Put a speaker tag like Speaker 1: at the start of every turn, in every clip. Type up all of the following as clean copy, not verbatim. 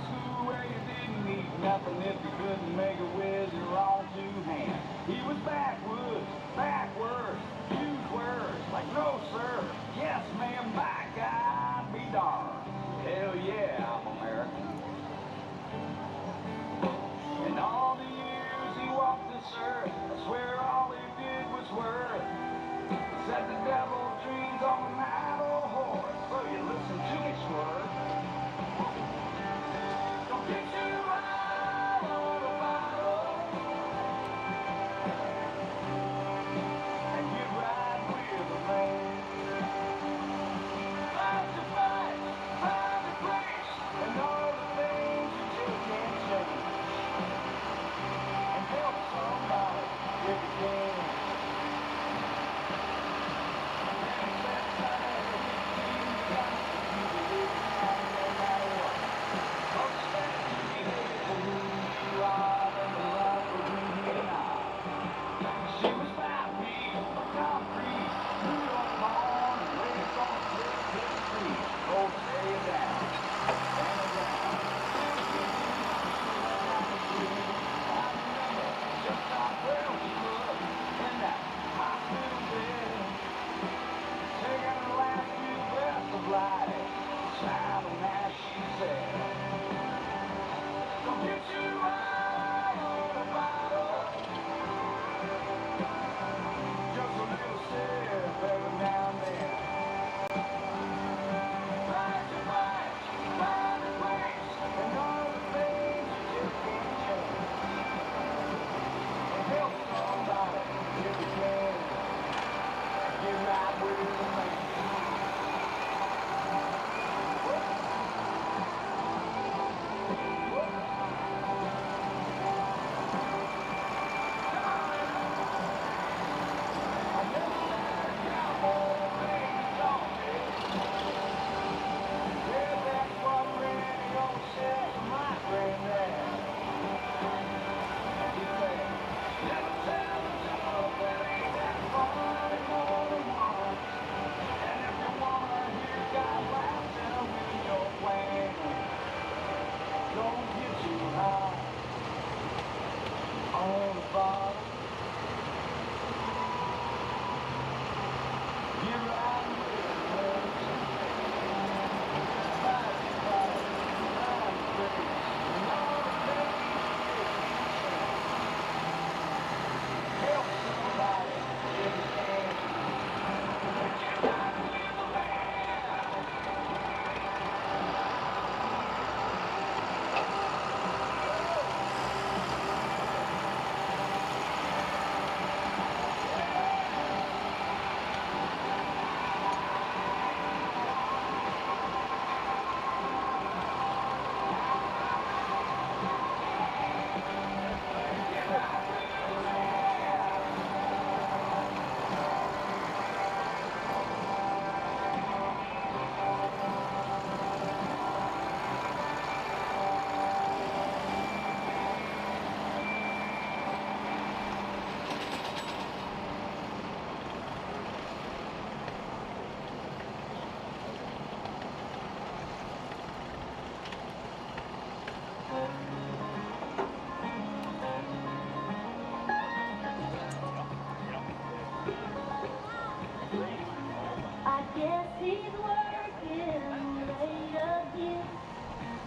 Speaker 1: school where you didn't need nothing if you couldn't make a whiz or on two hands. He was backwoods, backwards, huge words like no sir, yes ma'am, by God be darned. Hell yeah, I'm American. And all the years he walked this earth, I swear all he did was worth. Set the devil dreams on an idle horse, so you listen to me swerve. Don't get you high on a bottle and get right with the man. Fight to fight, find a place, and all the things that you can't change. And help somebody if you can.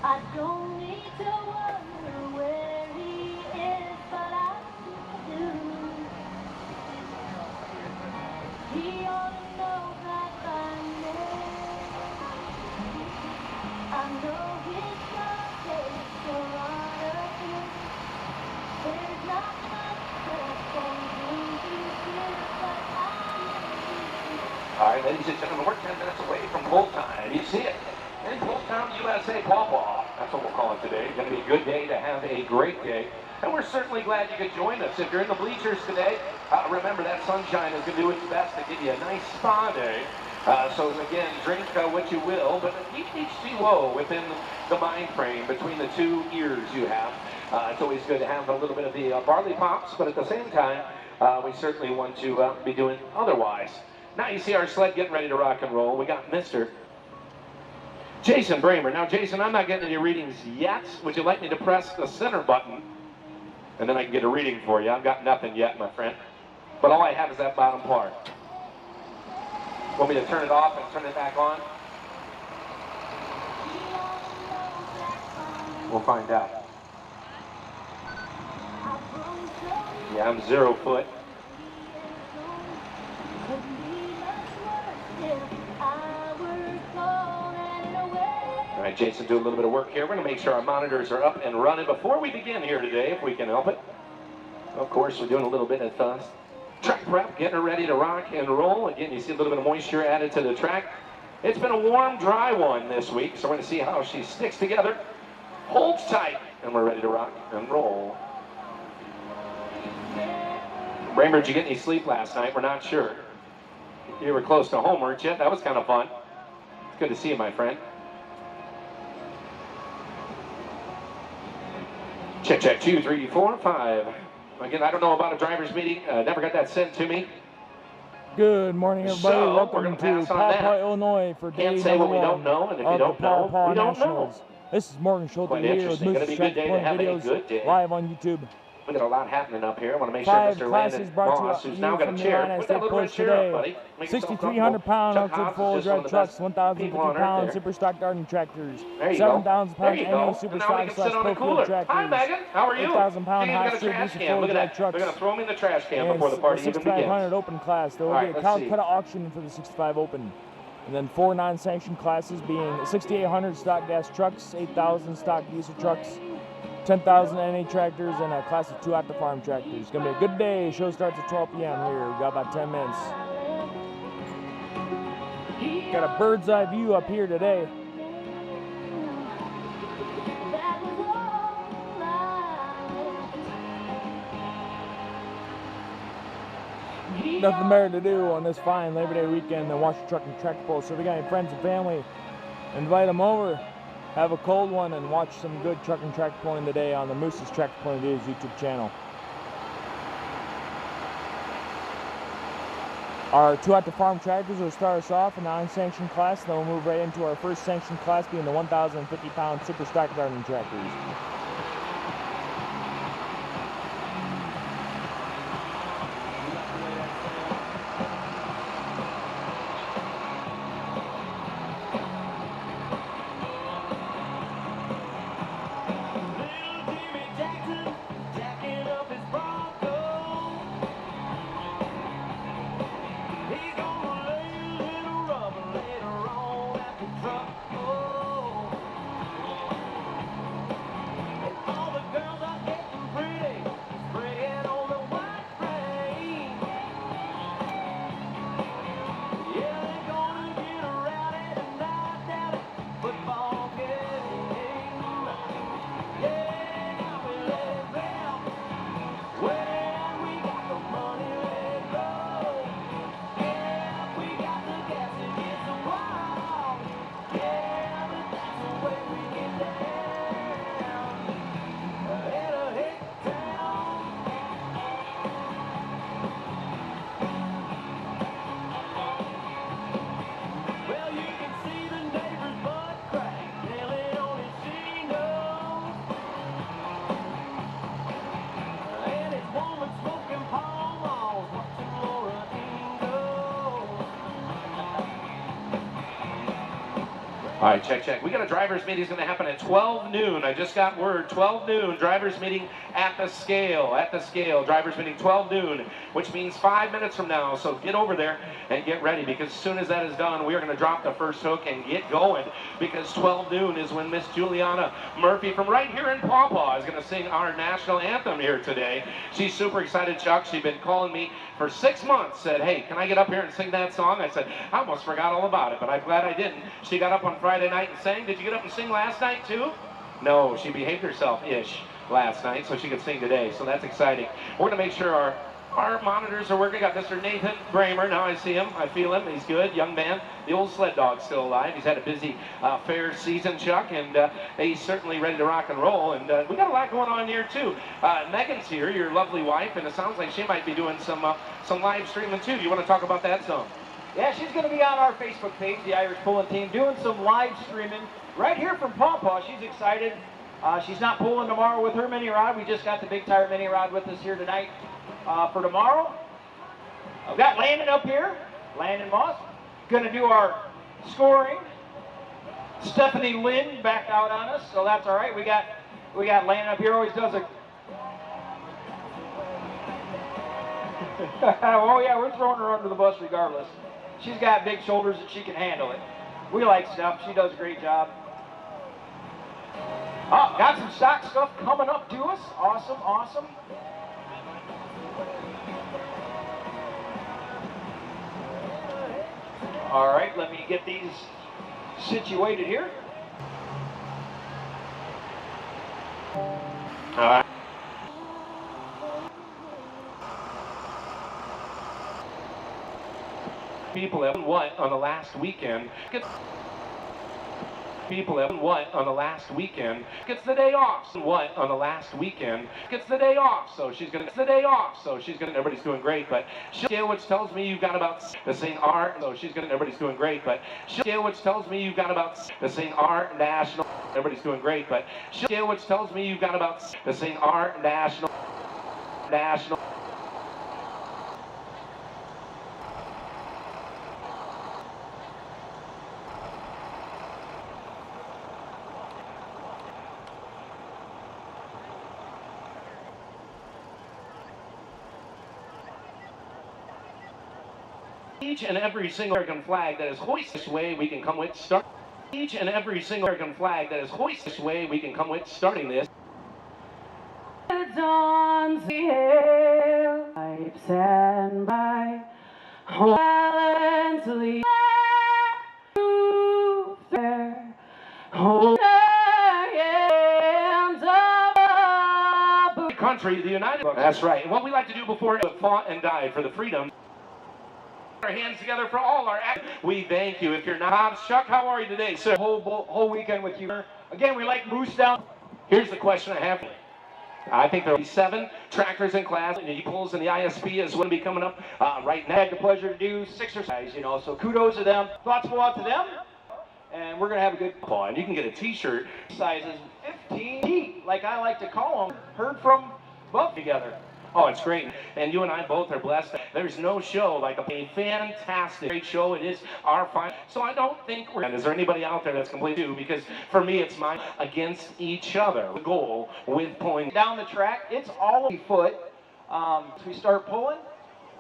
Speaker 2: I don't need to wonder where he is, but I do. He ought to know that by name. I know his projects are on a him. There's not much for him to do, but
Speaker 3: All right, ladies and gentlemen, we're 10 minutes away from full time. You see it? In Full Town, USA, Paw Paw. That's what we'll call it today. It's going to be a good day to have a great day. And we're certainly glad you could join us. If you're in the bleachers today, remember that sunshine is going to do its best to give you a nice spa day. So again, drink what you will, but keep H2O within the mind frame between the two ears you have. It's always good to have a little bit of the barley pops, but at the same time, we certainly want to be doing otherwise. Now you see our sled getting ready to rock and roll. We got Mr. Jason Bramer. Now, Jason, I'm not getting any readings yet. Would you like me to press the center button? And then I can get a reading for you. I've got nothing yet, my friend. But all I have is that bottom part. Want me to turn it off and turn it back on? We'll find out. Yeah, I'm 0 foot. All right, Jason, do a little bit of work here. We're going to make sure our monitors are up and running before we begin here today, if we can help it. Of course, we're doing a little bit of track prep, getting her ready to rock and roll. Again, you see a little bit of moisture added to the track. It's been a warm, dry one this week, so we're going to see how she sticks together, holds tight, and we're ready to rock and roll. Bramer, did you get any sleep last night? We're not sure. You were close to home, weren't you? That was kind of fun. It's good to see you, my friend. Check, check, 2, 3, 4, 5. Again, I don't know about a driver's meeting. Never got that sent to me.
Speaker 4: Good morning, everybody.
Speaker 3: So,
Speaker 4: welcome to Paw Paw, Illinois for day
Speaker 3: Can't say what we don't know, and if you don't know,
Speaker 4: Paw Paw
Speaker 3: we don't know.
Speaker 4: Nationals. This is Morgan Schulte
Speaker 3: Quite
Speaker 4: here with
Speaker 3: interesting. Gonna
Speaker 4: Moose's
Speaker 3: be a good
Speaker 4: Track
Speaker 3: day to
Speaker 4: Point
Speaker 3: have a
Speaker 4: videos
Speaker 3: good day.
Speaker 4: live on YouTube.
Speaker 3: We got a lot happening up here. I want to make sure
Speaker 4: 5
Speaker 3: Mr.
Speaker 4: classes
Speaker 3: Landon
Speaker 4: brought
Speaker 3: Moss,
Speaker 4: to
Speaker 3: who's
Speaker 4: you
Speaker 3: now got
Speaker 4: from
Speaker 3: a
Speaker 4: the
Speaker 3: chair.
Speaker 4: Illini
Speaker 3: Put
Speaker 4: State
Speaker 3: that little red
Speaker 4: Push
Speaker 3: chair up,
Speaker 4: today.
Speaker 3: buddy. Make yourself
Speaker 4: 6,300-pound
Speaker 3: comfortable. Chuck
Speaker 4: outfit
Speaker 3: Hobbs
Speaker 4: full
Speaker 3: is just one
Speaker 4: drive
Speaker 3: of the
Speaker 4: trucks,
Speaker 3: best
Speaker 4: 1,050-pound
Speaker 3: people
Speaker 4: super stock garden tractors,
Speaker 3: There you go.
Speaker 4: 7,000
Speaker 3: There
Speaker 4: pounds
Speaker 3: you
Speaker 4: NA
Speaker 3: go.
Speaker 4: super
Speaker 3: And now we
Speaker 4: stock
Speaker 3: can
Speaker 4: slash
Speaker 3: sit on a
Speaker 4: pro
Speaker 3: cooler.
Speaker 4: field
Speaker 3: Hi,
Speaker 4: tractors,
Speaker 3: Megan. How are you?
Speaker 4: 8,000-pound
Speaker 3: She's
Speaker 4: high
Speaker 3: got a
Speaker 4: street
Speaker 3: trash
Speaker 4: DC
Speaker 3: can.
Speaker 4: full
Speaker 3: Look at
Speaker 4: drive
Speaker 3: that.
Speaker 4: trucks.
Speaker 3: We're going to throw them in the trash can before the
Speaker 4: And
Speaker 3: party
Speaker 4: the
Speaker 3: even
Speaker 4: 6,500
Speaker 3: begins.
Speaker 4: open class. There will
Speaker 3: All
Speaker 4: be
Speaker 3: right,
Speaker 4: a
Speaker 3: let's see.
Speaker 4: Calcutta auction for the 65 open. And then 4 non-sanctioned classes being 6,800 stock gas trucks, 8,000 stock diesel trucks, 10,000 NA tractors, and a class of 2 out the farm tractors. It's going to be a good day. Show starts at 12 p.m. here. We've got about 10 minutes. Got a bird's eye view up here today. Nothing better to do on this fine Labor Day weekend than watch your truck and tractor pull. So if you got any friends and family, invite them over, have a cold one, and watch some good truck and tractor pulling today on the Moose's Tractor Pulling Videos YouTube channel. Our 2 out the farm tractors will start us off in the unsanctioned class, and then we'll move right into our first sanctioned class being the 1,050-pound super stock garden tractors.
Speaker 3: All right, check, check. We got a driver's meeting. It's going to happen at 12 noon. I just got word, 12 noon, driver's meeting at the scale. At the scale, driver's meeting 12 noon, which means 5 minutes from now. So get over there and get ready, because as soon as that is done, we are going to drop the first hook and get going, because 12 noon is when Miss Juliana Murphy from right here in Paw Paw is going to sing our national anthem here today. She's super excited, Chuck. She's been calling me for 6 months, said, hey, can I get up here and sing that song? I said, I almost forgot all about it, but I'm glad I didn't. She got up on Friday night and sang. Did you get up and sing last night too? No, she behaved herself-ish last night, so she could sing today, so that's exciting. We're going to make sure our monitors are working. Got Mr. Nathan Bramer. Now I see him. I feel him. He's good. Young man. The old sled dog's still alive. He's had a busy fair season, Chuck, and he's certainly ready to rock and roll. And we got a lot going on here, too. Megan's here, your lovely wife, and it sounds like she might be doing some live streaming, too. You want to talk about that some?
Speaker 5: Yeah, she's going to be on our Facebook page, the Irish Pulling Team, doing some live streaming right here from Paw Paw. She's excited. She's not pulling tomorrow with her mini rod. We just got the big tire mini rod with us here tonight for tomorrow. I've got Landon up here, Landon Moss, going to do our scoring. Stephanie Lynn backed out on us, so that's all right. We got Landon up here, always does a... Oh yeah, we're throwing her under the bus regardless. She's got big shoulders and she can handle it. We like Steph, she does a great job. Oh, got some stock stuff coming up to us. Awesome, awesome. All right, let me get these situated here.
Speaker 3: All right. People have what on the last weekend? People have what on the last weekend? Gets the day off. What on the last weekend? Gets the day off. So she's gonna get the day off. So she's gonna. Everybody's doing great, but scale which tells me you've got about the same art. So she's gonna. Everybody's doing great, but scale which tells me you've got about the same art national. Everybody's doing great, but scale which tells me you've got about the same art national. Each and every single American flag that is hoisted this way, we can come with start. Each and every single American flag that is hoisted this way, we can come with starting this.
Speaker 2: Dawns the hill, pipes and by, gallantly fair, hold their hands up.
Speaker 3: Country, the United. That's right. And what we like to do before we fought and died for the freedom. Our hands together for all our act. We thank you. If you're not, Chuck, how are you today, sir?
Speaker 5: Whole weekend with you. Again, we like Moose down.
Speaker 3: Here's the question I have. I think there will be 7 tractors in class, and the pulls and the ISP is going to be coming up right now.
Speaker 5: I had the pleasure to do 6 or 7, you know, so kudos to them. Thoughts go out to them, and we're going to have a good
Speaker 3: call. And you can get a t-shirt.
Speaker 5: Sizes 15 feet, like I like to call them. Heard from both together.
Speaker 3: Oh, it's great. And you and I both are blessed. There's no show like a fantastic, great show. It is our final. So I don't think we're... Is there anybody out there that's completely new? Because for me, it's mine against each other. The goal with pulling
Speaker 5: down the track, it's all a foot. We start pulling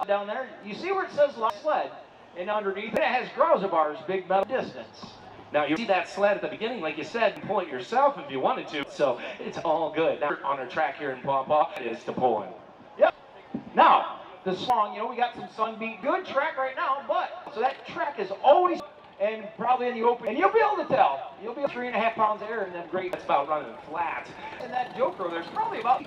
Speaker 5: down there. You see where it says sled? And underneath it has Grauza bars, big metal distance.
Speaker 3: Now, you see that sled at the beginning, like you said, pull it yourself if you wanted to. So it's all good. Now, on our track here in Paw Paw, it is to pulling.
Speaker 5: Yep. Now, the song, you know, we got some sunbeat, good track right now, but, so that track is always, and probably in the open, and you'll be able to tell. You'll be 3.5 pounds of air, and then great.
Speaker 3: That's about running flat.
Speaker 5: And that Joker, there's probably about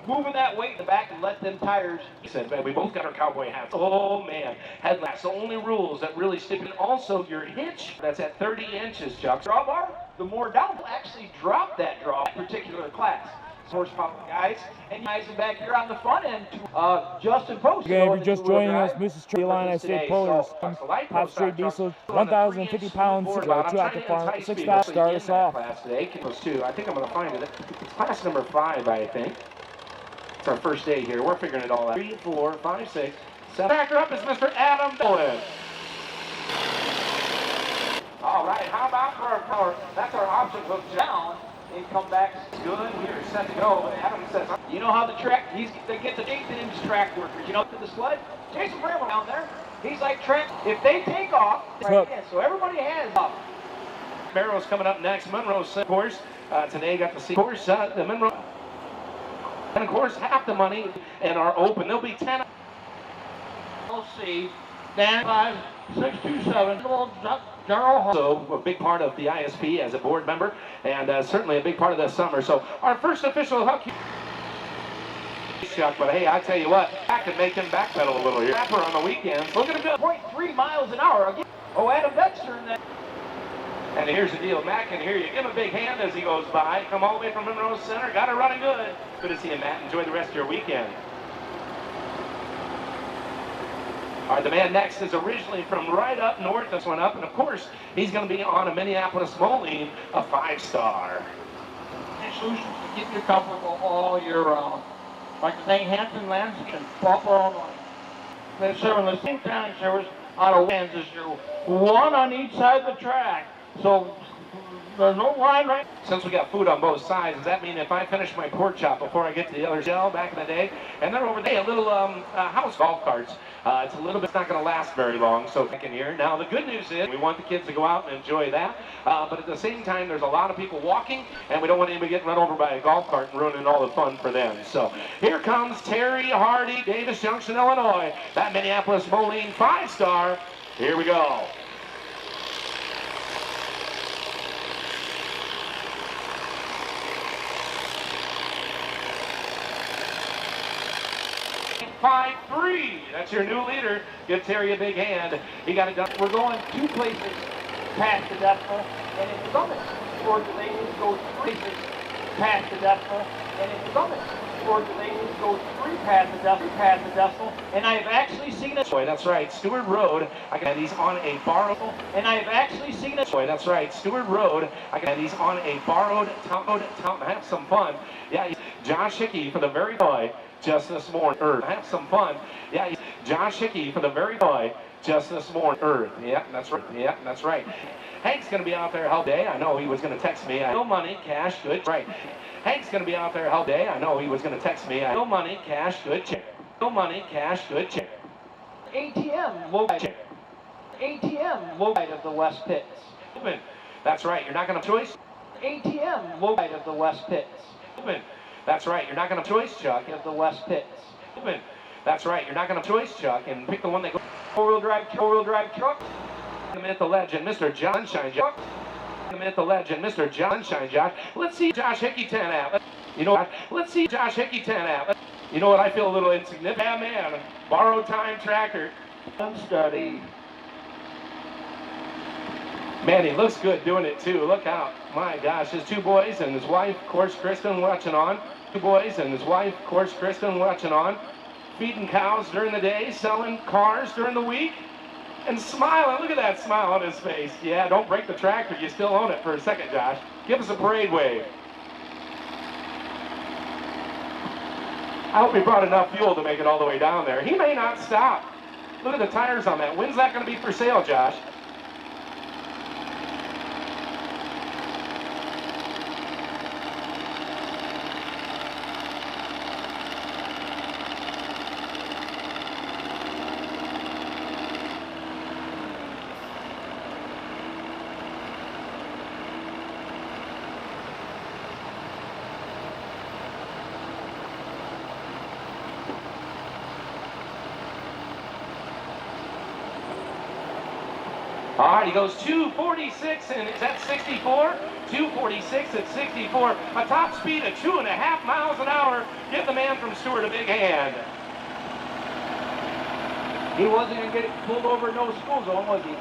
Speaker 5: moving that weight in the back and let them tires.
Speaker 3: He said, man, we both got our cowboy hats. Oh, man. Headlamps. The only rules that really stick. And also, your hitch, that's at 30 inches, Chuck.
Speaker 5: Draw bar, the more down will actually drop that draw, particular class. Horsepower guys, and guys are back here on the front end to Justin Post.
Speaker 4: Okay, if you're just joining us, Mrs. Illini State Pullers, Pop Straight Diesel, 1,050 pounds, 2 out the farm, 6 stops, start us off.
Speaker 3: Class today, I think I'm going to find it. It's class number 5, I think. It's our first day here. We're figuring it all out. 3, 4, 5, 6, 7. Tractor up is Mr. Adam Dolan. All right, how about for our power? That's our option hook down.
Speaker 5: And come back
Speaker 3: Good, we're set to go. But Adam says,
Speaker 5: you know how the track, they get the Jason in his track workers, you know, to the sled. Jason Bramwell down there, he's like track, if they take off, right in, so everybody has off.
Speaker 3: Barrow's coming up next. Monroe's, of course, today got to see, of course, the Monroe. And of course, half the money and are open. There'll be 10.
Speaker 5: We'll see. Dan 5, 6, 2, 7.
Speaker 3: Also, a big part of the ISP as a board member, and certainly a big part of the summer. So, our first official hook. Chuck, but hey, I tell you what, I can make him backpedal a little here. Rapper on the weekends. Look at him go.
Speaker 5: 0.3 miles an hour again. Oh, Adam Dexter in that.
Speaker 3: And here's the deal. Matt can hear you. Give him a big hand as he goes by. Come all the way from Monroe Center. Got it running good. Good to see you, Matt. Enjoy the rest of your weekend. All right, the man next is originally from right up north. This one up, and of course, he's going to be on a Minneapolis Moline, a 5-star.
Speaker 5: Solutions to keep you comfortable all year round. Like the St. Hanson Landscape and Paw Paw Nationals. They serve the same time service on a weekends as you. One on each side of the track. So there's no line right.
Speaker 3: Since we got food on both sides, does that mean if I finish my pork chop before I get to the other shell back in the day, and then over there, a little house golf carts. It's a little bit, it's not going to last very long, so back in here. Now, the good news is we want the kids to go out and enjoy that, but at the same time, there's a lot of people walking, and we don't want anybody getting run over by a golf cart and ruining all the fun for them. So here comes Terry Hardy, Davis Junction, Illinois. That Minneapolis Moline 5-star. Here we go. 5-3. That's your new leader. Give Terry a big hand. He got it done.
Speaker 5: We're going 2 places past the decimal, and in the summit, organizations go 3 places past the decimal, and in the summit, organizations go 3 past the decimal, and I've actually seen it.
Speaker 3: Boy, that's right, Stewart Road. And he's on a borrowed.
Speaker 5: And I've actually seen it.
Speaker 3: Boy, that's right, Stewart Road. And he's on a borrowed town. Have some fun. Yeah, Josh Hickey for the very boy. Just this morning, Earth. Have some fun. Yeah, Josh Hickey for the very boy. Just this morning, Earth. Yeah, that's right. Yeah, that's right. Hank's going to be out there all day. I know he was going to text me. No money, cash, good. Right. Hank's going to be out there all day. I know he was going to text me. No money, cash, good. Check. No money, cash, good. Check.
Speaker 5: ATM, low check. ATM, low side of the West Pits.
Speaker 3: That's right. You're not going to have choice.
Speaker 5: ATM, low side of the West Pits.
Speaker 3: That's right. You're not going to have choice, Chuck.
Speaker 5: Of the West Pits.
Speaker 3: That's right. You're not going to have choice, Chuck, and pick the one that goes.
Speaker 5: Four-wheel drive truck.
Speaker 3: The legend, Mr. John Shine Josh. The legend, Mr. John Shine Josh. Let's see Josh Hickey 10 out. You know what? Let's see Josh Hickey 10 out. You know what? I feel a little insignificant. Yeah, man. Borrowed time tractor.
Speaker 5: Study.
Speaker 3: Man, he looks good doing it too. Look out. My gosh, his 2 boys and his wife, of course, Kristen, watching on. 2 boys and his wife, of course, Kristen, watching on. Feeding cows during the day, selling cars during the week, and smiling. Look at that smile on his face. Yeah, don't break the tractor. You still own it for a second, Josh. Give us a parade wave. I hope he brought enough fuel to make it all the way down there. He may not stop. Look at the tires on that. When's that going to be for sale, Josh? All right, he goes 246, and is that 64? 246 at 64. A top speed of 2.5 miles an hour. Give the man from Stewart a big hand.
Speaker 5: He wasn't going to get pulled over in no school zone, was he?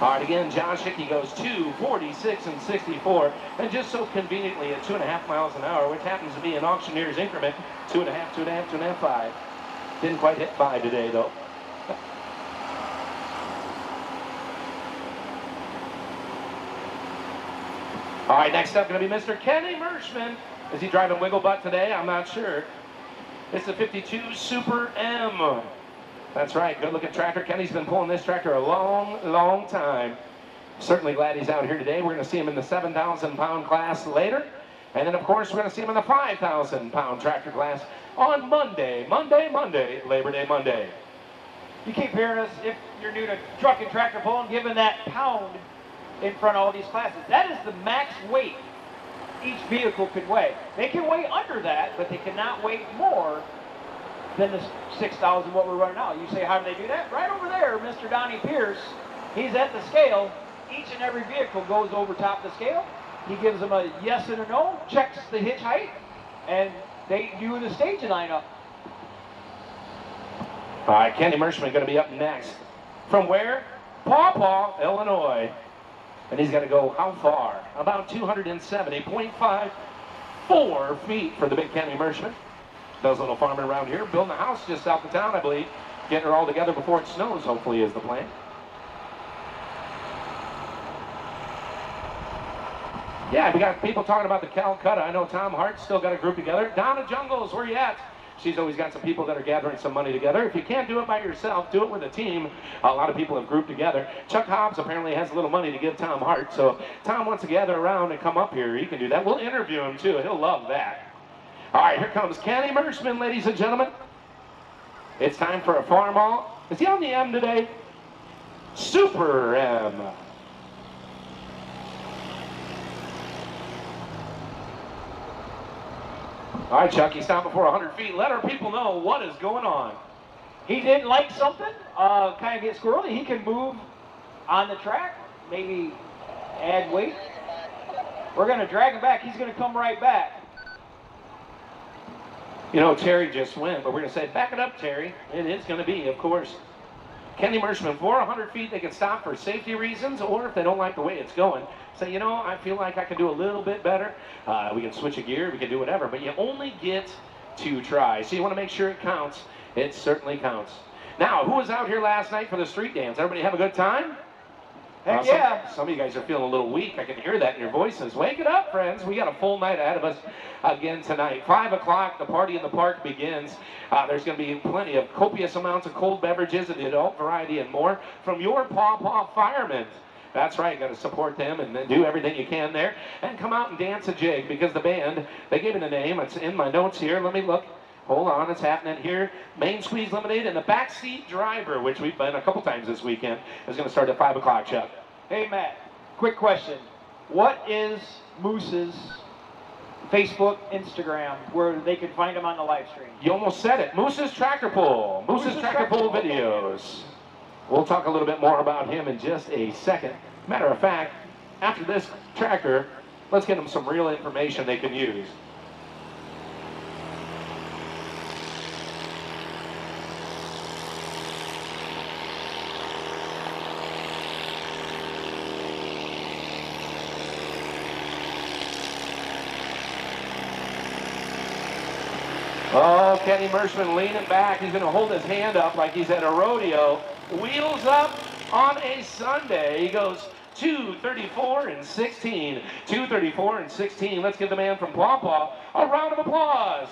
Speaker 3: All right, again, Josh Hickey goes 246 and 64, and just so conveniently at 2.5 miles an hour, which happens to be an auctioneer's increment, 2.5, 2.5, 2.5, 5. Didn't quite hit 5 today, though. All right, next up going to be Mr. Kenny Merschman. Is he driving Wiggle Butt today? I'm not sure. It's the 52 Super M. That's right, good looking tractor. Kenny's been pulling this tractor a long time. Certainly glad he's out here today. We're going to see him in the 7,000 pound class later. And then of course we're going to see him in the 5,000 pound tractor class on Monday, Labor Day Monday.
Speaker 5: You keep hearing us, if you're new to truck and tractor pulling, given that pound in front of all these classes. That is the max weight each vehicle can weigh. They can weigh under that, but they cannot weigh more than the 6,000 what we're running now. You say, how do they do that? Right over there, Mr. Donnie Pierce, he's at the scale. Each and every vehicle goes over top the scale. He gives them a yes and a no, checks the hitch height, and they do the stage lineup.
Speaker 3: All right, Kenny Mershman going to be up next. From where? Paw Paw, Illinois. And he's going to go how far? About 270.54 feet for the big Kenny Mershman. Does a little farming around here, building a house just south of town, I believe. Getting her all together before it snows, hopefully, is the plan. Yeah, we got people talking about the Calcutta. I know Tom Hart's still got a group together. Donna Jungles, where you at? She's always got some people that are gathering some money together. If you can't do it by yourself, do it with a team. A lot of people have grouped together. Chuck Hobbs apparently has a little money to give Tom Hart. So if Tom wants to gather around and come up here, he can do that. We'll interview him too. He'll love that. All right, here comes Kenny Mershman, ladies and gentlemen. It's time for a farm all. Is he on the M today? Super M. All right, Chuck, he's down before 100 feet. Let our people know what is going on.
Speaker 5: He didn't like something, kind of get squirrely. He can move on the track, maybe add weight. We're going to drag him back. He's going to come right back.
Speaker 3: You know, Terry just went, but we're going to say, back it up, Terry. It is going to be, of course, Kenny Mershman. 400 feet, they can stop for safety reasons, or if they don't like the way it's going, say, you know, I feel like I can do a little bit better. We can switch a gear, we can do whatever, but you only get 2 tries, so you want to make sure it counts. It certainly counts. Now, who was out here last night for the street dance? Everybody have a good time?
Speaker 5: Heck yeah.
Speaker 3: Some of you guys are feeling a little weak. I can hear that in your voices. Wake it up, friends. We got a full night ahead of us again tonight. 5 o'clock, the party in the park begins. There's going to be plenty of copious amounts of cold beverages, and adult variety and more from your Paw Paw firemen. That's right, got to support them and then do everything you can there. And come out and dance a jig, because the band, they gave it a name. It's in my notes here. Let me look. Hold on, it's happening here. Main Squeeze Lemonade and the Backseat Driver, which we've been a couple times this weekend, is going to start at 5 o'clock, Chuck.
Speaker 5: Hey, Matt, quick question. What is Moose's Facebook, Instagram, where they can find him on the live stream?
Speaker 3: You almost said it. Moose's Tractor Pull. Moose's Tractor Pull videos. We'll talk a little bit more about him in just a second. Matter of fact, after this tractor, let's get them some real information they can use. Oh, Kenny Mershman leaning back. He's going to hold his hand up like he's at a rodeo. Wheels up on a Sunday. He goes 2:34 and 16. 2:34 and 16. Let's give the man from Paw Paw a round of applause.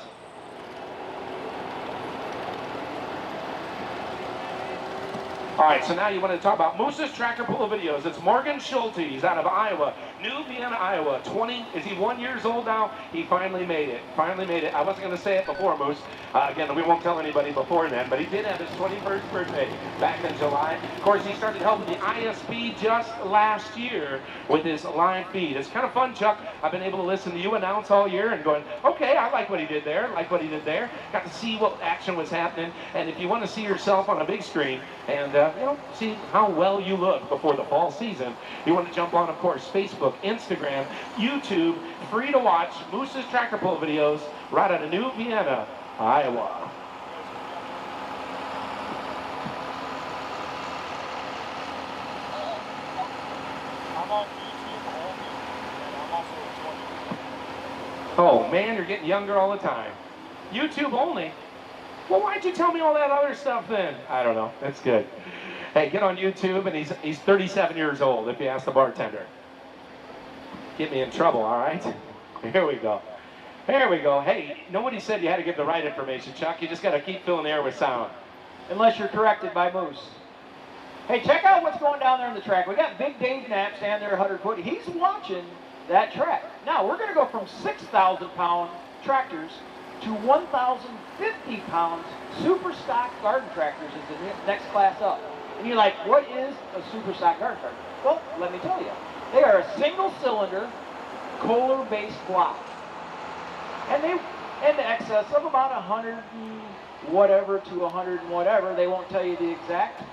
Speaker 3: All right, so now you want to talk about Moose's Tractor Pull videos. It's Morgan Schulte. He's out of Iowa, New Vienna, Iowa. Is he 1 year old now? He finally made it. Finally made it. I wasn't going to say it before, Moose. Again, we won't tell anybody before then, but he did have his 21st birthday back in July. Of course, he started helping the ISP just last year with his live feed. It's kind of fun, Chuck. I've been able to listen to you announce all year and going, okay, I like what he did there, like what he did there. Got to see what action was happening. And if you want to see yourself on a big screen and you know, see how well you look before the fall season, you want to jump on, of course, Facebook, Instagram, YouTube, free to watch Moose's Tractor Pull videos right out of New Vienna, Iowa.
Speaker 6: I'm on YouTube only, and I'm also a 20.
Speaker 3: Oh man, you're getting younger all the time. YouTube only? Well, why'd you tell me all that other stuff then? I don't know. That's good. Hey, get on YouTube, and he's 37 years old, if you ask the bartender. Get me in trouble, all right? Here we go. Here we go. Hey, nobody said you had to give the right information, Chuck. You just got to keep filling the air with sound.
Speaker 5: Unless you're corrected by Moose. Hey, check out what's going down there on the track. We got Big Dave Knapp standing there 100 foot. He's watching that track. Now, we're going to go from 6,000-pound tractors to 1,050-pound super stock garden tractors is the next class up. And you're like, what is a super stock garden tractor? Well, let me tell you. They are a single-cylinder, Kohler-based block. And they in excess of about 100 and whatever to 100 and whatever. They won't tell you the exact.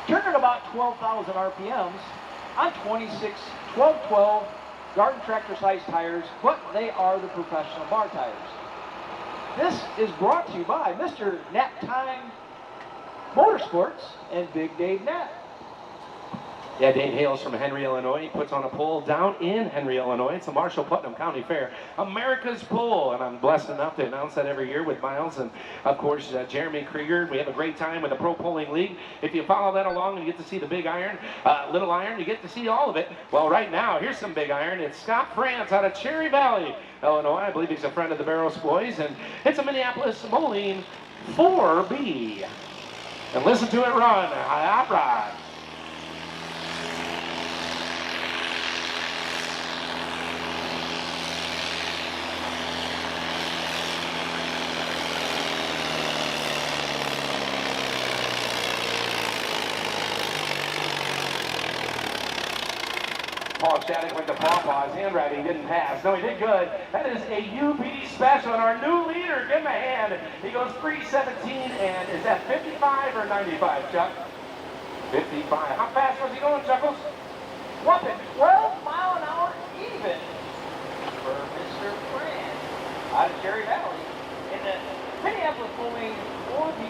Speaker 5: Turning about 12,000 RPMs on 12, garden tractor size tires, but they are the professional bar tires. This is brought to you by Mr. Nap Time Motorsports and Big Dave Nap.
Speaker 3: Yeah, Dave hails from Henry, Illinois. He puts on a pole down in Henry, Illinois. It's the Marshall Putnam County Fair, America's Pole, and I'm blessed enough to announce that every year with Miles and, of course, Jeremy Krieger. We have a great time with the Pro Polling League. If you follow that along and you get to see the big iron, little iron, you get to see all of it. Well, right now, here's some big iron. It's Scott France out of Cherry Valley, Illinois. I believe he's a friend of the Barrows Boys, and it's a Minneapolis Moline 4B. And listen to it run. Hot rod. Paul Shattuck went to Paw Paw's handwriting, didn't pass. No, he did good. That is a UPD special, and our new leader, give him a hand. He goes 3:17, and is that 55 or 95, Chuck? 55. How fast was he going, Chuckles?
Speaker 5: Whopping 12 mile an hour even for Mr. Brand out of Cherry Valley in the Minneapolis Moline 4B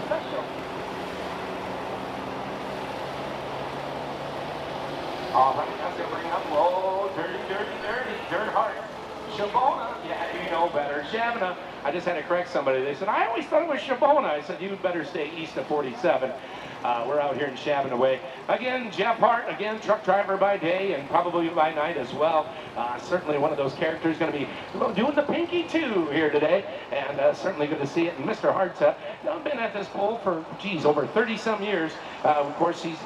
Speaker 5: special.
Speaker 3: All right, that's going to bring up low, dirty, dirt hard. Shabona, yeah, you know better. Shabana, I just had to correct somebody. They said, I always thought it was Shabona. I said, you better stay east of 47. We're out here in Shabana way. Again, Jeff Hart, again, truck driver by day and probably by night as well. Certainly one of those characters going to be doing the Pinky 2 here today. And certainly good to see it. And Mr. Hart's been at this pole for, geez, over 30-some years. Of course, he's,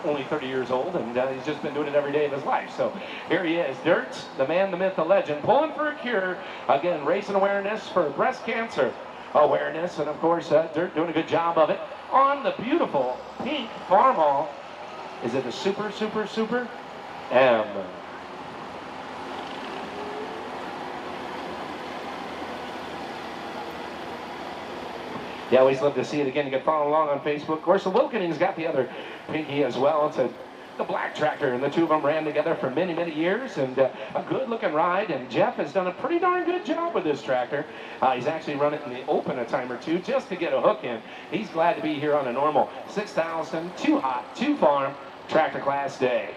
Speaker 3: only 30 years old, and he's just been doing it every day of his life. So here he is, Dirt, the man, the myth, the legend, pulling for a cure. Again, raising awareness for breast cancer awareness, and of course, Dirt doing a good job of it on the beautiful pink Farmall. Is it a Super M? Yeah, always love to see it again. You can follow along on Facebook. Of course, the Wilkening's got the other Pinky as well. It's the black tractor, and the two of them ran together for many, many years, and a good-looking ride. And Jeff has done a pretty darn good job with this tractor. He's actually run it in the open a time or two just to get a hook in. He's glad to be here on a normal 6,000, 2 hot, 2 farm tractor class day.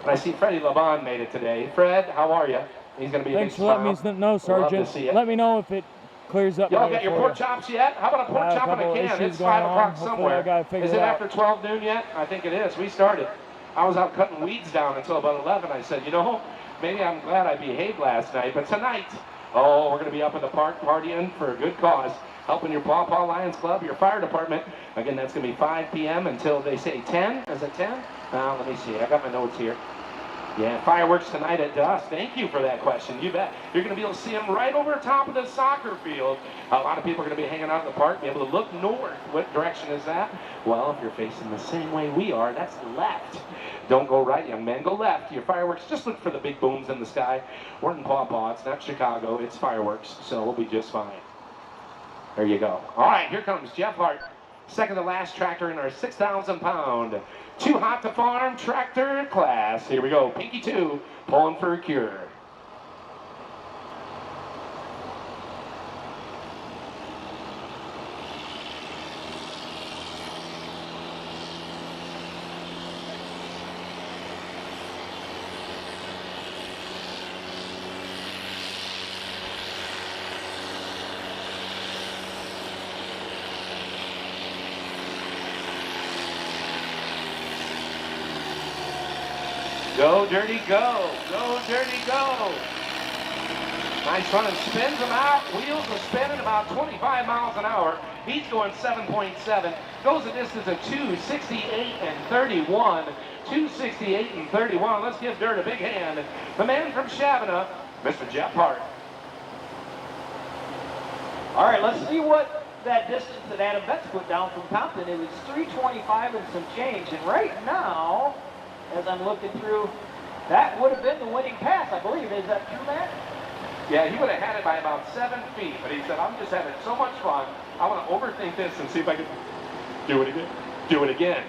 Speaker 3: And I see Freddie Laban made it today. Fred, how are you? He's going to be
Speaker 4: Thanks
Speaker 3: a big
Speaker 4: for letting me know, Sergeant.
Speaker 3: Love to see it.
Speaker 4: Let me know if it clears up.
Speaker 3: Y'all got your pork chops yet? How about a pork chop in a can? It's 5 o'clock somewhere. Is it after 12 noon yet? I think it is. We started. I was out cutting weeds down until about 11. I said, maybe I'm glad I behaved last night. But tonight, we're going to be up in the park partying for a good cause, helping your Paw Paw Lions Club, your fire department. Again, that's going to be 5 p.m. until they say 10. Is it 10? Let me see. I got my notes here. Yeah, fireworks tonight at dusk. Thank you for that question. You bet. You're going to be able to see them right over top of the soccer field. A lot of people are going to be hanging out in the park, be able to look north. What direction is that? Well, if you're facing the same way we are, that's left. Don't go right, young man. Go left. Your fireworks, just look for the big booms in the sky. We're in Paw Paw. It's not Chicago. It's fireworks, so we'll be just fine. There you go. All right, here comes Jeff Hart. Second to last tractor in our 6,000-pound, 2 hot to farm tractor class. Here we go, Pinky 2, pulling for a cure. Go, Dirty, go. Go, Dirty, go. Nice run and spins them out. Wheels are spinning about 25 miles an hour. He's going 7.7. Goes a distance of 2:68 and 31. 2:68 and 31. Let's give Dirt a big hand. The man from Shabana, Mr. Jeff Hart.
Speaker 5: All right, let's see what that distance that Adam Betts put down from Compton. It was 3:25 and some change. And right now, as I'm looking through, that would have been the winning pass, I believe. Is that true, Matt?
Speaker 3: Yeah, he would have had it by about 7 feet, but he said, I'm just having so much fun. I want to overthink this and see if I can do it again.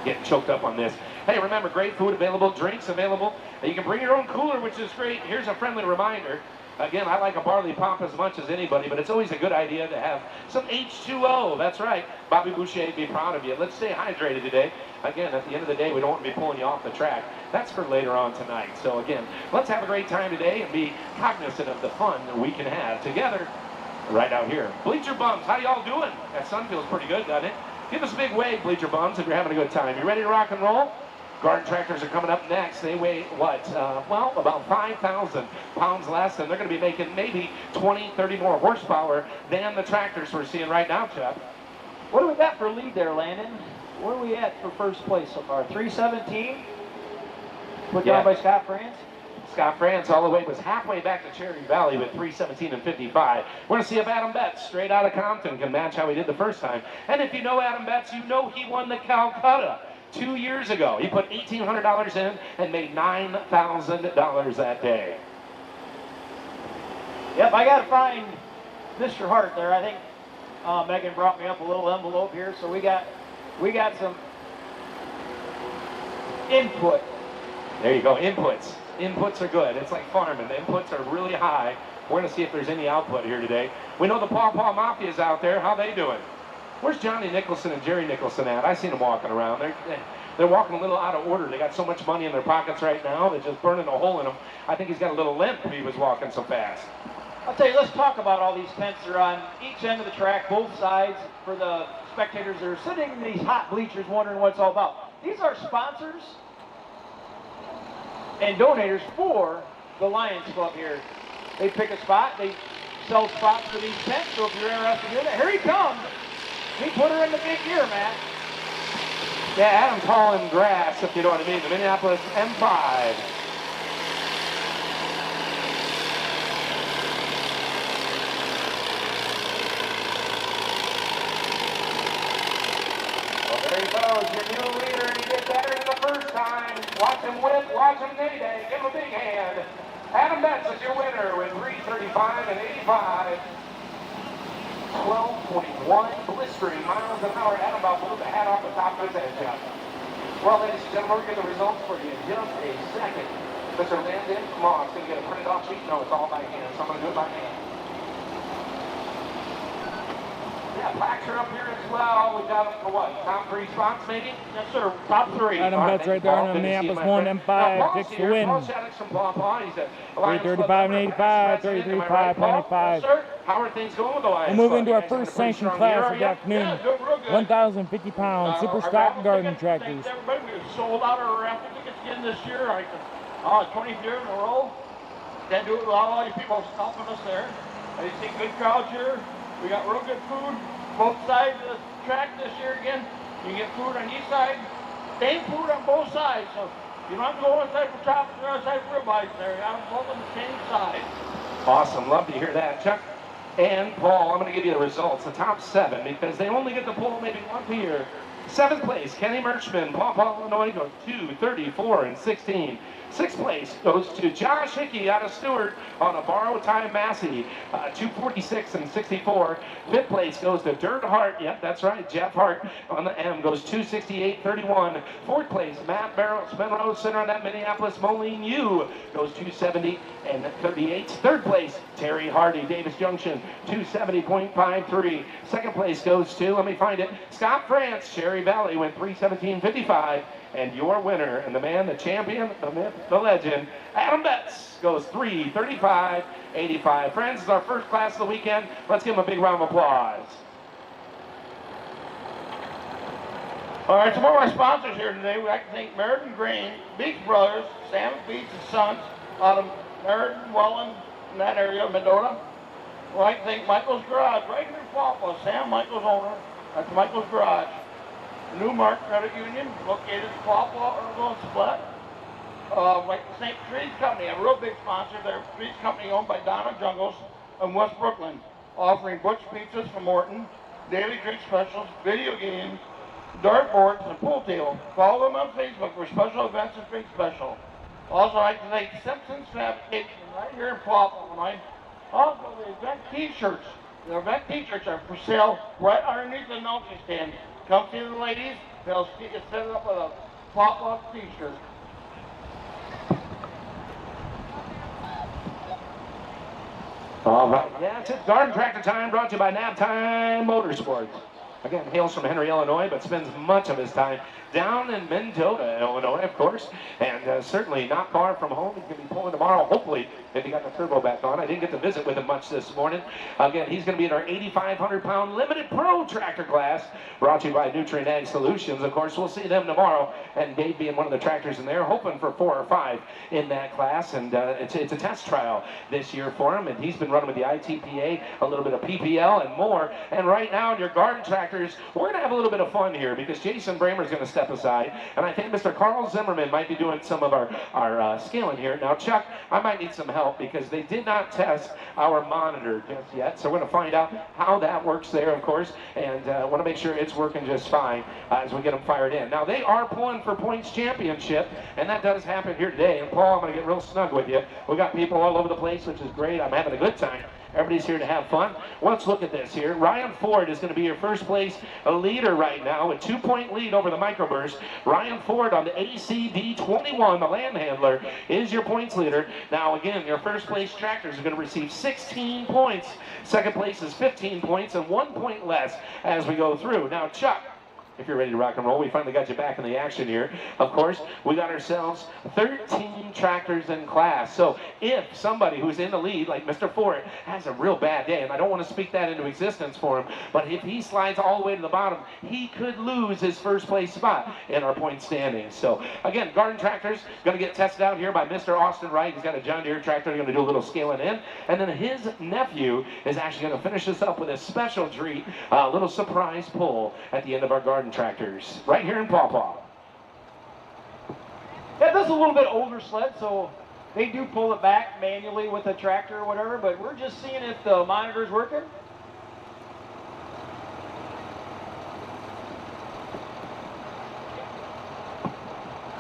Speaker 3: Getting choked up on this. Hey, remember, great food available, drinks available. You can bring your own cooler, which is great. Here's a friendly reminder. Again, I like a barley pop as much as anybody, but it's always a good idea to have some H2O. That's right. Bobby Boucher would be proud of you. Let's stay hydrated today. Again, at the end of the day, we don't want to be pulling you off the track. That's for later on tonight. So again, let's have a great time today and be cognizant of the fun that we can have together right out here. Bleacher Bums, how y'all doing? That sun feels pretty good, doesn't it? Give us a big wave, Bleacher Bums, if you're having a good time. You ready to rock and roll? Garden tractors are coming up next. They weigh, what, well, about 5,000 pounds less, and they're going to be making maybe 20, 30 more horsepower than the tractors we're seeing right now, Chuck.
Speaker 5: What do we got for lead there, Landon? Where are we at for first place so far? 317? Put down by Scott France?
Speaker 3: Scott France all the way was halfway back to Cherry Valley with 3:17 and 55. We're going to see if Adam Betts, straight out of Compton, can match how he did the first time. And if you know Adam Betts, you know he won the Calcutta 2 years ago. He put $1,800 in and made $9,000 that day.
Speaker 5: Yep, I got to find Mr. Hart there. I think Megan brought me up a little envelope here, so we got some input.
Speaker 3: There you go, inputs. Inputs are good. It's like farming. The inputs are really high. We're going to see if there's any output here today. We know the Paw Paw Mafia's out there. How they doing? Where's Johnny Nicholson and Jerry Nicholson at? I seen them walking around. They're walking a little out of order. They got so much money in their pockets right now, they're just burning a hole in them. I think he's got a little limp if he was walking so fast.
Speaker 5: I'll tell you, let's talk about all these tents that are on each end of the track, both sides, for the spectators that are sitting in these hot bleachers wondering what it's all about. These are sponsors and donators for the Lions Club here. They pick a spot, they sell spots for these tents, so if you're interested in it, here he comes. He put her in the big gear, Matt.
Speaker 3: Yeah, Adam's hauling grass, if you know what I mean. The Minneapolis M5. Well, there he goes, your new leader, and he did better than the first time. Watch him whip, watch him day-day. Give him a big hand. Adam Betts is your winner with 3:35 and 85. 12.1 blistering miles an hour. Adam about blew the hat off the top of his head, Chuck. Well, ladies and gentlemen, we're going to get the results for you in just a second. Mr. Landon Moss going to get a printed off sheet. No, it's all by hand, so I'm going to do it by hand. Yeah, plaques are up here as well. We've got them for what? Top 3 spots, maybe?
Speaker 5: Yes, sir. Top 3.
Speaker 4: Adam Betts right there on the Minneapolis 1 M5 takes the win. 3:35 and 85, 33.5 and 85.
Speaker 3: How are things going with the Lions?
Speaker 4: We'll move into our first sanctioned class of the afternoon. 1,050 pound super stock garden tractors.
Speaker 6: Everybody, we've sold out our raffle tickets again this year. 20th year in a row. Can't do it without all you people stopping us there. I see good crowds here. We got real good food. Both sides of the track this year again. You can get food on each side. Same food on both sides. So you don't have to go one side for chops and the other side for ribeyes there. You got them both on the same side.
Speaker 3: Awesome. Love to hear that, Chuck. And Paul, I'm going to give you the results, the top 7, because they only get to pull maybe one per year. 7th place, Kenny Merchman, Paw Paw, Illinois, goes 2:34 and 16. 6th place goes to Josh Hickey out of Stewart on a borrowed time Massey, 2:46 and 64. 5th place goes to Dirt Hart. Yep, that's right. Jeff Hart on the M goes 2:68.31. 4th place, Matt Barrow, Spenrose Center on that Minneapolis Moline U goes 2:70 and 38. 3rd place, Terry Hardy, Davis Junction, 2:70.53. 2nd place goes to, let me find it, Scott France, Cherry Valley went 3:17.55. And your winner, and the man, the champion, the myth, the legend, Adam Betts, goes 3:35.85. Friends, it's our first class of the weekend. Let's give him a big round of applause.
Speaker 6: All right, some of our sponsors here today. We'd like to thank Meriden Grain, Beach Brothers, Sam Beach and Sons out of Meriden, Welland, in that area of Mendota. We'd like to thank Michael's Garage, right here in Paw Paw. Sam, Michael's owner. That's Michael's Garage. Newmark Credit Union, located in Paw Paw, Irvine, Split. Like the St. Trees Company, a real big sponsor. They're a Trees Company owned by Donna Jungles in West Brooklyn, offering butch pizzas from Morton, daily drink specials, video games, dartboards, and pool table. Follow them on Facebook for special events and drink special. Also, I'd like to thank Simpson's Fabrication right here in Paw Paw, Illinois. Also, the event t-shirts. The event t-shirts are for sale right underneath the notice stand. Come see the ladies. They'll set it up with a Paw Paw t-shirt.
Speaker 3: All right, yeah, it's Garden Tractor Time, brought to you by Nap Time Motorsports. Again, hails from Henry, Illinois, but spends much of his time down in Mendota, Illinois, of course, and certainly not far from home. He's going to be pulling tomorrow, hopefully, if he got the turbo back on. I didn't get to visit with him much this morning. Again, he's going to be in our 8,500-pound limited pro tractor class, brought to you by Nutrient Ag Solutions. Of course, we'll see them tomorrow, and Dave being one of the tractors in there, hoping for 4 or 5 in that class, and it's a test trial this year for him, and he's been running with the ITPA, a little bit of PPL, and more. And right now, in your garden tractors, we're going to have a little bit of fun here because Jason Bramer is going to step aside, and I think Mr. Carl Zimmerman might be doing some of our scaling here. Now, Chuck, I might need some help because they did not test our monitor just yet, so we're going to find out how that works there, of course, and want to make sure it's working just fine as we get them fired in. Now, they are pulling for points championship, and that does happen here today. And Paul, I'm going to get real snug with you. We got people all over the place, which is great. I'm having a good time. Everybody's here to have fun. Let's look at this here. Ryan Ford is going to be your first place leader right now, a 2-point lead over the microburst. Ryan Ford on the ACD 21, the land handler, is your points leader. Now again, your first place tractors are going to receive 16 points. Second place is 15 points and 1 point less as we go through. Now Chuck, if you're ready to rock and roll, we finally got you back in the action here. Of course, we got ourselves 13 tractors in class. So if somebody who's in the lead, like Mr. Ford, has a real bad day, and I don't want to speak that into existence for him, but if he slides all the way to the bottom, he could lose his first place spot in our point standings. So again, garden tractors going to get tested out here by Mr. Austin Wright. He's got a John Deere tractor. They're going to do a little scaling in. And then his nephew is actually going to finish this up with a special treat, a little surprise pull at the end of our garden tractors right here in Paw Paw.
Speaker 5: Yeah, this is a little bit older sled, so they do pull it back manually with a tractor or whatever, but we're just seeing if the monitor's working.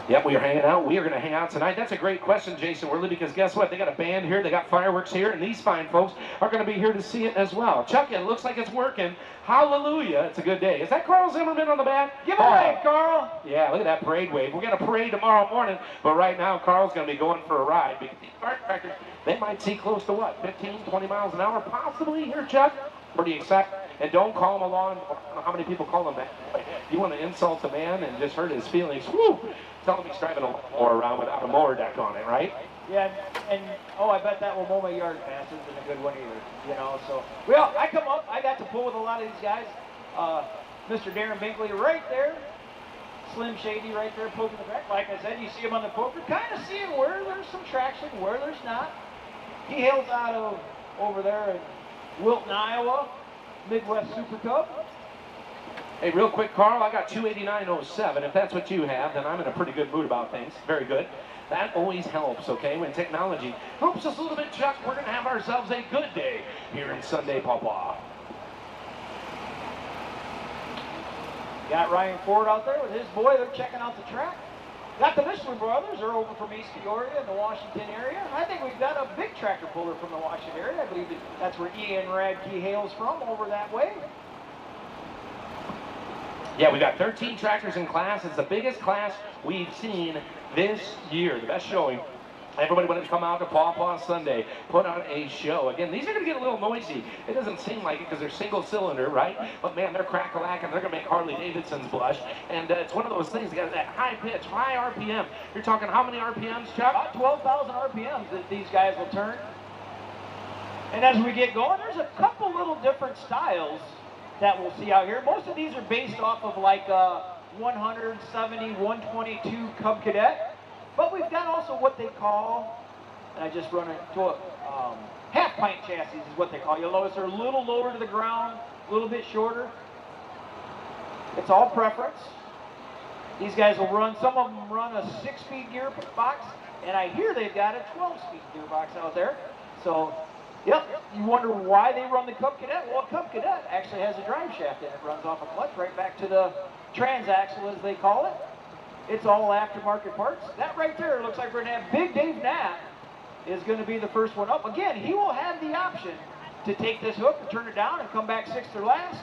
Speaker 3: Yep, we are hanging out. We are going to hang out tonight. That's a great question, Jason Worley, because guess what? They got a band here. They got fireworks here, and these fine folks are going to be here to see it as well. Chuck, it looks like it's working. Hallelujah. It's a good day. Is that Carl Zimmerman on the back?
Speaker 5: Give a wave, Carl.
Speaker 3: Yeah, look at that parade wave. We're going to parade tomorrow morning, but right now Carl's going to be going for a ride because these garden tractors, they might see close to what, 15, 20 miles an hour possibly here, Chuck? Pretty excited. And don't call him a law. I don't know how many people call him that. You want to insult the man and just hurt his feelings. Woo! Tell him he's driving a lawnmower around without a mower deck on it, right?
Speaker 5: Yeah, and oh, I bet that will mow my yard fast. Isn't a good one either, you know. So, well, I come up. I got to pull with a lot of these guys. Mr. Darren Binkley right there, Slim Shady right there poking the back. Like I said, you see him on the poker, kind of seeing where there's some traction, where there's not. He hails out of over there in Wilton, Iowa, Midwest Super Cup.
Speaker 3: Hey, real quick, Carl, I got 289.07. If that's what you have, then I'm in a pretty good mood about things. Very good. That always helps, okay? When technology helps us a little bit, Chuck, we're going to have ourselves a good day here in Sunday, Paw Paw.
Speaker 5: Got Ryan Ford out there with his boy. They're checking out the track. Got the Michelin brothers. They're over from East Peoria in the Washington area. I think we've got a big tractor puller from the Washington area. I believe that's where Ian Radke hails from, over that way.
Speaker 3: Yeah, we got 13 tractors in class. It's the biggest class we've seen this year. The best showing. Everybody wanted to come out to Paw Paw Sunday, put on a show. Again, these are going to get a little noisy. It doesn't seem like it because they're single cylinder, right? But man, they're crack-a-lack, and they're going to make Harley Davidsons blush. And it's one of those things, they got that high pitch, high RPM. You're talking how many RPMs, Chuck?
Speaker 5: About 12,000 RPMs that these guys will turn. And as we get going, there's a couple little different styles that we'll see out here. Most of these are based off of like 170, 122 Cub Cadet. But we've got also what they call, and I just run into a half pint chassis is what they call. You'll notice they're a little lower to the ground, a little bit shorter. It's all preference. These guys will run, some of them run a 6-speed gearbox, and I hear they've got a 12-speed gearbox out there. So, yep, you wonder why they run the Cub Cadet. Well, Cub Cadet actually has a drive shaft in it. It runs off a clutch right back to the transaxle, as they call it. It's all aftermarket parts. That right there looks like we're going to have Big Dave Knapp is going to be the first one up. Again, he will have the option to take this hook and turn it down and come back 6th or last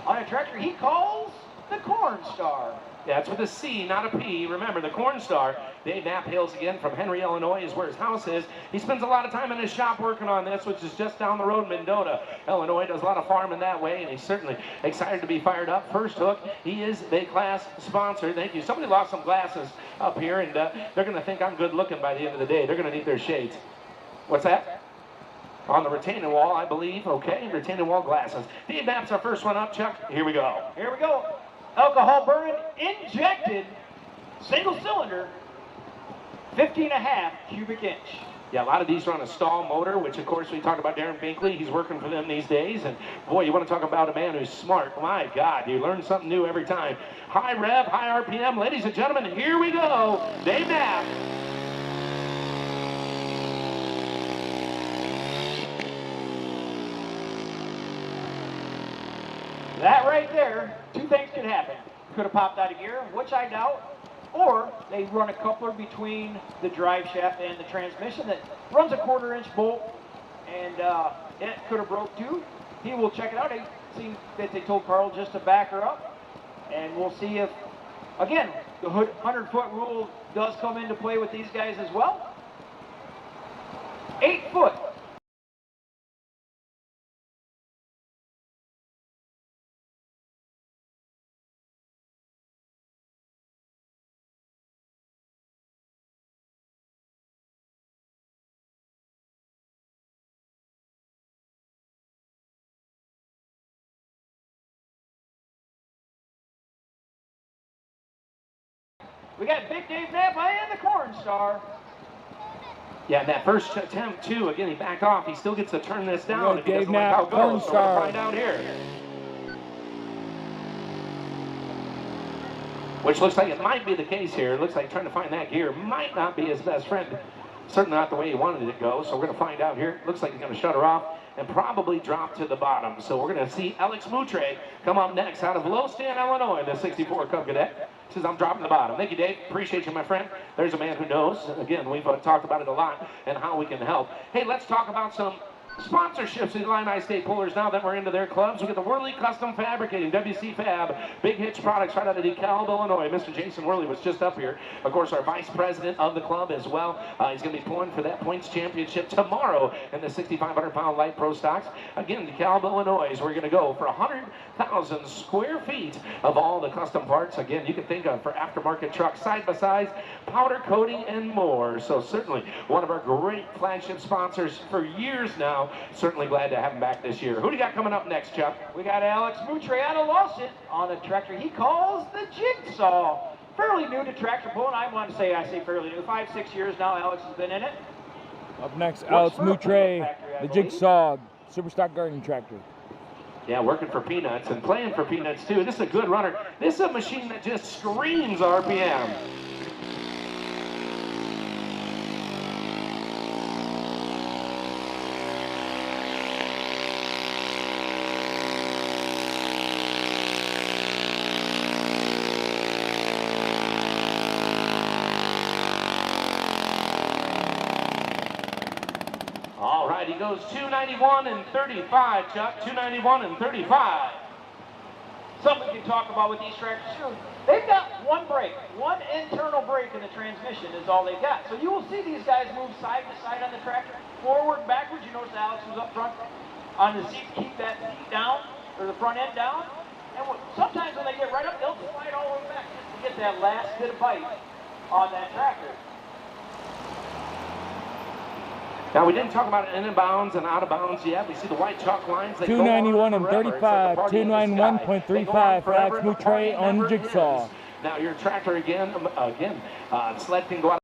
Speaker 5: on a tractor he calls the Corn Star.
Speaker 3: Yeah, it's with a C, not a P. Remember, the Corn Star. Dave Knapp hails again from Henry, Illinois, is where his house is. He spends a lot of time in his shop working on this, which is just down the road in Mendota, Illinois. Does a lot of farming that way, and he's certainly excited to be fired up. First Hook, he is the class sponsor. Thank you. Somebody lost some glasses up here, and they're going to think I'm good looking by the end of the day. They're going to need their shades. What's that? On the retaining wall, I believe. Okay, retaining wall glasses. Dave Knapp's our first one up, Chuck. Here we go.
Speaker 5: Here we go. Alcohol burn injected, single cylinder, 15.5 cubic inch.
Speaker 3: Yeah, a lot of these are on a stall motor, which of course we talked about Darren Binkley. He's working for them these days. And boy, you want to talk about a man who's smart. My God, you learn something new every time. High rev, high RPM. Ladies and gentlemen, here we go. Dave Knapp.
Speaker 5: That right there, two things could happen. Could have popped out of gear, which I doubt, or they run a coupler between the drive shaft and the transmission that runs a 1/4-inch bolt, and it could have broke too. He will check it out. It seems that they told Carl just to back her up, and we'll see if, again, the 100-foot rule does come into play with these guys as well. 8 foot. We got Big Dave Knapp and the Corn Star.
Speaker 3: Yeah, and that first attempt too, again, he backed off. He still gets to turn this down if he
Speaker 4: Dave
Speaker 3: doesn't like how it
Speaker 4: Knapp, Corn
Speaker 3: goes. So we're
Speaker 4: Star.
Speaker 3: gonna find out here. Which looks like it might be the case here. It looks like trying to find that gear might not be his best friend. Certainly not the way he wanted it to go. So we're going to find out here. Looks like he's going to shut her off and probably drop to the bottom. So we're going to see Alex Moutre come up next out of Lowstand, Illinois, the 64 Cub Cadet. Says, I'm dropping the bottom. Thank you, Dave. Appreciate you, my friend. There's a man who knows. Again, we've talked about it a lot and how we can help. Hey, let's talk about some sponsorships in Illini State Pullers now that we're into their clubs. We got the Worley Custom Fabricating, WC Fab, Big Hitch Products right out of DeKalb, Illinois. Mr. Jason Worley was just up here. Of course, our vice president of the club as well. He's going to be pulling for that points championship tomorrow in the 6,500-pound light pro stocks. Again, DeKalb, Illinois is where we're going to go for 100,000 square feet of all the custom parts. Again, you can think of for aftermarket trucks, side-by-sides, powder coating, and more. So certainly one of our great flagship sponsors for years now. Certainly glad to have him back this year. Who do you got coming up next, Chuck?
Speaker 5: We got Alex Moutre out of Lawson on a tractor he calls the Jigsaw. Fairly new to tractor pulling. I say fairly new. 5-6 years now Alex has been in it.
Speaker 4: Up next, Alex Moutre, the Jigsaw Superstock Garden Tractor.
Speaker 3: Yeah, working for Peanuts and playing for Peanuts too. This is a good runner. This is a machine that just screams RPM. All right, he goes 291 and 35, Chuck. 291 and 35.
Speaker 5: Something we can talk about with these tractors too. They've got one brake, one internal brake in the transmission is all they've got. So you will see these guys move side to side on the tractor, forward, backwards. You notice Alex was up front on the seat to keep that seat down, or the front end down. And sometimes when they get right up, they'll slide all the way back just to get that last bit of bite on that tractor.
Speaker 3: Now, we didn't talk about in bounds and out of bounds yet. We see the white chalk lines.
Speaker 4: 291 and 35, 291.35 for Alex Moutre on Jigsaw.
Speaker 3: Now, your tractor again, sled can go out.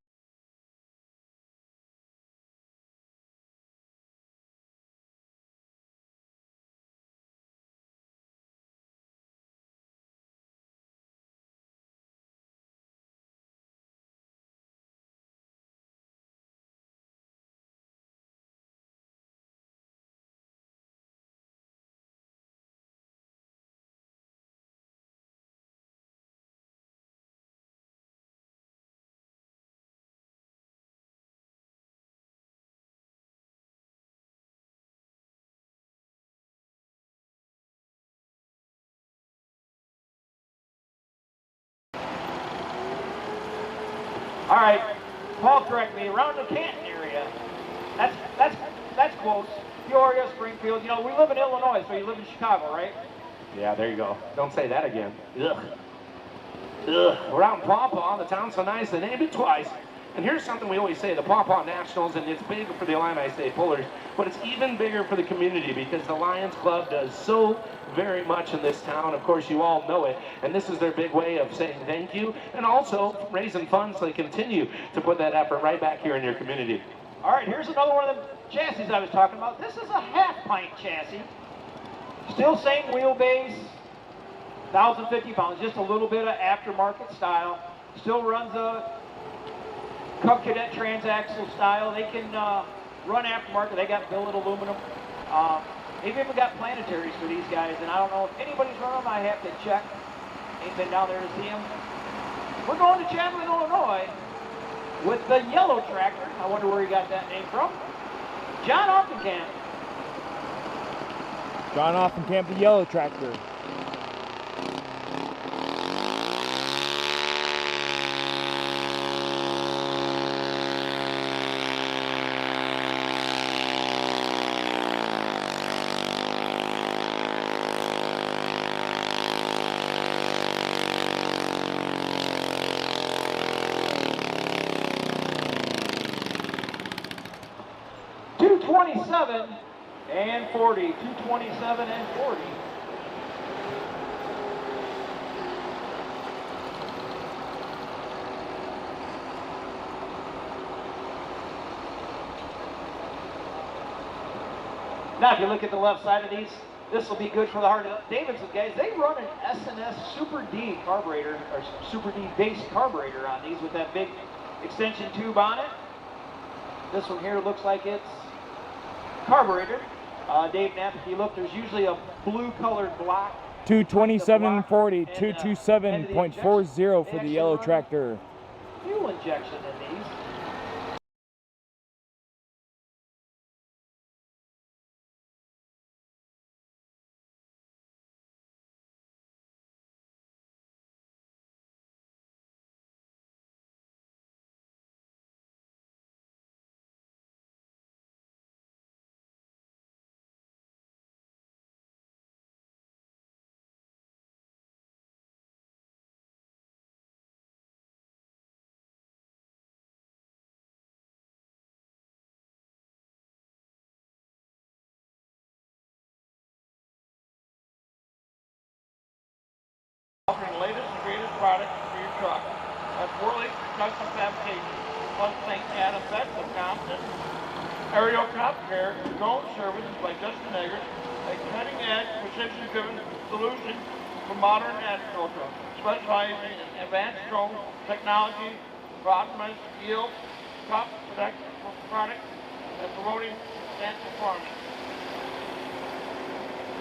Speaker 5: All right, Paul, correct me. Around the Canton area. That's close. Peoria, Springfield. You know, we live in Illinois, so you live in Chicago, right?
Speaker 3: Yeah, there you go. Don't say that again. Ugh. Ugh. We're out in Paw Paw. The town's so nice, they named it twice. And here's something we always say, the Paw Paw Nationals, and it's big for the Illini State Pullers, but it's even bigger for the community because the Lions Club does so very much in this town. Of course, you all know it, and this is their big way of saying thank you and also raising funds so they continue to put that effort right back here in your community.
Speaker 5: All right, here's another one of the chassis I was talking about. This is a half-pint chassis. Still same wheelbase, 1,050 pounds, just a little bit of aftermarket style. Still runs a Cub Cadet transaxle style. They can run aftermarket. They got billet aluminum. They've even got planetaries for these guys, and I don't know if anybody's run them. I have to check. Ain't been down there to see them. We're going to Champlin, Illinois with the yellow tractor. I wonder where he got that name from. John Offenkamp.
Speaker 4: John Offenkamp, the yellow tractor.
Speaker 5: .227 and 40. 227 and 40. Now, if you look at the left side of these, this will be good for the Harley Davidson guys. They run an S&S Super D carburetor, or Super D base carburetor on these with that big extension tube on it. This one here looks like it's carburetor. Dave Knapp, if you look, there's usually a blue colored block.
Speaker 4: 227.40, 227.40 for the yellow tractor.
Speaker 5: Fuel injection in these.
Speaker 6: Offering the latest and greatest products for your truck. That's Worley Custom Fabrication. Plus St. Adam Beds of Compton. Aerial Crop Care, drone services by Justin Eggers. A cutting-edge, precision-driven solution for modern agriculture. Specializing in advanced drone technology for optimized yield, crop production products, and promoting sustainable farming.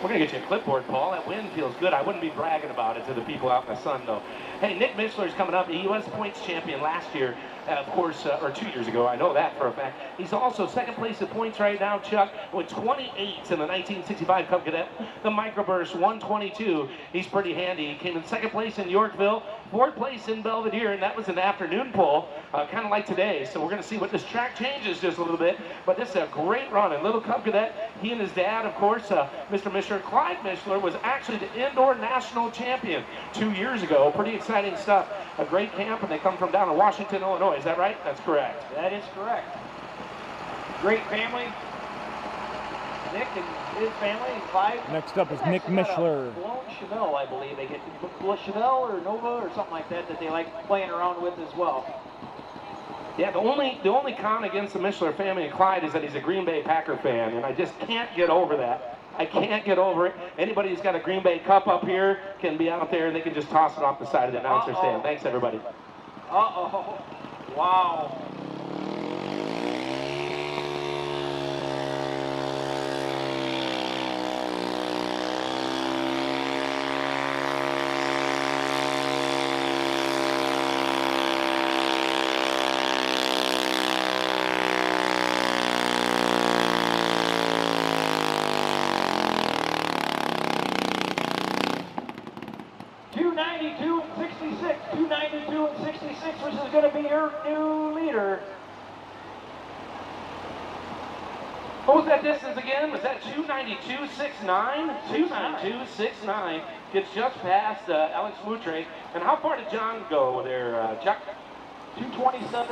Speaker 3: We're going to get you a clipboard, Paul. That wind feels good. I wouldn't be bragging about it to the people out in the sun, though. Hey, Nick Mishler's coming up. He was points champion last year, of course, or 2 years ago. I know that for a fact. He's also second place in points right now, Chuck, with 28 in the 1965 Cub Cadet. The Microburst 122. He's pretty handy. He came in second place in Yorkville, fourth place in Belvedere, and that was an afternoon pull, kind of like today. So we're going to see what this track changes just a little bit. But this is a great run. And little Cub Cadet, he and his dad, of course, Mr. Mishler, Clyde Mishler, was actually the indoor national champion 2 years ago. Pretty exciting stuff. A great camp, and they come from down in Washington, Illinois. Is that right? That's correct.
Speaker 5: That is correct. Great family. Nick and his family, and Clyde.
Speaker 4: Next up is Nick Mishler.
Speaker 5: Blown Chevelle, I believe. They get Chevelle or Nova or something like that that they like playing around with as well.
Speaker 3: Yeah, the only con against the Mishler family and Clyde is that he's a Green Bay Packer fan, and I just can't get over that. I can't get over it. Anybody who's got a Green Bay cup up here can be out there and they can just toss it off the side of the announcer stand. Thanks, everybody.
Speaker 5: Uh-oh. Wow. Which is going to be your new
Speaker 3: What was that distance again? Was that 292.69? 292.69. Gets just past Alex Moutre. And how far did John go there, Chuck?
Speaker 5: 227.40.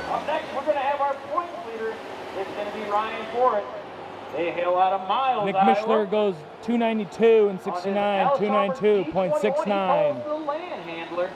Speaker 5: Up next, we're going to have our points leader. It's going to be Ryan Ford. They hail out of Miles,
Speaker 4: Nick
Speaker 5: Iowa.
Speaker 4: Mishler goes 292 and 69, 292.69.
Speaker 5: The land handler.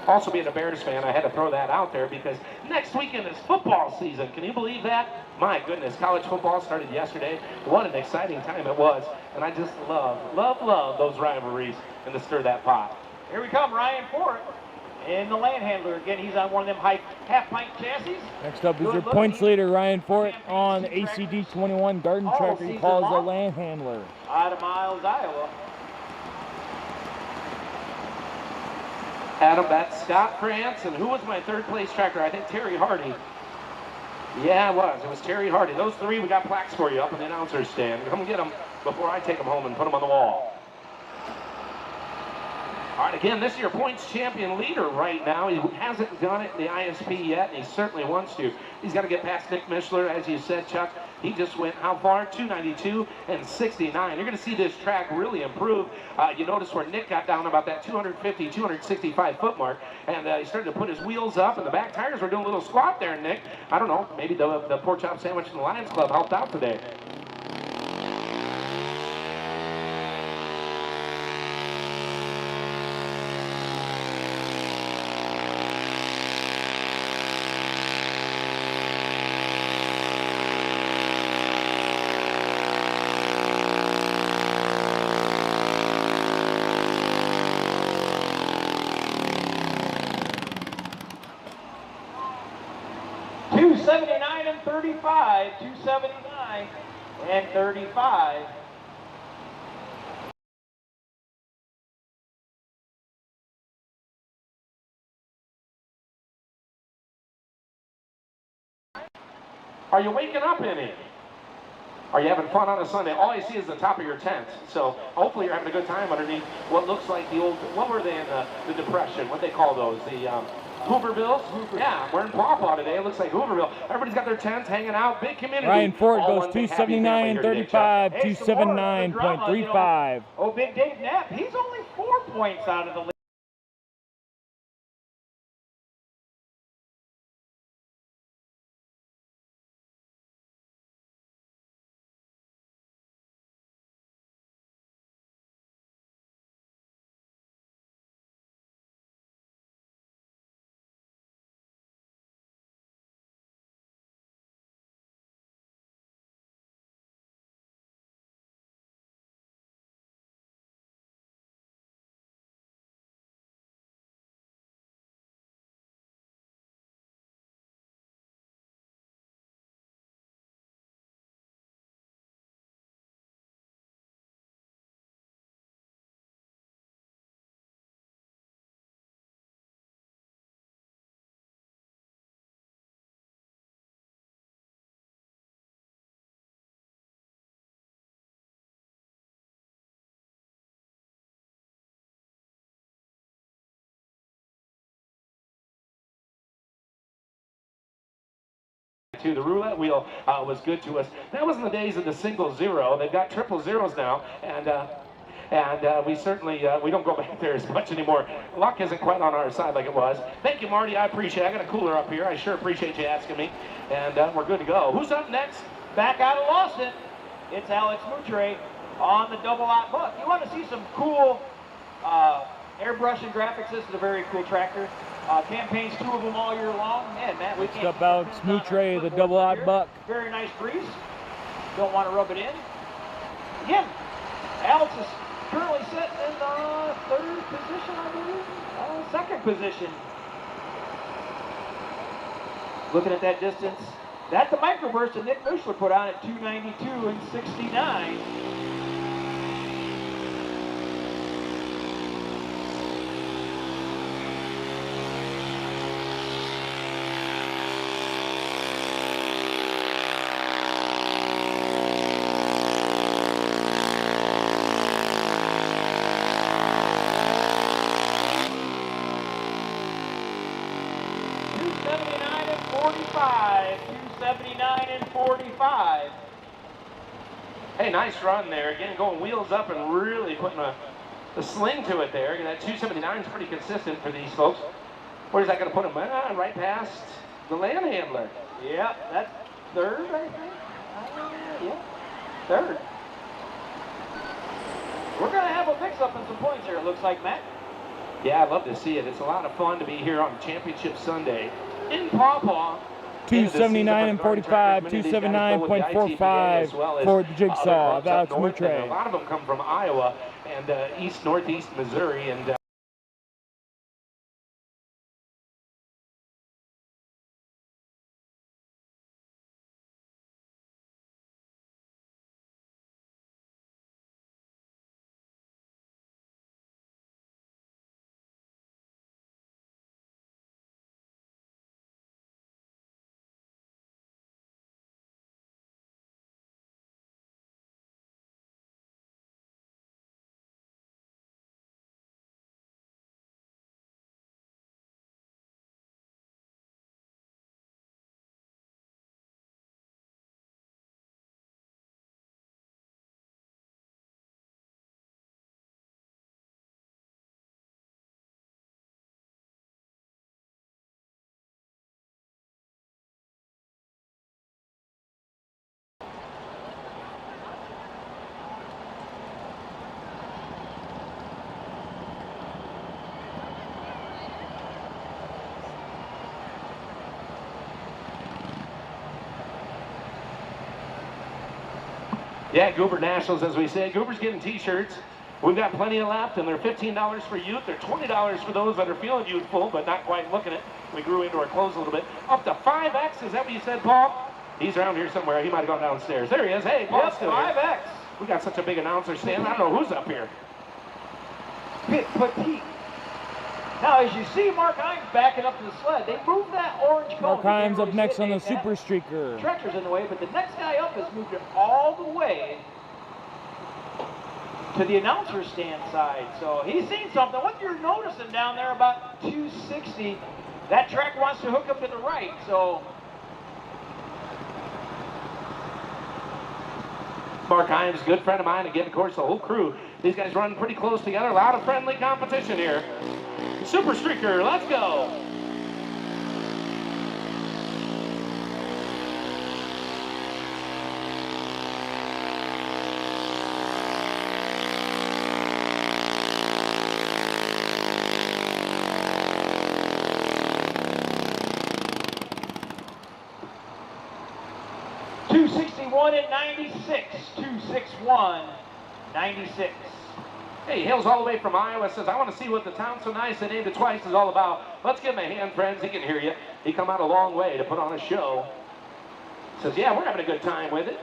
Speaker 3: Also being a Bears fan, I had to throw that out there because next weekend is football season. Can you believe that? My goodness, college football started yesterday. What an exciting time it was. And I just love those rivalries and to stir that pot.
Speaker 5: Here we come, Ryan Ford in the land handler. Again, he's on one of them half-pint chassis.
Speaker 4: Next up is your points leader, Ryan Fort, on the ACD 21 garden tractor. He calls the land handler.
Speaker 5: Out of Miles, Iowa.
Speaker 3: Adam, that's Scott Krantz, and who was my third place tractor? I think Terry Hardy. Yeah, it was. It was Terry Hardy. Those three, we got plaques for you up in the announcer's stand. Come get them before I take them home and put them on the wall. All right, again, this is your points champion leader right now. He hasn't done it in the ISP yet, and he certainly wants to. He's got to get past Nick Mishler, as you said, Chuck. He just went how far? 292 and 69. You're going to see this track really improve. You notice where Nick got down about that 250, 265 foot mark, and he started to put his wheels up, and the back tires were doing a little squat there, Nick. I don't know, maybe the pork chop sandwich in the Lions Club helped out today.
Speaker 5: And 35, 279 and 35.
Speaker 3: Are you waking up any? Are you having fun on a Sunday? All I see is the top of your tent. So hopefully you're having a good time underneath what looks like the old, what were they in the Depression? What they call those? The Hoovervilles? Yeah, we're in Paw Paw today. It looks like Hooverville. Everybody's got their tents hanging out. Big community.
Speaker 4: Ryan Ford
Speaker 3: All
Speaker 4: goes
Speaker 3: one big happy family here today,
Speaker 4: 279.35,
Speaker 5: Hey, some more of the drama,
Speaker 4: 279.35.
Speaker 5: Oh, Big Dave Knapp, he's only 4 points out of the lead.
Speaker 3: The roulette wheel was good to us. That was in the days of the single zero. They've got triple zeros now, and we certainly we don't go back there as much anymore. Luck isn't quite on our side like it was. Thank you, Marty. I appreciate it. I got a cooler up here. I sure appreciate you asking me, and we're good to go. Who's up next?
Speaker 5: back out of Lawson. It's Alex Moutre on the double-out buck. You want to see some cool airbrush and graphics? This is a very cool tractor. Campaigns 2 of them all year long. Man, Matt, we
Speaker 4: Next
Speaker 5: can't.
Speaker 4: up, Alex Moutre, the double-out buck.
Speaker 5: Very nice grease. Don't want to rub it in. Again, Alex is currently sitting in the 3rd position, I believe. 2nd position. Looking at that distance. That's the microburst that Nick Mushler put on at 292 and 69.
Speaker 3: Hey, nice run there. Again, going wheels up and really putting a sling to it there. And that 279 is pretty consistent for these folks. Where's that going to put him? Right past the land handler.
Speaker 5: Yeah, that's 3rd, I think. Yeah, 3rd. We're going to have a mix-up in some points here, it looks like, Matt.
Speaker 3: Yeah, I'd love to see it. It's a lot of fun to be here on Championship Sunday in Paw Paw.
Speaker 4: 279 and 45, 279.45 for the jigsaw of Alex Moutre.
Speaker 3: A lot of them come from Iowa and northeast Missouri. And 'em. Yeah, Goober Nationals, as we say. Goober's getting t-shirts. We've got plenty of left, and they're $15 for youth. They're $20 for those that are feeling youthful, but not quite looking it. We grew into our clothes a little bit. Up to 5X, is that what you said, Paul? He's around here somewhere. He might have gone downstairs. There he is. Hey, Paul's still here.
Speaker 5: 5X.
Speaker 3: We got such a big announcer stand. I don't know who's up here.
Speaker 5: Petite. Now, as you see Mark Hines backing up to the sled, they moved that orange cone.
Speaker 4: Mark Hines up next on the Super Streaker.
Speaker 5: Stretcher's in the way, but the next guy up has moved it all the way to the announcer stand side. So he's seen something. What you're noticing down there about 260, that track wants to hook up to the right. So
Speaker 3: Mark Hines, good friend of mine. Again, of course, the whole crew. These guys run pretty close together. A lot of friendly competition here. Super Streaker, let's go.
Speaker 5: at 96, 261, 96.
Speaker 3: Hey, hails all the way from Iowa, says, I want to see what the town so nice they named it twice is all about. Let's give him a hand, friends. He can hear you. He come out a long way to put on a show. Says, yeah, we're having a good time with it.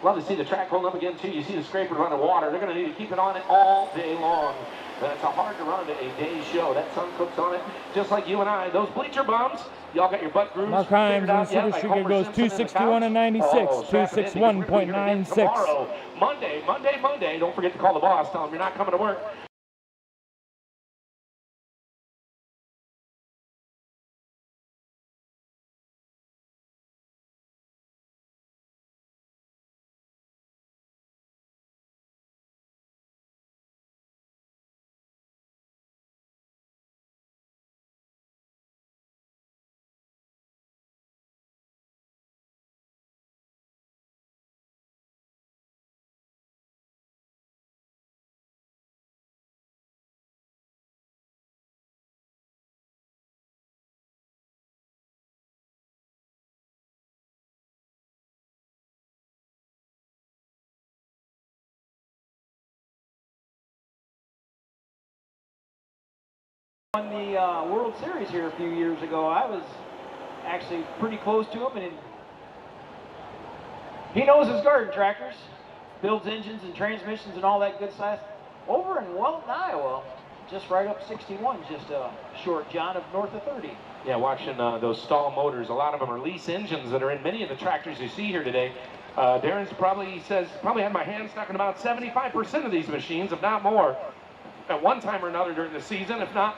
Speaker 3: Love to see the track hold up again, too. You see the scraper run of water. They're going to need to keep it on it all day long. It's a hard to run a day show. That sun cooks on it, just like you and I. Those bleacher bums, y'all got your butt grooves.
Speaker 4: Mark Hines on the Super Streaker goes 261 and 96, 261.96.
Speaker 3: Monday. Don't forget to call the boss. Tell him you're not coming to work.
Speaker 5: won the World Series here a few years ago. I was actually pretty close to him, and he knows his garden tractors, builds engines and transmissions and all that good stuff. Over in Welton, Iowa, just right up 61, just a short John of north of 30.
Speaker 3: Yeah, watching those stall motors, a lot of them are lease engines that are in many of the tractors you see here today. Darren's probably had my hand stuck in about 75% of these machines, if not more, at one time or another during the season, if not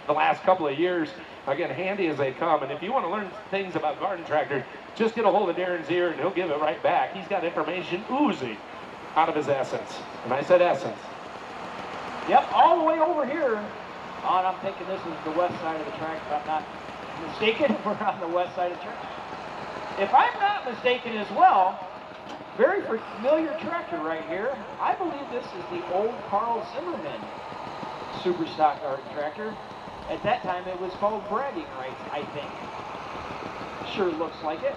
Speaker 3: the last couple of years. Again, handy as they come. And if you want to learn things about garden tractors, just get a hold of Darren's ear and he'll give it right back. He's got information oozing out of his essence. And I said essence.
Speaker 5: Yep, all the way over here. I'm thinking this is the west side of the track, if I'm not mistaken. We're on the west side of the track. If I'm not mistaken as well, very familiar tractor right here. I believe this is the old Carl Zimmerman super stock garden tractor. At that time, it was called bragging rights, I think. Sure looks like it.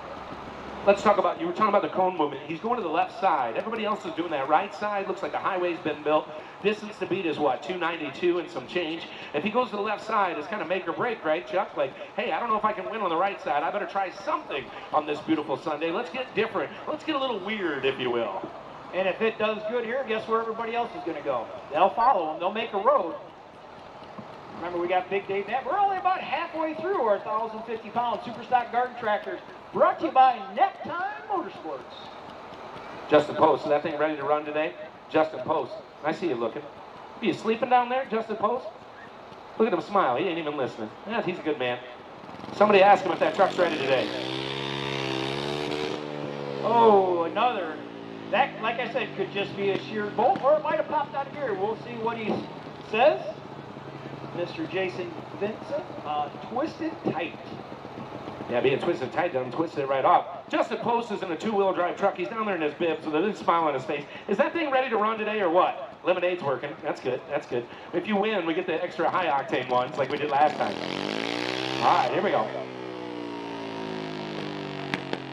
Speaker 3: Let's talk about, you were talking about the cone movement. He's going to the left side. Everybody else is doing that right side. Looks like the highway's been built. Distance to beat is what, 292 and some change. If he goes to the left side, it's kind of make or break, right, Chuck? Like, hey, I don't know if I can win on the right side. I better try something on this beautiful Sunday. Let's get different. Let's get a little weird, if you will.
Speaker 5: And if it does good here, guess where everybody else is going to go? They'll follow him. They'll make a road. Remember, we got Big Dave Knapp. We're only about halfway through our 1,050-pound super stock garden tractors, brought to you by Necktie Motorsports.
Speaker 3: Justin Post, is that thing ready to run today? Justin Post, I see you looking. Are you sleeping down there, Justin Post? Look at him smile, he ain't even listening. Yeah, he's a good man. Somebody ask him if that truck's ready today.
Speaker 5: Oh, another. That, like I said, could just be a sheared bolt, or it might have popped out of gear. We'll see what he says. Mr. Jason Vincent, twisted tight.
Speaker 3: Yeah, being twisted tight doesn't twist it right off. Justin Post is in a two-wheel drive truck. He's down there in his bib, so there's a big smile on his face. Is that thing ready to run today or what? Lemonade's working. That's good. That's good. If you win, we get the extra high-octane ones like we did last time. All right, here we go.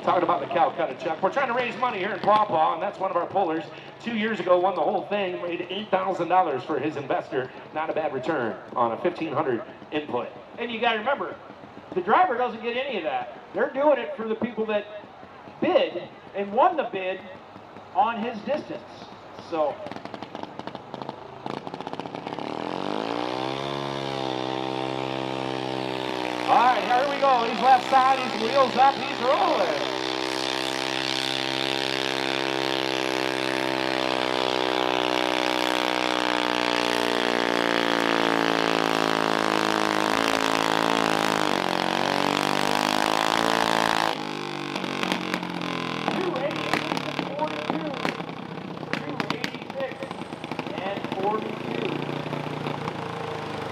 Speaker 3: Talking about the Calcutta, Chuck. We're trying to raise money here in Paw Paw, and that's one of our pullers. 2 years ago, won the whole thing, made $8,000 for his investor. Not a bad return on a $1,500 input.
Speaker 5: And you got to remember, the driver doesn't get any of that. They're doing it for the people that bid and won the bid on his distance. So. All right, here we go. He's left side, his wheels up, he's rolling.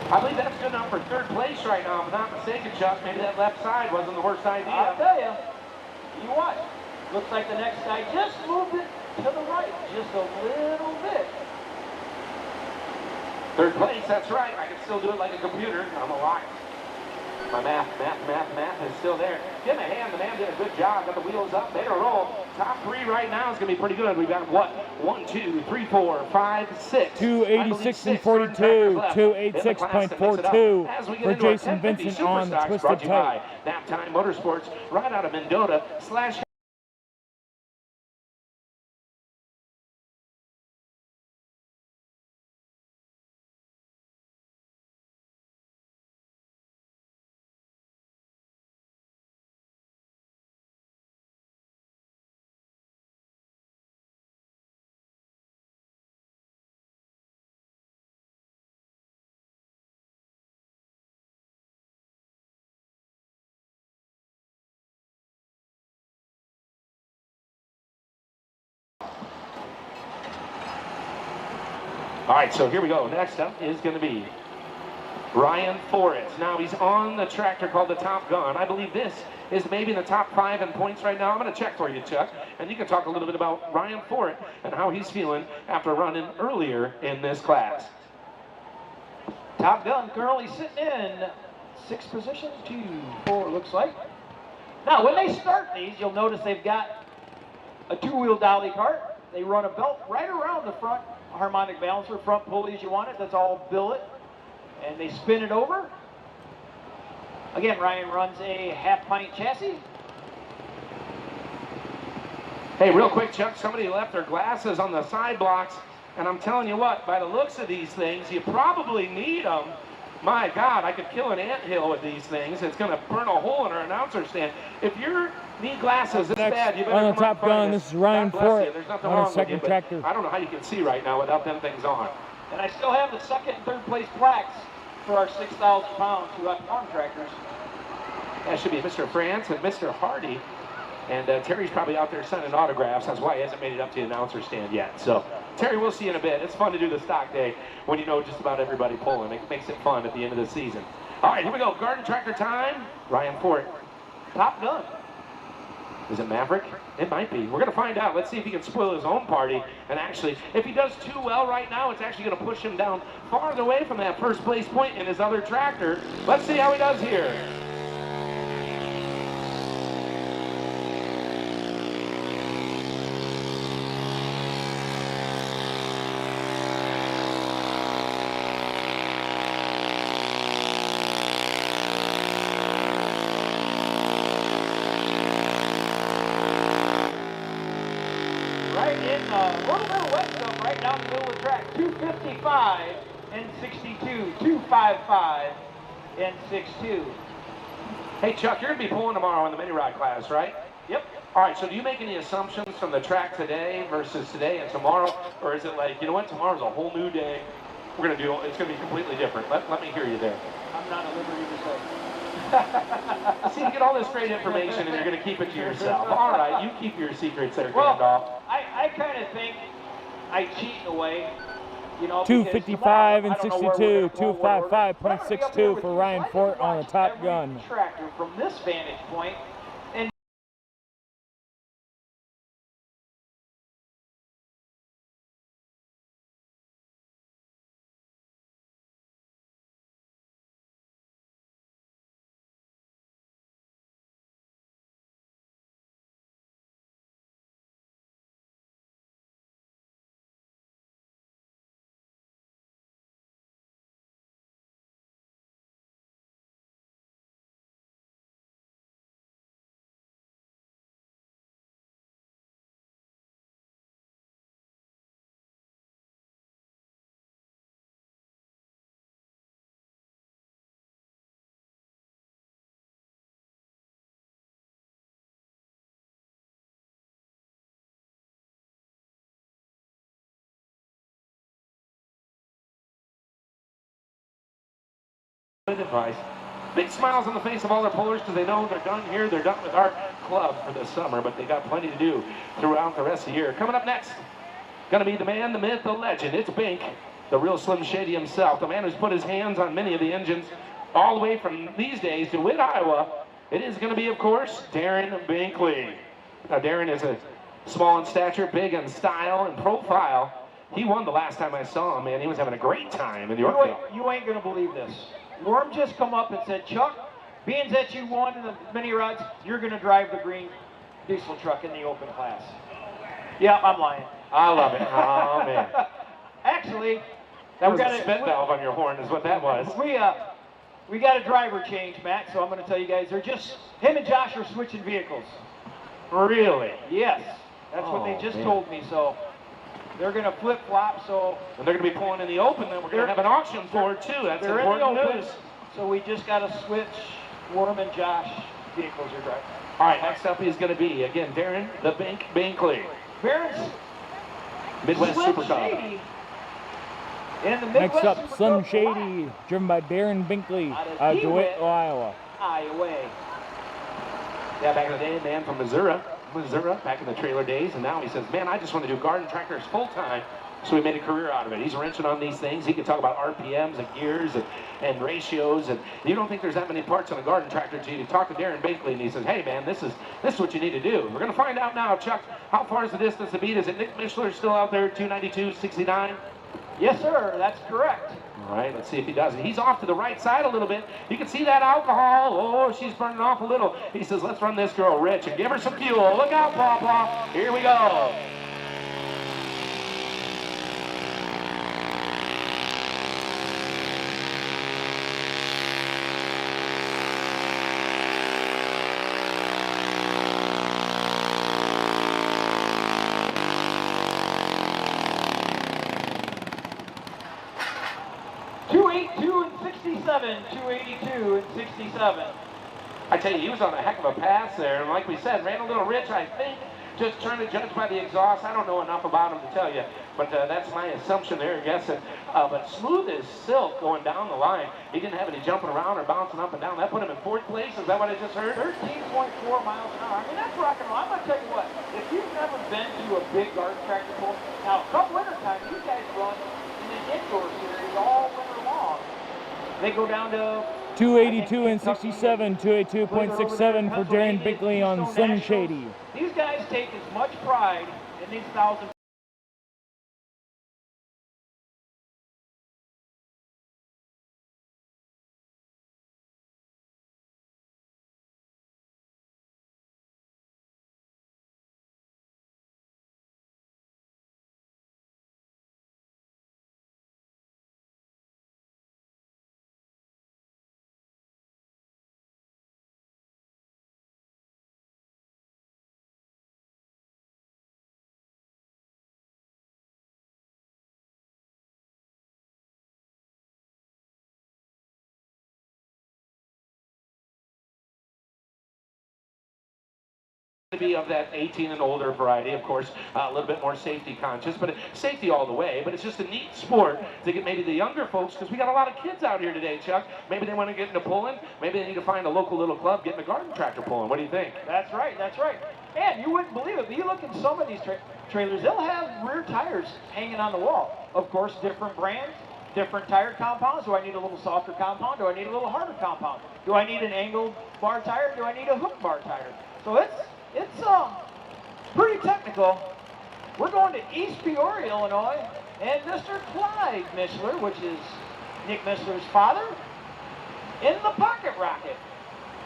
Speaker 3: I believe that's good enough for third place right now. If I'm not mistaken, Chuck. Maybe that left side wasn't the worst idea.
Speaker 5: I'll tell you. You watch. Looks like the next guy just moved it to the right, just a little bit.
Speaker 3: Third place, that's right. I can still do it like a computer. I'm a lot. My math is still there. Give him a hand. The man did a good job. Got the wheels up. Made a roll. Top three right now is going to be pretty good. We've got what? 1, 2, 3, 4, 5, 6.
Speaker 4: 286 and 42. 286.42 for Jason Vincent on the Twisted Tight.
Speaker 3: Necktie Motorsports right out of Mendota / All right, so here we go. Next up is going to be Ryan Forrest. Now he's on the tractor called the Top Gun. I believe this is maybe in the top 5 in points right now. I'm going to check for you, Chuck, and you can talk a little bit about Ryan Forrest and how he's feeling after running earlier in this class.
Speaker 5: Top Gun currently sitting in 6th position, 2, 4 looks like. Now when they start these, you'll notice they've got a 2-wheel dolly cart. They run a belt right around the front harmonic balancer, front pulley as you want it. That's all billet. and they spin it over. Again, Ryan runs a half-pint chassis.
Speaker 3: Hey, real quick, Chuck, somebody left their glasses on the side blocks, and I'm telling you what, by the looks of these things, you probably need them. My God, I could kill an anthill with these things. It's going to burn a hole in our announcer stand. If you need glasses this bad, you better
Speaker 4: on the
Speaker 3: come
Speaker 4: Top Gun, this is Ryan Fort on a second tractor.
Speaker 3: I don't know how you can see right now without them things on.
Speaker 5: And I still have the second and third place plaques for our 6,000-pound two-out-farm tractors.
Speaker 3: That should be Mr. France and Mr. Hardy. And Terry's probably out there signing autographs. That's why he hasn't made it up to the announcer stand yet. So, Terry, we'll see you in a bit. It's fun to do the stock day when you know just about everybody pulling. It makes it fun at the end of the season. All right, here we go. Garden tractor time. Ryan Fort.
Speaker 5: Top Gun.
Speaker 3: Is it Maverick? It might be. We're going to find out. Let's see if he can spoil his own party. And actually, if he does too well right now, it's actually going to push him down farther away from that first place point in his other tractor. Let's see how he does here.
Speaker 5: Right down the middle of the track, 255 and 62, 255 and 62.
Speaker 3: Hey Chuck, you're going to be pulling tomorrow in the mini rod class, right?
Speaker 5: Yep.
Speaker 3: All right, so do you make any assumptions from the track today versus today and tomorrow? Or is it like, you know what, tomorrow's a whole new day. We're going to do, it's going to be completely different. Let me hear you there.
Speaker 5: I'm not at liberty to say.
Speaker 3: See, you get all this great information and you're going to keep it to yourself. All right, you keep your secrets there,
Speaker 5: well,
Speaker 3: Gandalf.
Speaker 5: I kind of think I cheat in a way, you know.
Speaker 4: 255 and 62, 255.62 for Ryan Fort on the Top Gun.
Speaker 5: Tractor from this vantage point. And
Speaker 3: Good advice. Big smiles on the face of all their pullers because they know they're done here. They're done with our club for the summer, but they got plenty to do throughout the rest of the year. Coming up next, going to be the man, the myth, the legend. It's Bink, the real Slim Shady himself, the man who's put his hands on many of the engines all the way from these days to Witt, Iowa. It is going to be, of course, Darren Binkley. Now, Darren is a small in stature, big in style and profile. He won the last time I saw him, man. He was having a great time in the Yorkville.
Speaker 5: you ain't going to believe this. Norm just come up and said, Chuck, being that you won in the mini rods, you're going to drive the green diesel truck in the open class. Yeah, I'm lying.
Speaker 3: I love it. Oh, man.
Speaker 5: Actually,
Speaker 3: that was a spit valve on your horn is what that was.
Speaker 5: We got a driver change, Matt, so I'm going to tell you guys, they're just, him and Josh are switching vehicles.
Speaker 3: Really?
Speaker 5: Yes. That's what they just told me, so they're going to flip-flop, so...
Speaker 3: And they're going to be pulling in the open, then we're going to have an auction for it, too. That's
Speaker 5: they're in the open,
Speaker 3: news.
Speaker 5: so we just got to switch Worm and Josh vehicles are driving.
Speaker 3: All right, next up is going to be, again, Darren the Binkley.
Speaker 5: Barron's
Speaker 3: Midwest
Speaker 5: Slim
Speaker 3: Super Cup.
Speaker 5: Shady. In the Midwest
Speaker 4: Next up,
Speaker 5: Super
Speaker 4: Slim
Speaker 5: Cup
Speaker 4: Shady, driven by Darren Binkley,
Speaker 5: out of
Speaker 4: DeWitt, Iowa.
Speaker 5: Iowa.
Speaker 3: Yeah, back in the day, man from Missouri, back in the trailer days, and now he says, man, I just want to do garden tractors full-time, so he made a career out of it. He's wrenching on these things. He can talk about RPMs and gears and ratios, and you don't think there's that many parts on a garden tractor until you talk to Darren Binkley, and he says, hey, man, this is what you need to do. We're going to find out now, Chuck, how far is the distance to beat? Is it Nick Mishler still out there, 292.69?
Speaker 5: Yes, sir, that's correct.
Speaker 3: All right, let's see if he does it. He's off to the right side a little bit. You can see that alcohol. Oh, she's burning off a little. He says, let's run this girl rich and give her some fuel. Look out, Paw Paw. Here we go.
Speaker 5: 67, 282, and 67.
Speaker 3: I tell you, he was on a heck of a pass there, and like we said, ran a little rich, I think, just trying to judge by the exhaust. I don't know enough about him to tell you, but that's my assumption there, guessing. But smooth as silk going down the line. He didn't have any jumping around or bouncing up and down. That put him in 4th place. Is that what I just heard?
Speaker 5: 13.4 miles an hour. I mean, that's rock and roll. I'm going to tell you what, if you've never been to a big garden tractor pull, now, come winter time, these guys run in an indoor series all winter long. They go down to
Speaker 4: 282 and 67, 282.67 for Darren Bickley on Slim Shady.
Speaker 5: These guys take as much pride in these 1,000.
Speaker 3: To be of that 18 and older variety, of course, a little bit more safety conscious, but safety all the way. But it's just a neat sport to get maybe the younger folks, because we got a lot of kids out here today, Chuck. Maybe they want to get into pulling. Maybe they need to find a local little club, get in a garden tractor pulling. What do you think?
Speaker 5: That's right, that's right. And you wouldn't believe it, but you look at some of these trailers, they'll have rear tires hanging on the wall. Of course, different brands, different tire compounds. Do I need a little softer compound? Do I need a little harder compound? Do I need an angled bar tire? Do I need a hook bar tire? So it's pretty technical. We're going to East Peoria, Illinois, and Mr. Clyde Mishler, which is Nick Mishler's father, in the pocket rocket.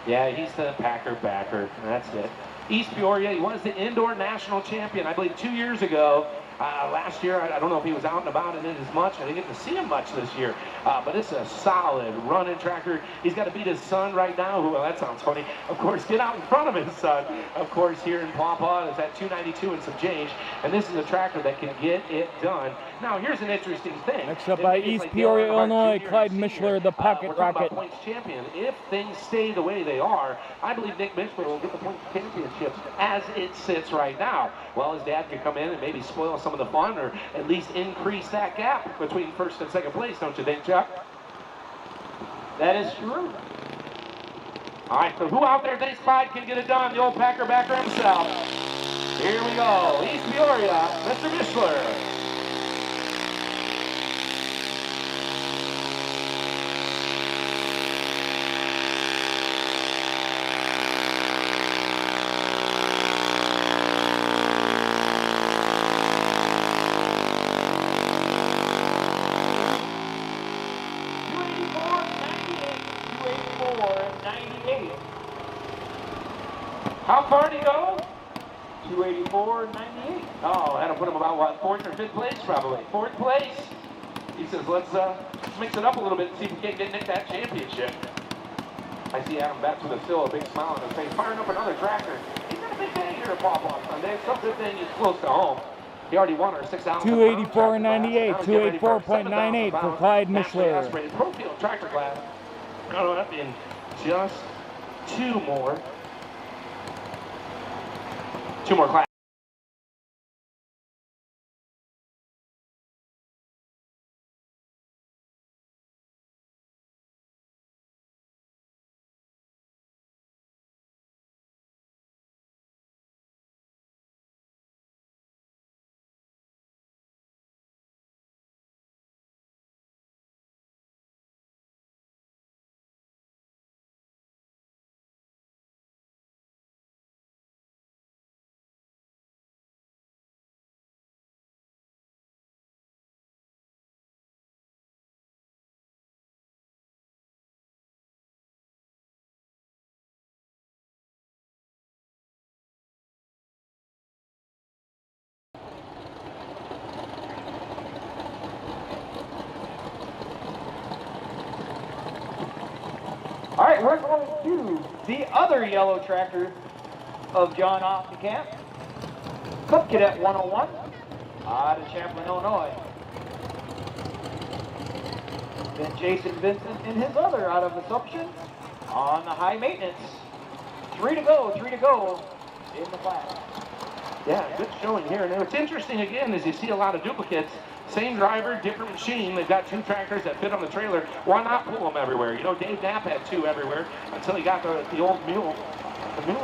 Speaker 3: Yeah, he's the Packer backer. That's it. East Peoria, he was the indoor national champion, I believe, 2 years ago. Last year, I don't know if he was out and about in it as much. I didn't get to see him much this year. But it's a solid running tractor. He's got to beat his son right now, who, well, that sounds funny. Of course, get out in front of his son. Of course, here in Paw Paw is at 292 and some change. And this is a tractor that can get it done. Now, here's an interesting thing.
Speaker 4: Next up by East Peoria, Illinois, Clyde Mishler, the pocket rocket.
Speaker 3: Points champion. If things stay the way they are, I believe Nick Mishler will get the points championship as it sits right now. Well, his dad could come in and maybe spoil some of the fun, or at least increase that gap between 1st and 2nd place, don't you think, Chuck?
Speaker 5: That is true.
Speaker 3: All right, so who out there thinks Clyde can get it done? The old Packer backer himself. Here we go. East Peoria, Mr. Mishler. How far did he go?
Speaker 5: 284 and 98.
Speaker 3: Oh, that'll put him about, what, 4th or 5th place, probably. 4th place. He says, let's mix it up a little bit and see if we can't get Nick that championship. I see Adam Betts with still a big smile on his face, firing up another tractor. He's got a big day here at Paw Paw Sunday. It's a good thing he's close to home. He already won our 6,000.
Speaker 4: 284 and 98, 284.98 for Clyde Mishler.
Speaker 3: Pro Field tractor class. No, that being just two more classes.
Speaker 5: All right, we're going to the other yellow tractor of John Offenkamp, Cup Cadet 101, out of Champlin, Illinois. Then Jason Vincent in his other out of Assumption on the high maintenance. 3 to go in the class.
Speaker 3: Yeah, good showing here. And what's interesting again is you see a lot of duplicates. Same driver, different machine. They've got 2 tractors that fit on the trailer. Why not pull them everywhere? You know, Dave Knapp had 2 everywhere until he got the old mule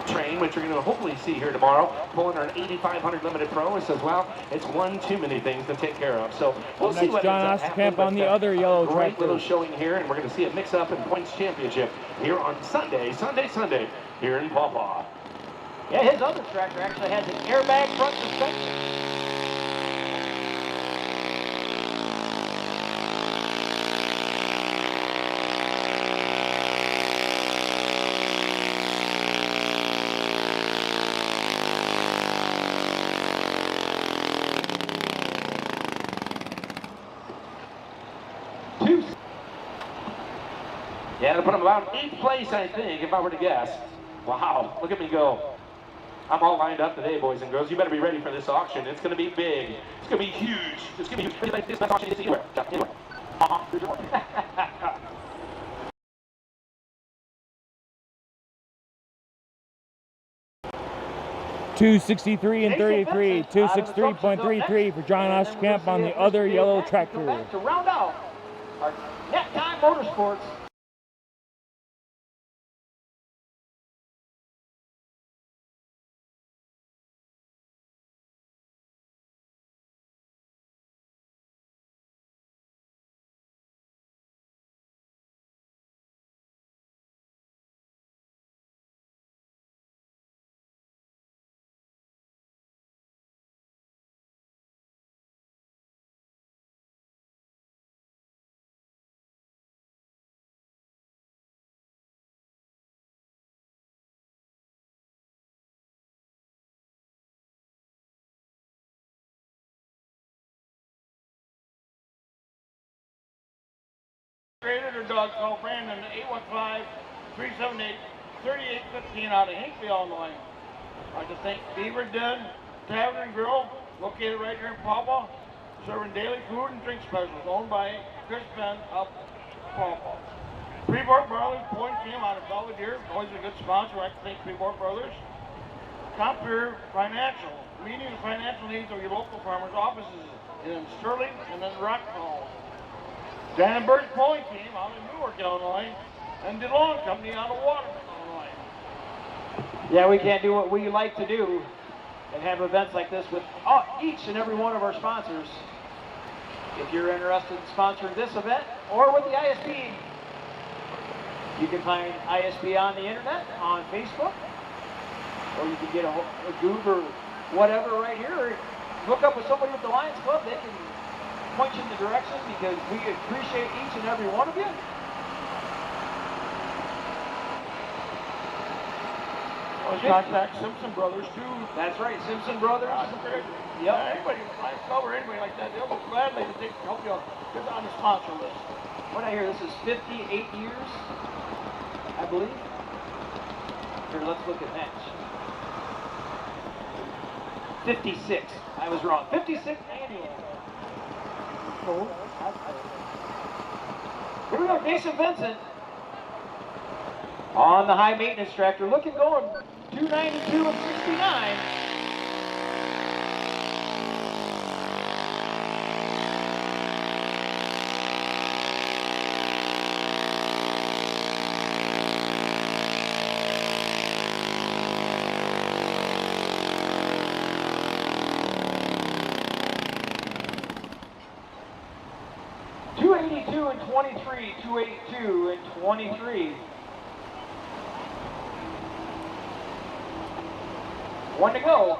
Speaker 3: train, which you're going to hopefully see here tomorrow, pulling our 8500 Limited Pro. It says, well, it's one too many things to take care of. So we'll see what
Speaker 4: John
Speaker 3: ends up happening.
Speaker 4: Osterkamp on the other yellow
Speaker 3: Great
Speaker 4: tractor.
Speaker 3: little showing here, and we're going to see a mix-up in points championship here on Sunday here in Paw Paw.
Speaker 5: Yeah, his other tractor actually has an airbag front suspension.
Speaker 3: Yeah, to put him about 8th place, I think, if I were to guess. Wow, look at me go. I'm all lined up today, boys and girls. You better be ready for this auction. It's going to be big. It's going to be huge. It's going to be huge. Like this auction is anywhere. Anywhere.
Speaker 4: 263 and 33, 263.33 for John Osterkamp on the other yellow tractor.
Speaker 5: To round out our Net Time Motorsports.
Speaker 6: Or dog call Brandon 815-378-3815 out of Hinckley, Illinois. I'd like to thank Beaver Den Tavern and Grill, located right here in Paw Paw, serving daily food and drink specials, owned by Chris Penn of Paw Paw. Freeport Brothers Point Team out of Belvedere, always a good sponsor. I'd like to thank Freeport Brothers. Compeer Financial, meeting the financial needs of your local farmers' offices in Sterling and then Rock Falls. Dannenberg's Pulling Team out of Newark, Illinois, and DeLong Company out of Waterman, Illinois.
Speaker 5: Yeah, we can't do what we like to do and have events like this with each and every one of our sponsors. If you're interested in sponsoring this event or with the ISP, you can find ISP on the internet, on Facebook, or you can get a Google or whatever right here, or hook up with somebody with the Lions Club. They can point you in the direction, because we appreciate each and every one of you.
Speaker 6: Well, contact Simpson Brothers too.
Speaker 5: That's right, Simpson Brothers.
Speaker 6: Yep. Anybody, Lions Club or anybody like that, they'll be gladly to help you get on the sponsor list.
Speaker 5: What I hear, this is 58 years, I believe. Here, let's look at that. 56. I was wrong. 56 annual. Here we go, Jason Vincent on the high maintenance tractor, looking going 292 and 69. And 23, 282 and 23. One to go.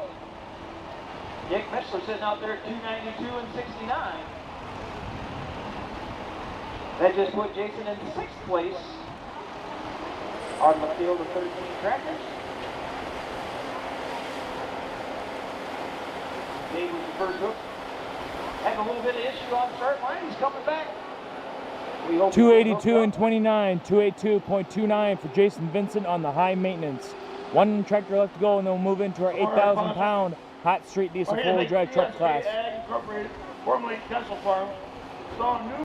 Speaker 5: Dick Mishler sitting out there at 292 and 69. That just put Jason in 6th place on the field of 13 tractors. Dave was the first hook. Had a little bit of issue on the start line. He's coming back.
Speaker 4: 282 and 29, 282.29 for Jason Vincent on the high maintenance. One tractor left to go, and then we'll move into our 8,000-pound hot street diesel four-wheel drive truck class.
Speaker 6: Incorporated, formerly Kessel Farms, saw a new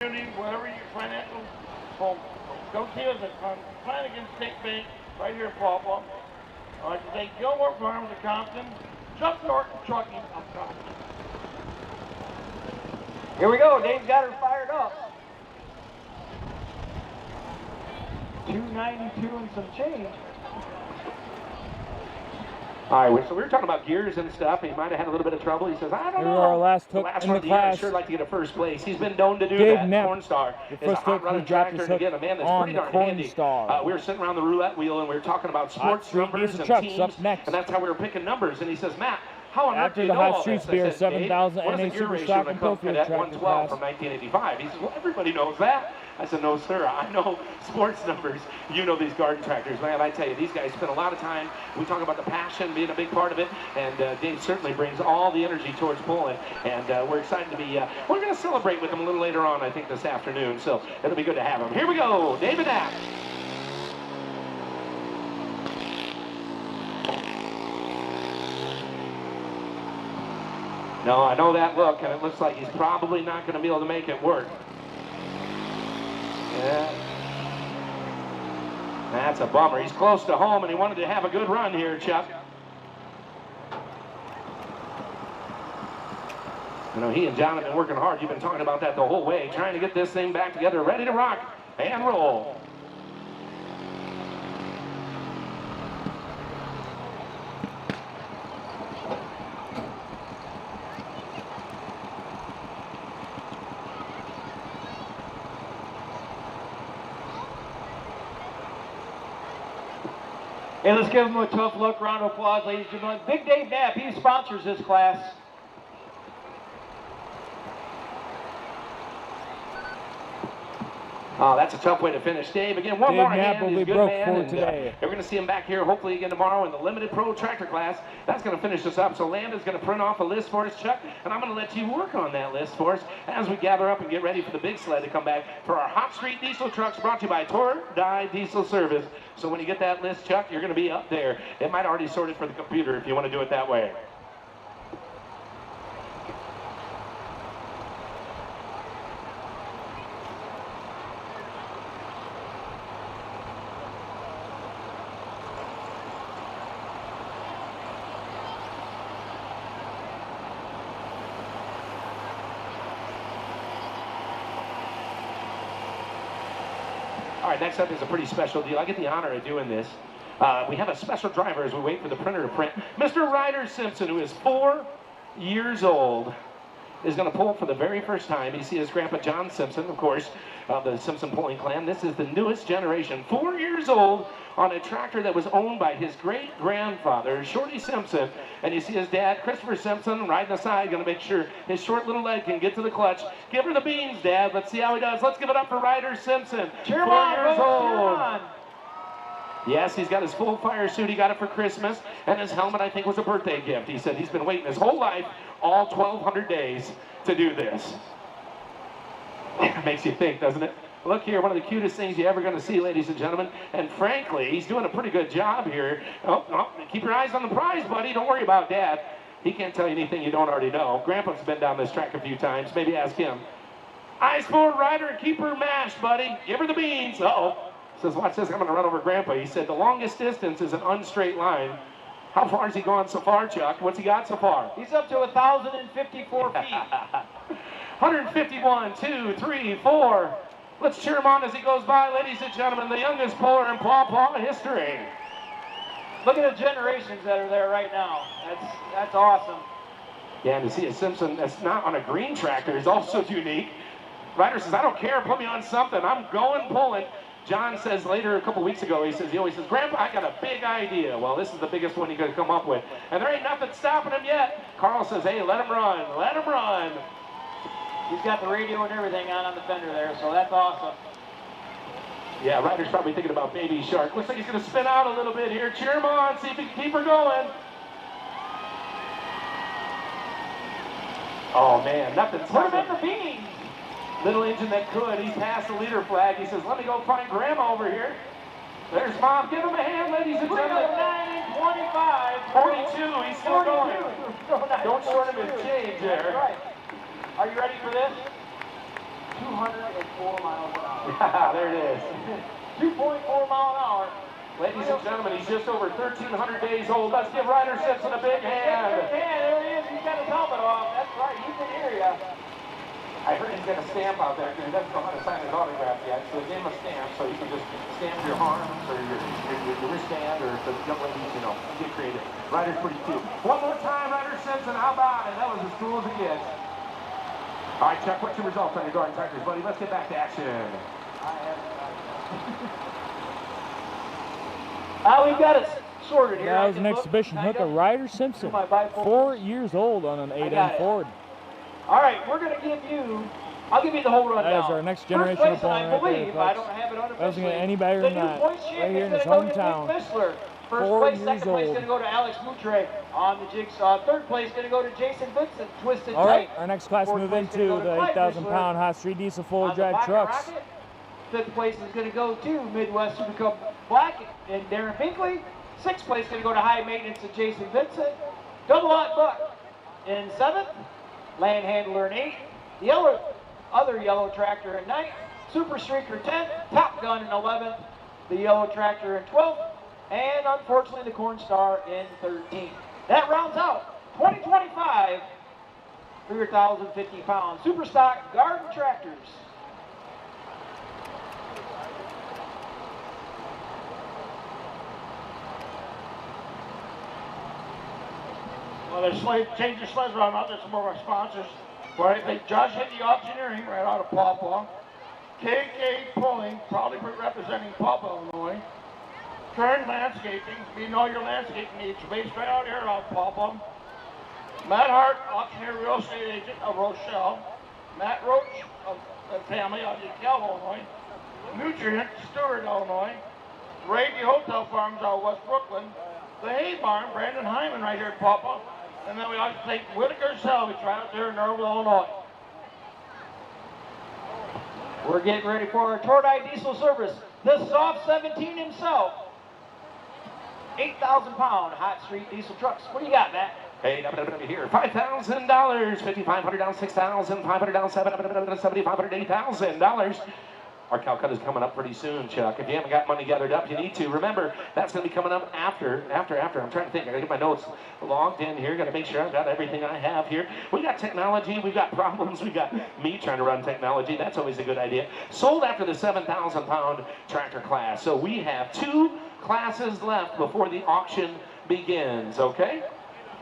Speaker 6: Wherever your financial home, go see us at Flanagan State Bank right here in Paw Paw. I'd like to thank Gilmore Farms of Compton, Chuck Norton Trucking of Compton.
Speaker 5: Here we go. Dave's got her fired up. 292 and some change.
Speaker 3: All right, so we were talking about gears and stuff. He might have had a little bit of trouble. He says, I don't know.
Speaker 4: Our last hook
Speaker 3: last
Speaker 4: in
Speaker 3: one
Speaker 4: the
Speaker 3: of the year, I'd
Speaker 4: class.
Speaker 3: sure like to get a first place. He's been known to do
Speaker 4: Dave
Speaker 3: that.
Speaker 4: Knapp,
Speaker 3: Cornstar
Speaker 4: the
Speaker 3: is a
Speaker 4: first
Speaker 3: hot
Speaker 4: hook,
Speaker 3: running
Speaker 4: he dropped
Speaker 3: tractor.
Speaker 4: his
Speaker 3: And again, a man that's
Speaker 4: on
Speaker 3: pretty
Speaker 4: the
Speaker 3: darn handy.
Speaker 4: Cornstar.
Speaker 3: We were sitting around the roulette wheel and we were talking about sports
Speaker 4: Street
Speaker 3: numbers
Speaker 4: diesel
Speaker 3: and
Speaker 4: trucks
Speaker 3: teams.
Speaker 4: up next.
Speaker 3: And that's how we were picking numbers. And he says, Matt, how on earth
Speaker 4: After
Speaker 3: do you
Speaker 4: the
Speaker 3: know
Speaker 4: Hot
Speaker 3: all
Speaker 4: Streets
Speaker 3: this?
Speaker 4: beer,
Speaker 3: I said, Dave,
Speaker 4: 7,000
Speaker 3: what is
Speaker 4: NA
Speaker 3: the gear
Speaker 4: Super
Speaker 3: ratio
Speaker 4: Stock
Speaker 3: in a
Speaker 4: and
Speaker 3: Cub
Speaker 4: Pilfield
Speaker 3: Cadet
Speaker 4: tractor
Speaker 3: 112
Speaker 4: class.
Speaker 3: from 1985? He says, well, everybody knows that. I said, no, sir, I know sports numbers. You know these garden tractors. Man, I tell you, these guys spend a lot of time. We talk about the passion being a big part of it, and Dave certainly brings all the energy towards pulling, and we're excited to be, we're going to celebrate with him a little later on, I think, this afternoon, so it'll be good to have him. Here we go, David Knapp. No, I know that look, and it looks like he's probably not going to be able to make it work. Yeah. That's a bummer. He's close to home, and he wanted to have a good run here, Chuck. You know, he and John have been working hard. You've been talking about that the whole way, trying to get this thing back together, ready to rock and roll.
Speaker 5: Hey, let's give him a tough look. Round of applause, ladies and gentlemen. Big Dave Knapp, he sponsors this class.
Speaker 3: Oh, that's a tough way to finish. Dave, again, one
Speaker 4: Dave
Speaker 3: more
Speaker 4: Knapp
Speaker 3: hand.
Speaker 4: will
Speaker 3: He's a
Speaker 4: be
Speaker 3: good
Speaker 4: broke
Speaker 3: man.
Speaker 4: for
Speaker 3: And,
Speaker 4: today.
Speaker 3: we're going to see him back here hopefully again tomorrow in the Limited Pro Tractor class. That's going to finish us up. So Landon's going to print off a list for us, Chuck, and I'm going to let you work on that list for us as we gather up and get ready for the big sled to come back for our Hot Street Diesel trucks brought to you by Tor Die Diesel Service. So when you get that list, Chuck, you're going to be up there. It might already sort it for the computer if you want to do it that way. All right, next up is a pretty special deal. I get the honor of doing this. We have a special driver as we wait for the printer to print. Mr. Ryder Simpson, who is 4 years old, is going to pull for the very first time. You see his grandpa John Simpson, of course, of the Simpson pulling clan. This is the newest generation, 4 years old, on a tractor that was owned by his great-grandfather, Shorty Simpson. And you see his dad, Christopher Simpson, riding aside, going to make sure his short little leg can get to the clutch. Give her the beans, Dad. Let's see how he does. Let's give it up for Ryder Simpson,
Speaker 5: Cheer
Speaker 3: 4
Speaker 5: on,
Speaker 3: years
Speaker 5: folks, cheer
Speaker 3: old.
Speaker 5: on.
Speaker 3: Yes, he's got his full fire suit. He got it for Christmas. And his helmet, I think, was a birthday gift. He said he's been waiting his whole life, all 1,200 days, to do this. It makes you think, doesn't it? Look here, one of the cutest things you're ever going to see, ladies and gentlemen. And frankly, he's doing a pretty good job here. Oh, keep your eyes on the prize, buddy. Don't worry about Dad. He can't tell you anything you don't already know. Grandpa's been down this track a few times. Maybe ask him. Eyes forward, Ryder, and keep her mashed, buddy. Give her the beans. Uh-oh. Says, watch this. I'm going to run over Grandpa. He said the longest distance is an unstraight line. How far has he gone so far, Chuck? What's he got so far?
Speaker 5: He's up to 1,054 feet.
Speaker 3: 151, 2, 3, 4. Let's cheer him on as he goes by, ladies and gentlemen, the youngest puller in Paw Paw history.
Speaker 5: Look at the generations that are there right now. That's awesome.
Speaker 3: Yeah, and to see a Simpson that's not on a green tractor is also unique. Ryder says, I don't care, put me on something. I'm going pulling. John says later, a couple weeks ago, he always says, Grandpa, I got a big idea. Well, this is the biggest one he could come up with. And there ain't nothing stopping him yet. Carl says, hey, let him run, let him run.
Speaker 5: He's got the radio and everything on the fender there, so that's awesome.
Speaker 3: Yeah, Ryder's probably thinking about Baby Shark. Looks like he's going to spin out a little bit here. Cheer him on, see if he can keep her going. Oh, man, nothing's
Speaker 5: Put him
Speaker 3: happening.
Speaker 5: in the beans.
Speaker 3: Little engine that could. He's past the leader flag. He says, let me go find Grandma over here. There's Mom. Give him a hand, ladies and gentlemen.
Speaker 5: 25.
Speaker 3: 42. He's still going.
Speaker 5: 42.
Speaker 3: Don't short him his change there.
Speaker 5: Right. Are you ready for this? 204 miles an hour.
Speaker 3: Yeah, there it is.
Speaker 5: 2.4 mile an hour.
Speaker 3: Ladies and gentlemen, he's just over 1,300 days old. Let's give Ryder Simpson a big hand.
Speaker 5: Yeah, there he is. He's got his helmet off. That's right. He can hear you.
Speaker 3: I heard he's got a stamp out there because he doesn't know how to sign his autograph yet. So they gave him a stamp so you can just stamp your arms or your wristband, or if the young ladies, you know, get creative. Ryder's pretty cute. One more time, Ryder Simpson. How about it? That was as cool as it gets. All right, Chuck, what's your results on your guard tractors, buddy? Let's get back to action.
Speaker 5: We've got it sorted here.
Speaker 4: That was an exhibition hook of Ryder Simpson, 4 years old, on an 8N Ford.
Speaker 5: All right, we're going to give you, I'll give you the whole rundown.
Speaker 4: That is our next generation
Speaker 5: First place,
Speaker 4: opponent
Speaker 5: I
Speaker 4: right there,
Speaker 5: believe,
Speaker 4: folks.
Speaker 5: I don't have it unofficially.
Speaker 4: Doesn't get any better than that. Right here in his hometown.
Speaker 5: First
Speaker 4: 4
Speaker 5: place,
Speaker 4: years
Speaker 5: second place
Speaker 4: old.
Speaker 5: going to go to Alex Moutre on the jigsaw. Third place going to go to Jason Vincent, Twisted
Speaker 4: All right,
Speaker 5: Tight.
Speaker 4: our next class
Speaker 5: Fourth
Speaker 4: move
Speaker 5: place
Speaker 4: into
Speaker 5: gonna go to
Speaker 4: the
Speaker 5: Clyde
Speaker 4: 8,000-pound hot street diesel
Speaker 5: on
Speaker 4: four-wheel
Speaker 5: the
Speaker 4: drive
Speaker 5: Baca
Speaker 4: trucks.
Speaker 5: Rocket. Fifth place is going to go to Midwest Super Cup Black and Darren Binkley. Sixth place going to go to High Maintenance to Jason Vincent. Double Hot Buck in seventh. Land Handler in eighth. The other yellow tractor in ninth. Super Streaker 10th. Top Gun in 11th. The yellow tractor in 12th. And unfortunately the Corn Star in 13th. That rounds out 2025 for your 1,050 pound super stock garden tractors.
Speaker 6: Well, they're changing sleds around out there, some more of our sponsors. Well, I think Josh hit the auctioneering right out of Paw Paw. KK Pulling, proudly representing Paw Paw, Illinois. Kern Landscaping, meeting all your landscaping needs, based right out here out of Paw Paw. Matt Hart, auctioneer real estate agent of Rochelle. Matt Roach of the family out of DeKalb, Illinois. Nutrient, Stewart, Illinois. Ray the Hotel Farms out of West Brooklyn. The Hay Barn, Brandon Hyman right here at Paw Paw. And then we like to thank Whitaker Salvage right out there in Norwood, Illinois.
Speaker 5: We're getting ready for our Tordai diesel service. The Soft 17 himself. 8,000 pound hot street diesel trucks. What do you got, Matt?
Speaker 3: Hey, here, $5,000, $5,500 down, $6,500 down, $7,500, $8,000. Our Calcutta's coming up pretty soon, Chuck. If you haven't got money gathered up, you need to. Remember, that's going to be coming up after. I'm trying to think. I got to get my notes logged in here. Got to make sure I've got everything I have here. We got technology. We've got problems. We got me trying to run technology. That's always a good idea. Sold after the 7,000 pound tractor class. So we have 2 classes left before the auction begins, okay?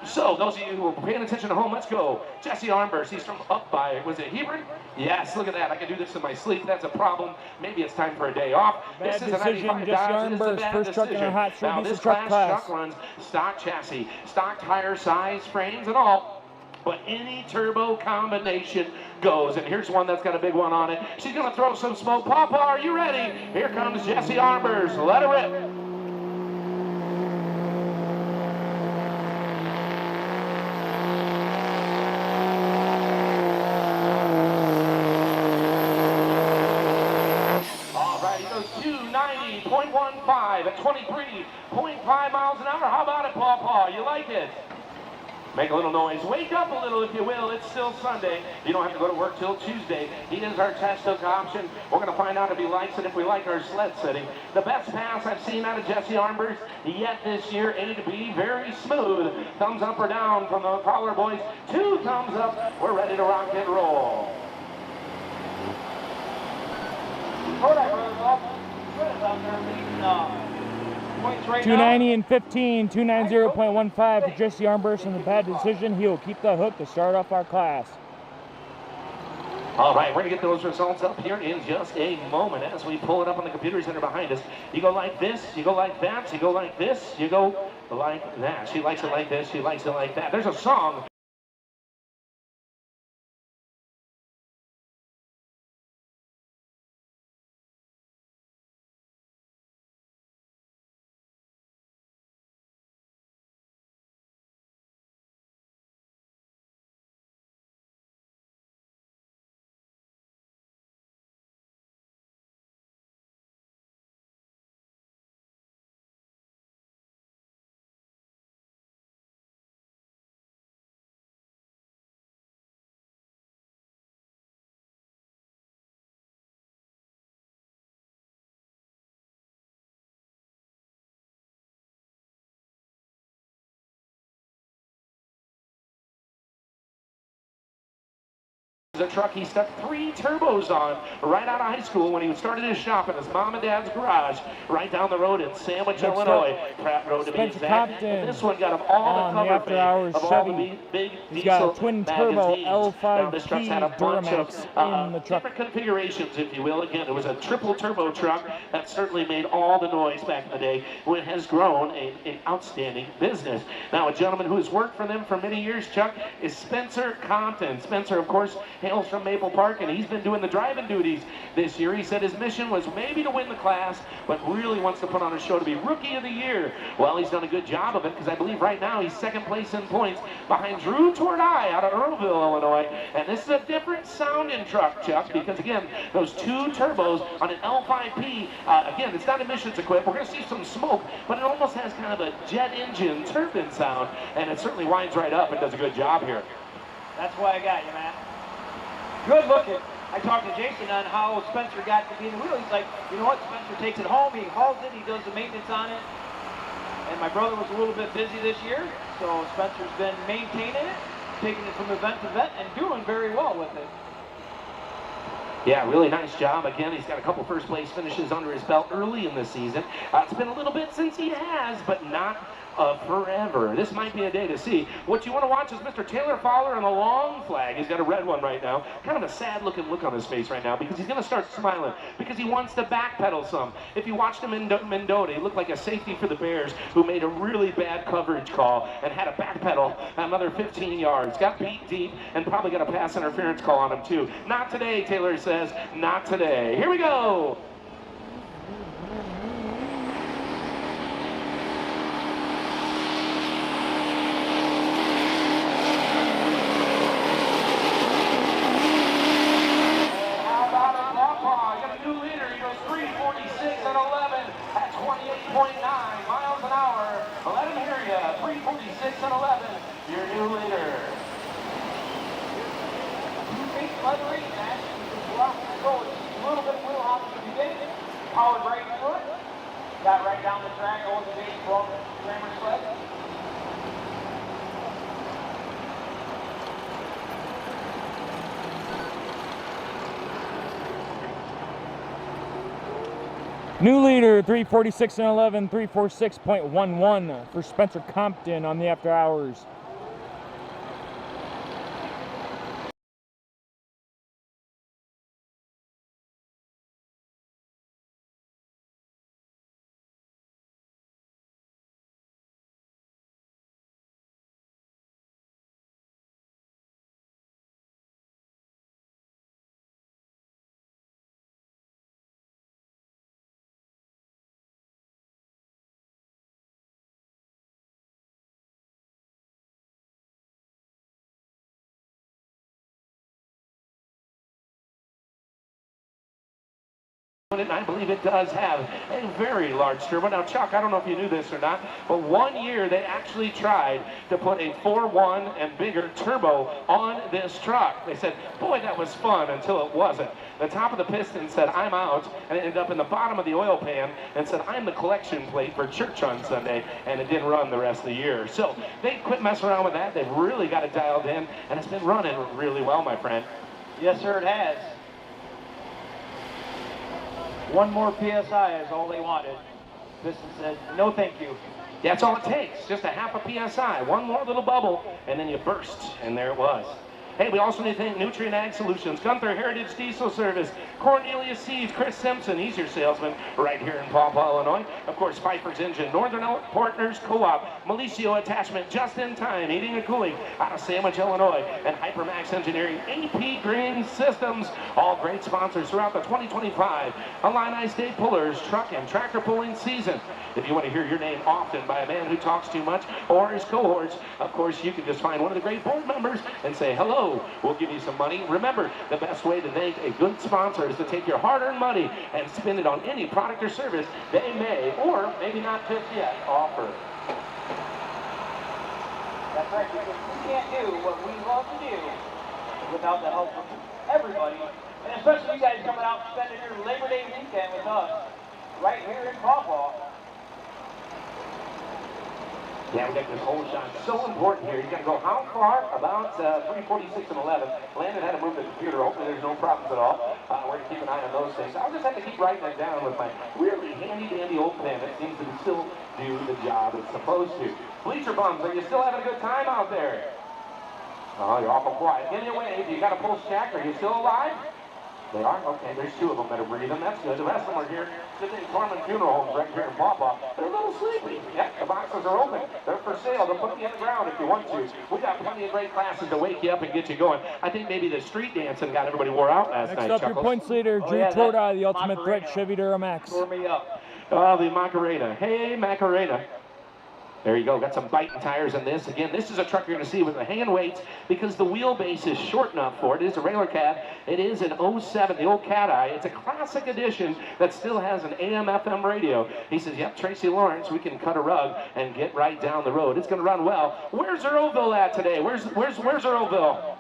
Speaker 3: So, those of you who are paying attention at home, let's go. Jesse Armburst, he's from up by, was it Hebron? Yes, look at that. I can do this in my sleep. That's a problem. Maybe it's time for a day off.
Speaker 4: Bad
Speaker 3: This is
Speaker 4: decision,
Speaker 3: a 95
Speaker 4: Jesse
Speaker 3: Dodge. This is a
Speaker 4: Armburst,
Speaker 3: bad
Speaker 4: first truck in
Speaker 3: decision.
Speaker 4: a hot street
Speaker 3: Now,
Speaker 4: diesel
Speaker 3: this
Speaker 4: truck class.
Speaker 3: truck runs stock chassis, stock tire size, frames, and all. But any turbo combination goes. And here's one that's got a big one on it. She's going to throw some smoke. Paw Paw, are you ready? Here comes Jesse Armburst. Let her rip. At 23.5 miles an hour. How about it, Paw Paw? You like it? Make a little noise. Wake up a little, if you will. It's still Sunday. You don't have to go to work till Tuesday. He is our test hook option. We're going to find out if he likes it, if we like our sled setting. The best pass I've seen out of Jesse Armburst yet this year, A to B, very smooth. Thumbs up or down from the Fowler boys. 2 thumbs up. We're ready to rock and roll.
Speaker 5: Tordai brothers off. Out there leading, points right
Speaker 4: 290 and 15, 290.15 for Jesse Armburst in the bad decision. He will keep the hook to start off our class.
Speaker 3: All right, we're going to get those results up here in just a moment as we pull it up on the computer center behind us. You go like this, you go like that, you go like this, you go like that. She likes it like this, she likes it like that. There's a song. a truck he stuck 3 turbos on right out of high school when he started his shop in his mom and dad's garage right down the road in Sandwich, Illinois. Pratt Road to be exact. And this one got him all the cover page of all the big
Speaker 4: He's
Speaker 3: diesel
Speaker 4: got a twin turbo
Speaker 3: magazines. Now, this truck's had a
Speaker 4: L5P
Speaker 3: bunch of
Speaker 4: Duramax in the truck.
Speaker 3: different configurations, if you will. Again, it was a triple turbo truck that certainly made all the noise back in the day when it has grown an outstanding business. Now, a gentleman who has worked for them for many years, Chuck, is Spencer Compton. Spencer, of course, hails from Maple Park, and he's been doing the driving duties this year. He said his mission was maybe to win the class, but really wants to put on a show to be Rookie of the Year. Well, he's done a good job of it, because I believe right now he's second place in points behind Drew Tordai out of Earlville, Illinois. And this is a different sounding truck, Chuck, because again, those 2 turbos on an L5P, again, it's not emissions equipped. We're going to see some smoke, but it almost has kind of a jet engine turbine sound, and it certainly winds right up and does a good job here.
Speaker 5: That's why I got you, Matt. Good looking. I talked to Jason on how Spencer got to be in the wheel. He's like, you know what, Spencer takes it home, he hauls it, he does the maintenance on it. And my brother was a little bit busy this year, so Spencer's been maintaining it, taking it from event to event, and doing very well with it.
Speaker 3: Yeah, really nice job. Again, he's got a couple first place finishes under his belt early in the season. It's been a little bit since he has, but not forever. This might be a day to see. What you want to watch is Mr. Taylor Fowler in the long flag. He's got a red one right now. Kind of a sad looking look on his face right now because he's going to start smiling because he wants to backpedal some. If you watched him in Mendota, he looked like a safety for the Bears who made a really bad coverage call and had a backpedal another 15 yards. Got beat deep and probably got a pass interference call on him too. Not today, Taylor says. Not today. Here we go. Your new leader.
Speaker 5: Leathering, man. A little bit of wheel hop at the beginning. Powered right into it. Got right down the track, over the base, broke the Kramer sled.
Speaker 4: New leader, 346 and 11, 346.11 for Spencer Compton on the after hours.
Speaker 3: And I believe it does have a very large turbo. Now, Chuck, I don't know if you knew this or not, but one year they actually tried to put a 4.1 and bigger turbo on this truck. They said, boy, that was fun until it wasn't. The top of the piston said, I'm out, and it ended up in the bottom of the oil pan and said, I'm the collection plate for church on Sunday, and it didn't run the rest of the year. So they quit messing around with that. They've really got it dialed in, and it's been running really well, my friend.
Speaker 5: Yes, sir, it has. One more PSI is all they wanted. Piston said, no thank you.
Speaker 3: That's all it takes, just a half a PSI. One more little bubble, and then you burst, and there it was. Hey, we also need to thank Nutrient Ag Solutions, Gunther Heritage Diesel Service, Cornelius Seeds, Chris Simpson, he's your salesman right here in Paw Paw, Illinois. Of course, Pfeiffer's Engine, Northern Partners Co-op, Malicio Attachment, Just in Time, Heating and Cooling out of Sandwich, Illinois, and Hypermax Engineering, AP Green Systems, all great sponsors throughout the 2025 Illini State Pullers Truck and Tractor Pulling season. If you want to hear your name often by a man who talks too much or his cohorts, of course, you can just find one of the great board members and say, hello, we'll give you some money. Remember, the best way to thank a good sponsor is to take your hard-earned money and spend it on any product or service they may, or maybe not just yet, offer.
Speaker 5: That's right, because we can't do what we love to do without the help of everybody, and especially you guys coming out and spending your Labor Day weekend with us right here in Paw Paw.
Speaker 3: Yeah, we got this whole shot. So important here. You got to go how far? About 3:46 and 11. Landon had to move the computer. Hopefully there's no problems at all. We're going to keep an eye on those things. I'll just have to keep writing that down with my really handy-dandy old pen. It seems to still do the job it's supposed to. Bleacher bums, are you still having a good time out there? Oh, you're awful quiet. Give me a wave. You got a pulse check. Are you still alive? They are? Okay, there's 2 of them that are breathing. That's good. The rest of them are here sitting in Corman Funeral Homes right here in Paw Paw. They're a little sleepy. Yep, the boxes are open. They're for sale. They'll put you in the ground if you want to. We got plenty of great classes to wake you up and get you going. I think maybe the street dancing got everybody wore out last night.
Speaker 4: Next up, your points leader, Drew Torda, the Ultimate Threat Chevy Duramax.
Speaker 5: Tore me up.
Speaker 3: Oh, the Macarena. Hey, Macarena. There you go, got some biting tires in this. Again, this is a truck you're going to see with the hand weights because the wheelbase is short enough for it. It is a regular cab. It is an 07, the old Cat Eye. It's a classic edition that still has an AM/FM radio. He says, yep, Tracy Lawrence, we can cut a rug and get right down the road. It's going to run well. Where's Earlville at today? Where's Earlville?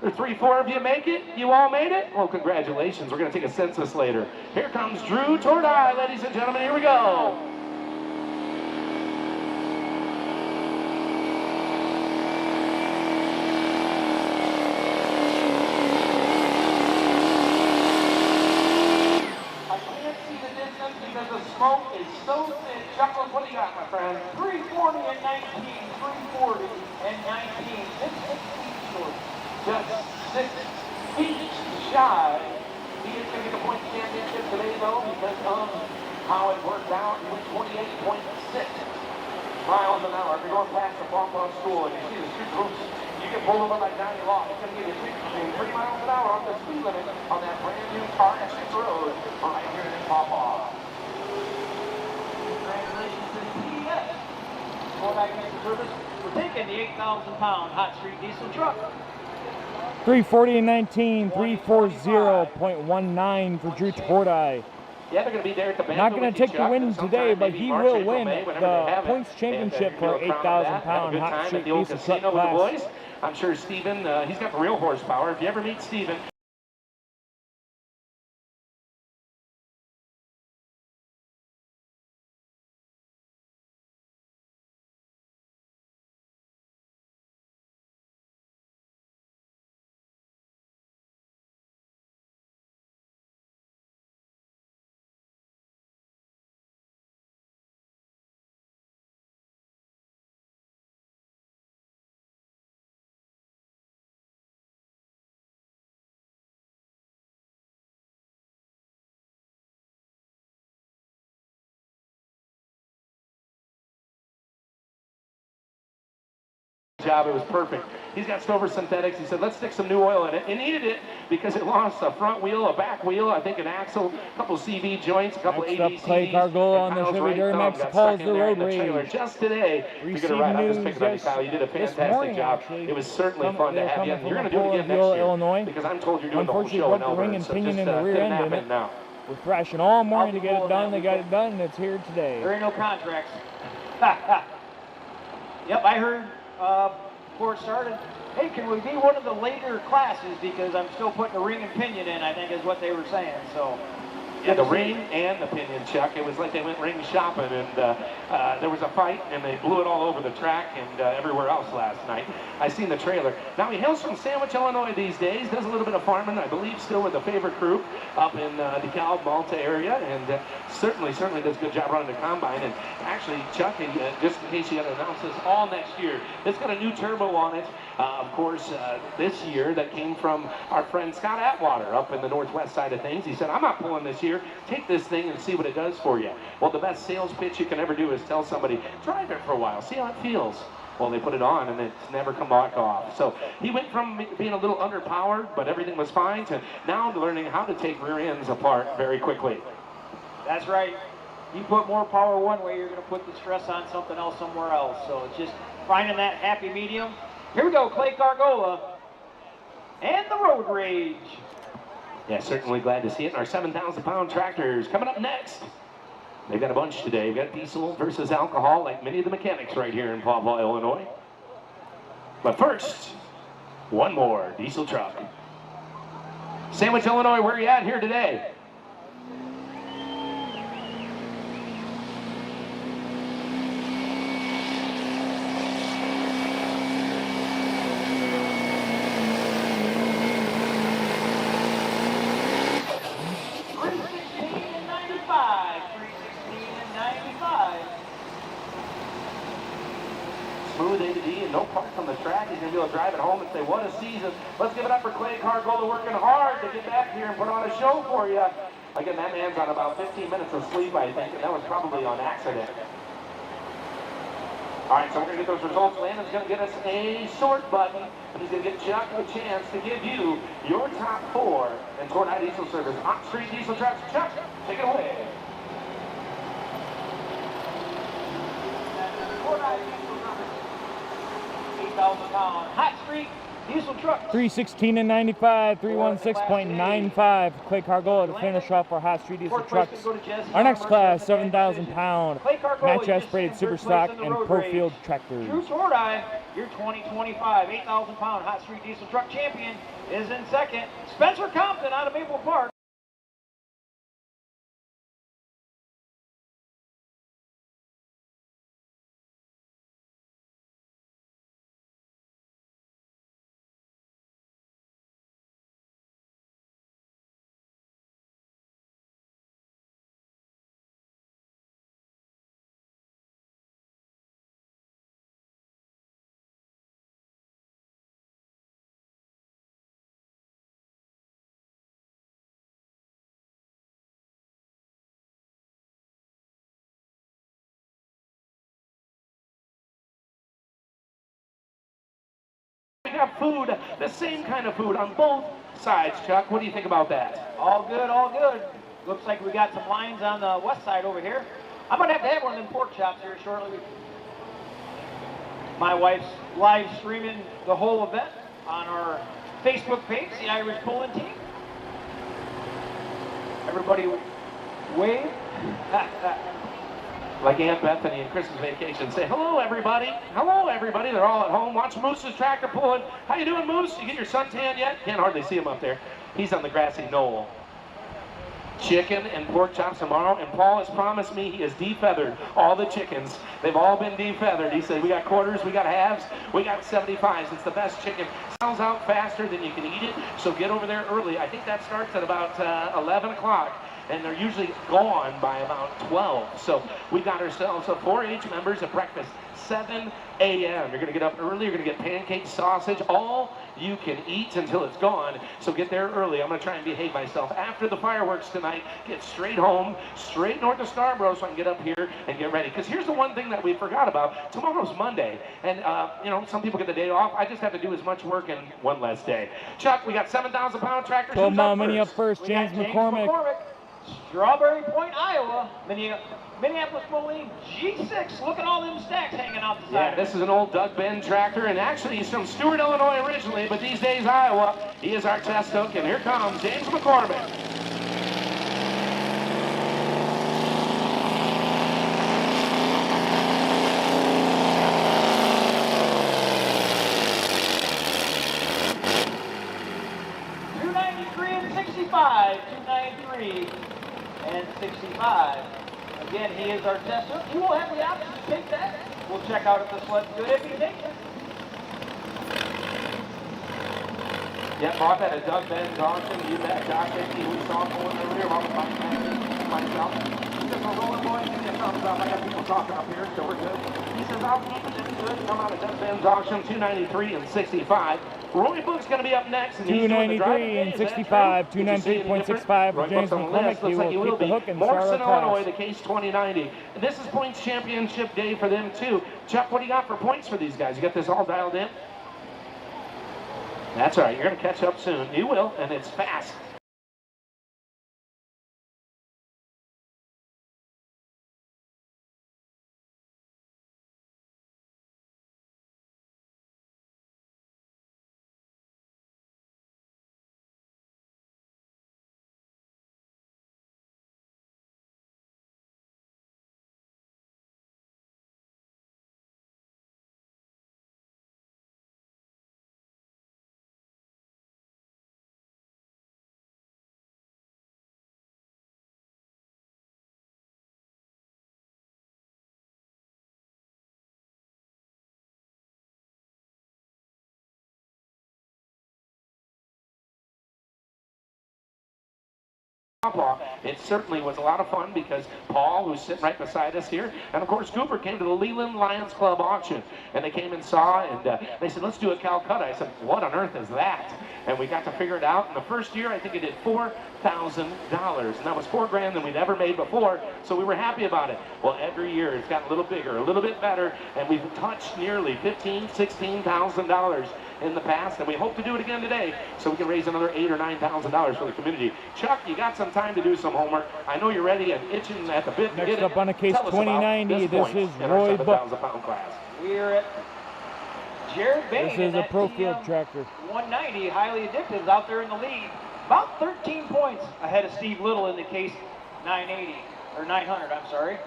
Speaker 3: There's 3-4 of you make it? You all made it? Well, congratulations. We're going to take a census later. Here comes Drew Torda, ladies and gentlemen. Here we go. Smoke is so thick. Chuckles, what do you got, my friend?
Speaker 5: 340 and 19, 340 and 19. 6 feet short.
Speaker 3: Just 6 feet shy. He is going to get the point championship today, though, because of how it worked out. He went 28.6 miles an hour. If you're going past the Paw Paw school and you see the street groups, you get pulled over like Johnny Law. It's going to give you 3 miles an hour off the speed limit on that brand new car Essex road right here in Paw Paw.
Speaker 5: Congratulations to the PDS. Going back into service. We're taking the 8,000-pound hot street diesel truck.
Speaker 4: 340 and 19, 340.19 for Drew Torda.
Speaker 3: Yeah, they're going to be there at the banter.
Speaker 4: Not going to take the win today, but he will win the points championship for 8,000-pound hot street diesel truck class.
Speaker 3: I'm sure Steven, he's got the real horsepower. If you ever meet Steven, job, it was perfect. He's got Stover Synthetics. He said, let's stick some new oil in it. It needed it because it lost a front wheel, a back wheel, I think an axle, a couple of CV joints, a couple of ABCs.
Speaker 4: Next up, Clay Cargola on the Chevy Duramax calls the road rage.
Speaker 3: Just today, you're going to ride. I'm just picking on you, Kyle. You did a fantastic job. It was certainly fun to have you. You're going to do it again next year, Illinois, because I'm told you're doing the whole show in
Speaker 4: Unfortunately, broke the ring and pinion in the rear end in it.
Speaker 3: Now.
Speaker 4: We're thrashing all morning to get it done. They got it done, and it's here today.
Speaker 5: There ain't no contracts. Yep, I heard before it started, hey, can we be one of the later classes because I'm still putting a ring and pinion in, I think is what they were saying. So
Speaker 3: Yeah, the ring and the pinion, Chuck. It was like they went ring shopping, and there was a fight, and they blew it all over the track and everywhere else last night. I seen the trailer. Now, he hails from Sandwich, Illinois these days, does a little bit of farming, I believe still with the Favorite Group up in DeKalb, Malta area, and certainly does a good job running the combine. And actually, Chuck, just in case you got to announce this, all next year, it's got a new turbo on it. Of course, this year, that came from our friend Scott Atwater up in the northwest side of things. He said, I'm not pulling this year. Take this thing and see what it does for you. Well, the best sales pitch you can ever do is tell somebody, drive it for a while, see how it feels. Well, they put it on and it's never come back off. So he went from being a little underpowered, but everything was fine, to now learning how to take rear ends apart very quickly.
Speaker 5: That's right. You put more power one way, you're going to put the stress on something else somewhere else. So it's just finding that happy medium. Here we go, Clay Cargola and the Road Rage.
Speaker 3: Yeah, certainly glad to see it. And our 7,000-pound tractors coming up next. They've got a bunch today. We've got diesel versus alcohol, like many of the mechanics right here in Paw Paw, Illinois. But first, one more diesel truck. Sandwich, Illinois, where are you at here today? smooth A to D and no parts on the track. He's going to be able to drive it home and say, what a season. Let's give it up for Clay Cargola working hard to get back here and put on a show for you. Again, that man's on about 15 minutes of sleep, I think, and that was probably on accident. All right, so we're going to get those results. Landon's going to get us a sort button, and he's going to get Chuck a chance to give you your top 4 in Tornado Diesel Service on-street diesel trucks. Chuck, take it away.
Speaker 5: Tornado Diesel Service, 8,000-pound hot street diesel truck.
Speaker 4: 316 and 95, 316.95. Clay Cargola to finish off our hot street diesel trucks. Our next class, 7,000-pound match aspirated super stock and pro-field tractors.
Speaker 5: Drew Tornado, your 2025 8,000-pound hot street diesel truck champion, is in second. Spencer Compton out of Maple Park.
Speaker 3: We got food, the same kind of food on both sides, Chuck. What do you think about that?
Speaker 5: All good, all good. Looks like we got some lines on the west side over here. I'm going to have one of them pork chops here shortly. My wife's live streaming the whole event on our Facebook page, the Irish Pulling Team. Everybody wave.
Speaker 3: Like Aunt Bethany and Christmas Vacation, say, hello, everybody. Hello, everybody. They're all at home. Watch Moose's tractor pulling. How you doing, Moose? You get your suntan yet? Can't hardly see him up there. He's on the grassy knoll. Chicken and pork chops tomorrow, and Paul has promised me he has defeathered all the chickens. They've all been defeathered. He said, we got quarters, we got halves, we got 75s. It's the best chicken. Sells out faster than you can eat it, so get over there early. I think that starts at about 11 o'clock. And they're usually gone by about 12. So we got ourselves a 4-H members at breakfast, 7 a.m. You're gonna get up early, you're gonna get pancakes, sausage, all you can eat until it's gone. So get there early. I'm gonna try and behave myself. After the fireworks tonight, get straight home, straight north of Scarborough so I can get up here and get ready. Because here's the one thing that we forgot about. Tomorrow's Monday. And you know, some people get the day off. I just have to do as much work in one less day. Chuck, we got 7,000-pound tractors.
Speaker 4: 12-mile mini up first, James McCormick.
Speaker 5: Strawberry Point, Iowa. Minneapolis Moline G6. Look at all them stacks hanging out the side.
Speaker 3: Yeah, this is an old Doug Ben tractor, and actually he's from Stewart, Illinois originally, but these days Iowa. He is our test hook, and here comes James McCormick.
Speaker 5: and 65. 293 and 65. Again, he is our tester. You will have the option to take that. We'll check out if the sled's good if he takes it.
Speaker 3: Yeah, bought that at Doug Ben's auction. You bet, Josh Hickey, we saw him pulling the rear while we buying that myself. He says, we're rolling, boys. Give me a thumbs up. I got people talking up here, so we're good. He says, I'll keep it. It's good. Come out of Doug Ben's auction, 293 and 65. Roy Book's going to be up next. And
Speaker 4: 293 and 65, 293.65 for James McCormick. He will keep the hook and start
Speaker 3: Morrison,
Speaker 4: our
Speaker 3: Illinois,
Speaker 4: class.
Speaker 3: the Case 2090. And this is points championship day for them, too. Chuck, what do you got for points for these guys? You got this all dialed in? That's all right. You're going to catch up soon. You will, and it's fast. Paw Paw. It certainly was a lot of fun because Paul, who's sitting right beside us here, and of course Cooper came to the Leland Lions Club auction, and they came and saw, and they said, let's do a Calcutta. I said, what on earth is that? And we got to figure it out. In the first year, I think it did $4,000, and that was $4,000 than we'd ever made before, so we were happy about it. Well, every year it's gotten a little bigger, a little bit better, and we've touched nearly $15,000, $16,000 in the past, and we hope to do it again today so we can raise another $8,000 or $9,000 for the community. Chuck, you got some time to do some homework. I know you're ready and itching at the bit.
Speaker 4: Next up on a case 2090, this is Roy Buck.
Speaker 5: We're at Jared Bain.
Speaker 4: This is a pro field tractor.
Speaker 5: 190, highly addictive, is out there in the lead. About 13 points ahead of Steve Little in the case 980, or 900, I'm sorry.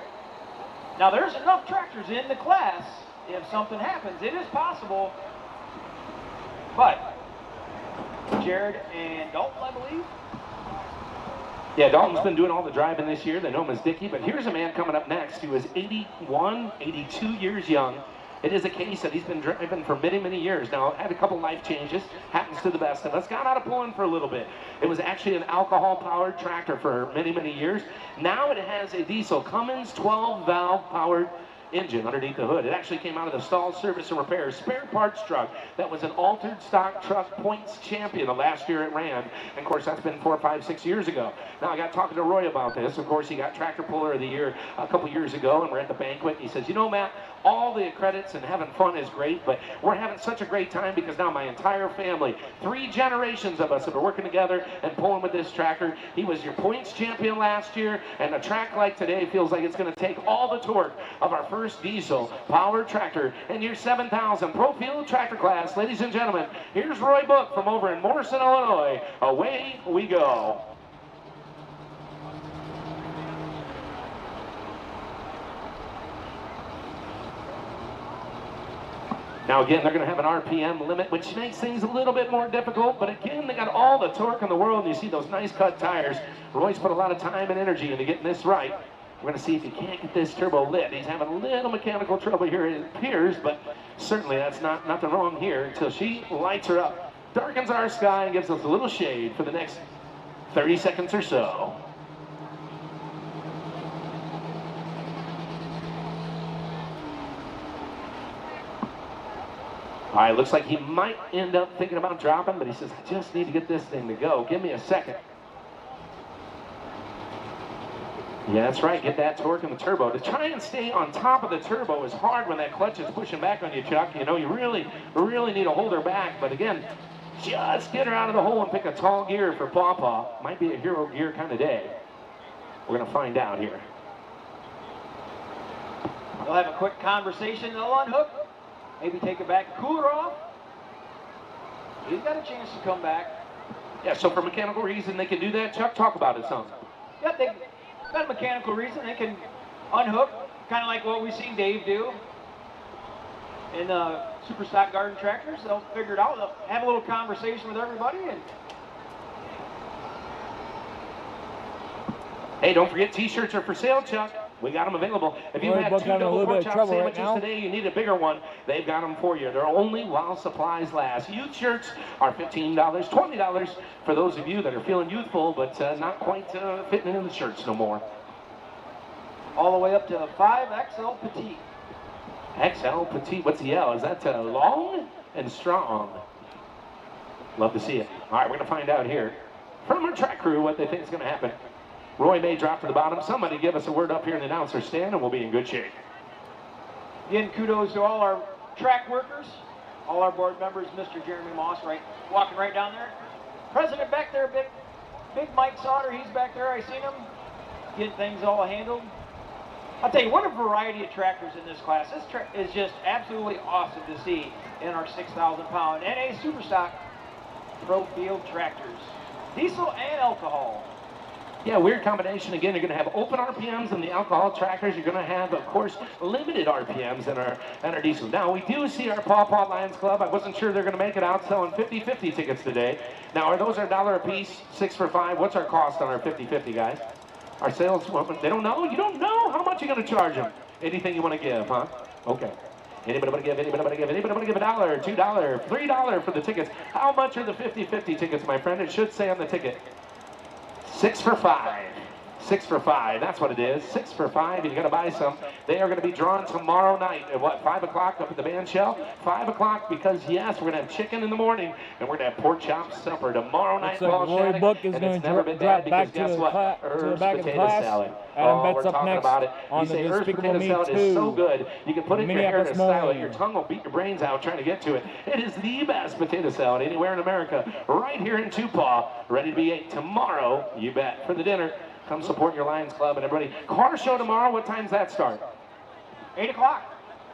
Speaker 5: Now there's enough tractors in the class if something happens. It is possible. But Jared and Dalton, I believe.
Speaker 3: Yeah, Dalton's been doing all the driving this year. They know him as Dickie. But here's a man coming up next who is 81, 82 years young. It is a case that he's been driving for many, many years. Now, had a couple life changes. Happens to the best of us. Got out of pulling for a little bit. It was actually an alcohol-powered tractor for many, many years. Now it has a diesel Cummins 12-valve powered engine underneath the hood. It actually came out of the stall service and repair spare parts truck that was an altered stock truck points champion the last year it ran. And of course, that's been 4, 5, 6 years ago. Now I got talking to Roy about this. Of course, he got tractor puller of the year a couple years ago, and we're at the banquet. He says, you know, Matt, all the credits and having fun is great, but we're having such a great time because now my entire family, 3 generations of us have been working together and pulling with this tractor. He was your points champion last year, and a track like today feels like it's going to take all the torque of our first diesel powered tractor in your 7,000 pro field tractor class. Ladies and gentlemen, here's Roy Book from over in Morrison, Illinois. Away we go. Now again, they're going to have an RPM limit, which makes things a little bit more difficult, but again, they got all the torque in the world, and you see those nice cut tires. Roy's put a lot of time and energy into getting this right. We're going to see if he can't get this turbo lit. He's having a little mechanical trouble here, it appears, but certainly that's nothing wrong here until she lights her up, darkens our sky, and gives us a little shade for the next 30 seconds or so. All right, looks like he might end up thinking about dropping, but he says, I just need to get this thing to go. Give me a second. Yeah, that's right. Get that torque in the turbo. To try and stay on top of the turbo is hard when that clutch is pushing back on you, Chuck. You know, you really need to hold her back. But again, just get her out of the hole and pick a tall gear for Paw Paw. Might be a hero gear kind of day. We're going to find out here.
Speaker 5: They'll have a quick conversation. They'll unhook. Maybe take it back, cool her off. He's got a chance to come back.
Speaker 3: Yeah, so for mechanical reason, they can do that. Chuck, talk about it some.
Speaker 5: Yeah, they've got a mechanical reason. They can unhook, kind of like what we've seen Dave do in Super Stock Garden Tractors. They'll figure it out. They'll have a little conversation with everybody. And
Speaker 3: hey, don't forget T-shirts are for sale, Chuck. We got them available. If you had 2 double pork chop sandwiches today, you need a bigger one, they've got them for you. They're only while supplies last. Youth shirts are $15, $20 for those of you that are feeling youthful, but not quite fitting in the shirts no more.
Speaker 5: All the way up to 5XL Petite.
Speaker 3: XL Petite, what's the L? Is that long and strong? Love to see it. All right, we're going to find out here from our track crew what they think is going to happen. Roy may drop to the bottom. Somebody give us a word up here in the announcer stand, and we'll be in good shape.
Speaker 5: Again, kudos to all our track workers, all our board members. Mr. Jeremy Moss, walking right down there. President back there, big Mike Sauter, he's back there. I seen him getting things all handled. I'll tell you, what a variety of tractors in this class. This is just absolutely awesome to see in our 6,000-pound NA Superstock Pro Field tractors. Diesel and alcohol.
Speaker 3: Yeah, weird combination. Again, you're going to have open RPMs in the alcohol trackers. You're going to have, of course, limited RPMs in our diesel. Now, we do see our Paw Paw Lions Club. I wasn't sure they're going to make it out selling 50-50 tickets today. Now, are those $1 a piece, 6 for $5? What's our cost on our 50-50, guys? Our sales, they don't know? You don't know how much you're going to charge them. Anything you want to give, huh? Okay. Anybody want to give? Anybody want to give? Anybody want to give $1, $2, $3 for the tickets? How much are the 50-50 tickets, my friend? It should say on the ticket. 6 for 5. 6 for 5, that's what it is. 6 for 5, and you got to buy some. They are going to be drawn tomorrow night at what, 5 o'clock up at the band shell? 5 o'clock because, yes, we're going to have chicken in the morning, and we're going to have pork chop supper tomorrow night.
Speaker 4: Looks like Roy Book is going to drop back to the back of the class. Adam Betts up next on the Despicable Me 2.
Speaker 3: Is so good. You can put it in your hair to style it. Your
Speaker 4: Minneapolis
Speaker 3: tongue will beat your brains out trying to get to it. It is the best potato salad anywhere in America, right here in Paw, ready to be ate tomorrow, you bet, for the dinner. Come support your Lions Club and everybody. Car show tomorrow, what time's that start?
Speaker 5: 8 o'clock.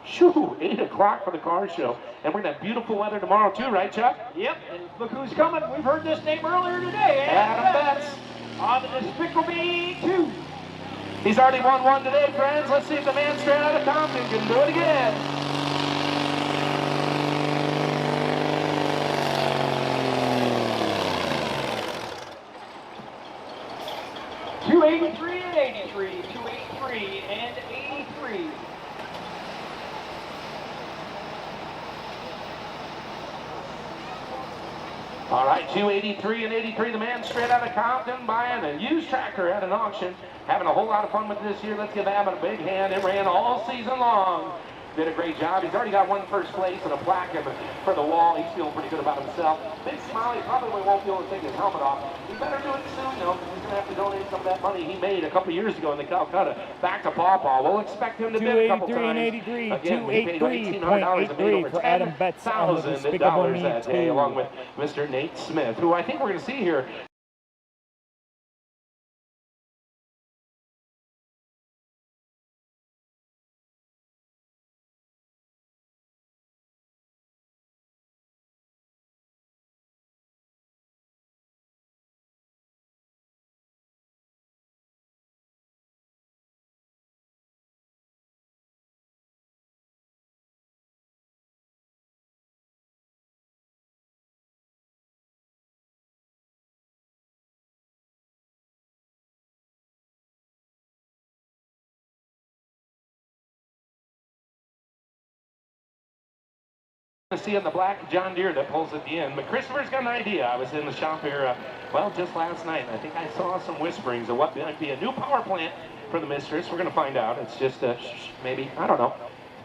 Speaker 3: Shoo, 8 o'clock for the car show. And we're going to have beautiful weather tomorrow too, right, Chuck?
Speaker 5: Yep, and look who's coming. We've heard this name earlier today.
Speaker 3: Adam Betts.
Speaker 5: On the Despicable Me 2.
Speaker 3: He's already won one today, friends. Let's see if the man straight out of Compton can do it again.
Speaker 5: 283 and 83, 283 and 83.
Speaker 3: All right, 283 and 83, the man straight out of Compton buying a used tractor at an auction. Having a whole lot of fun with it this year. Let's give Adam a big hand. It ran all season long. Did a great job. He's already got one first place and a plaque for the wall. He's feeling pretty good about himself. Big smile. He probably won't be able to take his helmet off. He better do it soon, though, because he's going to have to donate some of that money he made a couple years ago in the Calcutta back to Paw Paw. We'll expect him to bid a couple times.
Speaker 4: 283 and 83,
Speaker 3: Again, he paid
Speaker 4: $283.83 for Adam Betts on the Despicable Me
Speaker 3: that
Speaker 4: 2.
Speaker 3: day, along with Mr. Nate Smith, who I think we're going to see here. To see in the black John Deere that pulls at the end, but Christopher's got an idea. I was in the shop here, well, just last night, and I think I saw some whisperings of what might be a new power plant for the mistress. We're going to find out. It's just maybe, I don't know.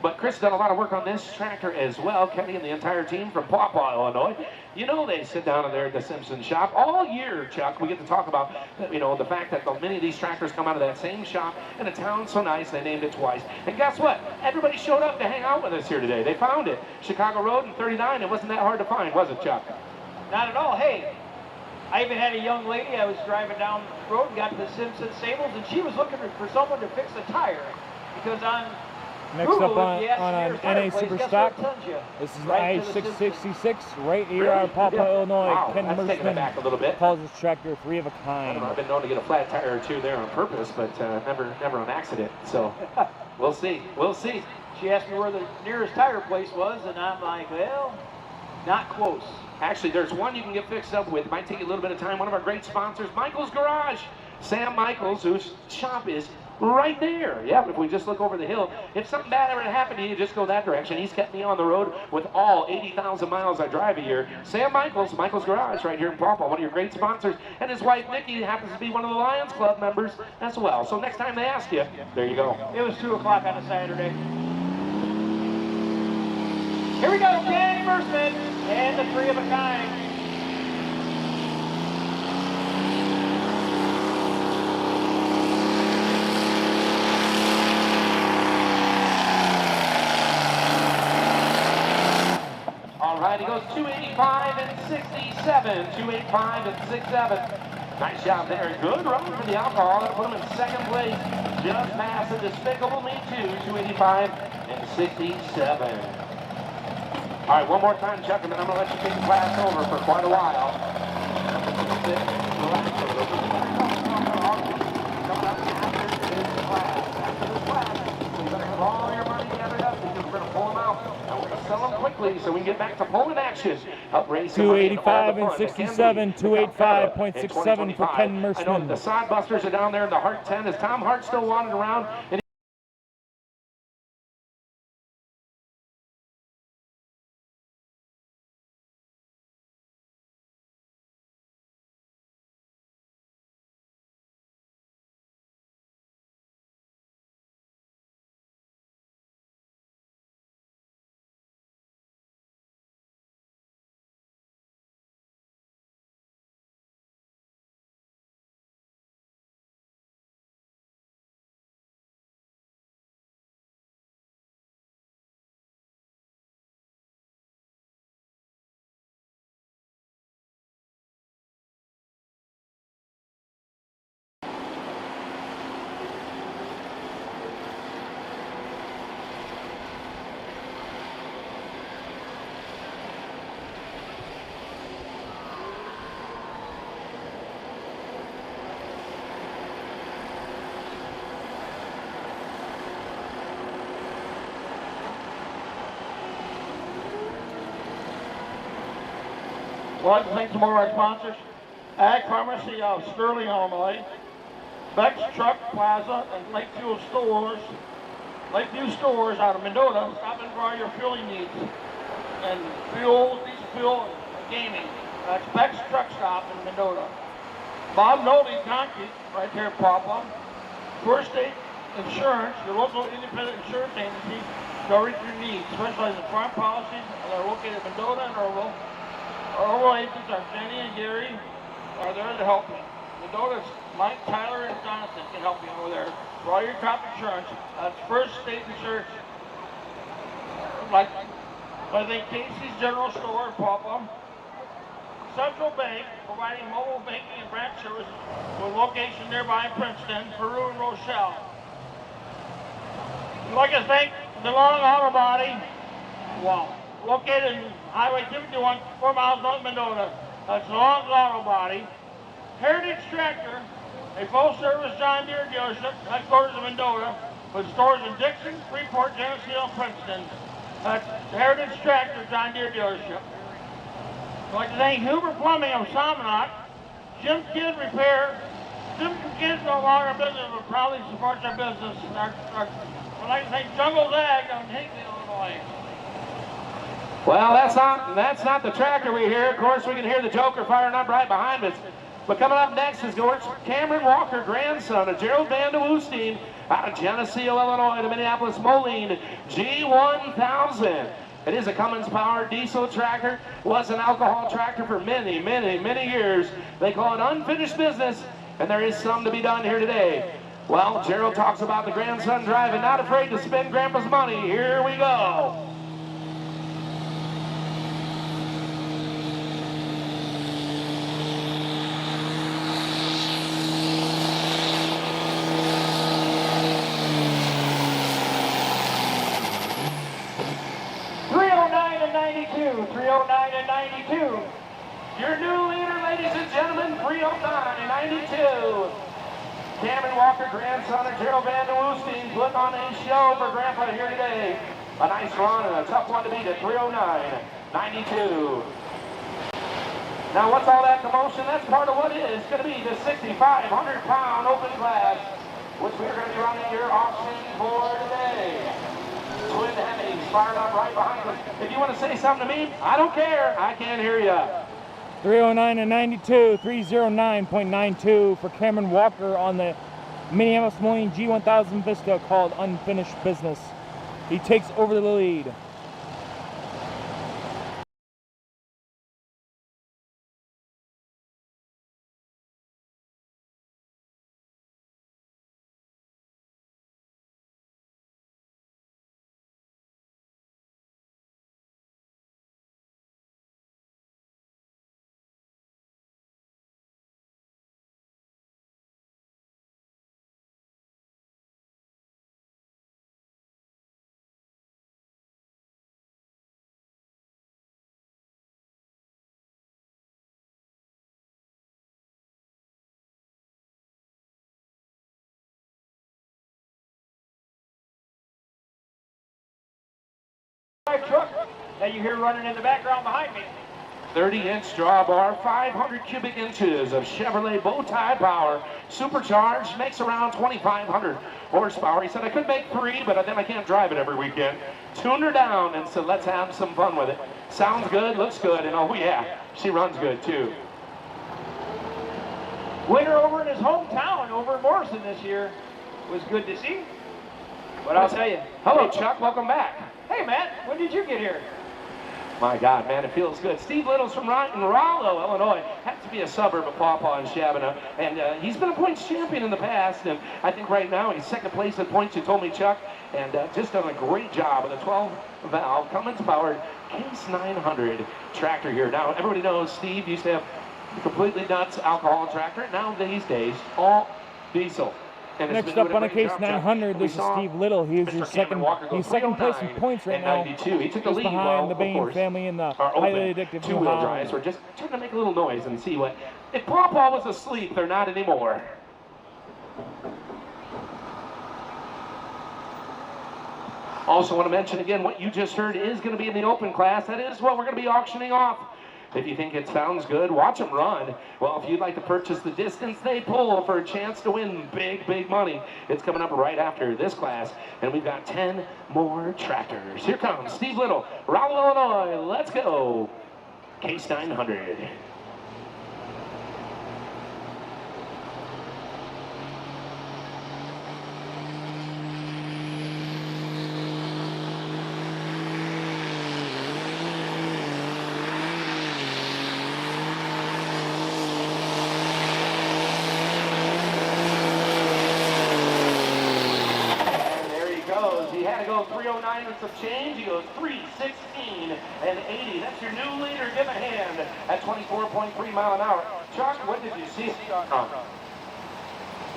Speaker 3: But Chris has done a lot of work on this tractor as well. Kenny and the entire team from Paw Paw, Illinois. You know they sit down there at the Simpson shop all year, Chuck. We get to talk about, you know, the fact that many of these tractors come out of that same shop in a town so nice they named it twice. And guess what? Everybody showed up to hang out with us here today. They found it. Chicago Road and 39. It wasn't that hard to find, was it, Chuck?
Speaker 5: Not at all. Hey, I even had a young lady. I was driving down the road and got to the Simpson Stables, and she was looking for someone to fix a tire because on
Speaker 4: Next up on an NA Super Stock, this is the I-666 right here out of Paw Paw, Illinois.
Speaker 3: Wow,
Speaker 4: Ken
Speaker 3: that's taking it back a little bit.
Speaker 4: calls this tractor 3 of a
Speaker 3: I
Speaker 4: kind.
Speaker 3: don't know, I've been known to get a flat tire or two there on purpose, but never on accident. So we'll see. We'll see.
Speaker 5: She asked me where the nearest tire place was, and I'm like, well, not close.
Speaker 3: Actually, there's one you can get fixed up with. It might take you a little bit of time. One of our great sponsors, Michael's Garage. Sam Michaels, whose shop is right there. Yeah, if we just look over the hill, if something bad ever happened to you, just go that direction. He's kept me on the road with all 80,000 miles I drive a year. Sam Michaels, Michael's Garage, right here in Paw Paw, one of your great sponsors, and his wife Nikki happens to be one of the Lions Club members as well. So next time they ask you, there you go.
Speaker 5: It was 2 o'clock on a Saturday. Here we go, Danny Merceman and the 3 of a kind.
Speaker 3: All right, he goes 285 and 67, 285 and 67. Nice job there. Good run for the alcohol. That'll put him in second place, just past the Despicable Me 2, 285 and 67. All right, one more time, Chuck, and then I'm going to let you take the class over for quite a while. All your money gathered up, because we're going to pull them out, and we're going to sell them quickly so we can get back to pulling action. Help raise some money
Speaker 4: 285 and 67, 285.67 for Ken Merceman.
Speaker 3: I know the sod busters are down there in the Hart 10. Is Tom Hart still wandering around? And
Speaker 6: I'd like to thank some more of our sponsors. Ag Pharmacy of Sterling, Illinois. Beck's Truck Plaza and Lakeview Stores out of Mendota. Stop in for all your fueling needs. And fuel, diesel fuel, and gaming. That's Beck's Truck Stop in Mendota. Bob Nolte Concrete, right there at Paw Paw. First State Insurance, your local independent insurance agency, covering your needs. Specializing in farm policies, and they're located in Mendota and Orville. Our Orville agents are Jenny and Gary, are there to help you. Mendota's Mike, Tyler, and Jonathan can help you over there for all your crop insurance. That's First State Insurance. Like I think Casey's General Store in Paw Paw. Central Bank, providing mobile banking and branch services with location nearby in Princeton, Peru, and Rochelle. We'd like to thank DeLong Auto Body, located in Highway 51, 4 miles north of Mendota. That's DeLong's Auto Body. Heritage Tractor, a full-service John Deere dealership, headquarters in Mendota, with stores in Dixon, Freeport, Geneseo, and Princeton. That's Heritage Tractor, John Deere dealership. I'd like to thank Huber Plumbing of Salmonock, Jim Kidd Repair. Jim Kidd's no longer in business, but proudly supports our business. I'd like to thank Jungle's Ag of Hinckley, Illinois.
Speaker 3: Well, that's not the tractor we hear. Of course, we can hear the Joker firing up right behind us. But coming up next is Cameron Walker, grandson of Gerald Van de Woestijn, out of Geneseo, Illinois, to Minneapolis Moline G1000. It is a Cummins-powered diesel tractor. Was an alcohol tractor for many, many, many years. They call it unfinished business, and there is some to be done here today. Well, Gerald talks about the grandson driving, not afraid to spend Grandpa's money. Here we go. Your new leader, ladies and gentlemen, 309-92. Cameron Walker, grandson of Gerald Van de Woestijn, putting on a show for Grandpa here today. A nice run and a tough one to beat at 309-92. Now, what's all that commotion? That's part of what is going to be the 6,500-pound open class, which we're going to be running your auction for today. Twin heavies fired up right behind us. If you want to say something to me, I don't care. I can't hear you.
Speaker 4: 309-92, 309.92 for Cameron Walker on the Minneapolis Moline G1000 Vista called Unfinished Business. He takes over the lead.
Speaker 5: Truck that you hear running in the background behind me.
Speaker 3: 30-inch drawbar, 500 cubic inches of Chevrolet bow tie power, supercharged, makes around 2,500 horsepower. He said, I could make 3, but then I can't drive it every weekend. Tuned her down and said, let's have some fun with it. Sounds good, looks good, and oh yeah, she runs good too.
Speaker 5: Winner over in his hometown, over in Morrison this year, was good to see. But I'll tell you.
Speaker 3: Hello, Chuck, welcome back.
Speaker 5: Hey, Matt, when did you get here?
Speaker 3: My God, man, it feels good. Steve Little's from Rollo, Illinois. Happens to be a suburb of Paw Paw and Shabana. And he's been a points champion in the past. And I think right now he's second place in points, you told me, Chuck. And just done a great job with a 12-valve Cummins-powered Case 900 tractor here. Now, everybody knows Steve used to have a completely nuts alcohol tractor. Now, these days, all diesel.
Speaker 4: Next up on a Case 900, this is Steve Little. He is your second place in points right now.
Speaker 3: He took the lead
Speaker 4: behind the Bain family in the highly addictive
Speaker 3: two-wheel drives. We're just trying to make a little noise and see what. If Paw Paw was asleep, they're not anymore. Also want to mention again what you just heard is going to be in the open class. That is what we're going to be auctioning off If you think it sounds good, watch them run. Well, if you'd like to purchase the distance they pull for a chance to win big, big money, it's coming up right after this class. And we've got 10 more tractors. Here comes Steve Little, Rowell, Illinois. Let's go. Case 900. He had to go 309 and some change. He goes 316 and 80. That's your new leader. Give a hand at 24.3 mile an hour. Chuck, what did you see?
Speaker 5: He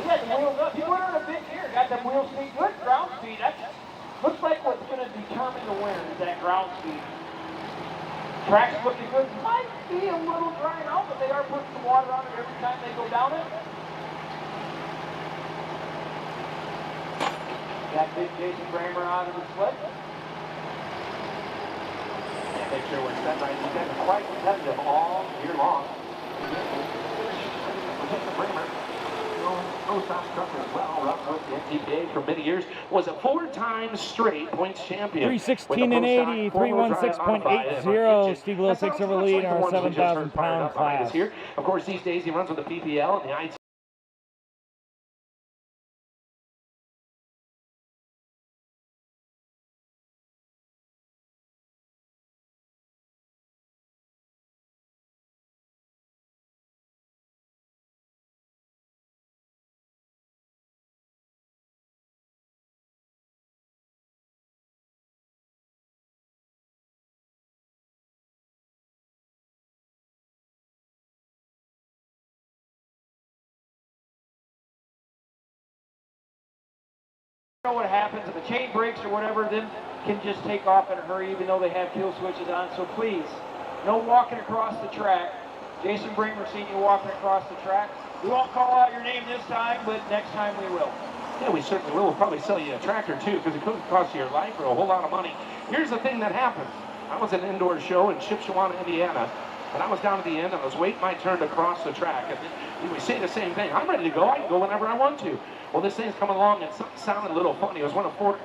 Speaker 5: had the wheels up. He went on a big gear. Got them wheel speed, good ground speed. That looks like what's going to determine the winner is that ground speed. Track's looking good. Might be a little dry out, but they are putting some water on it every time they go down it. Got big Jason Bramer out of the sled.
Speaker 3: Yeah, make sure we're set right. You guys are quite competitive all year long. Jason Bramer, no stop trucker as well. Runs with the NTPA for many years. Was a 4-time straight points champion.
Speaker 4: 316 and 80, 316.80. Steve Little takes over lead in our 7,000 pound class.
Speaker 3: Here. Of course, these days he runs with the PPL and the IT.
Speaker 5: What happens if a chain breaks or whatever, then can just take off in a hurry even though they have kill switches on. So please, no walking across the track. Jason Bramer seen you walking across the track. We won't call out your name this time, but next time we will.
Speaker 3: Yeah, we certainly will. We'll probably sell you a tractor too, because it could cost you your life or a whole lot of money. Here's the thing that happens. I was at an indoor show in Shipshewana, Indiana, and I was down at the end and I was waiting my turn to cross the track. And we say the same thing. I'm ready to go. I can go whenever I want to. Well, this thing's coming along and something sounded a little funny. It was one of 4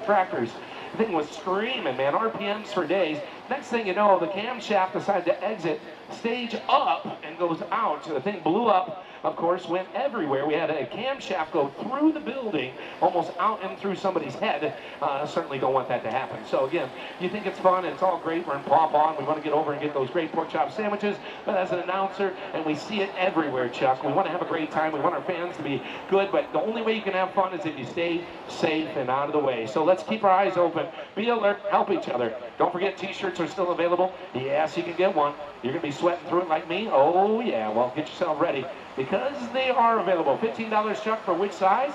Speaker 3: tractors. The thing was screaming, man, RPMs for days. Next thing you know, the camshaft decided to exit stage up and goes out. So the thing blew up, of course, went everywhere. We had a camshaft go through the building, almost out and through somebody's head. Certainly don't want that to happen. So again, you think it's fun, it's all great. We're in Paw Paw, and we want to get over and get those great pork chop sandwiches. But as an announcer, and we see it everywhere, Chuck, we want to have a great time. We want our fans to be good, but the only way you can have fun is if you stay safe and out of the way. So let's keep our eyes open, be alert, help each other. Don't forget, t-shirts are still available. Yes, you can get one. You're going to be sweating through it like me? Oh, yeah. Well, get yourself ready because they are available. $15, Chuck, for which size?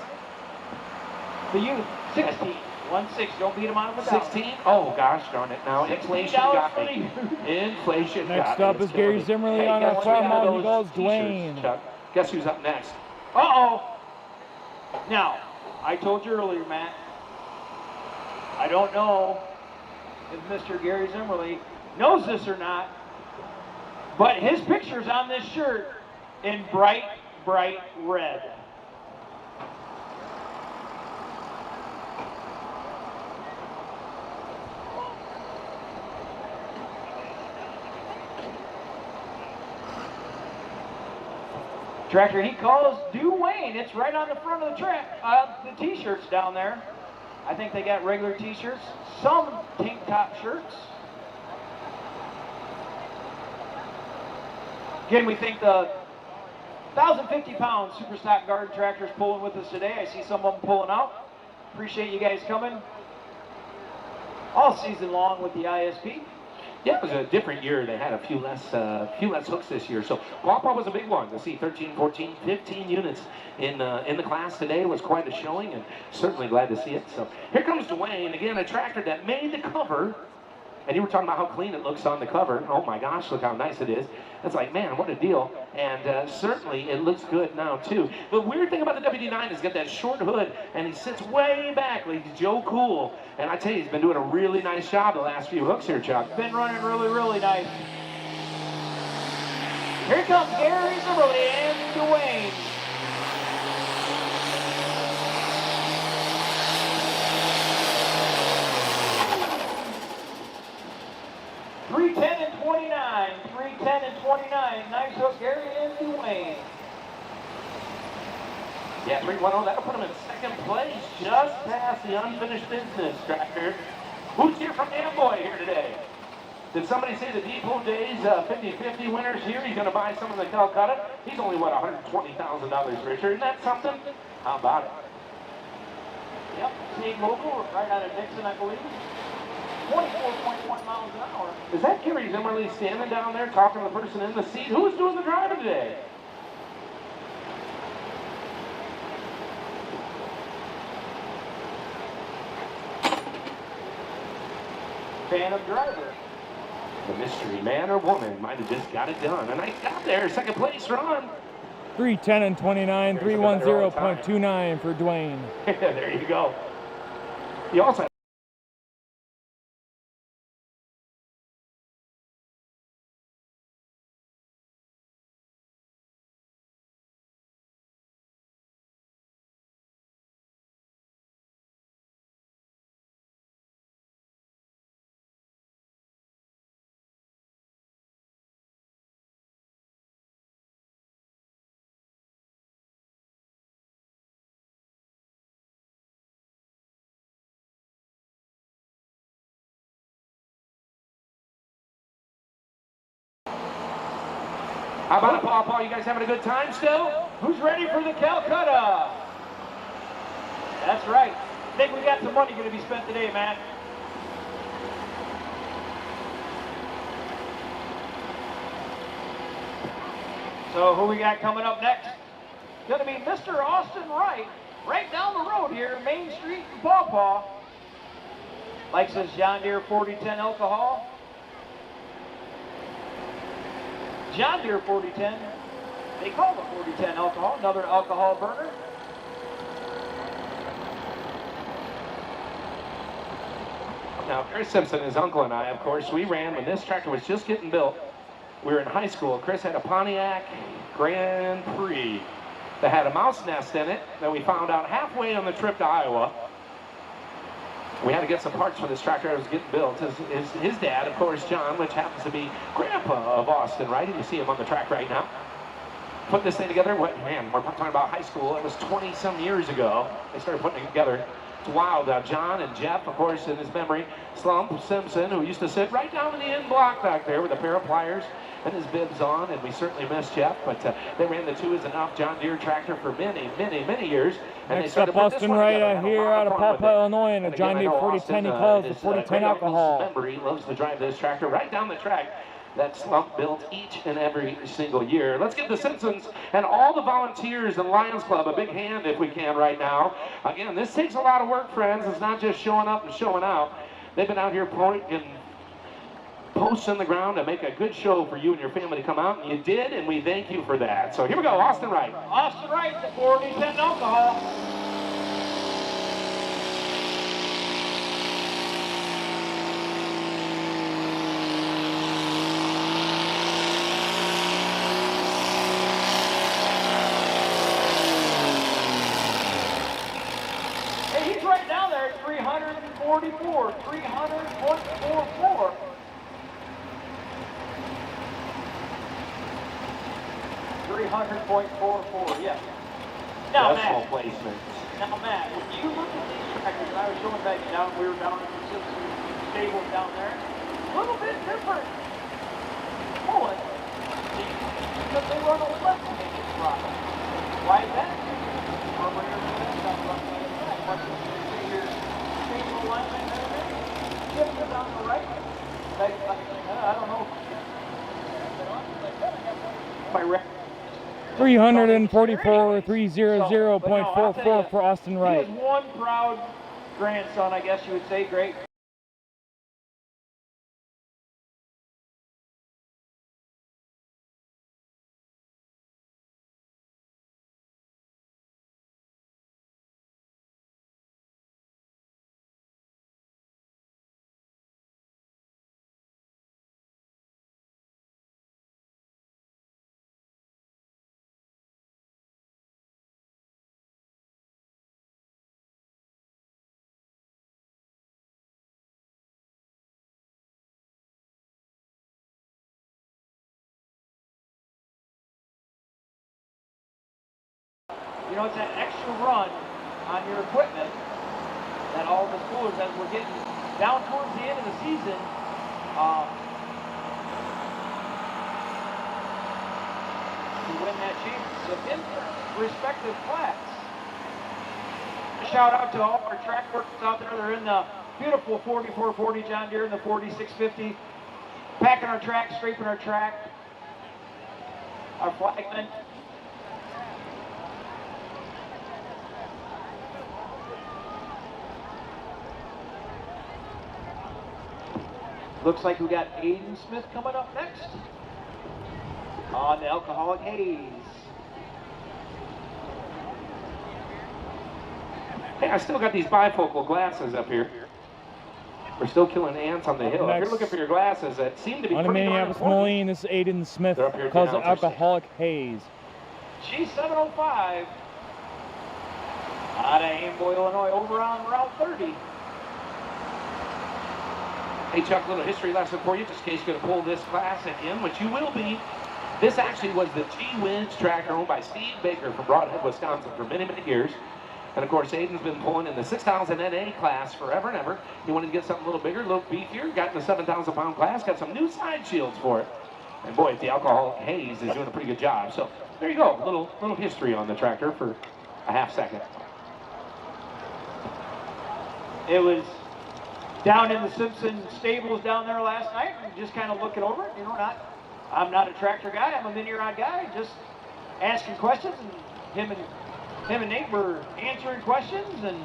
Speaker 5: The youth, 16. 1-6. Don't beat them out of the
Speaker 3: 16? Oh, gosh darn it. Now, inflation got me. Inflation
Speaker 4: Next
Speaker 3: got
Speaker 4: up
Speaker 3: me.
Speaker 4: is Gary Zimmerly on our farmhouse. He goes Dwayne.
Speaker 3: Chuck. Guess who's up next?
Speaker 5: Uh-oh. Now, I told you earlier, Matt, I don't know if Mr. Gary Zimmerly knows this or not, but his picture's on this shirt in bright, bright red. Tractor he calls Dwayne. It's right on the front of the track. The t-shirts down there. I think they got regular t-shirts, some tank top shirts. Again, we think the 1,050-pound super stock garden tractors pulling with us today. I see some of them pulling out. Appreciate you guys coming all season long with the ISP.
Speaker 3: Yeah, it was a different year. They had a few less hooks this year. So Paw Paw was a big one to see 13, 14, 15 units in the class today. It was quite a showing, and certainly glad to see it. So here comes Dwayne, again, a tractor that made the cover. And you were talking about how clean it looks on the cover. Oh my gosh, look how nice it is. It's like, man, what a deal. And certainly it looks good now too. The weird thing about the WD9 is he's got that short hood and he sits way back like Joe Cool. And I tell you, he's been doing a really nice job the last few hooks here, Chuck.
Speaker 5: Been running really, really nice. Here comes Gary Zimmerly and Dwayne. $310 and 29. $310 and 29. Nice hook, Gary and Dwayne.
Speaker 3: Yeah, 310, that'll put him in second place, just past the unfinished business tractor. Who's here from Amboy here today? Did somebody say the Depot Days 50-50 winners here? He's going to buy some of the Calcutta. He's only, what, $120,000 richer. Isn't that something? How about it?
Speaker 5: Yep, same local, right out of Dixon, I believe. 24.1 miles an hour.
Speaker 3: Is that Gary Zimmerly standing down there talking to the person in the seat? Who's doing the driving today?
Speaker 5: Phantom driver.
Speaker 3: The mystery man or woman might have just got it done. And I got there, second place run.
Speaker 4: 310 and 29, 310.29 for Dwayne.
Speaker 3: There you go. You also How about it, Paw Paw? You guys having a good time still?
Speaker 5: Who's ready for the Calcutta? That's right. I think we got some money going to be spent today, man. So who we got coming up next? Going to be Mr. Austin Wright, right down the road here, Main Street in Paw Paw. Likes his John Deere 4010 alcohol. John Deere 4010, they call the 4010 alcohol, another alcohol burner.
Speaker 3: Now, Chris Simpson, his uncle, and I, of course, we ran when this tractor was just getting built. We were in high school. Chris had a Pontiac Grand Prix that had a mouse nest in it that we found out halfway on the trip to Iowa. We had to get some parts for this tractor that was getting built. His dad, of course, John, which happens to be grandpa of Austin, right? And you see him on the track right now. Put this thing together. What, man, we're talking about high school. It was 20-some years ago. They started putting it together. It's wild. John and Jeff, of course, in his memory, Slump Simpson, who used to sit right down in the end block back there with a pair of pliers and his bibs on, and we certainly miss Jeff, but they ran the 2 as an off John Deere tractor for many, many, many years. And
Speaker 4: Next up, Austin Wright here out of Paw Paw, Illinois, and a John Deere 4010 he calls the 4010 alcohol.
Speaker 3: Memory loves to drive this tractor right down the track that Slump built each and every single year. Let's give the Simpsons and all the volunteers and Lions Club a big hand if we can right now. Again, this takes a lot of work, friends. It's not just showing up and showing out. They've been out here putting posts in the ground to make a good show for you and your family to come out, and you did, and we thank you for that. So here we go, Austin Wright.
Speaker 5: Austin Wright, the 4010 alcohol. Hey, he's right down there at 344, 300.44. 300.44, yes. Now, Matt,
Speaker 3: Placement.
Speaker 5: now, Matt, when you look at these tractors, I was showing back down, we were down at the Simpson stable down there, a little bit different pulling, because they run a left handed throttle. Why is that? Over here, that's not running the track. Watch this, you see your stable alignment and everything. Shift it on the right. I don't know. My record.
Speaker 4: 344, 300.44 for Austin Wright.
Speaker 5: He was one proud grandson, I guess you would say. Great. You know, it's that extra run on your equipment that all the schoolers, as we're getting down towards the end of the season, to win that championship in their respective class. A shout out to all our track workers out there. They're in the beautiful 4440 John Deere and the 4650, packing our track, scraping our track, our flagmen. Looks like we got Aiden Smith coming up next on the Alcoholic Haze.
Speaker 3: Hey, I still got these bifocal glasses up here. We're still killing ants on the hill. If you're looking for your glasses that seem to be
Speaker 4: on
Speaker 3: pretty
Speaker 4: Minneapolis Moline, this is Aiden Smith. Calls it Alcoholic Haze.
Speaker 5: G705 out of Amboy, Illinois, over on Route 30.
Speaker 3: Hey Chuck, a little history lesson for you, just in case you're going to pull this class in, which you will be. This actually was the G-Wiz tractor owned by Steve Baker from Broadhead, Wisconsin for many, many years. And of course, Aiden's been pulling in the 6,000 NA class forever and ever. He wanted to get something a little bigger, a little beefier, got in the 7,000 pound class, got some new side shields for it. And boy, the Alcoholic Haze is doing a pretty good job. So there you go, a little history on the tractor for a half second.
Speaker 5: It was down in the Simpson stables down there last night, and just kind of looking over it. You know, I'm not a tractor guy. I'm a mini-rod guy. Just asking questions, and him and Nate were answering questions, and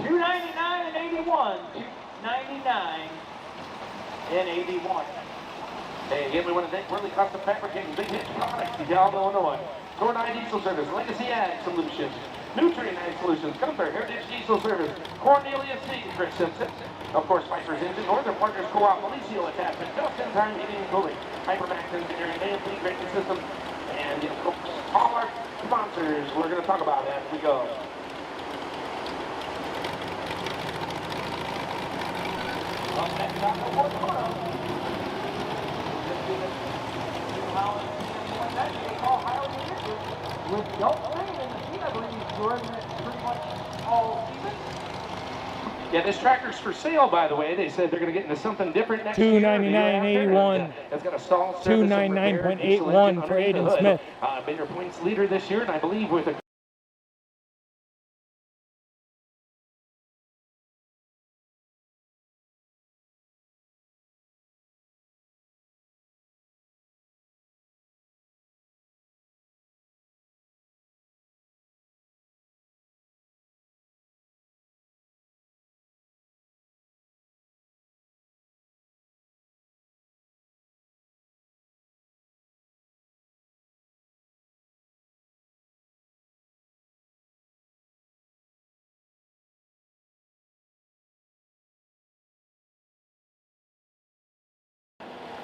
Speaker 5: $299 and 81. $299 and 81.
Speaker 3: Hey, again, we want to thank Worley Custom Fabricating, Big Hit Products, Gallup, Illinois, Core 9 Diesel Service, Legacy Ag Solutions, Nutrient Ag Solutions, Comfort, Heritage Diesel Service, Cornelius C. Chris Simpson, of course, Piper's Engine, Northern Partners Co-op, Mauricio Attachment, Just-in-Time Heating and Cooling, Hypermax Engineering, AMP Grading System, and of course, all our sponsors we're going to talk about as we go.
Speaker 5: Up next on the fourth corner. With Delta Rain in the seat, I believe he's running it pretty much all season.
Speaker 3: Yeah, this tractor's for sale, by the way. They said they're going to get into something different next
Speaker 4: $299
Speaker 3: year.
Speaker 4: $299.81.
Speaker 3: It's got a stall service.
Speaker 4: $299.81 for Aiden Smith.
Speaker 3: Been your points leader this year, and I believe with a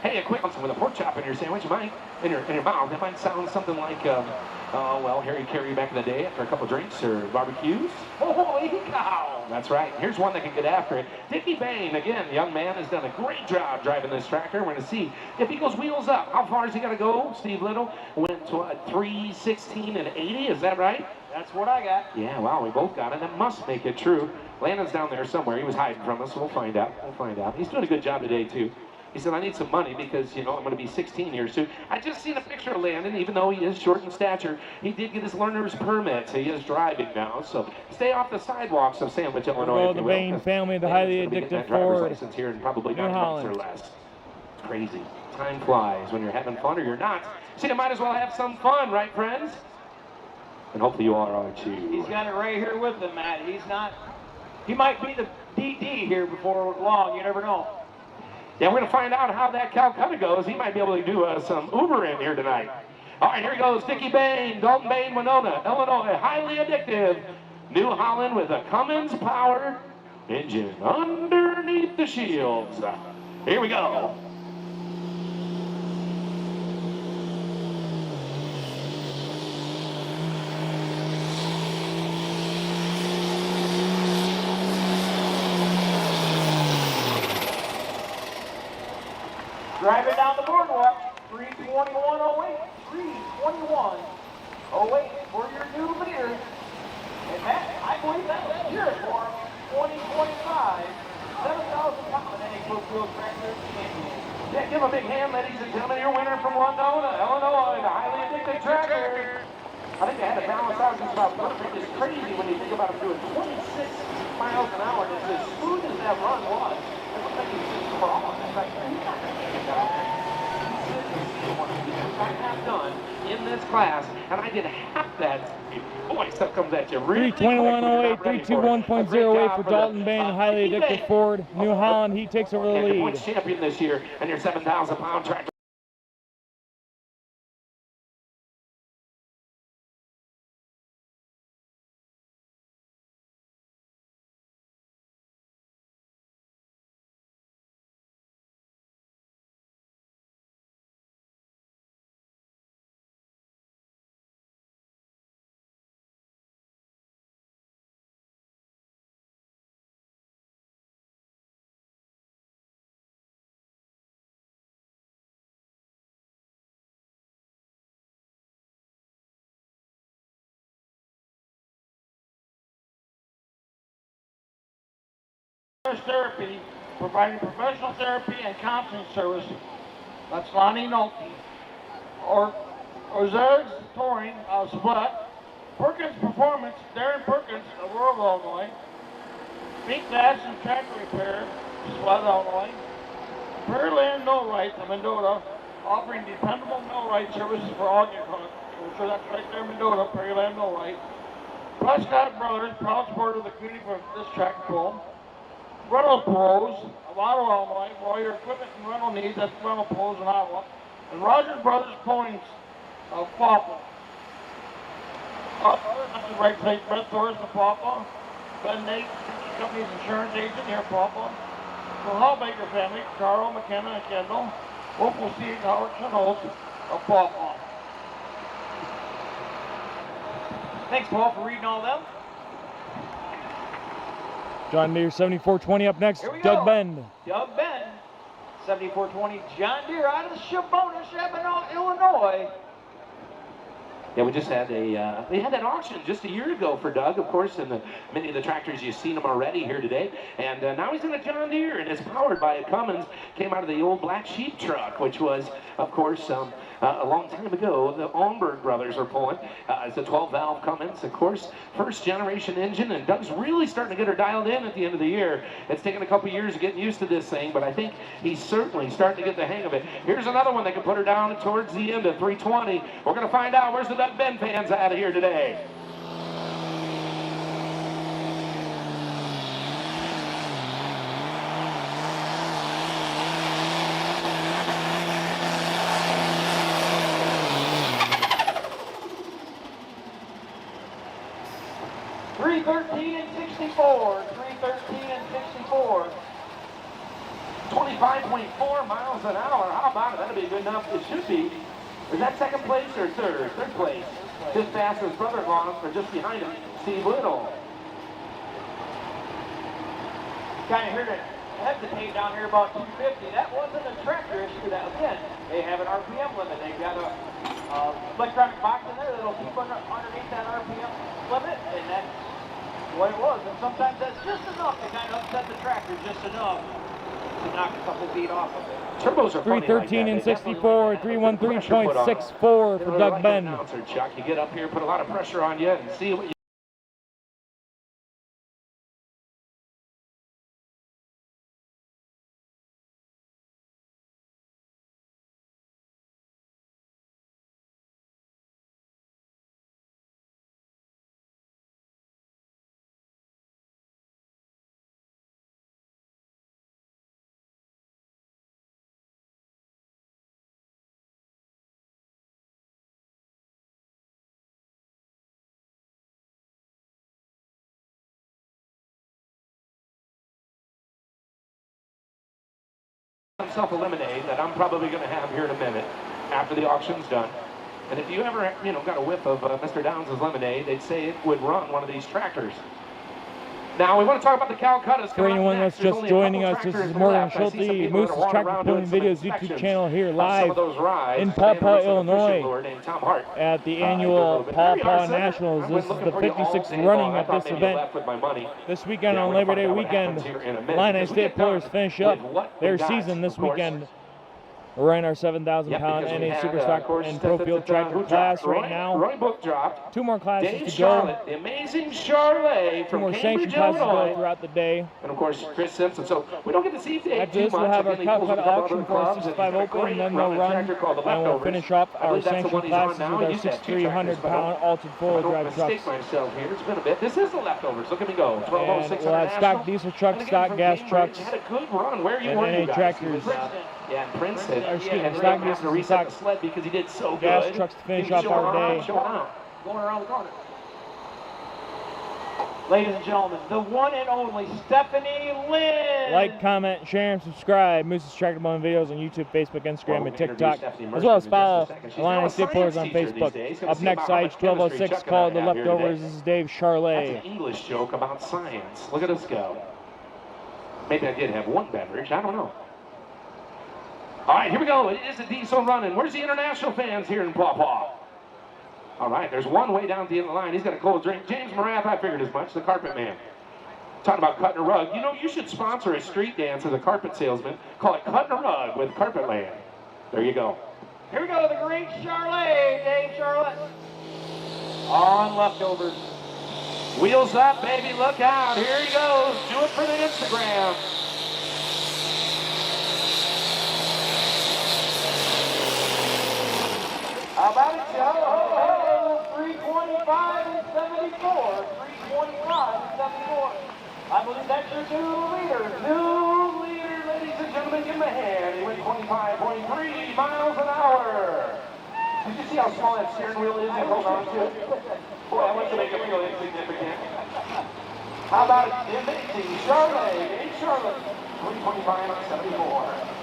Speaker 3: hey, a quick one with a pork chop in your sandwich, in your mouth. That might sound something like, well, Harry Carey back in the day after a couple drinks or barbecues. Holy cow! That's right. Here's one that can get after it. Dickie Bain, again, the young man has done a great job driving this tractor. We're going to see if he goes wheels up. How far has he got to go? Steve Little went to 3:16 and 80. Is that right?
Speaker 5: That's what I got.
Speaker 3: Yeah, wow, we both got it. That must make it true. Landon's down there somewhere. He was hiding from us. We'll find out. We'll find out. He's doing a good job today, too. He said, I need some money because, you know, I'm going to be 16 here soon. I just seen a picture of Landon. Even though he is short in stature, he did get his learner's permit. So he is driving now. So stay off the sidewalks of Sandwich, Illinois.
Speaker 4: Well, the Bain family, the highly addictive Ford.
Speaker 3: License here in probably
Speaker 4: New
Speaker 3: 9 months
Speaker 4: Holland.
Speaker 3: or less. It's crazy. Time flies when you're having fun or you're not. So you might as well have some fun, right, friends? And hopefully you all are too.
Speaker 5: He's got it right here with him, Matt. He might be the DD here before long. You never know.
Speaker 3: Yeah, we're going to find out how that Calcutta goes. He might be able to do some Uber in here tonight. All right, here he goes. Dickie Bain, Dalton Bain, Winona, Illinois. Highly addictive. New Holland with a Cummins power engine underneath the shields. Here we go.
Speaker 5: Driving down the boardwalk, 3:21:08, 3:21:08 for your new leader. And that, I believe that was cheer for him, 2025, 7,000 pound NA Brookfield Tractor Champion.
Speaker 3: Yeah, give a big hand, ladies and gentlemen. Your winner from Winona, Illinois, the highly addicted tractor. I think they had to balance out just about perfect. It's crazy when you think about it doing 26 miles an hour. And as smooth as that run was, it looked like he was just crawling. It's like, he's not going to get down there. I have done in this class, and I did half that speed. Boy, stuff comes at you really
Speaker 4: 3:21:08, 3:21.08 for Dalton Bain, highly addicted Ford. New Holland, he takes over the
Speaker 3: and
Speaker 4: lead.
Speaker 3: your points champion this year, and your 7,000 pound tractor.
Speaker 6: Therapy, providing professional therapy and counseling service. That's Lonnie Nolte. Or Ozarks Touring, Split. Perkins Performance, Darren Perkins of Rural Illinois. Big Dash and Tractor Repair, Split, Illinois. Prairie Land Millwright of Mendota, offering dependable millwright services for all your clients. I'm sure that's right there in Mendota, Prairie Land Millwright. Prescott Brothers, proud supporter of the community for this tractor pull. Rental Pros of Ottawa, Illinois, for all your equipment and rental needs. That's Rental Pros in Ottawa. And Rogers Brothers Ponies of Paw Paw. That's the right place. Brett Thorson of Paw Paw. Ben Nate, company's insurance agent here at Paw Paw. The Hallbaker family, Carl, McKenna, and Kendall. Opal Seed, Howard Chenos of Paw Paw.
Speaker 5: Thanks, Paul, for reading all them.
Speaker 4: John Deere 7420 up next,
Speaker 5: Here we
Speaker 4: Doug
Speaker 5: go.
Speaker 4: Bend.
Speaker 5: Doug Bend, 7420 John Deere out of Shibona, Illinois.
Speaker 3: Yeah, we just had we had that auction just a year ago for Doug, of course, and many of the tractors, you've seen them already here today. And now he's in a John Deere, and it's powered by a Cummins, came out of the old Black Sheep truck, which was, of course, a long time ago, the Olmberg brothers are pulling. It's a 12-valve Cummins, of course, first-generation engine, and Doug's really starting to get her dialed in at the end of the year. It's taken a couple years of getting used to this thing, but I think he's certainly starting to get the hang of it. Here's another one that can put her down towards the end of 320. We're going to find out where's the Doug Bend fans out of here today.
Speaker 5: $313 and 64. $313 and 64.
Speaker 3: 25.4 miles an hour. How about it? That'll be good enough. It should be. Is that second place or third? Third place. Just past his brother-in-law, or just behind him, Steve Little.
Speaker 5: Kind of heard it hesitate down here about 250. That wasn't a tractor issue. That again, they have an RPM limit. They've got a electronic box in there that'll keep underneath that RPM limit, and that's what it was. And sometimes that's just enough to kind of upset the tractor, just enough to knock a couple feet off of it.
Speaker 3: Turbos are funny
Speaker 4: 313
Speaker 3: like
Speaker 4: and
Speaker 3: that.
Speaker 4: 64, 313.64 for Doug Bend.
Speaker 3: Chuck, you get up here, put a lot of pressure on you, and see what you himself a lemonade that I'm probably going to have here in a minute after the auction's done. And if you ever, got a whiff of Mr. Downs' lemonade, they'd say it would run one of these tractors. Now, we want to talk about the Calcuttas.
Speaker 4: For anyone that's just joining us, this is Morgan Schulte, Moose's Tractor Pulling Videos YouTube channel here live in Paw Paw, Illinois at the annual Paw Paw Nationals. This is the 56th running of this event. This weekend on Labor Day weekend, Illini State players finish up their season this weekend. We're running our 7,000-pound NA Superstock and Pro Field Tractor class right now. 2 more classes to go.
Speaker 3: The amazing Charlotte
Speaker 4: 2 more sanctioned classes to go throughout the day.
Speaker 3: And of course, Chris Simpson. So we don't get to see Dave
Speaker 4: after this, we'll have our Calcutta auction for our 65 open, and then they'll run, and we'll finish off our sanctioned classes with our 6,300-pound altered four-wheel drive trucks.
Speaker 3: It's been a bit. This is the leftovers. Look at me go.
Speaker 4: And we'll have stock diesel trucks, stock gas trucks, and NA tractors.
Speaker 3: Yeah, and Princeton.
Speaker 4: Stock diesel and stock
Speaker 3: sled because he did so good.
Speaker 4: Gas trucks to finish off our day.
Speaker 5: Going around the corner. Ladies and gentlemen, the one and only Stephanie Lynn.
Speaker 4: Like, comment, share, and subscribe. Moose's Tractor Pulling Videos on YouTube, Facebook, Instagram, and TikTok. As well as follow Illini State Players on Facebook. Up next, IH 1206, called The Leftovers. This is Dave Charlet.
Speaker 3: That's an English joke about science. Look at us go. Maybe I did have one beverage. I don't know. All right, here we go. It is a diesel running. Where's the international fans here in Paw Paw? All right, there's one way down at the end of the line. He's got a cold drink. James Morath, I figured as much, the carpet man. Talking about cutting a rug. You know, you should sponsor a street dance as a carpet salesman. Call it Cutting a Rug with Carpet Land. There you go.
Speaker 5: Here we go, the great Charlotte, Dave Charlotte. On leftovers.
Speaker 3: Wheels up, baby, look out. Here he goes. Do it for the Instagram.
Speaker 5: How about it, Joe? 325 and 74. 325 and 74. I believe that's your new leader.
Speaker 3: New leader, ladies and gentlemen, give him a hand. He went 25.3 miles an hour. Did you see how small that steering wheel is? Hold on to it. Boy, I want to make it feel insignificant. How about it? Amazing Charlotte. Hey, Charlotte. 325 and 74.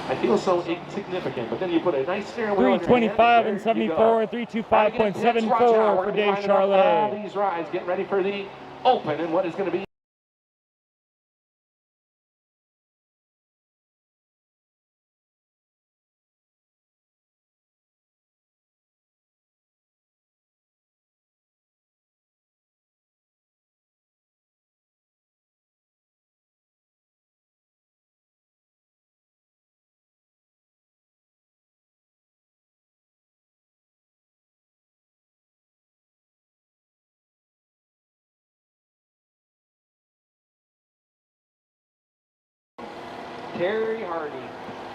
Speaker 3: I feel so insignificant, but then you put a nice steering wheel.
Speaker 4: 325 and 74, 325.74 for Dave Charlet.
Speaker 3: These rides, getting ready for the open and what is going to be.
Speaker 5: Terry Hardy.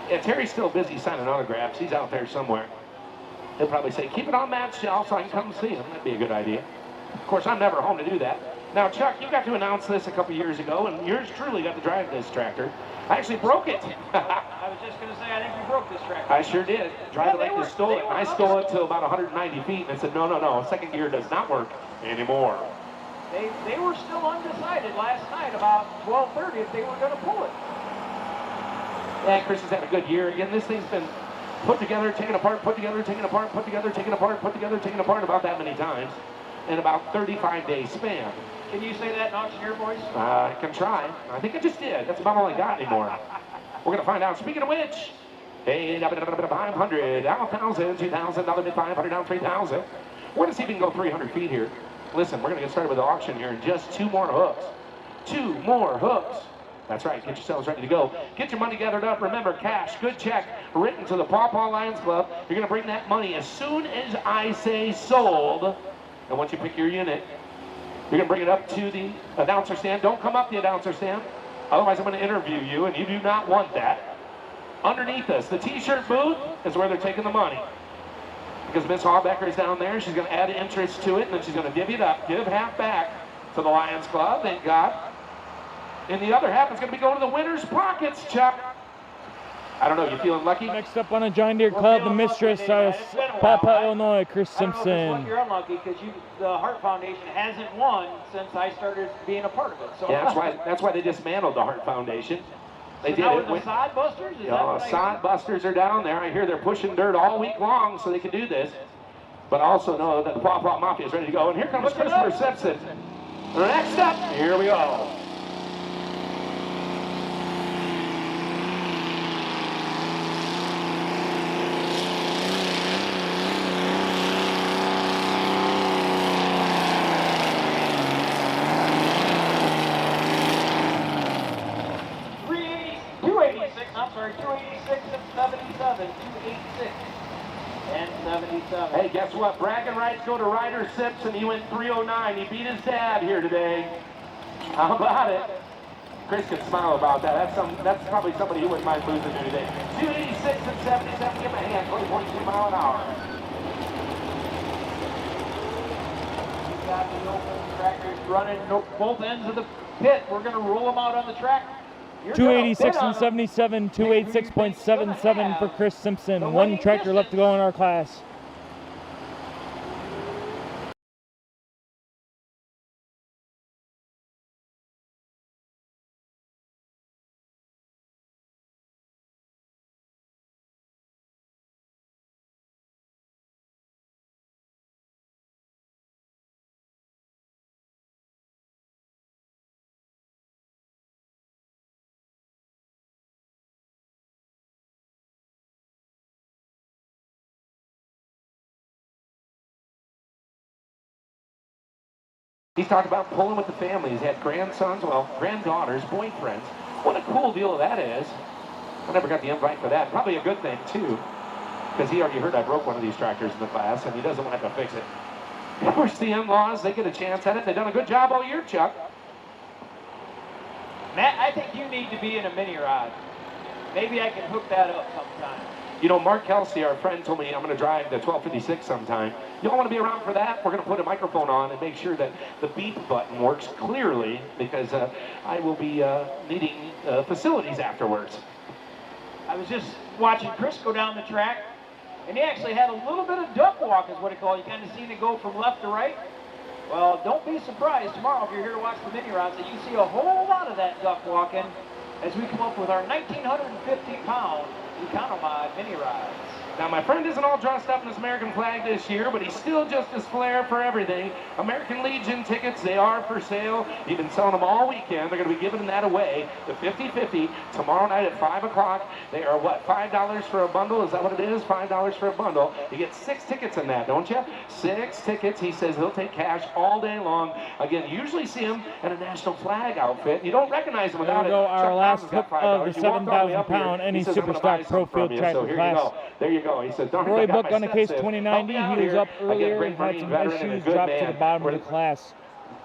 Speaker 3: Yeah, Terry's still busy signing autographs. He's out there somewhere. He'll probably say, keep it on Matt's shelf so I can come see him. That'd be a good idea. Of course, I'm never home to do that. Now, Chuck, you got to announce this a couple years ago, and yours truly got to drive this tractor. I actually broke it.
Speaker 5: I was just going to say, I think you broke this tractor.
Speaker 3: I sure did. Drive it like you stole it. I stole it to about 190 feet, and I said, no, second gear does not work anymore.
Speaker 5: They were still undecided last night about 12:30 if they were going to pull it.
Speaker 3: Yeah, Chris has had a good year. Again, this thing's been put together, taken apart, put together, taken apart, put together, taken apart, put together, taken apart about that many times in about 35-day span.
Speaker 5: Can you say that in auctioneer voice?
Speaker 3: I can try. I think I just did. That's about all I got anymore. We're going to find out. Speaking of which, hey, 500, down 1,000, 2,000, another mid 500, down 3,000. We're going to see if we can go 300 feet here. Listen, we're going to get started with the auction here in just 2 more hooks. 2 more hooks. That's right, get yourselves ready to go. Get your money gathered up. Remember, cash, good check, written to the Paw Paw Lions Club. You're going to bring that money as soon as I say sold. And once you pick your unit, you're going to bring it up to the announcer stand. Don't come up the announcer stand. Otherwise, I'm going to interview you, and you do not want that. Underneath us, the T-shirt booth is where they're taking the money. Because Miss Harbecker is down there. She's going to add interest to it, and then she's going to divvy it up, give half back to the Lions Club, thank God. And the other half is going to be going to the winner's pockets, Chuck. I don't know, you feeling lucky?
Speaker 4: Next up on a John Deere
Speaker 5: We're
Speaker 4: Club, the
Speaker 5: feeling lucky
Speaker 4: mistress,
Speaker 5: today, man. It's been a
Speaker 4: Paw
Speaker 5: while,
Speaker 4: Paw,
Speaker 5: right?
Speaker 4: Illinois, Chris
Speaker 5: I don't know if it's
Speaker 4: Simpson.
Speaker 5: lucky or unlucky because the Hart Foundation hasn't won since I started being a part of it. So
Speaker 3: Yeah, that's why they dismantled the Hart Foundation. They
Speaker 5: so
Speaker 3: did
Speaker 5: now
Speaker 3: it.
Speaker 5: we're the sod busters? Is that what I
Speaker 3: Sod
Speaker 5: hear?
Speaker 3: busters are down there. I hear they're pushing dirt all week long so they can do this. But also know that the Paw Paw Mafia is ready to go. And here comes
Speaker 5: Look it
Speaker 3: Christopher
Speaker 5: up.
Speaker 3: Simpson. Next up, here we go.
Speaker 5: I'm sorry, 286 and 77, 286 and 77.
Speaker 3: Hey, guess what? Bragging rights go to Ryder Simpson. He went 309. He beat his dad here today. How about it? Chris can smile about that. That's probably somebody who wouldn't mind losing to today. 286 and 77. Give him a hand. 20.2 mile an hour.
Speaker 5: We've got the open tractors running both ends of the pit. We're going to roll them out on the track.
Speaker 4: 286 and 77, 286.77 for Chris Simpson. One tractor left to go in our class.
Speaker 3: He's talked about pulling with the family. He's had grandsons, well, granddaughters, boyfriends. What a cool deal that is. I never got the invite for that. Probably a good thing, too, because he already heard I broke one of these tractors in the class, and he doesn't want to have to fix it. Of course, the in-laws, they get a chance at it. They've done a good job all year, Chuck.
Speaker 5: Matt, I think you need to be in a mini rod. Maybe I can hook that up sometime.
Speaker 3: You know, Mark Kelsey, our friend, told me I'm going to drive the 1256 sometime. Y'all want to be around for that? We're going to put a microphone on and make sure that the beep button works clearly because I will be needing facilities afterwards.
Speaker 5: I was just watching Chris go down the track, and he actually had a little bit of duck walk is what he called it. You kind of seen it go from left to right. Well, don't be surprised tomorrow if you're here to watch the mini rods that you see a whole lot of that duck walking as we come up with our 1,950-pound Economod mini rods.
Speaker 3: Now, my friend isn't all dressed up in his American flag this year, but he's still just as flair for everything. American Legion tickets, they are for sale. You've been selling them all weekend. They're going to be giving that away, the 50-50, tomorrow night at 5 o'clock. They are, what, $5 for a bundle? Is that what it is? $5 for a bundle. You get 6 tickets in that, don't you? 6 tickets. He says he'll take cash all day long. Again, you usually see him in a national flag outfit. You don't recognize him without it.
Speaker 4: There we go, our last hook of the
Speaker 3: You walked all the way up here.
Speaker 4: 7,000-pound
Speaker 3: He
Speaker 4: NE
Speaker 3: says, "I'm gonna buy
Speaker 4: Superstock Pro
Speaker 3: something from
Speaker 4: Field
Speaker 3: you."
Speaker 4: tractor
Speaker 3: So here you
Speaker 4: class.
Speaker 3: go. There you go. He says, "Darn it,
Speaker 4: Roy
Speaker 3: I got
Speaker 4: Book
Speaker 3: my
Speaker 4: on the case
Speaker 3: steps in.
Speaker 4: 2090.
Speaker 3: Help me out
Speaker 4: He was
Speaker 3: here."
Speaker 4: up earlier,
Speaker 3: Again, great
Speaker 4: had
Speaker 3: Marine
Speaker 4: some
Speaker 3: veteran
Speaker 4: nice
Speaker 3: and a
Speaker 4: shoes
Speaker 3: good
Speaker 4: dropped to
Speaker 3: man.
Speaker 4: the bottom of
Speaker 3: We're-
Speaker 4: the class.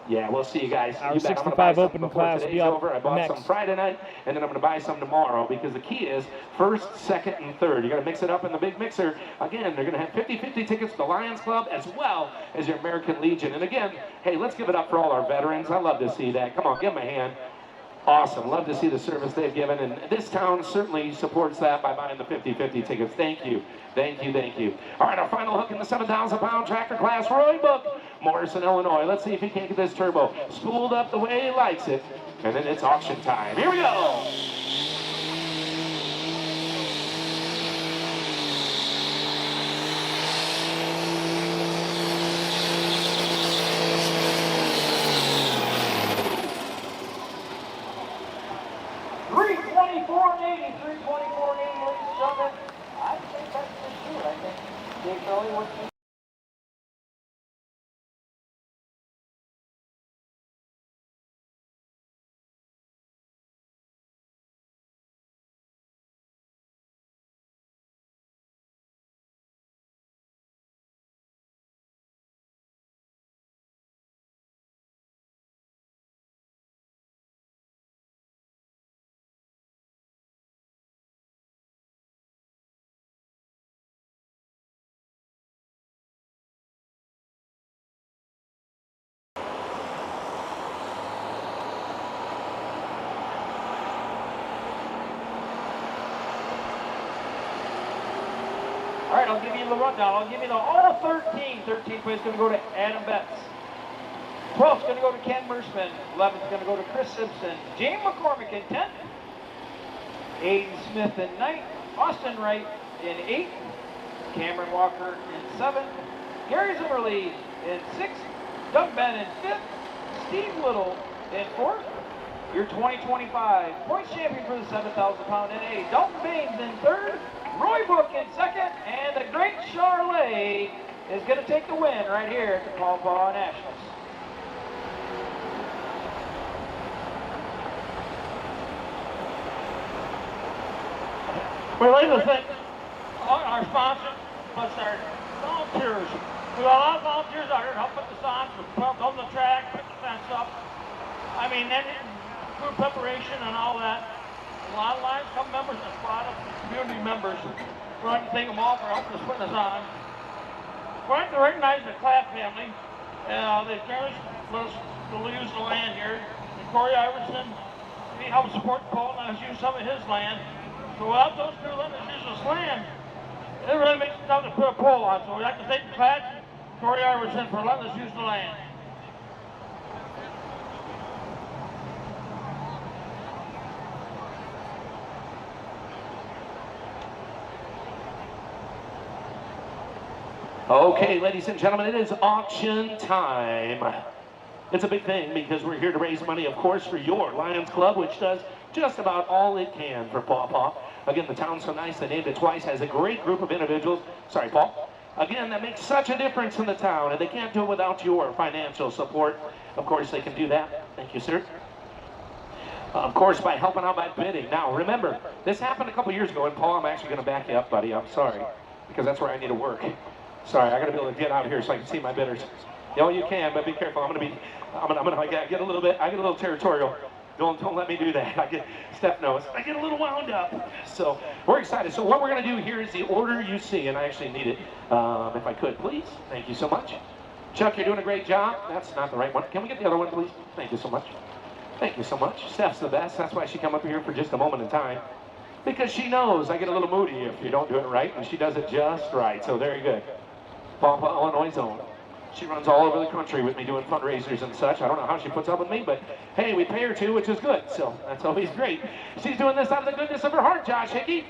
Speaker 3: Yeah, we'll see you guys.
Speaker 4: Our
Speaker 3: You bet. I'm gonna
Speaker 4: 65
Speaker 3: buy something
Speaker 4: open
Speaker 3: before
Speaker 4: class will
Speaker 3: today's
Speaker 4: be up
Speaker 3: over. I bought some
Speaker 4: next.
Speaker 3: Friday night, and then I'm going to buy some tomorrow because the key is first, second, and third. You got to mix it up in the big mixer. Again, they're going to have 50-50 tickets to the Lions Club as well as your American Legion. And again, hey, let's give it up for all our veterans. I love to see that. Come on, give them a hand. Awesome. Love to see the service they've given. And this town certainly supports that by buying the 50-50 tickets. Thank you. Thank you. Thank you. All right, our final hook in the 7,000-pound tractor class, Roy Book, Morrison, Illinois. Let's see if he can't get this turbo spooled up the way he likes it. And then it's auction time. Here we go.
Speaker 5: I think that's for sure. I think Dave Shirley wants right, I'll give you the rundown. I'll give you the all 13. 13th place is going to go to Adam Betts. 12th is going to go to Ken Mersman. 11th is going to go to Chris Simpson. James McCormick in 10th. Aiden Smith in 9th. Austin Wright in 8th. Cameron Walker in 7th. Gary Zimmerly in 6th. Doug Ben in 5th. Steve Little in 4th. Your 2025 points champion for the 7,000-pound NA. Dalton Baines in 3rd. Roy Book in 2nd. And the great Charlet is going to take the win right here at the Paw Paw Nationals.
Speaker 6: We'd like to thank our sponsors, plus our volunteers. We got a lot of volunteers out here to help put this on, on the track, put the fence up. I mean, then food preparation and all that. A lot of Lions Club members and a lot of community members. We'd like to thank them all for helping us put this on. We'd like to recognize the Clapp family. They generally let us use the land here. And Corey Iverson, he helped support the pole and let us use some of his land. So without those two letting us use this land, it really makes it tough to put a pole on. So we'd like to thank the Claps and Corey Iverson for letting us use the land.
Speaker 3: Okay, ladies and gentlemen, it is auction time. It's a big thing because we're here to raise money, of course, for your Lions Club, which does just about all it can for Paw Paw. Again, the town's so nice, they named it twice, has a great group of individuals. Sorry, Paul. Again, that makes such a difference in the town, and they can't do it without your financial support. Of course, they can do that. Thank you, sir. Of course, by helping out by bidding. Now, remember, this happened a couple years ago, and Paul, I'm actually going to back you up, buddy. I'm sorry, because that's where I need to work. Sorry, I got to be able to get out here so I can see my bidders. You know, you can, but be careful. I get a little territorial. Don't let me do that. Steph knows. I get a little wound up. So we're excited. So what we're going to do here is the order you see, and I actually need it, if I could, please. Thank you so much. Chuck, you're doing a great job. That's not the right one. Can we get the other one, please? Thank you so much. Thank you so much. Steph's the best. That's why she come up here for just a moment in time. Because she knows I get a little moody if you don't do it right, and she does it just right. So very good. Paw Paw, Illinois' own. She runs all over the country with me doing fundraisers and such. I don't know how she puts up with me, but hey, we pay her too, which is good. So that's always great. She's doing this out of the goodness of her heart, Josh Hickey.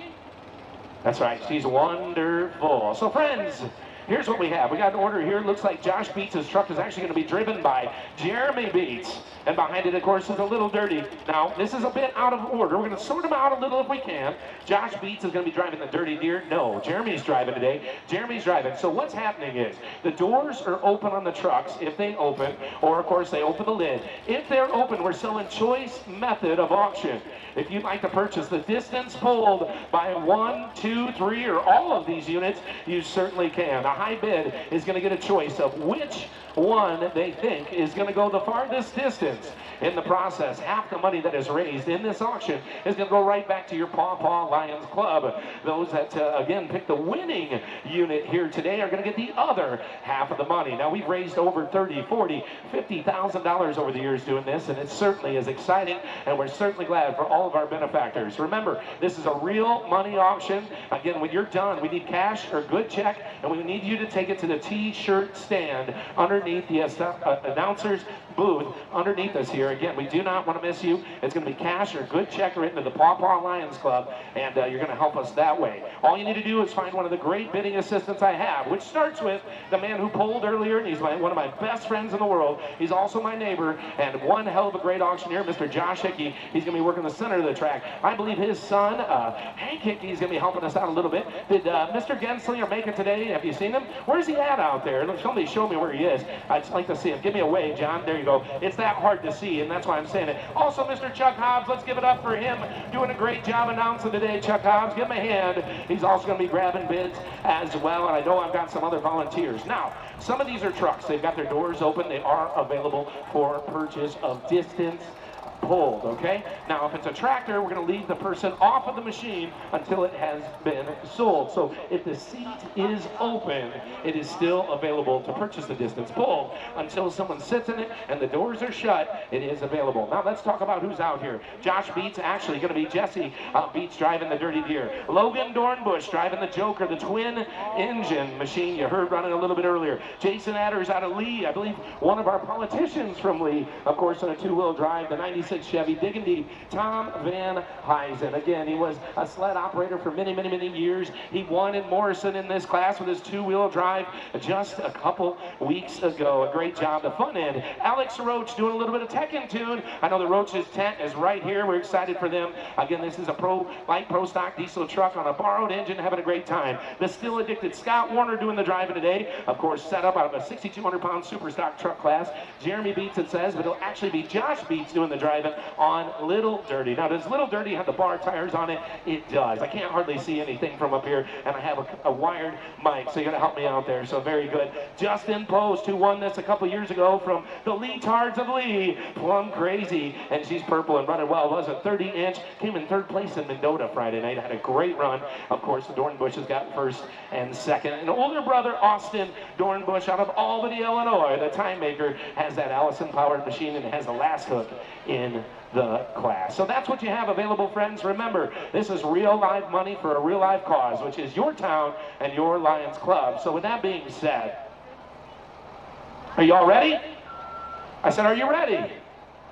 Speaker 3: That's right. She's wonderful. So friends, here's what we have. We got an order here. It looks like Josh Beats' truck is actually going to be driven by Jeremy Beats. And behind it, of course, is a Little Dirty. Now, this is a bit out of order. We're going to sort them out a little if we can. Josh Beats is going to be driving the Dirty Deer. No, Jeremy's driving today. Jeremy's driving. So what's happening is the doors are open on the trucks if they open, or, of course, they open the lid. If they're open, we're selling choice method of auction. If you'd like to purchase the distance pulled by 1, 2, 3, or all of these units, you certainly can. A high bid is going to get a choice of which one they think is going to go the farthest distance. In the process, half the money that is raised in this auction is going to go right back to your Paw Paw Lions Club. Those that, again, pick the winning unit here today are going to get the other half of the money. Now, we've raised over $30,000, $40,000, $50,000 over the years doing this, and it certainly is exciting, and we're certainly glad for all of our benefactors. Remember, this is a real money auction. Again, when you're done, we need cash or good check, and we need you to take it to the T-shirt stand underneath the announcer's booth underneath us here. Again, we do not want to miss you. It's going to be cash or good check written to the Paw Paw Lions Club, and you're going to help us that way. All you need to do is find one of the great bidding assistants I have, which starts with the man who polled earlier, and he's one of my best friends in the world. He's also my neighbor, and one hell of a great auctioneer, Mr. Josh Hickey. He's going to be working the center of the track. I believe his son, Hank Hickey, is going to be helping us out a little bit. Did Mr. Genslinger make it today? Have you seen him? Where's he at out there? Somebody show me where he is. I'd like to see him. Give me a wave, John. There you go. It's that hard to see, and that's why I'm saying it. Also, Mr. Chuck Hobbs, let's give it up for him doing a great job announcing today. Chuck Hobbs, give him a hand. He's also going to be grabbing bids as well, and I know I've got some other volunteers. Now, some of these are trucks. They've got their doors open. They are available for purchase of distance pulled, okay? Now, if it's a tractor, we're going to leave the person off of the machine until it has been sold. So if the seat is open, it is still available to purchase the distance pulled. Until someone sits in it and the doors are shut, it is available. Now, let's talk about who's out here. Josh Beats, actually going to be Jesse Beats driving the Dirty Deer. Logan Dornbush driving the Joker, the twin engine machine you heard running a little bit earlier. Jason Adders out of Lee, I believe one of our politicians from Lee, of course, on a two-wheel drive, the 96 Chevy, digging deep. Tom Van Huysen. Again, he was a sled operator for many, many, many years. He won in Morrison in this class with his two-wheel drive just a couple weeks ago. A great job, the fun end. Alex Roach doing a little bit of tech and tune. I know the Roach's tent is right here. We're excited for them. Again, this is a light pro stock diesel truck on a borrowed engine, having a great time. The still addicted Scott Warner doing the driving today. Of course, set up out of a 6,200-pound super stock truck class. Jeremy Beats, it says, but it'll actually be Josh Beats doing the driving on Little Dirty. Now, does Little Dirty have the bar tires on it? It does. I can't hardly see anything from up here, and I have a wired mic, so you're going to help me out there, so very good. Justin Post, who won this a couple years ago from the Leatards of Lee, plumb crazy, and she's purple and running well. Was a 30-inch, came in third place in Mendota Friday night, had a great run. Of course, the Dornbush has got first and second. An older brother, Austin Dornbush, out of Albany, Illinois, the time maker, has that Allison-powered machine and has the last hook in the class. So that's what you have available, friends. Remember, this is real live money for a real live cause, which is your town and your Lions Club. So with that being said, are you all ready? I said, are you ready?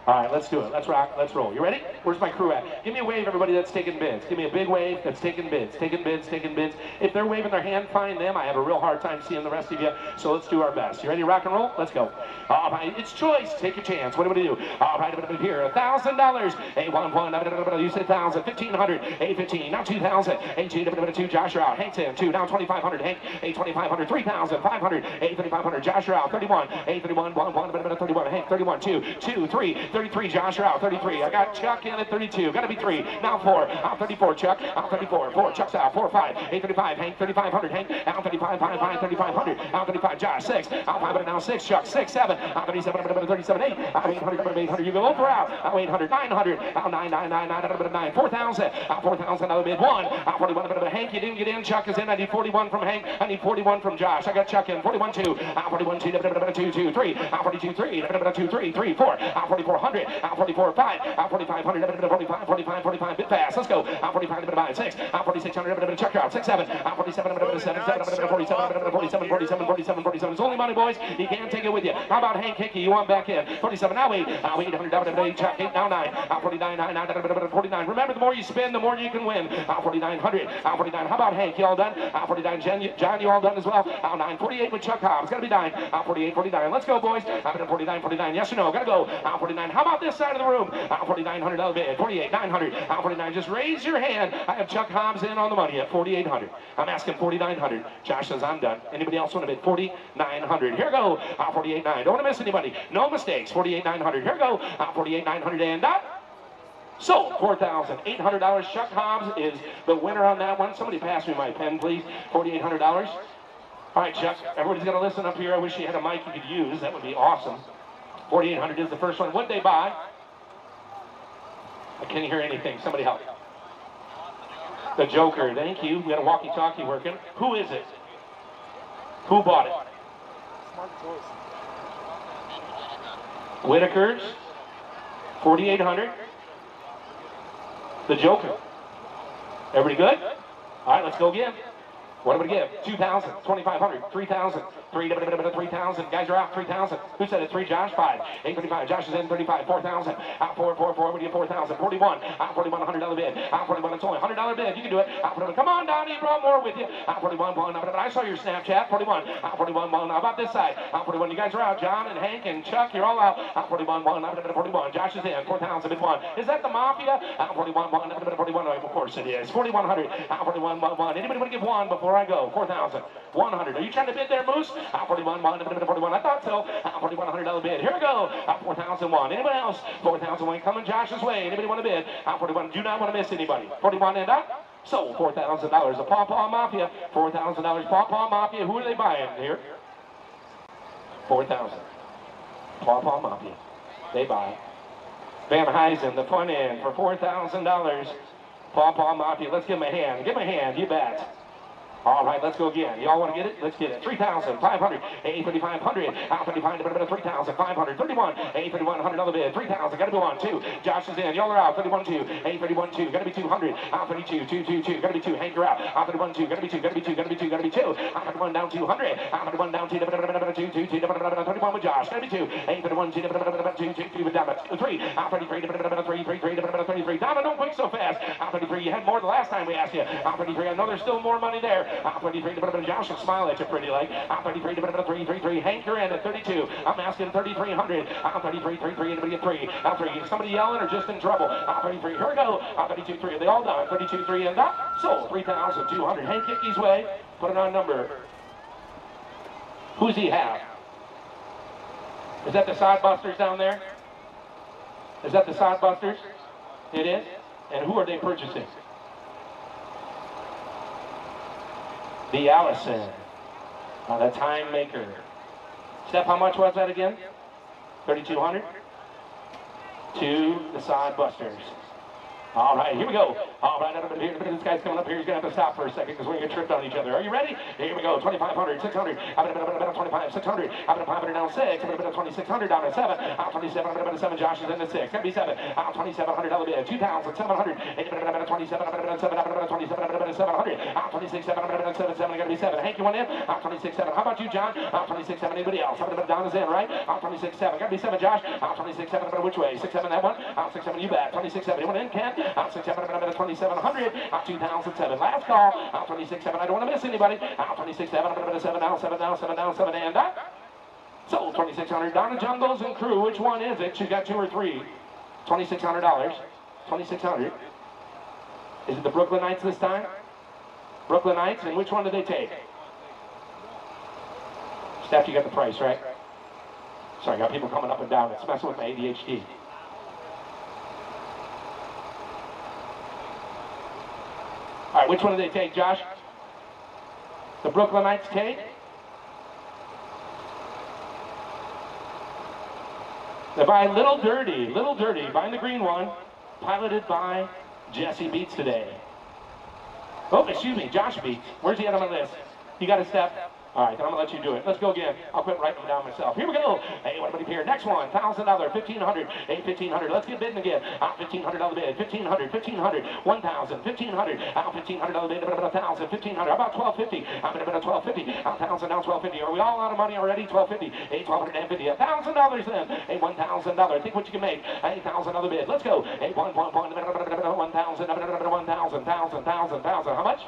Speaker 3: All right, let's do it. Let's rock. Let's roll. You ready? Where's my crew at? Give me a wave, everybody that's taking bids. Give me a big wave that's taking bids. Taking bids, taking bids. If they're waving their hand, find them. I have a real hard time seeing the rest of you, so let's do our best. You ready to rock and roll? Let's go. All right, it's choice. Take your chance. What do we do? All right, here, $1,000. 811. You said 1,000. 1,500. 815. Now 2,000. 2. Josh, you're out. Hank 10. 2. Now 2,500. Hank 8,2,500. 3,500. 8,300. Josh, you're out. 31. 831. 1. 31. Hank 31. 2. 3. 33, Josh, you're out. 33. I got Chuck in at 32. Got to be 3. Now 4. Out 34, Chuck. Out 34. 4. Chuck's out. 4, 5. 835. Hank 3,500. Hank out 35. 5. 3,500. Out 35. Josh 6. Out 500. Now 6. Chuck 6. 7. Out 37. 37. 8. Out 800. 800. You go over out. Out 800. 900. Out 9. 9. 4,000. Out 4,000. Another bid 1. Out 41. Hank, you didn't get in. Chuck is in. I need 41 from Hank. I need 41 from Josh. I got Chuck in. 41. 2. Out 41. 2. 2. 3. Out 42. 3. 2. 3. 3. 4. Out 4400. Out 44. 5. Out 4,500. 45. 45. 45. Bit fast. Let's go. Out 45. 6. Out 4,600. Chuck out. 6. 7. Out 47. 7. 7. 47. 47. 47. 47. 47. It's only money, boys. You can't take it with you. How about Hank Hickey? You want back in? 47. Now 8. Out 800. Chuck 8. Now 9. Out 49. 9. 49. Remember, the more you spend, the more you can win. Out 4,900. Out 49. How about Hank? You all done? Out 49. John, you all done as well? Out 9. 48 with Chuck Hobbs. Gotta be 9. Out 48. 49. Let's go, boys. Out 49. 49. Yes or no? Gotta go. Out 49. How about this side of the room? Out 4,900 bid. 48. 900. Out 49. Just raise your hand. I have Chuck Hobbs in on the money at 4,800. I'm asking 4,900. Josh says I'm done. Anybody else want to bid? 4,900. Here we go. Out 48.9. Don't want to miss anybody. No mistakes. 48,900. Here we go. Out 48,900 and sold. $4,800. Chuck Hobbs is the winner on that one. Somebody pass me my pen, please. $4,800. All right, Chuck. Everybody's got to listen up here. I wish you had a mic you could use. That would be awesome. 4,800 is the first one. What'd they buy? I can't hear anything. Somebody help. The Joker. Thank you. We got a walkie-talkie working. Who is it? Who bought it? Whitaker's. 4,800. The Joker. Everybody good? All right, let's go again. What am I going to give? 2,000, 2,500, 3,000, 3,000. Guys are out. 3,000. Who said it? 3. Josh. 5. 835. Josh is in. 35. 4,000. Out 4. What do you 4,000? 41. Out 41. $100 bid. Out 41. It's only $100 bid. You can do it. Out 41. Come on, Donnie. You brought more with you. Out 41. I saw your Snapchat. 41. Out 41. How about this side? Out 41. You guys are out. John and Hank and Chuck. You're all out. Out 41. 41. Josh is in. 4,000 bid 1. Is that the Mafia? Out 41. 41. Of course it is. 4,100. Out 41. Anybody want to give 1 before I go? 4,000. 100. Are you trying to bid there, Moose? Out 41. 41. I thought so. Out 4,100 bid. Here we go. Out 4,001. Anybody else? 4,001. Coming Josh's way. Anybody want to bid? Out 41. Do not want to miss anybody. 41 and up. Sold. $4,000. The Paw Paw Mafia. $4,000. Paw Paw Mafia. Who are they buying here? 4,000. Paw Paw Mafia. They buy Van Huysen, the front end for $4,000. Paw Paw Mafia, let's give him a hand. Give him a hand, you bet. All right, let's go again. Y'all want to get it? Let's get it. 3,500, 8,500, out 35, 3,500, 31, 8,100, another bid, 3,000, got to be 1, 2. Josh is in. Y'all are out. 31, 2, 831, 2, got to be 200, out 32, 2, 2, 2, got to be 2. Hank, you're out. Out 31, 2, got to be 2, got to be 2, got to be 2, got to be 2. Out 31 down 200, out 31 down 2, 31 with Josh, got to be 2, 831, 2, 2, with Donna, 3, out 33, 33, Donna, don't quick so fast. Out 33, you had more the last time we asked you. Out 33, I know there's still more money there. Out 33, Josh will smile at you pretty like. Out 33, 333, Hank, you're in at 32. I'm asking 3,300. Out 33, 33, anybody at 3. Out 3, is somebody yelling or just in trouble? Out 33, here we go. Out 32, 3, are they all done? 32, 3, and up. So 3,200. Hank Hickey's way. Put it on number. Who's he have? Is that the Sodbusters down there? Is that the Sodbusters? It is? And who are they purchasing? The Allison, the Time Maker. Steph, how much was that again? 3,200? To the Sodbusters. All right, here we go. All right, this guy's coming up here. He's going to have to stop for a second because we're going to get tripped on each other. Are you ready? Here we go. 2,500, 600, 25, 600, 500 down 6, 2,600 down to 7, 27, 7, Josh is in the 6, 77, 2,700 elevated, 2,700, 27, 700, 26, 7, going to be 7. Hank, you went in? 26, 7. How about you, John? 26, 7, anybody else? Down is in, right? 26, 7. Got to be 7, Josh. 26, 7, which way? 6, 7, that one? 6, 7, you bet. 26, 7. You went in, Ken? 6, 7, 2,700. 2007. Last call. 26, 7. I don't want to miss anybody. 26, 7, 7, down, 7, down, 7, down, 7, and up. So 2,600. Donna Jungles and crew. Which one is it? She got 2 or 3. $2,600. 2,600. Is it the Brooklynites this time? Brooklynites, and which one did they take? Steph, you got the price, right? Sorry, I got people coming up and down. It's messing with my ADHD. All right, which one did they take, Josh? The Brooklynites take? They buy Little Dirty, buying the green one, piloted by Jesse Beats today. Oh, excuse me, Josh Beats. Where's he at on my list? You got a step? All right, then I'm going to let you do it. Let's go again. I'll quit writing them down myself. Here we go. Hey, what about here? Next one, $1,000, 1,500, hey, 1,500. Let's get bidding again. $1,500 bid, 1,500, 1,500, 1,000, 1,500, $1,500 bid, 1,000, 1,500. How about 1,250? I'm going to bid 1,250, 1,000 down, 1,250. Are we all out of money already? 1,250, hey, 1,250, $1,000 then. Hey, $1,000. Think what you can make. Hey, $1,000 bid. Let's go. Hey, 1,000, 1,000. How much?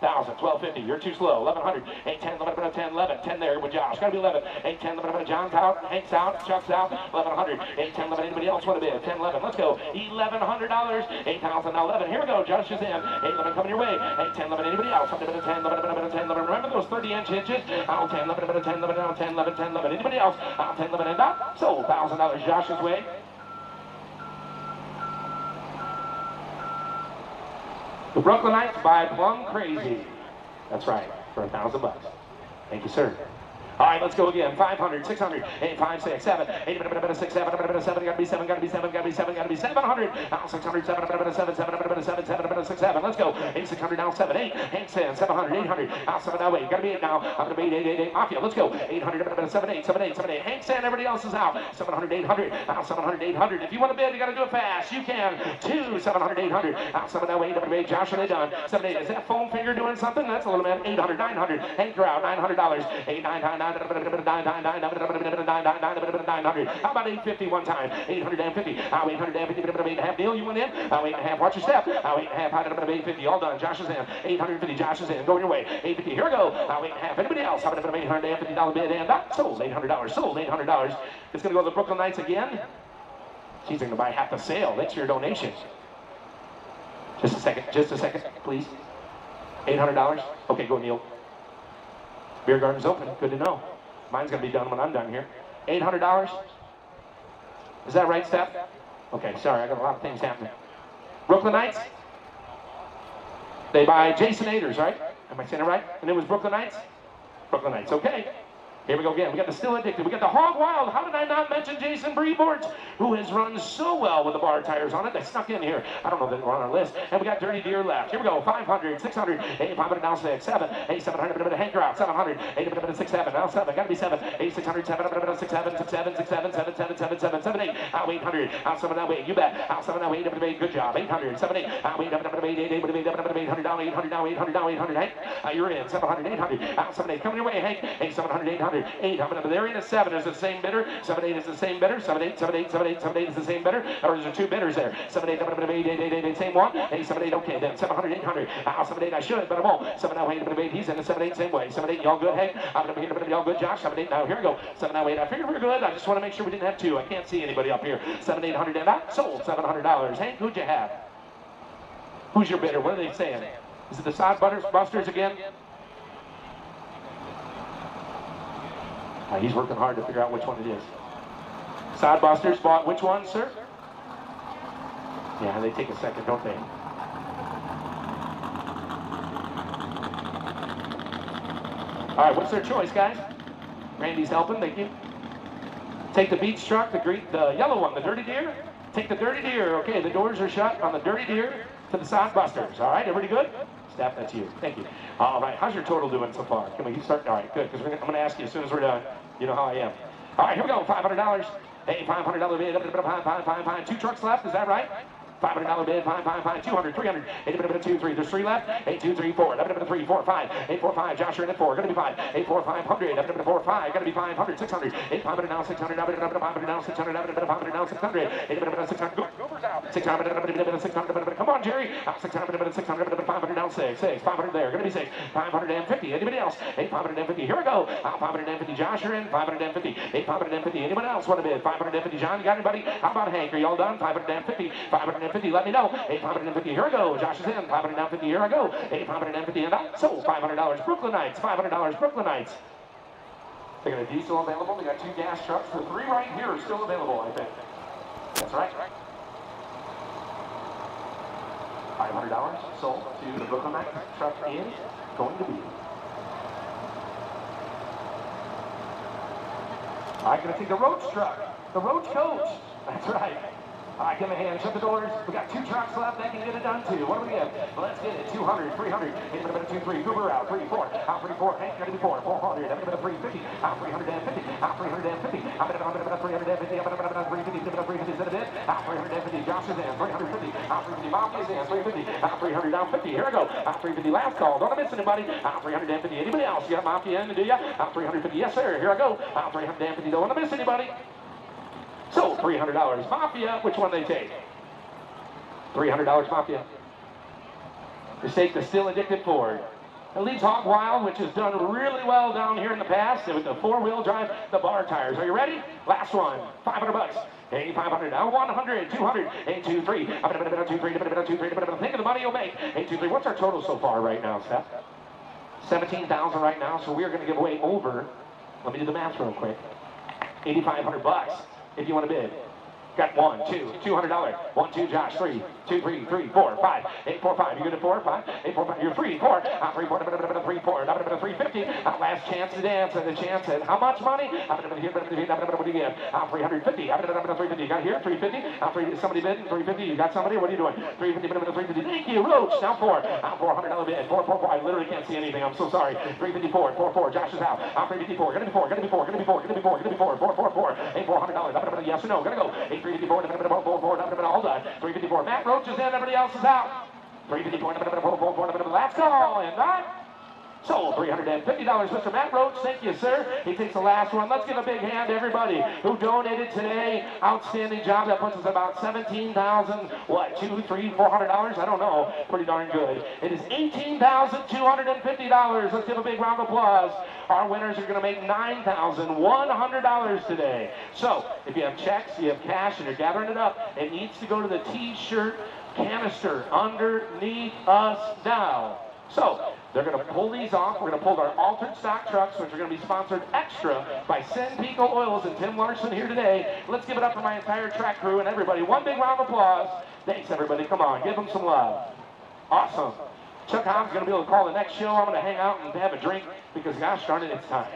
Speaker 3: 1,000, 1,250, you're too slow. 1,100, 8, 10, 11, 10, 11, 10 there with Josh. Gotta be 11, 8, 10, 11, John's out, Hank's out, Chuck's out. 1,100, 8, 10, 11, anybody else want to bid? 10, 11, let's go. $1,100, 8,000, now 11. Here we go, Josh is in. 8, 11 coming your way. 8, 10, 11, anybody else? 10, 11, 10, 11. Remember those 30-inch hitches? 10, 11, 10, 11, 10, 11, 10, 11. Anybody else? 10, 11, and up. So $1,000 Josh's way. The Brooklynites buy Plum Crazy. That's right, for $1,000. Thank you, sir. All right, let's go again. 500, 600, 8, 5, 6, 7, 8, 6, 7, 7, gotta be 7, gotta be 7, gotta be 7, gotta be 700. Now 600, 7, 7, 7, 6, 7. Let's go. 8, 600 down 7, 8. Hank's in. 700, 800. Now 7 now 8. Gotta be 8 now. I'm gonna be 8, 8, 8, 8. Mafia. Let's go. 800, 7, 8, 7, 8, 7, 8. Hank's in. Everybody else is out. 700, 800. Now 700, 800. If you want to bid, you gotta do it fast. You can. 2, 700, 800. Now 7 now 8. 8. Josh, are they done? 7, 8. Is that foam finger doing something? That's a little man. 800, 900. Hank, you're out. $900. 8, 9, 9, 9, 900. How about 850 one time? 850. 850. 8.5 deal. You went in. 8.5. Watch your step. 8.5. 850. All done. Josh is in. 850. Josh is in. Go your way. 850. Here we go. 8.5. Anybody else? $850 bid and up. Sold. $800. Sold. $800. It's going to go to the Brooklynites again. She's going to buy half the sale. That's your donation. Just a second. Just a second, please. $800. Okay, go Neil. Beer garden's open. Good to know. Mine's going to be done when I'm done here. $800? Is that right, Steph? Okay, sorry, I got a lot of things happening. Brooklynites? They buy Jason Aders, right? Am I saying it right? And it was Brooklynites? Brooklynites, okay. Here we go again. We got the Still Addicted. We got the Hog Wild. How did I not mention Jason Brevoort, who has run so well with the bar tires on it? They snuck in here. I don't know if they were on our list. And we got Dirty Deer left. Here we go. 500, 600, 8, 500, now 6, 7, 8, 700, bit of a hanker out. 700, 8, bit of a 6, 7, now 7. Got to be 7, 8, 600, 7, bit of a 6, 7, 6, 7, 6, 7, 7, 7, 7, 7, 7, 8. Out 800. Out 7, now 8. You bet. Out 7, now 8, bit of 8. Good job. 800, 7, 8. Out 8, bit of 8, 8, 8, bit of 8, bit of 800, down 800, now 800, now 800. Hank, you're in. 700, 800. Out 7, 8. Coming your way, Hank. 8, 700, 800. 8, how many? They're in a 7. Is the same bidder. 7, 8 is the same bidder. 7, 8, 7, 8, 7, 8, 7, 8 is the same bidder. Or is there two bidders there? 7, 8, 8, 8, 8, 8, 8, same one. 8, 7, 8, okay, then 700, 800. 7, 8, I should, but I won't. 7, 8, 8, 8, he's in the 7, 8, same way. 7, 8, y'all good, Hank? I'm going to be here, y'all good, Josh? 7, 8, now here we go. 7, 8, I figured we were good. I just want to make sure we didn't have two. I can't see anybody up here. 7, 800, and I sold $700. Hank, who'd you have? Who's your bidder? What are they saying? Is it the Sod Busters again? He's working hard to figure out which one it is. Sod Busters bought which one, sir? Yeah, they take a second, don't they? All right, what's their choice, guys? Randy's helping, thank you. Take the beach truck, the yellow one, the Dirty Deer. Take the Dirty Deer. Okay, the doors are shut on the Dirty Deer to the Sod Busters. All right, everybody good? Staff, that's you. Thank you. All right, how's your total doing so far? Can we start? All right, good, because I'm going to ask you as soon as we're done. You know how I am. All right, here we go. $500. Hey, $500 bid. 2 trucks left. Is that right? $500 bid. 200, 300. 2, 3. There's 3 left. 8, 2, 3, 4. 3, 4, 5. 8, 4, 5. Josh, you're in at 4. Gonna be 5. 8, 4, 500. 4, 5. Gonna be 500. 600. 8, 500 now. 600. 500 now. 600. 500 now. 600. 8, 600. Gophers out. 600. 600. Come on, Jerry. 600. 600. 500 now. 6. 500 there. Gonna be 6. 550. Anybody else? 8, 550. Here we go. 550. Josh, you're in. 550. 8, 550. Anyone else want to bid? 550. John, you got anybody? How about Hank? Are y'all done? 550. 550. Let me know. 850. Here I go. Josh is in. 550. Here I go. 850 and I sold $500. Brooklynites. $500. Brooklynites. They got a diesel available. They got 2 gas trucks. The 3 right here are still available, I think. That's right. $500 sold to the Brooklynite. Truck is going to be. I'm going to take the Roach truck. The Roach coach. That's right. All right, give me a hand. Shut the doors. We got 2 trucks left. They can get it done too. What do we have? Let's get it. 200, 300. 2, 3. Goober out. 3, 4. Out 3, 4. Hank, gonna be 4. 400. I'm gonna 350. Out 350. Out 350. I'm gonna 350. I'm gonna 350. 350 is it a bit? Out 350. Josh is in. 350. Out 350. Mafia is in. 350. Out 300. Down 50. Here I go. Out 350. Last call. Don't miss anybody. Out 350. Anybody else? You got Mafia in, do ya? Out 350. Yes, sir. Here I go. Out 350. Don't want to miss anybody. So $300. Mafia, which one they take? $300 Mafia. Just take the Still Addicted Ford. It leaves Hog Wild, which has done really well down here in the past with the 4-wheel drive, the bar tires. Are you ready? Last one. $500. Hey, 500. Now 100, 200. 8, 2, 3. 2, 3. 2, 3. Think of the money you'll make. 8, 2, 3. What's our total so far right now, Steph? 17,000 right now. So we are going to give away over. Let me do the math real quick. $8,500 if you want to bid. Got 1, 2, $200. 1, 2, Josh, 3, 2, 3, 3, 4, 5, 8, 4, 5. You good at 4, 5, 8, 4, 5. You're 3, 4, 3, 4, 3, 4, 350. Last chance to dance, and the chance at how much money? What do you get? 350. 350. You got here 350. Somebody bid 350. You got somebody? What are you doing? 350. 350. Thank you, Roach. Now 4. $400 bid. 4, 4, 4. I literally can't see anything. I'm so sorry. 354. 4, 4. Josh is out. 354. Gonna be 4. Gonna be 4. Gonna be 4. Gonna be 4. Gonna be 4. 4, 4, 4. Hey, $400. Yes or no? Gonna go. 354, all done. 354. Matt Roach is in, everybody else is out. 354, last call, and that sold $350. Mr. Matt Roach, thank you, sir. He takes the last one. Let's give a big hand to everybody who donated today. Outstanding job. That puts us about $17,000, what, $200, $300, $400? I don't know. Pretty darn good. It is $18,250. Let's give a big round of applause. Our winners are going to make $9,100 today. So, if you have checks, you have cash, and you're gathering it up, it needs to go to the T-shirt canister underneath us now. So, they're going to pull these off. We're going to pull our altered stock trucks, which are going to be sponsored extra by Sin Pico Oils and Tim Larson here today. Let's give it up for my entire track crew and everybody. One big round of applause. Thanks, everybody. Come on, give them some love. Awesome. Chuck Hobbs is going to be able to call the next show. I'm going to hang out and have a drink because, gosh darn it, it's time.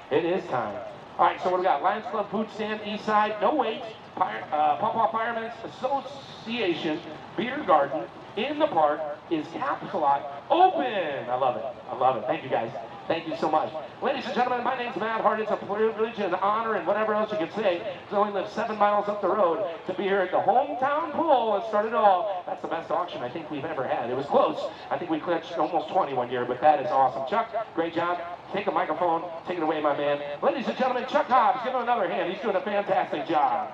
Speaker 3: It is time. All right, so what do we got? Lions Club Food Stand, East Side, no wait. Paw Paw Firemen's Association Beer Garden in the park is caps lock open. I love it. I love it. Thank you, guys. Thank you so much. Ladies and gentlemen, my name's Matt Hart. It's a privilege and honor and whatever else you could say to only live 7 miles up the road to be here at the hometown pool that started it all. That's the best auction I think we've ever had. It was close. I think we clinched almost 20 one year, but that is awesome. Chuck, great job. Take a microphone. Take it away, my man. Ladies and gentlemen, Chuck Hobbs, give him another hand. He's doing a fantastic job.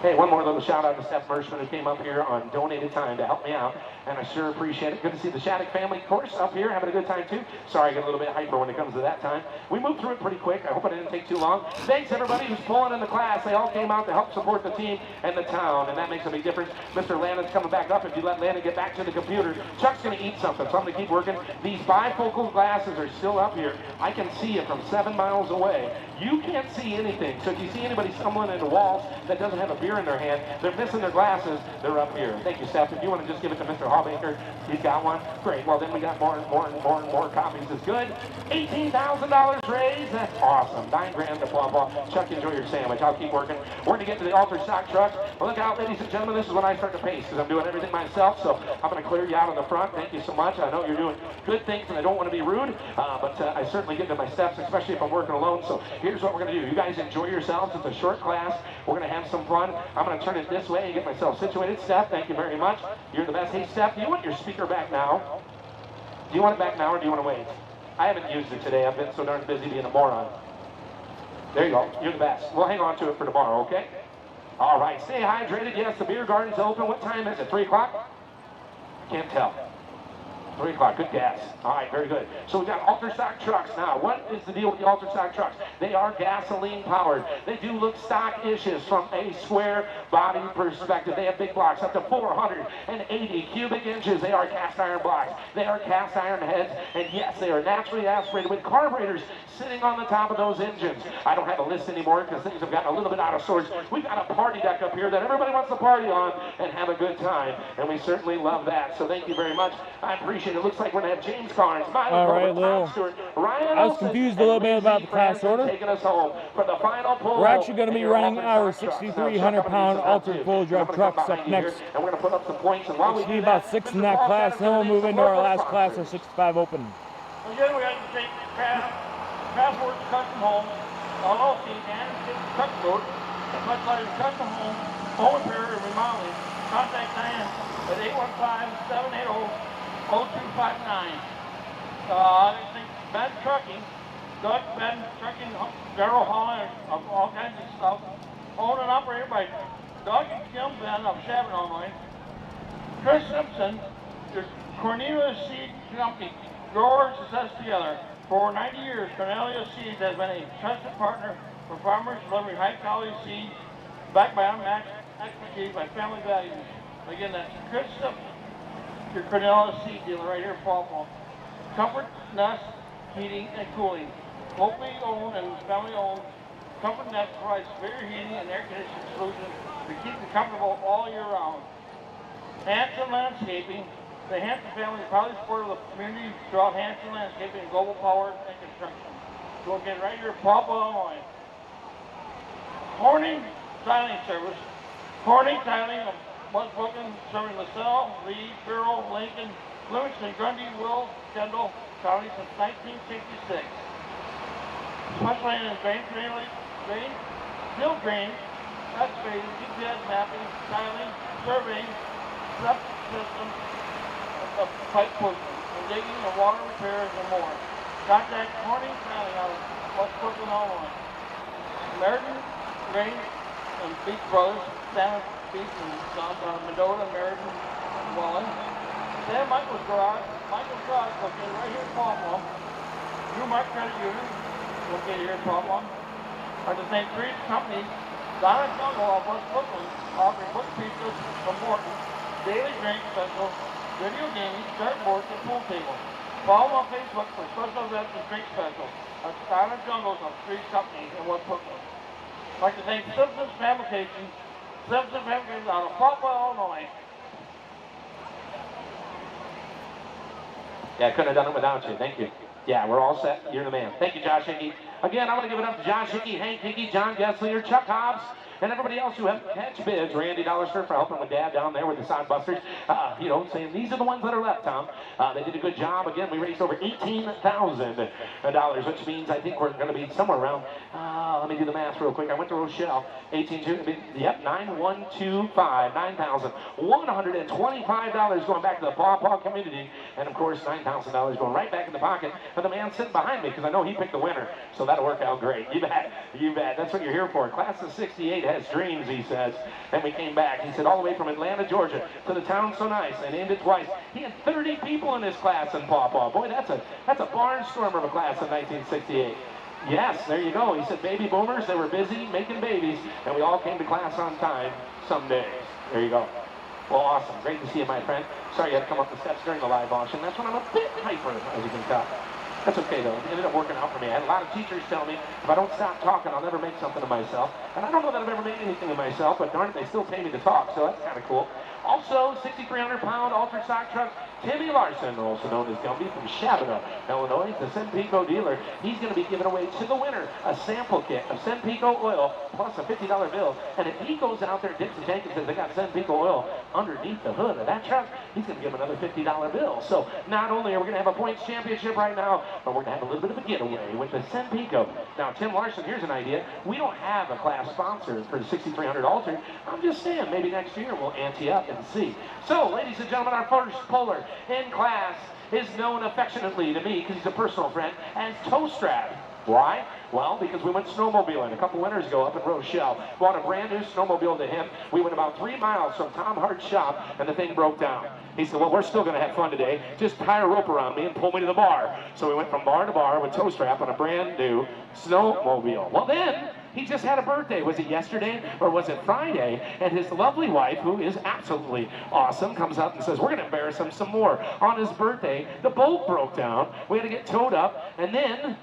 Speaker 3: Hey, one more little shout out to Steph Mershman who came up here on donated time to help me out, and I sure appreciate it. Good to see the Shattuck family, of course, up here having a good time too. Sorry I get a little bit hyper when it comes to that time. We moved through it pretty quick. I hope it didn't take too long. Thanks everybody who's pulling in the class. They all came out to help support the team and the town, and that makes a big difference. Mr. Landon's coming back up. If you let Landon get back to the computer, Chuck's going to eat something, so I'm going to keep working. These bifocal glasses are still up here. I can see it from 7 miles away. You can't see anything, so if you see anybody stumbling into walls that doesn't have a beer in their hand, they're missing their glasses, they're up here. Thank you, Steph. If you want to just give it to Mr. Hallbaker, he's got one. Great. Well, then we got more copies. Is good. $18,000 raised. That's awesome. $9 grand to Paw Paw. Chuck, enjoy your sandwich. I'll keep working. We're going to get to the altar stock truck. Well, look out, ladies and gentlemen. This is when I start to pace because I'm doing everything myself. So I'm going to clear you out on the front. Thank you so much. I know you're doing good things, and I don't want to be rude, but I certainly get to my steps, especially if I'm working alone. So here's what we're going to do. You guys enjoy yourselves. It's a short class. We're going to have some fun. I'm going to turn it this way and get myself situated. Steph, thank you very much. You're the best. Hey, Steph, do you want your speaker back now? Do you want it back now or do you want to wait? I haven't used it today. I've been so darn busy being a moron. There you go. You're the best. We'll hang on to it for tomorrow, okay? All right. Stay hydrated. Yes, the beer garden's open. What time is it? 3 o'clock? I can't tell. 3 o'clock, good gas. All right, very good. So we've got altar stock trucks now. What is the deal with the altar stock trucks? They are gasoline powered. They do look stock-ishes from a square body perspective. They have big blocks up to 480 cubic inches. They are cast iron blocks. They are cast iron heads. And yes, they are naturally aspirated with carburetors sitting on the top of those engines. I don't have a list anymore because things have gotten a little bit out of sorts. We've got a party deck up here that everybody wants to party on and have a good time. And we certainly love that. So thank you very much. I appreciate it. It looks like we're going to have James Carnes,
Speaker 4: all right, I was confused a little bit about the class order.
Speaker 3: Taking us home for the final pull.
Speaker 4: We're actually going to be running our 6,300-pound altered full drive trucks up next.
Speaker 3: And we're going to put up some points. And while we
Speaker 4: do about 6 in that class, then we'll move into our last class, our 65 open.
Speaker 6: Again, we have to take Craftworks Custom Homes, LLC, and Truck Road, much like Custom Home repair and remodeling. Contact Diane at 815-780-0259. I think Ben Trucking, Doug Ben Trucking, Darrell Holland, all kinds of stuff. Owned and operated by Doug and Kim Ben of Shabbat, Illinois. Chris Simpson, the Cornelius Seed Company, growers success together. For 90 years, Cornelius Seeds has been a trusted partner for farmers delivering high-quality seed backed by unmatched expertise by family values. Again, that's Chris Simpson, your Cornelius Seed dealer right here in Paw Paw. Comfort Nest Heating and Cooling. Locally owned and family owned, Comfort Nest provides severe heating and air conditioning solutions to keep you comfortable all year round. Hanson Landscaping. The Hanson family is proudly supportive of the community throughout Hanson Landscaping and Global Power and Construction. Located right here in Paw Paw, Illinois. Horning Tiling Service. Horning Tiling of West Brooklyn, serving LaSalle, Lee, Farrell, Lincoln, Livingston, Grundy, Will, Kendall County since 1966. Specializing in drain, field drain, excavating, GPS mapping, tiling, surveying, septic systems, of pipe pushing, and digging and water repairs and more. Contact Horning Tiling out of West Brooklyn, Illinois. American Grain and Beach Brothers, Santa Beach and Sons out of Mendota, Meriden, and Welland. Sam Michael's Garage located right here in Paw Paw. Drew Mark Credit Union, located here in Paw Paw. Are the same three companies. Donna Jungle of West Brooklyn, offering book pizzas from Morton, daily drink special, video games, dartboards, and pool tables. Follow on Facebook for special events and drink specials. Donna Jungles of three companies in West Brooklyn. I'd like to thank Simpson's Fabrications out of Paw Paw, Illinois.
Speaker 3: Yeah, I couldn't have done it without you. Thank you. Yeah, we're all set. You're the man. Thank you, Josh Hickey. Again, I want to give it up to Josh Hickey, Hank Hickey, John Gessler, Chuck Hobbs, and everybody else who helped catch bids. Randy Dollister for helping with Dad down there with the Sodbusters. You know, saying these are the ones that are left, Tom. They did a good job. Again, we raised over $18,000, which means I think we're going to be somewhere around, let me do the math real quick. I went to Rochelle, 9,125, $9,125 going back to the Paw Paw community. And of course, $9,000 going right back in the pocket of the man sitting behind me, because I know he picked the winner. So that'll work out great. You bet. You bet. That's what you're here for. Class of 68 has dreams, he says. And we came back. He said all the way from Atlanta, Georgia to the town so nice. They named it twice. He had 30 people in his class in Paw Paw. Boy, that's a barnstormer of a class in 1968. Yes, there you go. He said baby boomers, they were busy making babies, and we all came to class on time some days. There you go. Well, awesome. Great to see you, my friend. Sorry you had to come up the steps during the live auction. That's when I'm a bit hyper, as you can tell. That's okay, though. It ended up working out for me. I had a lot of teachers tell me, if I don't stop talking, I'll never make something of myself. And I don't know that I've ever made anything of myself, but darn it, they still pay me to talk, so that's kind of cool. Also, 6,300-pound ultra stock truck, Timmy Larson, also known as Gumby, from Shabana, Illinois, the Senpico dealer. He's going to be giving away to the winner a sample kit of Senpico oil plus a $50 bill. And if he goes out there, dips the tank, and says they got Senpico oil underneath the hood of that truck, he's going to give him another $50 bill. So not only are we going to have a points championship right now, but we're going to have a little bit of a getaway with the Senpico. Now, Tim Larson, here's an idea. We don't have a class sponsor for the 6,300 Ultra. I'm just saying, maybe next year we'll ante up and see. So, ladies and gentlemen, our first puller in class is known affectionately to me, because he's a personal friend, as Toe Strap. Why? Well, because we went snowmobiling a couple winters ago up in Rochelle. Bought a brand new snowmobile to him. We went about 3 miles from Tom Hart's shop, and the thing broke down. He said, well, we're still going to have fun today. Just tie a rope around me and pull me to the bar. So we went from bar to bar with Toe Strap on a brand new snowmobile. Well, then he just had a birthday. Was it yesterday or was it Friday? And his lovely wife, who is absolutely awesome, comes up and says, we're going to embarrass him some more. On his birthday, the boat broke down. We had to get towed up, and then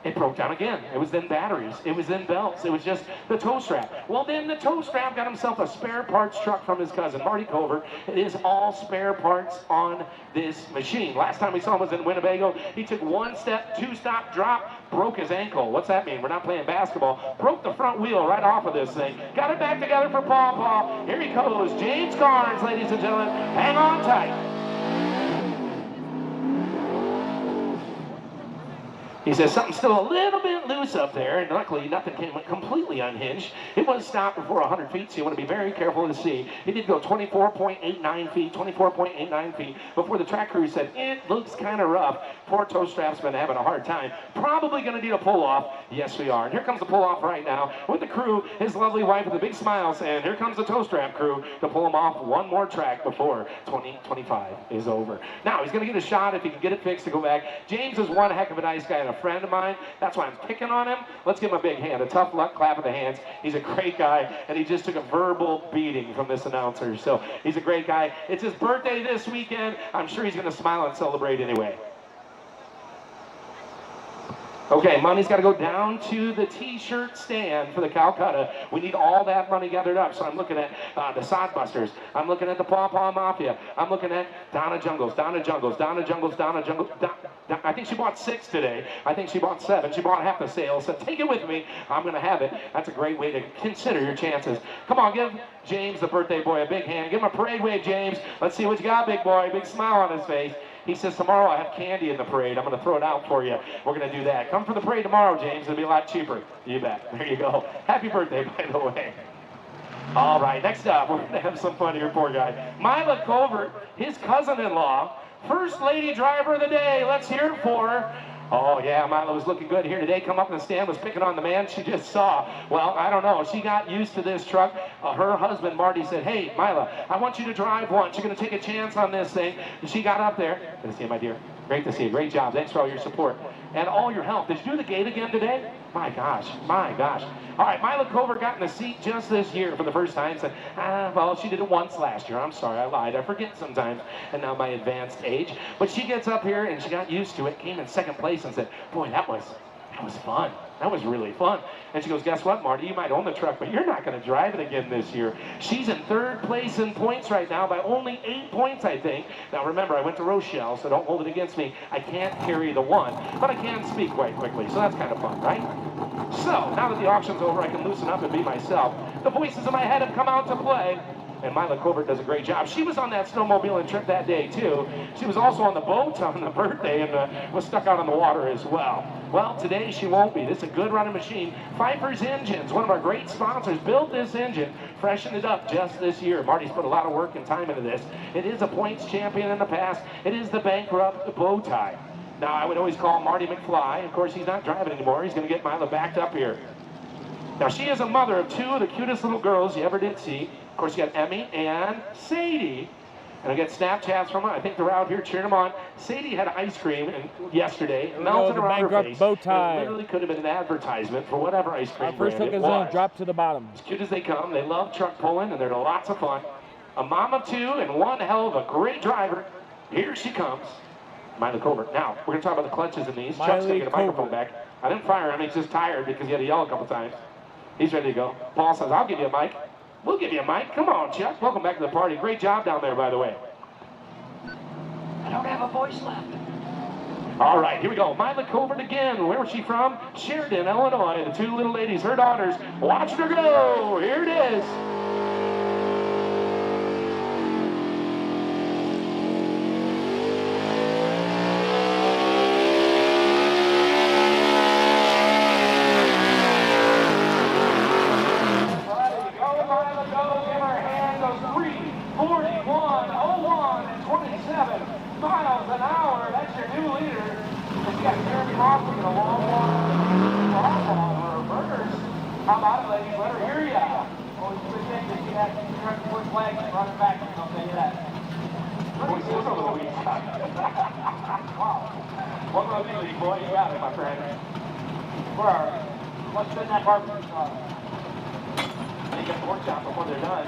Speaker 3: it broke down again. It was then batteries. It was then belts. It was just the Toe Strap. Well, then the Toe Strap got himself a spare parts truck from his cousin, Marty Cover. It is all spare parts on this machine. Last time we saw him was in Winnebago. He took 1 step, 2-stop drop, broke his ankle. What's that mean? We're not playing basketball. Broke the front wheel right off of this thing. Got it back together for Paw Paw. Here he goes, James Carnes, ladies and gentlemen. Hang on tight. He says something's still a little bit loose up there, and luckily nothing came completely unhinged. It was stopped before 100 feet, so you want to be very careful to see. He did go 24.89 feet, before the track crew said, it looks kind of rough. Poor Toe Strap's been having a hard time. Probably going to need a pull-off. Yes, we are. And here comes the pull-off right now with the crew, his lovely wife with a big smile saying, here comes the Toe Strap crew to pull him off one more track before 2025 is over. Now, he's going to get a shot if he can get it fixed to go back. James is one heck of a nice guy and a friend of mine. That's why I'm picking on him. Let's give him a big hand, a tough luck clap of the hands. He's a great guy, and he just took a verbal beating from this announcer. So he's a great guy. It's his birthday this weekend. I'm sure he's going to smile and celebrate anyway. Okay, money's got to go down to the t-shirt stand for the Calcutta. We need all that money gathered up. So I'm looking at the Sodbusters. I'm looking at the Paw Paw Mafia. I'm looking at Donna Jungles. I think she bought 6 today. I think she bought 7. She bought half the sales. So take it with me. I'm going to have it. That's a great way to consider your chances. Come on, give James, the birthday boy, a big hand. Give him a parade wave, James. Let's see what you got, big boy. Big smile on his face. He says, tomorrow I have candy in the parade. I'm going to throw it out for you. We're going to do that. Come for the parade tomorrow, James. It'll be a lot cheaper. You bet. There you go. Happy birthday, by the way. All right, next up, we're going to have some fun here, poor guy. Mila Covert, his cousin-in-law, first lady driver of the day. Let's hear it for her. Oh, yeah, Mila was looking good here today. Come up in the stand, was picking on the man she just saw. Well, I don't know. She got used to this truck. Her husband, Marty, said, hey, Mila, I want you to drive once. You're going to take a chance on this thing. And she got up there. Good to see you, my dear. Great to see you. Great job. Thanks for all your support and all your help. Did you do the gate again today? My gosh. My gosh. All right, Mila Cover got in the seat just this year for the first time. Said, well, she did it once last year. I'm sorry, I lied. I forget sometimes, and now my advanced age. But she gets up here, and she got used to it, came in second place, and said, boy, that was That was fun. That was really fun. And she goes, guess what, Marty? You might own the truck, but you're not going to drive it again this year. She's in 3rd place in points right now by only 8 points, I think. Now, remember, I went to Rochelle, so don't hold it against me. I can't carry the 1, but I can speak quite quickly, so that's kind of fun, right? So, now that the auction's over, I can loosen up and be myself. The voices in my head have come out to play. And Mila Covert does a great job. She was on that snowmobiling trip that day, too. She was also on the boat on the birthday and was stuck out on the water as well. Well, today she won't be. This is a good running machine. Pfeiffer's Engines, one of our great sponsors, built this engine, freshened it up just this year. Marty's put a lot of work and time into this. It is a points champion in the past. It is the bankrupt bow tie. Now, I would always call Marty McFly. Of course, he's not driving anymore. He's going to get Mila backed up here. Now, she is a mother of 2 of the cutest little girls you ever did see. Of course, you got Emmy and Sadie. And I get Snapchats from them. I think they're out here cheering them on. Sadie had ice cream yesterday, melted around her face.
Speaker 4: Bow tie.
Speaker 3: It literally could have been an advertisement for whatever ice cream
Speaker 4: Our first
Speaker 3: brand
Speaker 4: hook
Speaker 3: it
Speaker 4: is
Speaker 3: was.
Speaker 4: drop to the bottom.
Speaker 3: As cute as they come, they love truck pulling, and they're lots of fun. A mom of 2 and one hell of a great driver. Here she comes. Mila Covert. Now, we're going to talk about the clutches in these. Chuck's going to get a microphone back. I didn't fire him. He's just tired because he had to yell a couple times. He's ready to go. Paul says, I'll give you a mic. We'll give you a mic. Come on, Chuck. Welcome back to the party. Great job down there, by the way.
Speaker 5: I don't have a voice left.
Speaker 3: All right, here we go. Mila Covert again. Where was she from? Sheridan, Illinois. The 2 little ladies, her daughters, watching her go. Here it is.
Speaker 1: Miles an hour, that's your new leader. If you got Jeremy Hoffman and a long walk or burgers, how about it, ladies? Let her hear ya. Always a good thing to see that truck foot flag running back, I'll tell you that.
Speaker 3: Boy, those are the weeks.
Speaker 1: Wow. Welcome to the league, boy. You got it, my friend.
Speaker 5: Where are we? What's in that barbecue sauce?
Speaker 3: They get the workshop before they're done.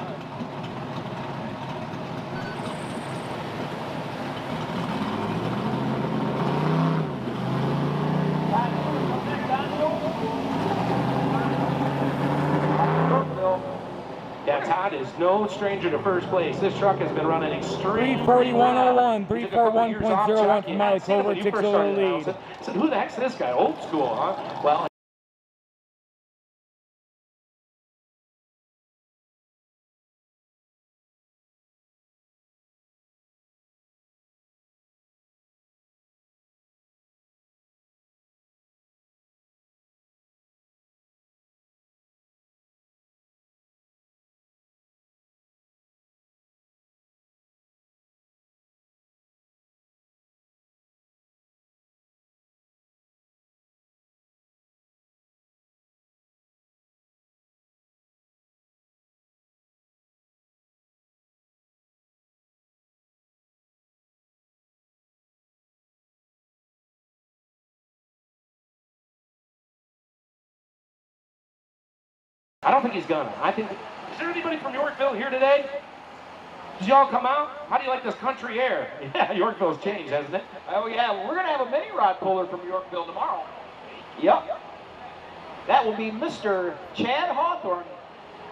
Speaker 3: Yeah, Todd is no stranger to first place. This truck has been running extremely
Speaker 4: 341.01, 341.01 from Mila Covert, takes over the lead.
Speaker 3: So who the heck's this guy? Old school, huh? Well. I don't think he's gonna. I think. Is there anybody from Yorkville here today? Did y'all come out? How do you like this country air? Yeah, Yorkville's changed, hasn't it?
Speaker 5: Oh yeah, well, we're gonna have a mini rod puller from Yorkville tomorrow. Yep. That will be Mr. Chad Hawthorne.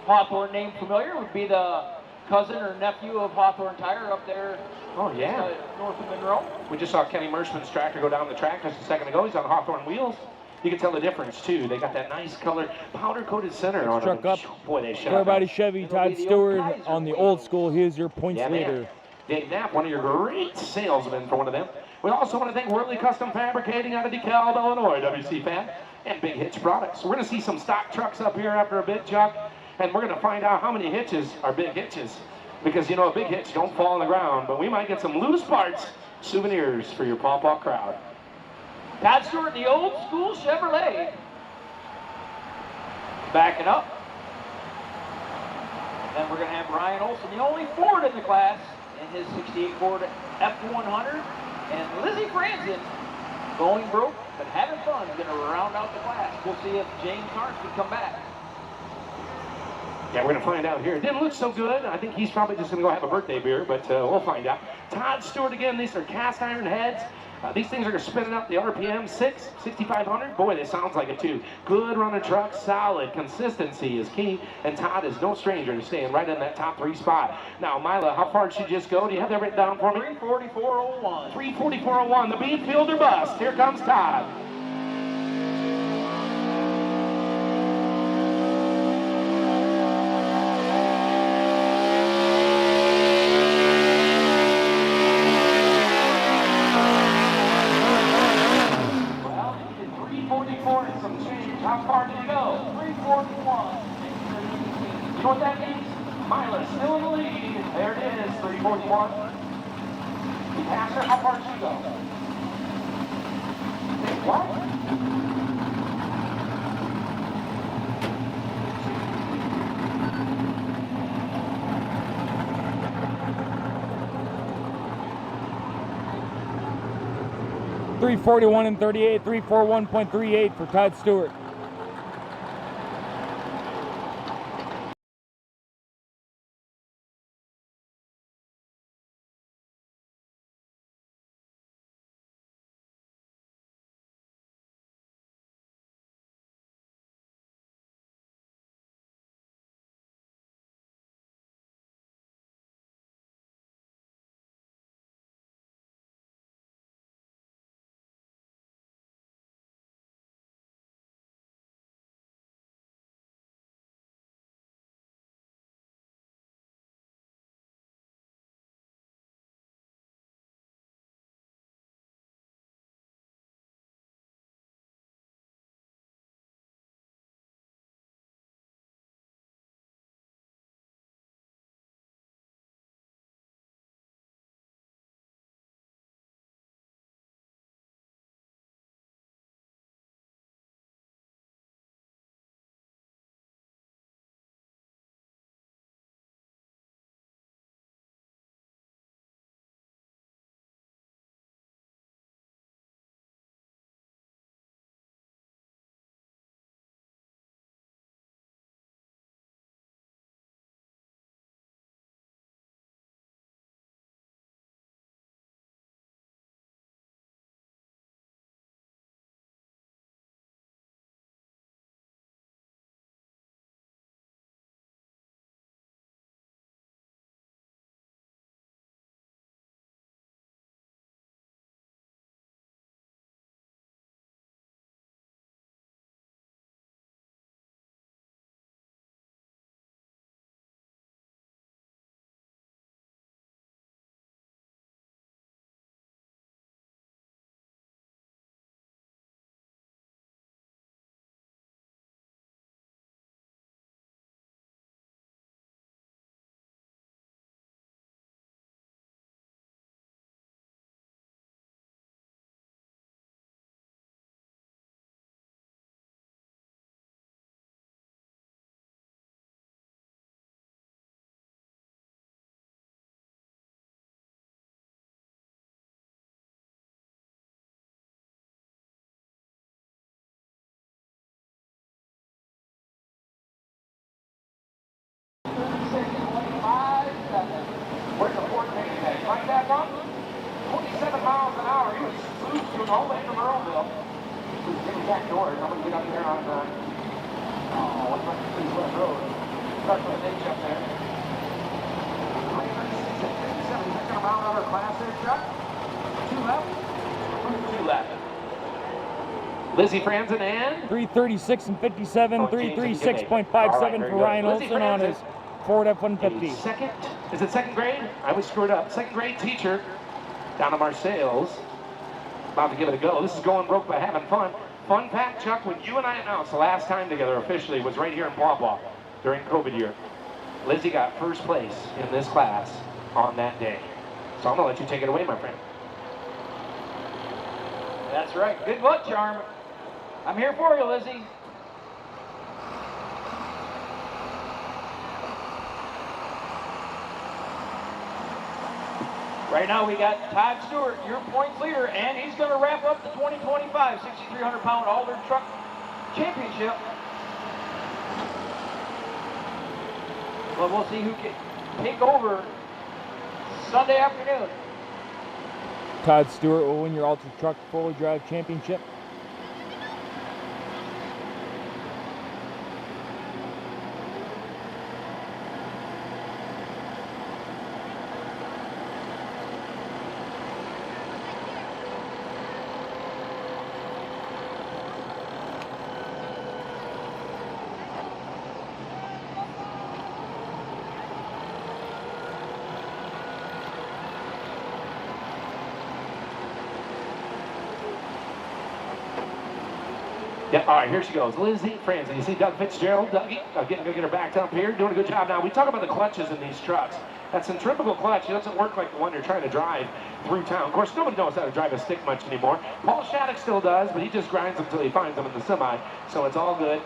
Speaker 5: Hawthorne, name familiar, would be the cousin or nephew of Hawthorne Tire up there.
Speaker 3: Oh yeah.
Speaker 5: North of Monroe.
Speaker 3: We just saw Kenny Merschman's tractor go down the track just a second ago. He's on Hawthorne wheels. You can tell the difference too. They got that nice colored powder-coated center on
Speaker 4: Truck
Speaker 3: them.
Speaker 4: up.
Speaker 3: Boy, they shut
Speaker 4: Everybody
Speaker 3: up.
Speaker 4: Chevy, Todd Stewart on the old school. Here's your points leader.
Speaker 3: Dave Knapp, one of your great salesmen for one of them. We also want to thank Worley Custom Fabricating out of DeKalb, Illinois, WC Fan, and Big Hitch Products. We're going to see some stock trucks up here after a bit, Chuck, and we're going to find out how many hitches are big hitches. Because, you know, a big hitch don't fall on the ground, but we might get some loose parts, souvenirs for your Paw Paw crowd.
Speaker 5: Todd Stewart, the old school Chevrolet. Backing up. Then we're going to have Ryan Olson, the only Ford in the class, in his 68 Ford F100. And Lizzie Franzen, going broke, but having fun, going to round out the class. We'll see if James Harms can come back.
Speaker 3: Yeah, we're going to find out here. It didn't look so good. I think he's probably just going to go have a birthday beer, but we'll find out. Todd Stewart again. These are cast iron heads. These things are spinning up the RPM 6,500. Boy, this sounds like it too. Good running truck, solid. Consistency is key, and Todd is no stranger to staying right in that top 3 spot. Now, Mila, how far did she just go? Do you have that written down for me?
Speaker 5: 3:44.01.
Speaker 3: 3:44.01. The beat field or bust. Here comes Todd. And some change. How far did he go?
Speaker 5: 3:41.
Speaker 3: You know what that means? Mila still in the lead. There it is, 3:41. He passed her. How far did she go? What?
Speaker 4: .341 and 38, 341.38 for Todd Stewart.
Speaker 3: Where's the fourth page at? Right back up? 27 miles an hour. He was cruising all the way from Earlville. He was getting back doors. I'm going to get up here on the... Oh, what's my East West Road? Starts with an H up there. 57. He's going to round out our class there, Chuck. 2 left. 2 left. Lizzie Franzen and...
Speaker 4: 336 and 57, 336.57 for Ryan Olson on his Ford F-150.
Speaker 3: Second, is it second grade? I always screwed up. Second grade teacher down to Marseilles. About to give it a go. This is going broke by having fun. Fun fact, Chuck, when you and I announced the last time together officially was right here in Paw Paw during COVID year. Lizzie got first place in this class on that day. So I'm going to let you take it away, my friend.
Speaker 5: That's right. Good luck, Charm. I'm here for you, Lizzie. Right now we got Todd Stewart, your points leader, and he's going to wrap up the 2025 6,300-pound Alder Truck Championship. But we'll see who can take over Sunday afternoon.
Speaker 4: Todd Stewart will win your Ultra Truck 4-wheel drive championship.
Speaker 3: Yeah, all right, here she goes. Lizzie Franzen. You see Doug Fitzgerald, Dougie, getting her backed up here, doing a good job. Now, we talk about the clutches in these trucks. That centrifugal clutch doesn't work like the one you're trying to drive through town. Of course, nobody knows how to drive a stick much anymore. Paul Shattuck still does, but he just grinds them until he finds them in the semi, so it's all good.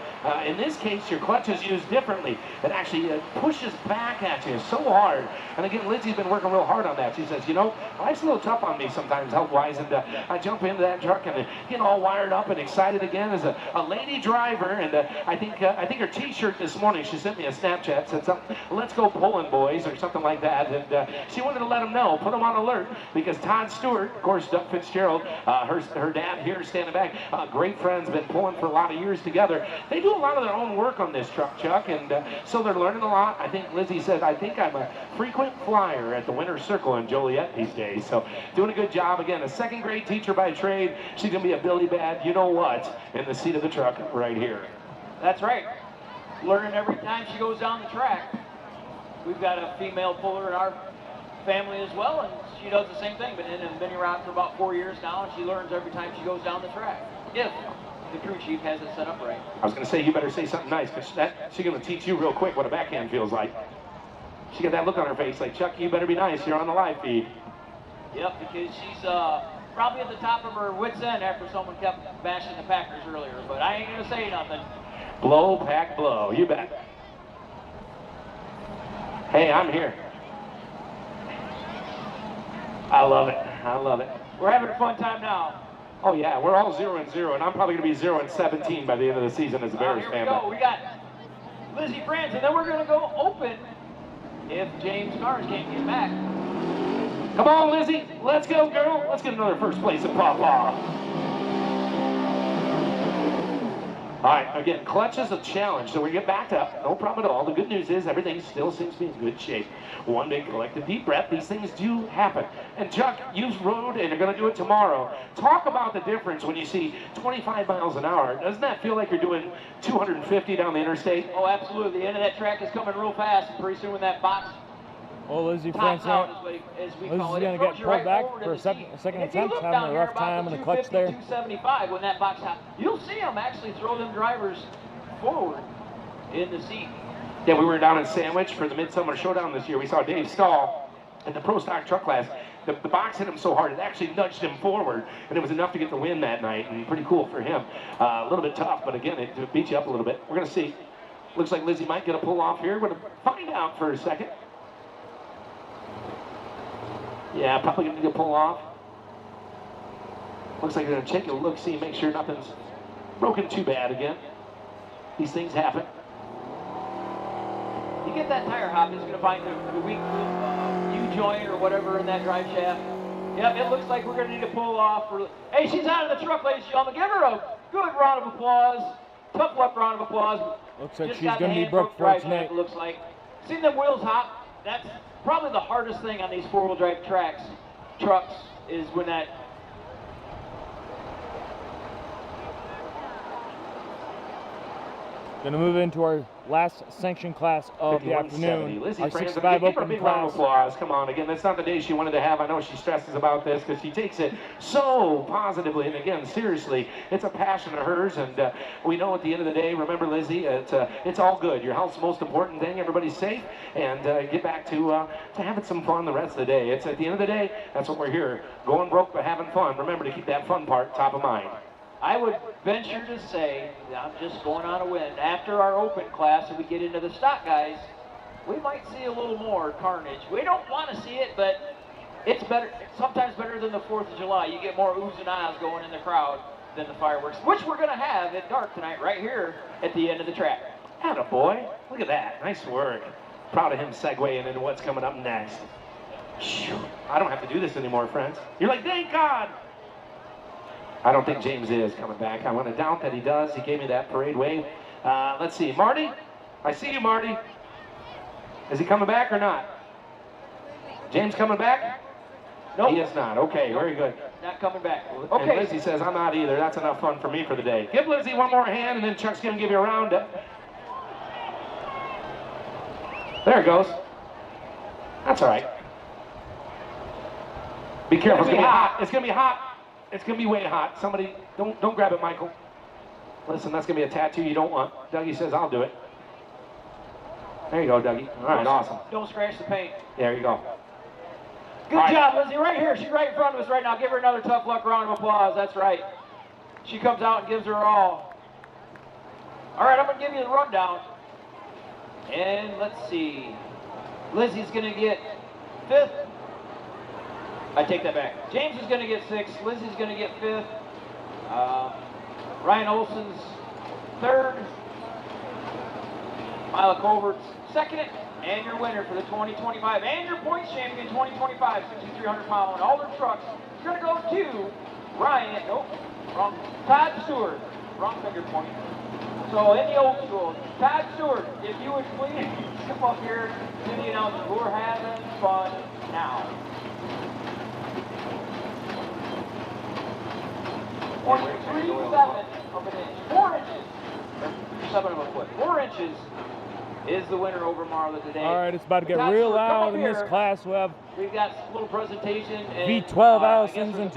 Speaker 3: In this case, your clutch is used differently. It actually pushes back at you so hard. And again, Lizzie's been working real hard on that. She says, you know, life's a little tough on me sometimes, health-wise, and I jump into that truck and get all wired up and excited again as a lady driver. And I think her T-shirt this morning, she sent me a Snapchat, said something, "Let's go pulling, boys," or something like that. And she wanted to let them know, put them on alert, because Todd Stewart, of course, Doug Fitzgerald, her dad here standing back, great friends, been pulling for a lot of years together. They do a lot of their own work on this truck, Chuck, and so they're learning a lot. I think Lizzie said, I think I'm a frequent flyer at the Winter Circle in Joliet these days, so doing a good job. Again, a second grade teacher by trade. She's going to be a Billy Bad, you know what, in the seat of the truck right here.
Speaker 5: That's right. Learning every time she goes down the track. We've got a female puller in our family as well, and she does the same thing. Been around for about 4 years now, and she learns every time she goes down the track. If the crew chief has it set up right.
Speaker 3: I was going to say, you better say something nice, because she's going to teach you real quick what a backhand feels like. She got that look on her face like, Chuck, you better be nice. You're on the live feed.
Speaker 5: Yep, because she's probably at the top of her wits' end after someone kept bashing the Packers earlier, but I ain't going to say nothing.
Speaker 3: Blow, pack, blow. You bet. Hey, I'm here. I love it. I love it.
Speaker 5: We're having a fun time now.
Speaker 3: Oh, yeah. We're all 0-0, and I'm probably going to be 0-17 by the end of the season as a Bears
Speaker 5: Here
Speaker 3: fan.
Speaker 5: we go. We got Lizzie Franzen, and then we're going to go open if James Cars can't get back.
Speaker 3: Come on, Lizzie. Let's go, girl. Let's get another first place at Paw Paw. All right, again, clutch is a challenge, so we get backed up. No problem at all. The good news is everything still seems to be in good shape. One big collective deep breath. These things do happen. And Chuck, you've rode, and you're going to do it tomorrow. Talk about the difference when you see 25 miles an hour. Doesn't that feel like you're doing 250 down the interstate?
Speaker 5: Oh, absolutely. The end of that track is coming real fast, and pretty soon when that box
Speaker 4: Lizzie
Speaker 5: tops out,
Speaker 4: Franzen,
Speaker 5: as we
Speaker 4: Lizzie's
Speaker 5: call it,
Speaker 4: going to get pulled back for a second attempt, having a rough time in the clutch there.
Speaker 5: 275 when that box tops. You'll see them actually throw them drivers forward in the seat.
Speaker 3: Yeah, we were down in Sandwich for the Midsummer Showdown this year. We saw Dave Stahl in the Pro Stock Truck class. The box hit him so hard, it actually nudged him forward, and it was enough to get the win that night, and pretty cool for him. A little bit tough, but again, it beat you up a little bit. We're going to see. Looks like Lizzie might get a pull off here. We're going to find out for a second. Yeah, probably going to need a pull off. Looks like they're going to take a look, see, make sure nothing's broken too bad again. These things happen.
Speaker 5: You get that tire hop, it's going to find the weak U-joint or whatever in that drive shaft. Yep, it looks like we're going to need to pull off. Hey, she's out of the truck, ladies and gentlemen. Give her a good round of applause. Tough luck round of applause.
Speaker 4: Looks like
Speaker 5: Just
Speaker 4: she's
Speaker 5: got
Speaker 4: going
Speaker 5: the
Speaker 4: to be
Speaker 5: hand
Speaker 4: broke
Speaker 5: drive
Speaker 4: for tonight.
Speaker 5: shaft, it looks like. Seeing them wheels hop, that's probably the hardest thing on these four-wheel drive trucks, is when that.
Speaker 4: Going to move into our last sanctioned class of the afternoon.
Speaker 3: Lizzie
Speaker 4: Our
Speaker 3: Franzen,
Speaker 4: 65
Speaker 3: give her a
Speaker 4: open
Speaker 3: big round of
Speaker 4: class.
Speaker 3: applause. Come on, again, that's not the day she wanted to have. I know she stresses about this because she takes it so positively. And again, seriously, it's a passion of hers. And we know at the end of the day, remember, Lizzie, it's all good. Your health's the most important thing. Everybody's safe. And get back to having some fun the rest of the day. It's at the end of the day, that's what we're here. Going broke, but having fun. Remember to keep that fun part top of mind.
Speaker 5: I would venture to say, I'm just going on a whim, after our open class and we get into the stock guys, we might see a little more carnage. We don't want to see it, but it's better, sometimes better than the 4th of July. You get more oohs and ahs going in the crowd than the fireworks, which we're going to have at dark tonight right here at the end of the track.
Speaker 3: Attaboy. Look at that. Nice work. Proud of him segueing into what's coming up next. Phew, I don't have to do this anymore, friends. You're like, thank God. I don't think James is coming back. I want to doubt that he does. He gave me that parade wave. Let's see. Marty? I see you, Marty. Is he coming back or not? James coming back?
Speaker 5: Nope.
Speaker 3: He is not. Okay, very good.
Speaker 5: Not coming back.
Speaker 3: And
Speaker 5: Okay.
Speaker 3: Lizzie says, I'm not either. That's enough fun for me for the day. Give Lizzie one more hand, and then Chuck's going to give you a roundup. There it goes. That's all right. Be careful. It's going to be hot. It's going to be hot. It's going to be way hot. Somebody, don't grab it, Michael. Listen, that's going to be a tattoo you don't want. Dougie says, I'll do it. There you go, Dougie. All right, awesome.
Speaker 5: Don't scratch the paint.
Speaker 3: There you go.
Speaker 5: Good job, Lizzie. Right here. She's right in front of us right now. Give her another tough luck round of applause. That's right. She comes out and gives her all. All right, I'm going to give you the rundown. And let's see. Lizzie's going to get 5th. I take that back. James is going to get 6th. Lizzie's going to get 5th. Ryan Olson's 3rd. Mila Covert's 2nd. And your winner for the 2025 and your points champion 2025 6,300 pound all their trucks is going to go to Ryan. Nope, wrong. Todd Stewart. Wrong finger point. So in the old school, Todd Stewart, if you would please come up here to the announcement. We're having fun now. 3/7 of an inch. 4 inches. 7 of a foot. 4 inches is the winner over Marla today.
Speaker 4: All right, it's about to get real loud in this class.
Speaker 5: We've got a little presentation.
Speaker 4: V12 Allisons and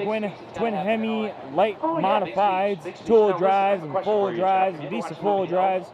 Speaker 4: twin Hemi light modifieds, two-wheel drives and four-wheel drives and diesel four-wheel drives.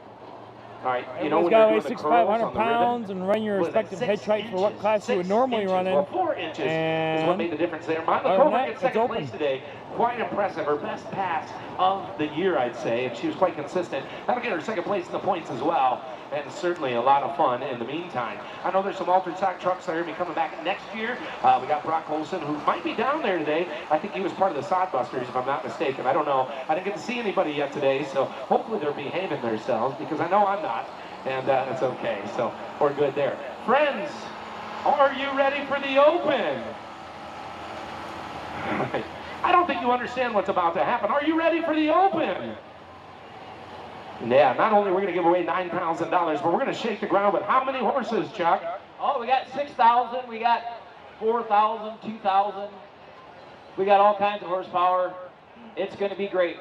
Speaker 3: All right,
Speaker 4: Everybody's got to weigh 6,500 pounds and run your respective head height for what class you would normally run in.
Speaker 3: Well, 4 inches is what made the difference there. Mila
Speaker 4: other than
Speaker 3: Covert
Speaker 4: that,
Speaker 3: gets
Speaker 4: it's
Speaker 3: 2nd
Speaker 4: open.
Speaker 3: place today. Quite impressive. Her best pass of the year, I'd say, and she was quite consistent. That'll get her 2nd place in the points as well, and certainly a lot of fun in the meantime. I know there's some altered stock trucks that are going to be coming back next year. We got Brock Olson, who might be down there today. I think he was part of the Sodbusters, if I'm not mistaken. I don't know. I didn't get to see anybody yet today, so hopefully they're behaving themselves, because I know I'm not. And it's okay, so we're good there. Friends, are you ready for the Open? I don't think you understand what's about to happen. Are you ready for the Open? Yeah, not only are we going to give away $9,000, but we're going to shake the ground with how many horses, Chuck?
Speaker 5: Oh, we got 6,000, we got 4,000, 2,000. We got all kinds of horsepower. It's going to be great.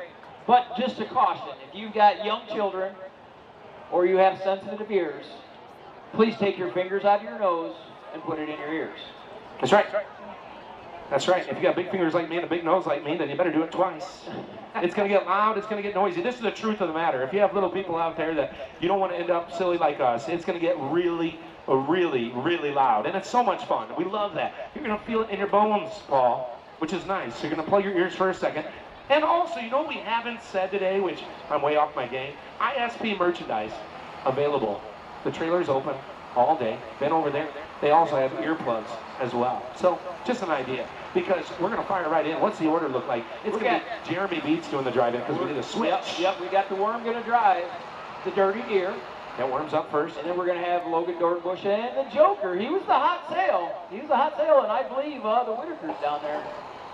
Speaker 5: But just a caution, if you've got young children, or you have sensitive ears, please take your fingers out of your nose and put it in your ears.
Speaker 3: That's right. That's right. If you got big fingers like me and a big nose like me, then you better do it twice. It's going to get loud. It's going to get noisy. This is the truth of the matter. If you have little people out there that you don't want to end up silly like us, it's going to get really, really loud. And it's so much fun. We love that. You're going to feel it in your bones, Paul, which is nice. You're going to plug your ears for a second. And also, you know what we haven't said today, which I'm way off my game? ISP merchandise available. The trailer's open all day. Been over there. They also have earplugs as well. So, just an idea. Because we're going to fire right in. What's the order look like? It's going to be Jeremy Beats doing the drive-in because we did a switch.
Speaker 5: Yep, we got the Worm going to drive the Dirty Deer.
Speaker 3: That Worm's up first.
Speaker 5: And then we're going to have Logan Dornbush and the Joker. He was the hot sale. He was the hot sale, and I believe the Whitakers down there.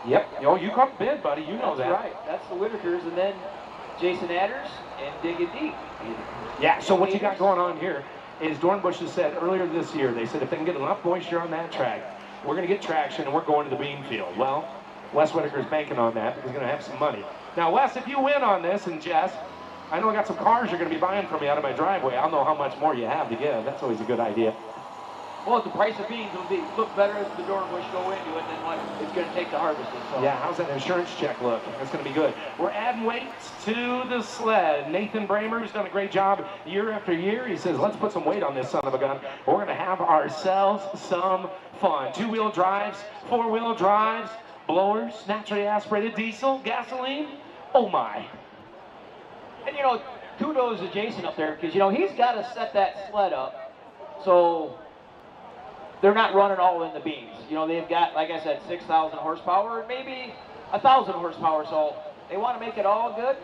Speaker 3: Yep. Oh, you come bid, buddy. You know
Speaker 5: That's
Speaker 3: that.
Speaker 5: right. That's the Whitakers, and then Jason Adders and Digging Deep.
Speaker 3: Yeah, so what you got going on here is Dornbush has said earlier this year, they said if they can get enough moisture on that track, we're going to get traction and we're going to the bean field. Well, Wes Whitaker's banking on that because he's going to have some money. Now, Wes, if you win on this, and Jess, I know I got some cars you're going to be buying from me out of my driveway. I'll know how much more you have to give. That's always a good idea.
Speaker 5: Well, the price of beans will look better as the Dornbush go into it than what it's going to take to harvest it. So.
Speaker 3: Yeah, how's that insurance check look? That's going to be good. We're adding weights to the sled. Nathan Bramer's done a great job year after year. He says, let's put some weight on this son of a gun. We're going to have ourselves some fun. 2-wheel drives, 4-wheel drives, blowers, naturally aspirated diesel, gasoline. Oh my.
Speaker 5: And you know, kudos to Jason up there because, you know, he's got to set that sled up so they're not running all in the beans. You know, they've got, like I said, 6,000 horsepower and maybe 1,000 horsepower, so they want to make it all good.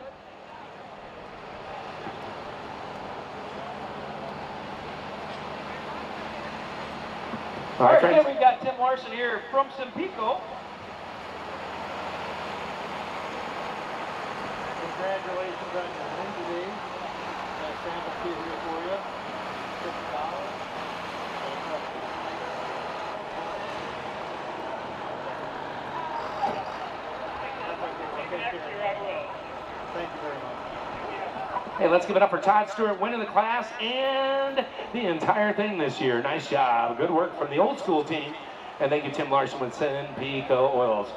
Speaker 5: All right, again, we've got Tim Larson here from Simpico.
Speaker 6: Congratulations on your win today. Got a sample kit here for you. $50. Thank you very much.
Speaker 3: Hey, let's give it up for Todd Stewart winning the class and the entire thing this year. Nice job. Good work from the old school team. And thank you, Tim Larson with Simpico Oils.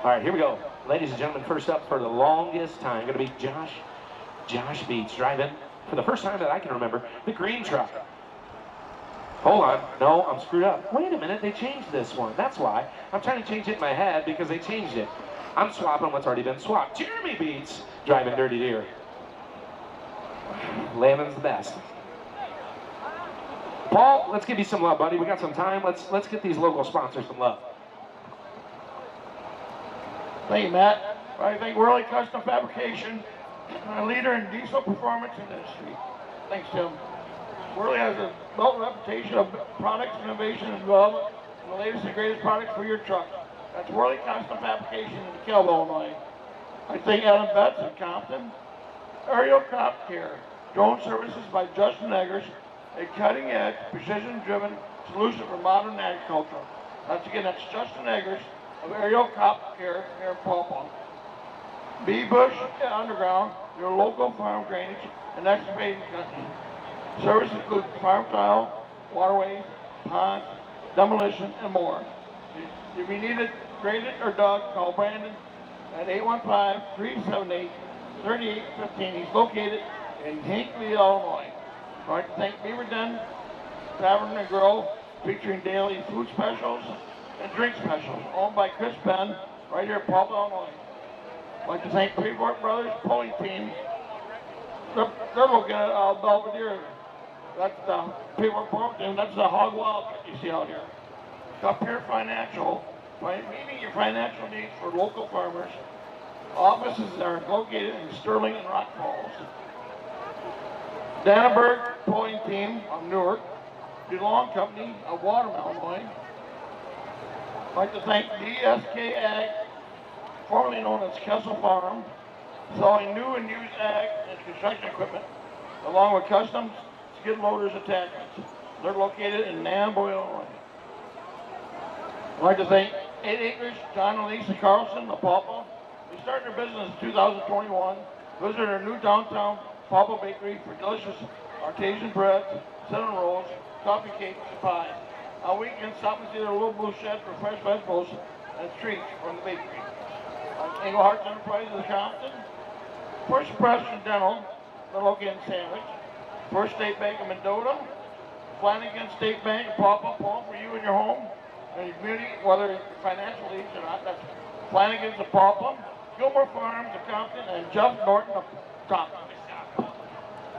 Speaker 3: All right, here we go. Ladies and gentlemen, first up for the longest time, going to be Josh Beats driving, for the first time that I can remember, the green truck. Hold on. No, I'm screwed up. Wait a minute. They changed this one. That's why. I'm trying to change it in my head because they changed it. I'm swapping what's already been swapped. Jeremy Beats driving Dirty Deer. Lannon's the best. Paul, let's give you some love, buddy. We got some time. Let's get these local sponsors some love.
Speaker 6: Thank you, Matt. I think Worley Custom Fabrication, a leader in diesel performance industry. Thanks, Tim. Worley has a built reputation of products, innovation, and development, and the latest and greatest products for your truck. That's Worley Custom Fabrication in DeKalb, Illinois. I thank Adam Betts in Compton. Aerial Crop Care, drone services by Justin Eggers, a cutting-edge, precision-driven solution for modern agriculture. That's Justin Eggers of Aerial Crop Care here in Paw Paw. B. Bush Underground, your local farm drainage and excavating company. Services include farm tile, waterways, ponds, demolition, and more. If you need it graded or dug, call Brandon at 815-378-3815. He's located in Hinckley, Illinois. I'd like to thank Beaver Den Tavern and Grill, featuring daily food specials and drink specials, owned by Chris Penn, right here in Paw Paw, Illinois. I'd like to thank Freeport Brothers Pulling Team. They're looking at Belvedere. That's the Freeport Pulling Team. That's the Hog Wild you see out here. Up here Financial, meeting your financial needs for local farmers. Offices are located in Sterling and Rock Falls. Dannenberg Pulling Team of Newark. DeLong Company of Watermelon, Illinois. I'd like to thank DSK Ag, formerly known as Kessel Farm, selling new and used ag and construction equipment, along with custom skid loaders attachments. They're located in Namboy, Illinois. I'd like to thank 8 Acres, John and Lisa Carlson of Paw Paw. They started their business in 2021. Visit their new downtown Paw Paw Bakery for delicious artisan breads, cinnamon rolls, coffee cakes, and pies. On weekends, stop and see their little blue shed for fresh vegetables and treats from the bakery. Engelhart's Enterprises of Compton. First Preston Dental, they're located in Sandwich. First State Bank of Mendota. Flanagan State Bank of Paw Paw for you and your home and your community, whether it's financial needs or not. That's Flanagan's of Paw Paw. Gilmore Farms of Compton, and Jeff Norton of Compton.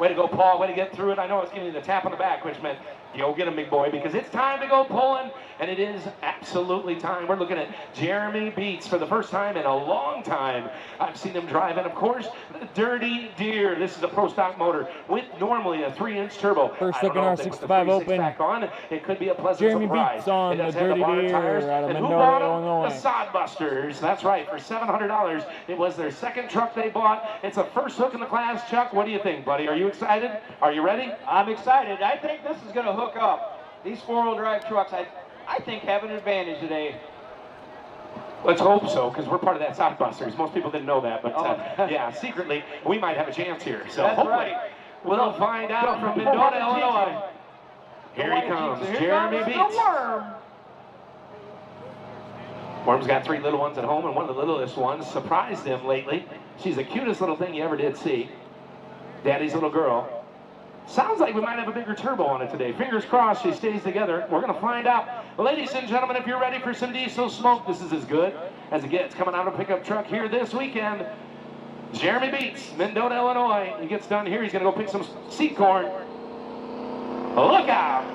Speaker 3: Way to go, Paul. Way to get through it. I know I was giving you the tap on the back, which meant, yo, get him, big boy, because it's time to go pulling, and it is absolutely time. We're looking at Jeremy Beats for the first time in a long time. I've seen him drive, and of course, the Dirty Deer. This is a Pro Stock motor with normally a 3-inch turbo.
Speaker 4: First look in our 65 Open.
Speaker 3: Back on, it could be a pleasant
Speaker 4: Jeremy
Speaker 3: surprise.
Speaker 4: Beats on the Dirty Deer out of Mendota, Illinois.
Speaker 3: The Sodbusters. That's right, for $700. It was their second truck they bought. It's a first hook in the class. Chuck, what do you think, buddy? Are you excited? Are you ready?
Speaker 5: I'm excited. I think this is going to hook up. These 4-wheel drive trucks, I think, have an advantage today.
Speaker 3: Let's hope so, because we're part of that Sodbusters. Most people didn't know that, but yeah, secretly, we might have a chance here. So
Speaker 5: that's
Speaker 3: hopefully,
Speaker 5: right.
Speaker 3: We'll find out from Mendota, Illinois. Here he comes, Jeremy Beats. Worm's got 3 little ones at home, and one of the littlest ones surprised him lately. She's the cutest little thing you ever did see. Daddy's little girl. Sounds like we might have a bigger turbo on it today. Fingers crossed she stays together. We're going to find out. Ladies and gentlemen, if you're ready for some diesel smoke, this is as good as it gets. Coming out of a pickup truck here this weekend, Jeremy Beats, Mendota, Illinois. He gets done here. He's going to go pick some seed corn. Look out!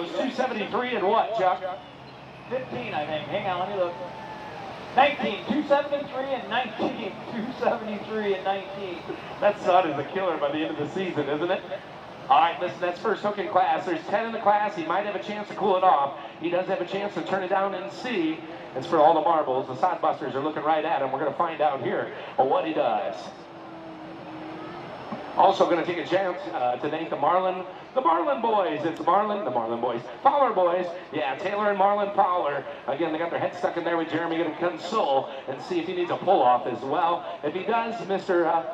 Speaker 3: goes 273 and what, Chuck?
Speaker 5: 15, I think. Hang on, let me look. 19, 273 and 19. 273 and 19.
Speaker 3: That son is a killer by the end of the season, isn't it? All right, listen, that's first hook in class. There's 10 in the class. He might have a chance to cool it off. He does have a chance to turn it down in C. It's for all the marbles. The Sodbusters are looking right at him. We're going to find out here what he does. Also going to take a chance to thank the Marlin boys. It's the Marlin boys. Fowler boys. Yeah, Taylor and Marlin Fowler. Again, they got their head stuck in there with Jeremy. Going to console and see if he needs a pull-off as well. If he does, Mr.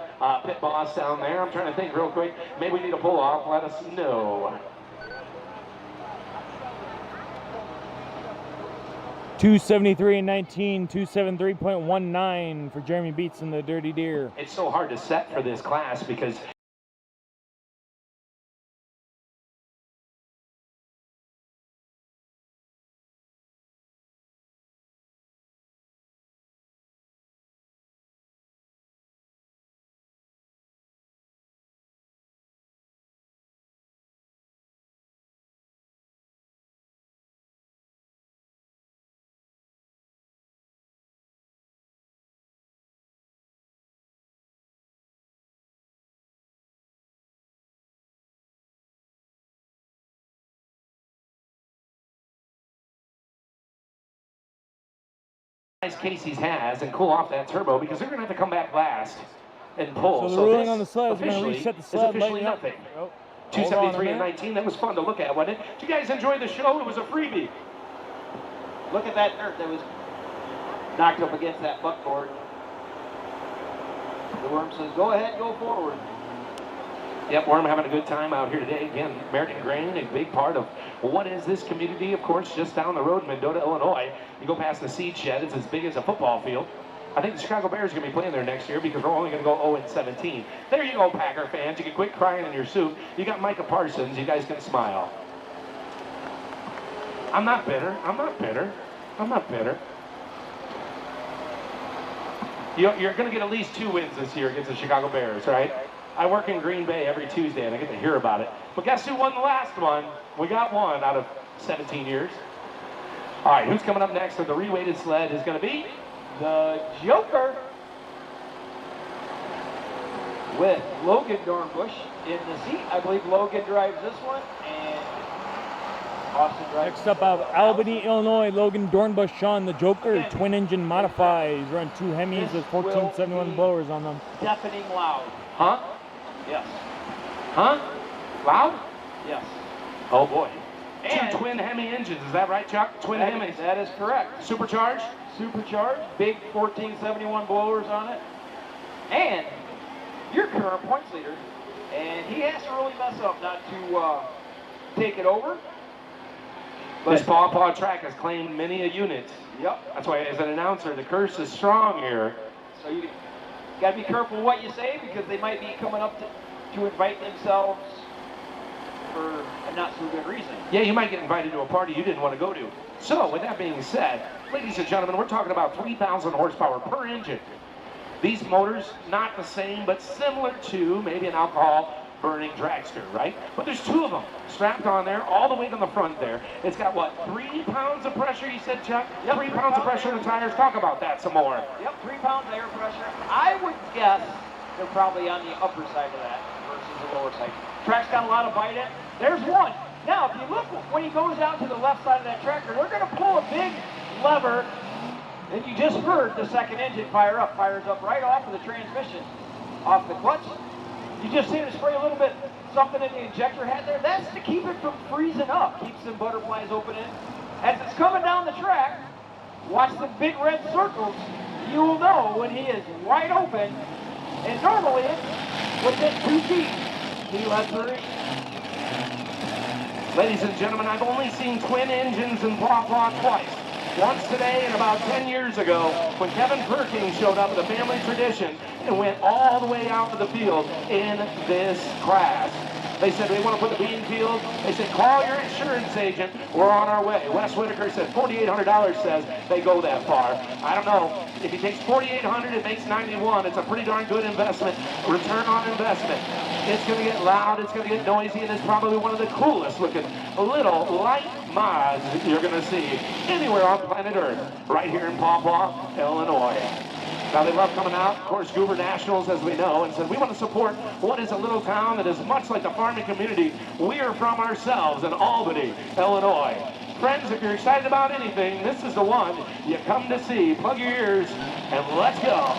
Speaker 3: Pit Boss down there, I'm trying to think real quick. Maybe we need a pull-off. Let us know.
Speaker 4: 273 and 19, 273.19 for Jeremy Beats and the Dirty Deer.
Speaker 3: It's so hard to set for this class because Casey's has and cool off that turbo because they're going to have to come back last and pull.
Speaker 4: So the ruling on the sled is going to reset the sled.
Speaker 3: Officially nothing.
Speaker 4: Oh,
Speaker 3: 273 and 19. That was fun to look at, wasn't it? Did you guys enjoy the show? It was a freebie.
Speaker 5: Look at that dirt that was knocked up against that buckboard. The Worm says, go ahead, go forward.
Speaker 3: Yep, Worm having a good time out here today. Again, American Grain, a big part of what is this community, of course, just down the road in Mendota, Illinois. You go past the seed shed, it's as big as a football field. I think the Chicago Bears are going to be playing there next year because we're only going to go 0-17. There you go, Packer fans. You can quit crying in your soup. You got Micah Parsons. You guys can smile. I'm not bitter. I'm not bitter. I'm not bitter. You're going to get at least 2 wins this year against the Chicago Bears, right? I work in Green Bay every Tuesday, and I get to hear about it. But guess who won the last one? We got 1 out of 17 years. All right, who's coming up next for the reweighted sled is going to be
Speaker 5: the Joker with Logan Dornbush in the seat. I believe Logan drives this one, and Austin drives.
Speaker 4: Next up, Albany, Illinois, Logan Dornbush, Sean the Joker, twin engine modified. He's running 2 Hemis with 1471 blowers on them.
Speaker 5: Deafening loud.
Speaker 3: Huh?
Speaker 5: Yes.
Speaker 3: Huh? Loud?
Speaker 5: Yes.
Speaker 3: Oh boy.
Speaker 5: And
Speaker 3: 2 twin Hemi engines, is that right, Chuck? Twin Hemis.
Speaker 5: That is correct.
Speaker 3: Supercharged?
Speaker 5: Supercharged, big 1471 blowers on it. And your current points leader, and he has to really mess up not to take it over.
Speaker 3: This Paw Paw track has claimed many a unit.
Speaker 5: Yep.
Speaker 3: That's why, as an announcer, the curse is strong here.
Speaker 5: So you got to be careful what you say because they might be coming up to invite themselves for a not so good reason.
Speaker 3: Yeah, you might get invited to a party you didn't want to go to. So, with that being said, ladies and gentlemen, we're talking about 3,000 horsepower per engine. These motors, not the same, but similar to maybe an alcohol-burning dragster, right? But there's 2 of them strapped on there, all the way on the front there. It's got, what, 3 pounds of pressure, you said, Chuck?
Speaker 5: Yep,
Speaker 3: 3 pounds of pressure in the tires. Talk about that some more.
Speaker 5: Yep, 3 pounds air pressure. I would guess they're probably on the upper side of that versus the lower side. Track's got a lot of bite in. There's one. Now, if you look when he goes out to the left side of that tractor, they're going to pull a big lever. And you just heard the second engine fire up. Fires up right off of the transmission, off the clutch. You just see it spray a little bit something in the injector head there. That's to keep it from freezing up. Keeps some butterflies opening. As it's coming down the track, watch the big red circles. You will know when he is wide open. And normally it's within 2 feet. He lets her in.
Speaker 3: Ladies and gentlemen, I've only seen twin engines in Paw Paw twice. Once today and about 10 years ago when Kevin Perkins showed up with a family tradition and went all the way out to the field in this class. They said they want to put the bean field. They said, call your insurance agent. We're on our way. Wes Whitaker said $4,800 says they go that far. I don't know. If he takes 4,800, it makes 91. It's a pretty darn good investment. Return on investment. It's going to get loud, it's going to get noisy, and it's probably one of the coolest looking little light mods you're going to see anywhere on planet Earth, right here in Paw Paw, Illinois. Now, they love coming out, of course, Goober Nationals, as we know, and said, we want to support what is a little town that is much like the farming community we are from ourselves in Albany, Illinois. Friends, if you're excited about anything, this is the one you come to see. Plug your ears, and let's go.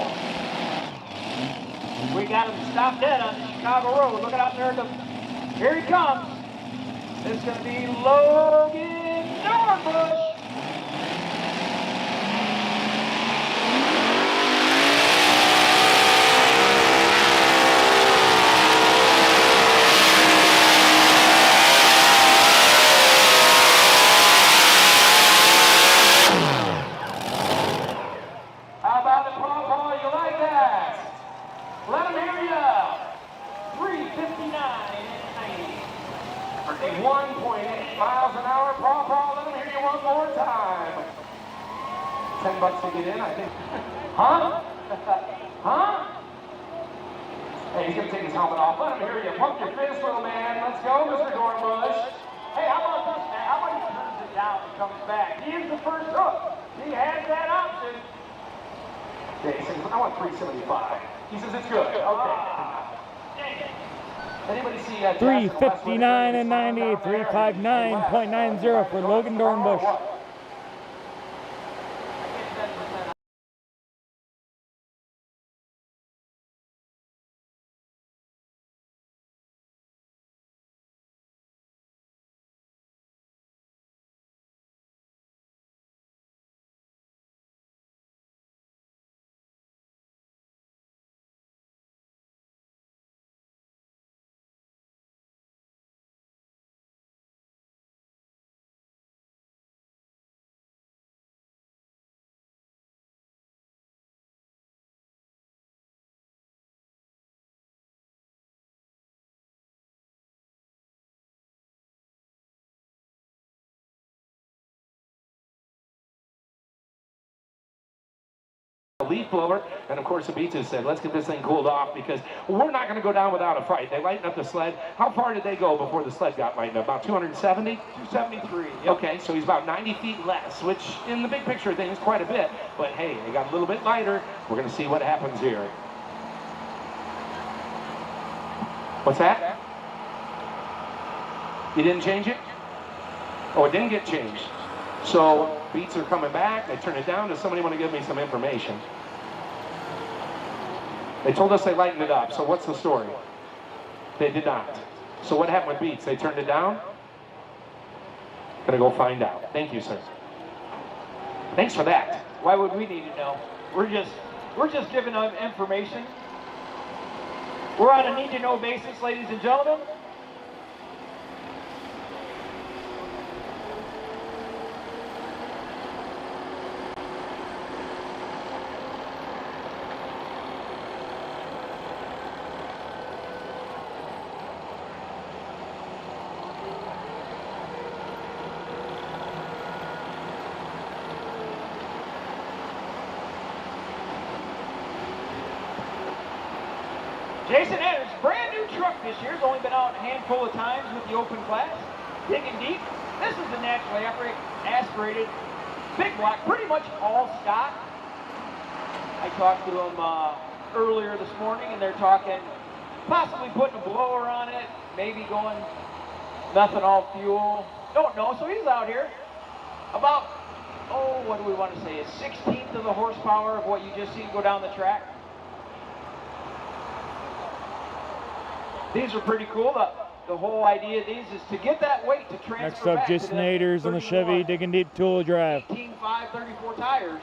Speaker 5: We got him stopped dead on Chicago Road. Look out there. Here he comes. It's going to be Logan Dornbush.
Speaker 3: How about it, Paw Paw? You like that? Let them hear you.
Speaker 5: 3:59.90.
Speaker 3: 1.8 miles an hour. Paw Paw, let them hear you one more time. $10 to get in, I think. Huh? Huh? Hey, he's going to take his helmet off. Let him hear you. Pump your fist, little man. Let's go, Mr. Dornbush.
Speaker 5: Hey, how about this, man? How about he turns it down and comes back? He is the first hook. He has that option.
Speaker 3: Yeah, he says, I want 375. He says, it's good. Okay.
Speaker 5: Dang it.
Speaker 3: Anybody see
Speaker 4: 3:59 and 90, 3:59.90 for Logan Dornbush.
Speaker 3: Leaf blower, and of course the Beaches said, let's get this thing cooled off because we're not going to go down without a fight. They lightened up the sled. How far did they go before the sled got lightened up? About 270?
Speaker 5: 273. Yep.
Speaker 3: Okay, so he's about 90 feet less, which in the big picture of things is quite a bit. But hey, they got a little bit lighter. We're going to see what happens here. What's that? You didn't change it? Oh, it didn't get changed. So beats are coming back. They turn it down. Does somebody want to give me some information? They told us they lightened it up. So what's the story? They did not. So what happened with beats? They turned it down? Gonna go find out. Thank you, sir. Thanks for that.
Speaker 5: Why would we need to know? We're just giving them information. We're on a need-to-know basis, ladies and gentlemen. Jason Anderson, brand new truck this year. Has only been out a handful of times with the open class. Digging deep. This is the naturally aspirated big block, pretty much all stock. I talked to them earlier this morning, and they're talking possibly putting a blower on it, maybe going methanol fuel. Don't know. So he's out here about, oh, what do we want to say, a 16th of the horsepower of what you just seen go down the track. These are pretty cool. The whole idea of these is to get that weight to transfer
Speaker 4: Next up,
Speaker 5: back
Speaker 4: Jason
Speaker 5: to
Speaker 4: Aders on the Chevy Digging Deep two-wheel drive.
Speaker 5: 18.5, 34 tires.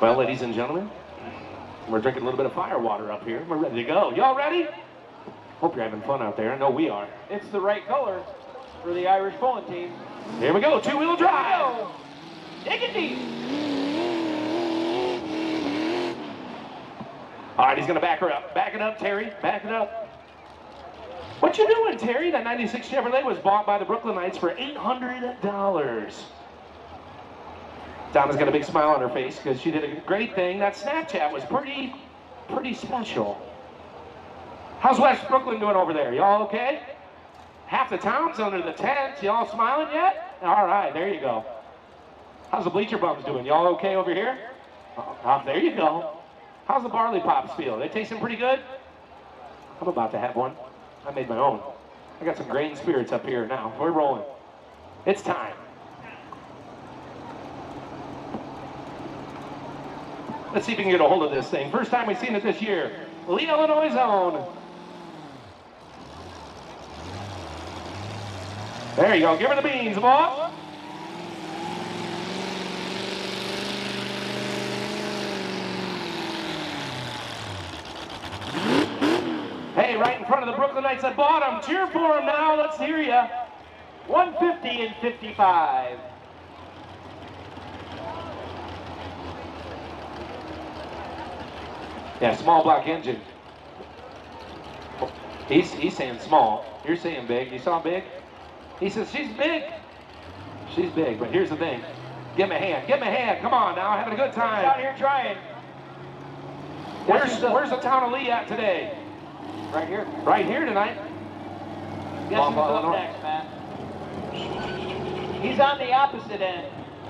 Speaker 3: Well, ladies and gentlemen, we're drinking a little bit of fire water up here. We're ready to go. Y'all ready? Hope you're having fun out there. I know we are.
Speaker 5: It's the right color for the Irish pulling team.
Speaker 3: Here we go. Two-wheel drive.
Speaker 5: Dig it deep.
Speaker 3: All right, he's going to back her up. Back it up, Terry. Back it up. What you doing, Terry? That 96 Chevrolet was bought by the Brooklynites for $800. Donna's got a big smile on her face because she did a great thing. That Snapchat was pretty special. How's West Brooklyn doing over there? Y'all okay? Half the town's under the tent. Y'all smiling yet? All right, there you go. How's the bleacher bums doing? Y'all okay over here? There you go. How's the barley pops feel? They tasting pretty good? I'm about to have one. I made my own. I got some grain spirits up here now. We're rolling. It's time. Let's see if we can get a hold of this thing. First time we've seen it this year. Lee, Illinois' own. There you go. Give her the beans, boy. Hey, right in front of the Brooklynites at bottom. Cheer for them now. Let's hear ya.
Speaker 5: 150 and 55.
Speaker 3: Yeah, small block engine. He's saying small. You're saying big. You saw big? He says she's big. She's big, but here's the thing. Give me a hand. Give me a hand. Come on now. Having a good time.
Speaker 5: Out here trying.
Speaker 3: Where's the town of Lee at today?
Speaker 5: Right here.
Speaker 3: Right here tonight.
Speaker 5: Guess who's up next, man? He's on the opposite end.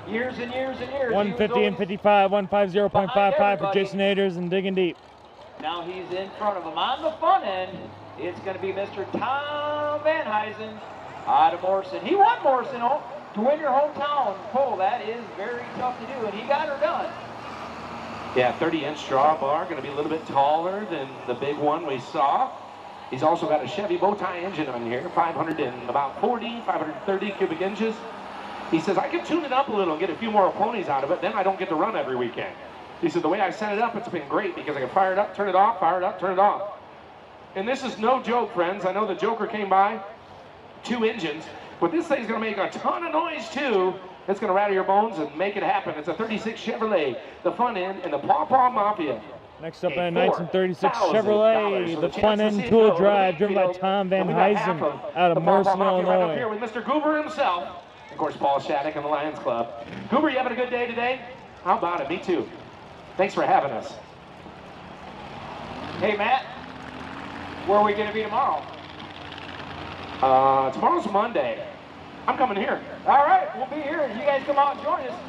Speaker 5: Years and years and years.
Speaker 4: 150 and 55, 150.55 for Jason Aders and digging deep.
Speaker 5: Now he's in front of him. On the fun end, it's going to be Mr. Tom Van Huysen out of Morrison. He won Morrison to win your hometown pole. That is very tough to do, and he got her done.
Speaker 3: Yeah, 30-inch drawbar, going to be a little bit taller than the big one we saw. He's also got a Chevy bow tie engine on here, 530 cubic inches. He says, I can tune it up a little and get a few more ponies out of it, then I don't get to run every weekend. He said, the way I set it up, it's been great because I can fire it up, turn it off, fire it up, turn it off. And this is no joke, friends. I know the Joker came by, 2 engines, but this thing's going to make a ton of noise too. It's going to rattle your bones and make it happen. It's a 36 Chevrolet, the front end, and the Paw Paw Mafia.
Speaker 4: Next up, a 1936 Chevrolet, the front end tool drive, driven by Tom Van Huysen out of Morrison, Illinois.
Speaker 3: Right up here with Mr. Goober himself. Of course, Paul Shattuck and the Lions Club. Goober, you having a good day today? How about it? Me too. Thanks for having us.
Speaker 5: Hey, Matt, where are we going to be tomorrow?
Speaker 3: Tomorrow's Monday. I'm coming here.
Speaker 5: All right, we'll be here. You guys come out and join us.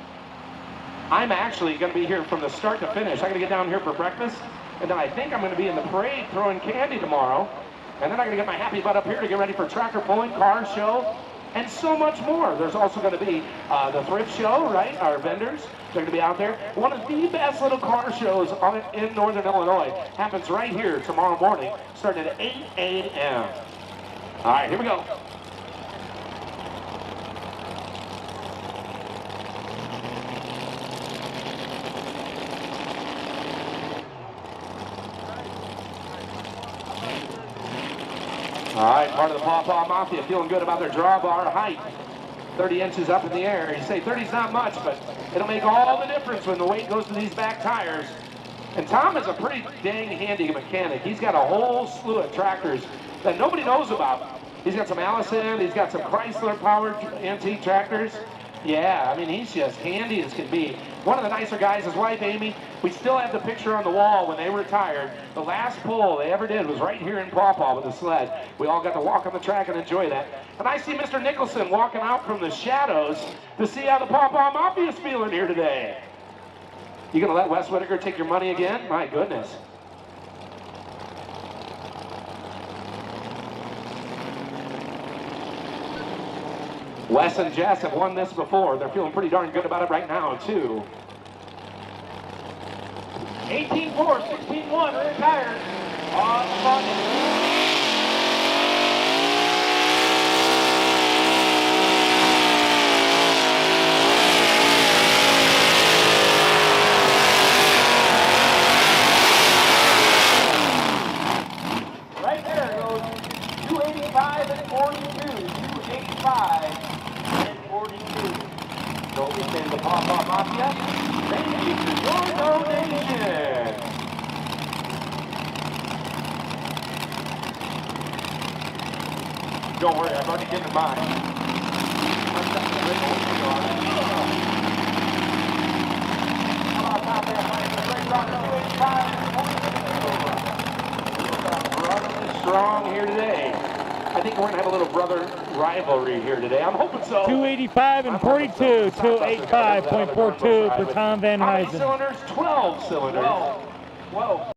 Speaker 3: I'm actually going to be here from the start to finish. I'm going to get down here for breakfast, and then I think I'm going to be in the parade throwing candy tomorrow. And then I'm going to get my happy butt up here to get ready for tractor pulling, car show, and so much more. There's also going to be the thrift show, right? Our vendors, they're going to be out there. One of the best little car shows in Northern Illinois happens right here tomorrow morning, starting at 8 a.m. All right, here we go. All right, part of the Paw Paw Mafia feeling good about their drawbar height. 30 inches up in the air. You say 30's not much, but it'll make all the difference when the weight goes to these back tires. And Tom is a pretty dang handy mechanic. He's got a whole slew of tractors that nobody knows about. He's got some Allison, he's got some Chrysler powered antique tractors. Yeah, I mean, he's just handy as can be. One of the nicer guys, his wife, Amy, we still have the picture on the wall when they retired. The last pull they ever did was right here in Paw Paw with the sled. We all got to walk on the track and enjoy that. And I see Mr. Nicholson walking out from the shadows to see how the Paw Paw Mafia is feeling here today. You gonna let Wes Whitaker take your money again? My goodness. Wes and Jess have won this before. They're feeling pretty darn good about it right now, too.
Speaker 5: 18-4, 16-1, rear tires on the front end. Right there goes 285 and 42, 285 and 42.
Speaker 3: Don't be saying the Paw Paw Mafia. Thank you for your donation. Don't worry, I've already given mine. Strong here today. I think we're going to have a little brother rivalry here today. I'm hoping so.
Speaker 4: 285 and 42, 285.42 for Tom Van
Speaker 3: How many
Speaker 4: Huysen.
Speaker 3: cylinders? 12 cylinders.
Speaker 5: 12.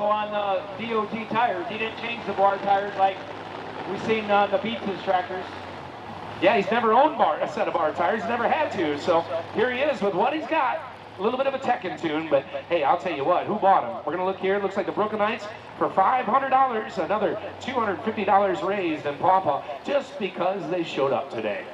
Speaker 5: On DOT tires, he didn't change the bar tires like we've seen on the Beats' tractors.
Speaker 3: Yeah, he's never owned a set of bar tires, never had to, so here he is with what he's got. A little bit of a Tekken tune, but hey, I'll tell you what, who bought him? We're going to look here. It looks like the Brooklynites for $500, another $250 raised in Paw Paw just because they showed up today.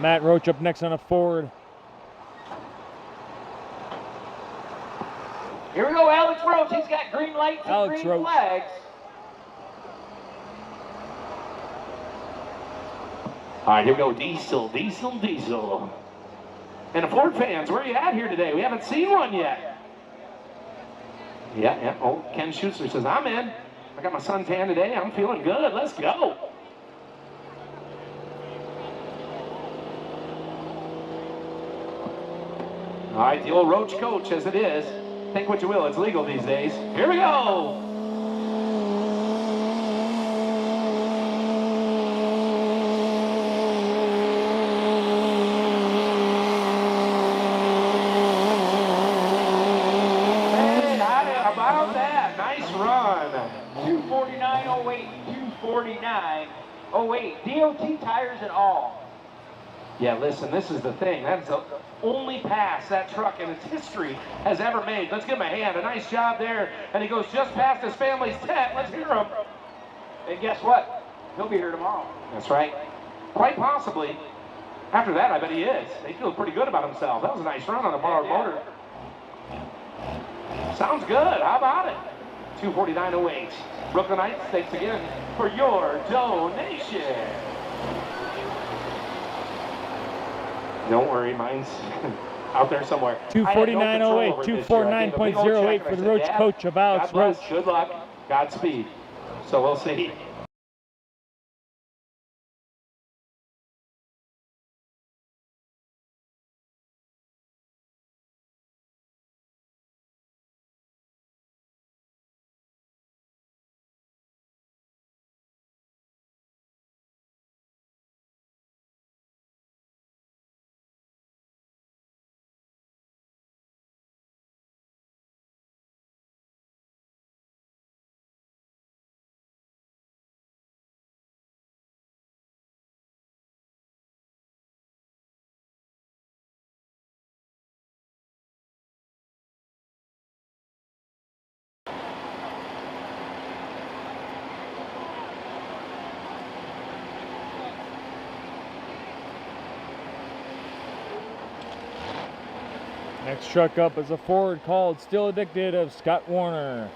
Speaker 4: Matt Roach up next on a Ford.
Speaker 5: Here we go, Alex Roach. He's got green lights and
Speaker 4: Alex
Speaker 5: green
Speaker 4: Roach.
Speaker 5: flags.
Speaker 3: All right, here we go. Diesel, diesel, diesel. And the Ford fans, where are you at here today? We haven't seen one yet. Yeah. Oh, Ken Schuster says, I'm in. I got my suntan today. I'm feeling good. Let's go. All right, the old Roach coach, as it is. Think what you will, it's legal these days. Here we go. Hey, how about that? Nice run.
Speaker 5: 249.08, 249.08. DOT tires and all.
Speaker 3: Yeah, listen, this is the thing. That's the only pass that truck in its history has ever made. Let's give him a hand. A nice job there. And he goes just past his family's tent. Let's hear him.
Speaker 5: And guess what? He'll be here tomorrow.
Speaker 3: That's right. Quite possibly. After that, I bet he is. He feels pretty good about himself. That was a nice run on a borrowed motor. Sounds good. How about it? 249.08. Brooklynites, thanks again for your donation. Don't worry, mine's out there somewhere.
Speaker 4: 249.08, 249.08 for the Roach coach of Alex Roach.
Speaker 3: Good luck, Godspeed. So we'll see.
Speaker 4: Next truck up is a Ford called Still Addicted of Scott Warner.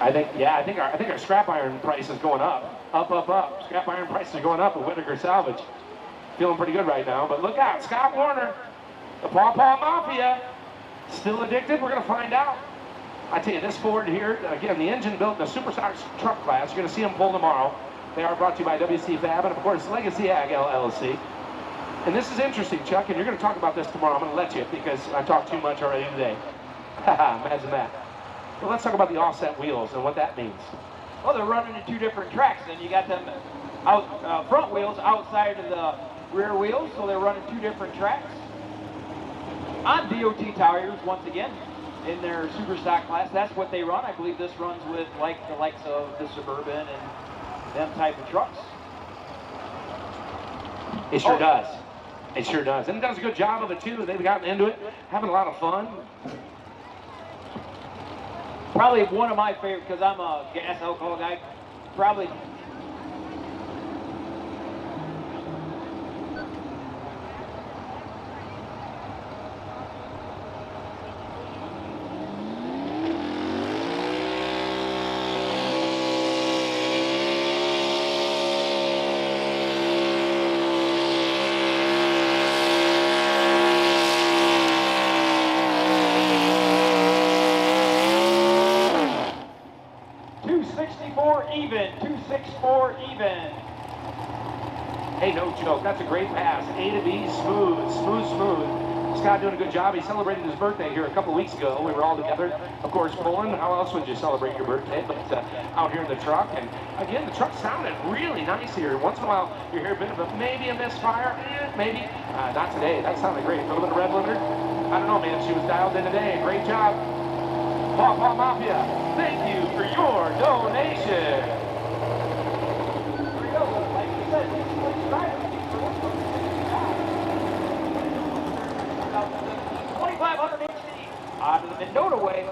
Speaker 3: I think our scrap iron price is going up. Up. Scrap iron price is going up at Whittaker Salvage. Feeling pretty good right now, but look out, Scott Warner, the Paw Paw Mafia, still addicted? We're gonna find out. I tell you, this Ford here, again, the engine built in the Superstar truck class. You're gonna see them pull tomorrow. They are brought to you by WC Fab and of course Legacy Ag LLC. And this is interesting, Chuck, and you're gonna talk about this tomorrow. I'm gonna let you because I talked too much already today. Haha, imagine that. Well, let's talk about the offset wheels and what that means.
Speaker 5: Well, they're running in two different tracks, and you got them front wheels outside of the rear wheels, so they're running two different tracks. On DOT tires, once again, in their super stock class, that's what they run. I believe this runs with like the likes of the Suburban and them type of trucks.
Speaker 3: It sure does. It sure does. And it does a good job of it too. They've gotten into it, having a lot of fun.
Speaker 5: Probably one of my favorite, because I'm a gas alcohol guy, probably even, 264 even.
Speaker 3: Hey, no joke. That's a great pass. A to B, smooth. Scott doing a good job. He celebrated his birthday here a couple weeks ago. We were all together, of course, pulling. How else would you celebrate your birthday? But out here in the truck. And again, the truck sounded really nice here. Once in a while, you hear a bit of maybe a misfire. Maybe. Not today. That sounded great. A little bit of red limiter. I don't know, man. She was dialed in today. Great job. Paw Paw Mafia, thank you for your donation.
Speaker 5: There you go. Like you said, it's driving. 2,500 HD out of the Mendota way.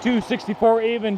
Speaker 4: $264 even,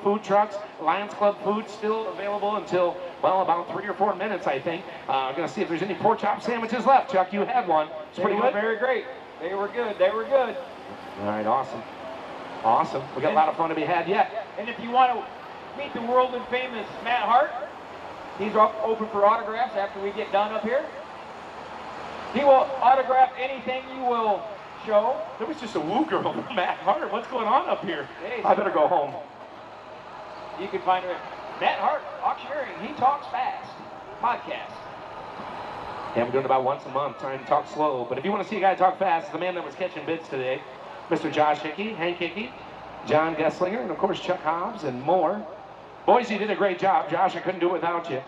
Speaker 3: Food trucks, Lions Club food still available until, well, about 3 or 4 minutes, I think. I'm going to see if there's any pork chop sandwiches left. Chuck, you had one. It's pretty good.
Speaker 5: Very great. They were good.
Speaker 3: All right, awesome. We got a lot of fun to be had yet.
Speaker 5: And if you want to meet the world and famous Matt Hart, he's open for autographs after we get done up here. He will autograph anything you will show.
Speaker 3: There was just a woo girl from Matt Hart. What's going on up here?
Speaker 5: Hey,
Speaker 3: I better go home.
Speaker 5: You can find her at Matt Hart, Auctioneering. He talks fast. Podcast.
Speaker 3: Yeah, I'm doing about once a month, trying to talk slow. But if you want to see a guy talk fast, it's the man that was catching bids today, Mr. Josh Hickey, Hank Hickey, John Gesslinger, and of course Chuck Hobbs and more. Boys, you did a great job. Josh, I couldn't do it without you.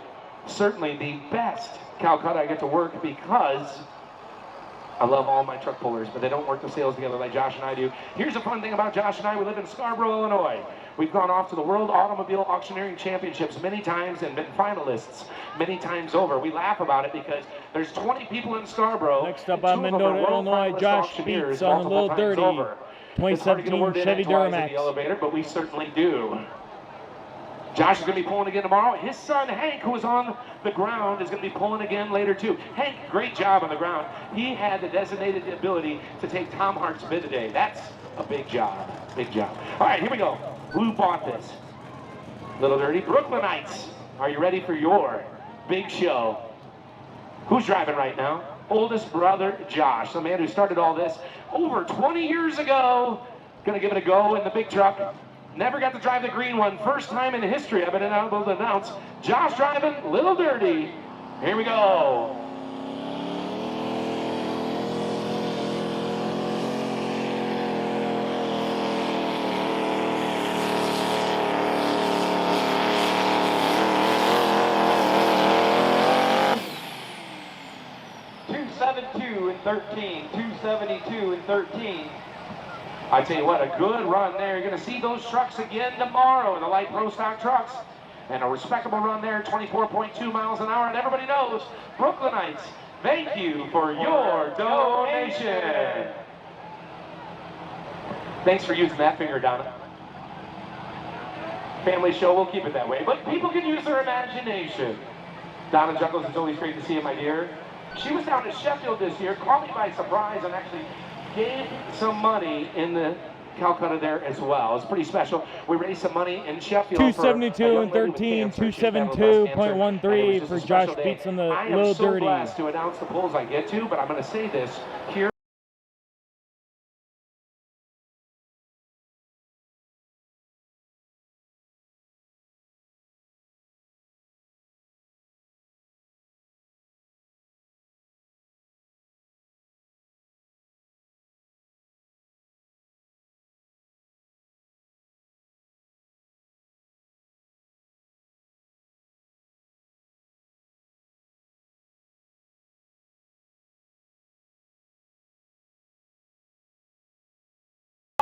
Speaker 3: Certainly the best Calcutta I get to work because I love all my truck pullers, but they don't work the sales together like Josh and I do. Here's the fun thing about Josh and I. We live in Scarborough, Illinois. We've gone off to the World Automobile Auctioneering Championships many times and been finalists many times over. We laugh about it because there's 20 people in Scarborough.
Speaker 4: Next up on Mendota, Illinois, Josh Beats on a little dirty. 2017 Chevy Duramax.
Speaker 3: The elevator, but we certainly do. Josh is going to be pulling again tomorrow. His son, Hank, who was on the ground, is going to be pulling again later, too. Hank, great job on the ground. He had the designated ability to take Tom Hart's bid today. That's a big job. Big job. All right, here we go. Who bought this? Little Dirty. Brooklynites, are you ready for your big show? Who's driving right now? Oldest brother, Josh, the man who started all this over 20 years ago. Gonna give it a go in the big truck. Never got to drive the green one. First time in history I've been able to announce Josh driving Little Dirty. Here we go.
Speaker 5: and 13, 272 and 13.
Speaker 3: I tell you what, a good run there. You're going to see those trucks again tomorrow in the light pro stock trucks. And a respectable run there, 24.2 miles an hour. And everybody knows, Brooklynites, thank you for your donation. Thanks for using that finger, Donna. Family show, we'll keep it that way. But people can use their imagination. Donna Juggles, it's always great to see you, my dear. She was down in Sheffield this year, caught me by surprise, and actually gave some money in the Calcutta there as well. It's pretty special. We raised some money in Sheffield.
Speaker 4: 272 and 13, 272.13 for Josh Beats on the Little Dirty.
Speaker 3: I am so blessed to announce the polls I get to, but I'm going to say this here.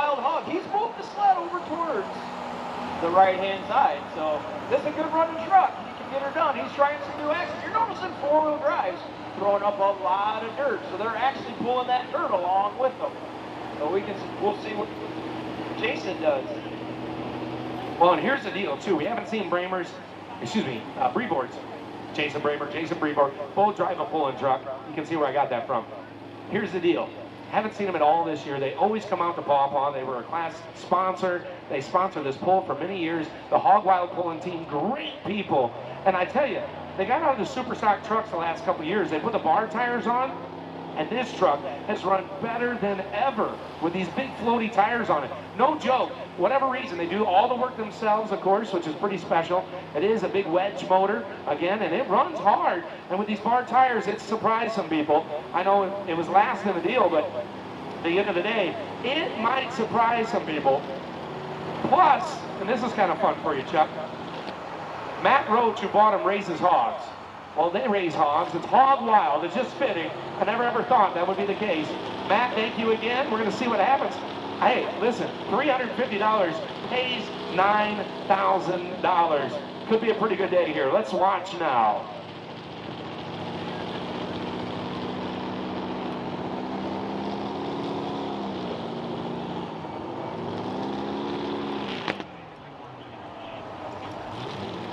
Speaker 5: Wild Hog, he's moved the sled over towards the right-hand side, so this is a good running truck. He can get her done. He's trying some new axles. You're noticing four-wheel drives throwing up a lot of dirt, so they're actually pulling that dirt along with them. So we'll see what Jason does.
Speaker 3: Well, and here's the deal too. We haven't seen Breeboards. Jason Breeboard, both drive a pulling truck. You can see where I got that from. Here's the deal. Haven't seen them at all this year. They always come out to Paw Paw. They were a class sponsor. They sponsor this pull for many years. The Hog Wild pulling team, great people. And I tell you, they got out of the super stock trucks the last couple of years. They put the bar tires on, and this truck has run better than ever with these big floaty tires on it. No joke. Whatever reason, they do all the work themselves, of course, which is pretty special. It is a big wedge motor, again, and it runs hard. And with these bar tires, it surprised some people. I know it was last in the deal, but at the end of the day, it might surprise some people. Plus, and this is kind of fun for you, Chuck, Matt Roach, who bought him, raises hogs. Well, they raise hogs. It's Hog Wild. It's just fitting. I never ever thought that would be the case. Matt, thank you again. We're going to see what happens. Hey, listen, $350 pays $9,000. Could be a pretty good day here. Let's watch now.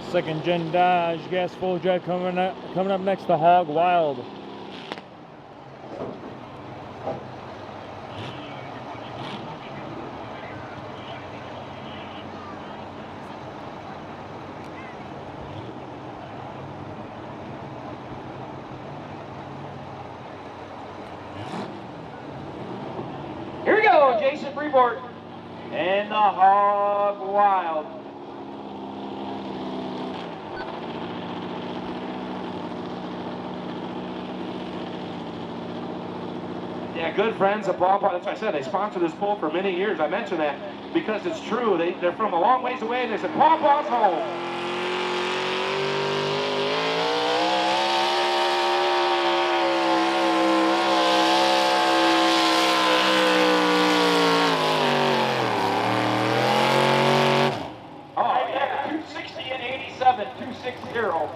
Speaker 4: Second gen Dodge gas full jet coming up next to Hog Wild.
Speaker 5: Here we go, Jason Breeboard and the Hog Wild.
Speaker 3: Yeah, good friends of Paw Paw. That's what I said. They sponsor this pull for many years. I mentioned that because it's true. They're from a long ways away. They said, Paw Paw's home.
Speaker 5: Oh, yeah, 260 and 87, 260 and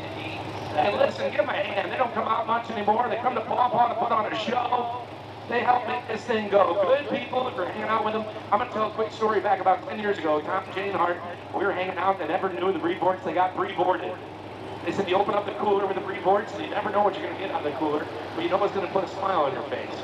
Speaker 5: 87.
Speaker 3: Hey, listen, give them a hand. They don't come out much anymore. They come to Paw Paw to put on a show. They help make this thing go. Good people, if you're hanging out with them. I'm going to tell a quick story back about 10 years ago. Tom and Jane Hart, we were hanging out. They never knew the Breeboards. They got Breeboarded. They said you open up the cooler with the Breeboards, and you never know what you're going to get out of the cooler, but you know what's going to put a smile on your face.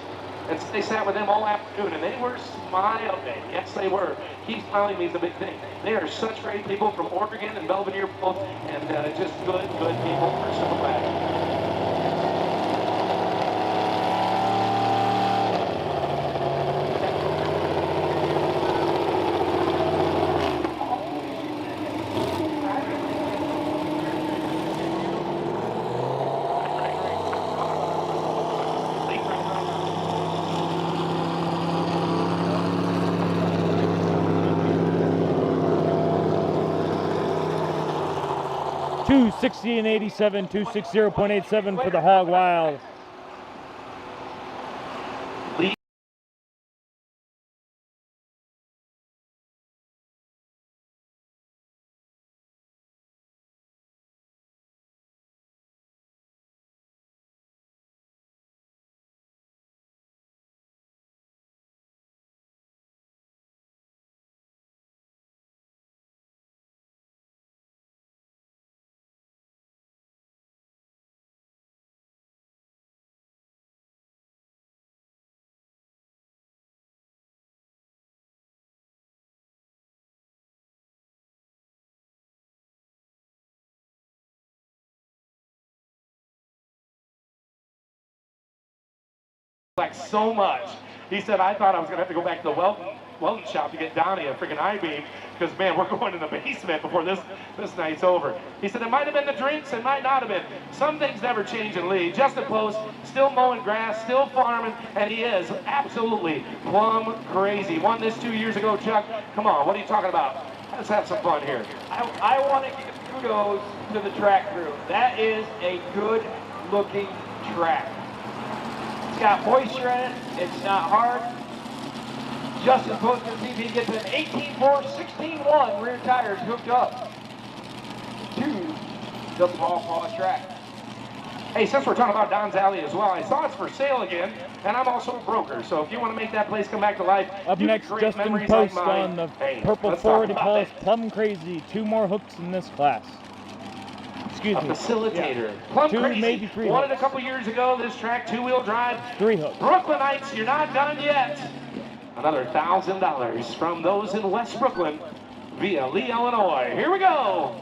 Speaker 3: And so they sat with them all afternoon, and they were smiling. Yes, they were. Keep smiling means a big thing. They are such great people from Oregon and Belvedere both, and just good people. We're so glad.
Speaker 4: .260 and 87, 260.87 for the Hog Wild.
Speaker 3: Like so much. He said, I thought I was going to have to go back to the welding shop to get Donnie a freaking I-beam because, man, we're going in the basement before this night's over. He said, it might have been the drinks, it might not have been. Some things never change in Lee. Justin Post, still mowing grass, still farming, and he is absolutely plumb crazy. Won this 2 years ago, Chuck. Come on, what are you talking about? Let's have some fun here.
Speaker 5: I want to give kudos to the track crew. That is a good-looking track. It's got moisture in it. It's not hard. Justin Post can see if he gets an 18.4, 16.1 rear tires hooked up to the Paw Paw track.
Speaker 3: Hey, since we're talking about Don's Alley as well, I saw it's for sale again, and I'm also a broker. So if you want to make that place come back to life,
Speaker 4: up next, Justin Post on the purple Ford. He calls Plum Crazy. 2 more hooks in this class. Excuse me.
Speaker 3: Facilitator.
Speaker 4: Yeah.
Speaker 3: Plum
Speaker 4: 2,
Speaker 3: Crazy.
Speaker 4: maybe 3
Speaker 3: Won it
Speaker 4: hooks.
Speaker 3: a couple years ago. This track, 2-wheel drive.
Speaker 4: 3 hooks.
Speaker 3: Brooklynites, you're not done yet. Another $1,000 from those in West Brooklyn via Lee, Illinois. Here we go.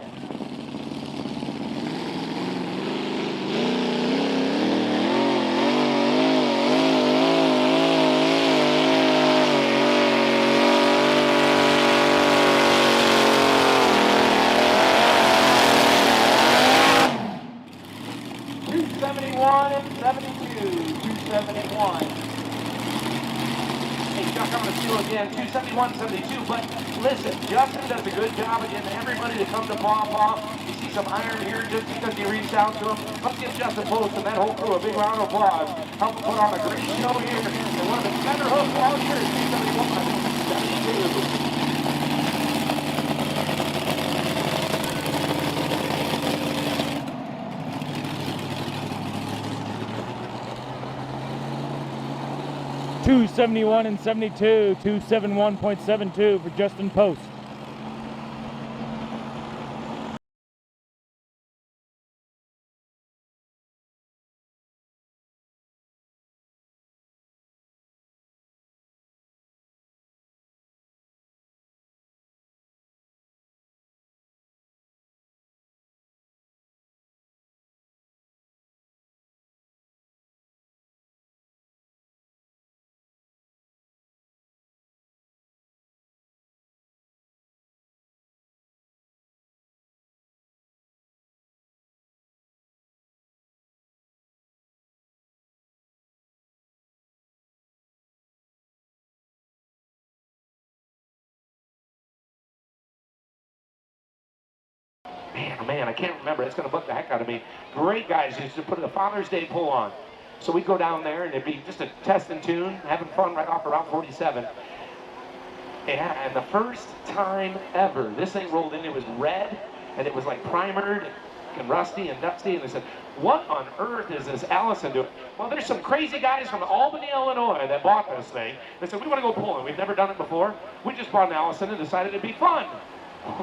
Speaker 5: And 72, 271.
Speaker 3: Hey, Chuck, I'm going to steal again, 271, 72. But listen, Justin does a good job of getting everybody to come to Paw Paw. You see some iron here just because you reached out to him. Let's give Justin Post and that whole crew a big round of applause. Help them put on a great show here. And one of the better hooks all year is 271, 72.
Speaker 4: 271 and 72, 271.72 for Justin Post.
Speaker 3: Man, I can't remember. It's going to bug the heck out of me. Great guys used to put a Father's Day pull on. So we'd go down there, and it'd be just a test and tune, having fun right off around 47. And the first time ever, this thing rolled in, it was red, and it was like primered and rusty and dusty. And they said, what on earth is this Allison doing? Well, there's some crazy guys from Albany, Illinois that bought this thing. They said, we want to go pulling. We've never done it before. We just bought an Allison and decided it'd be fun.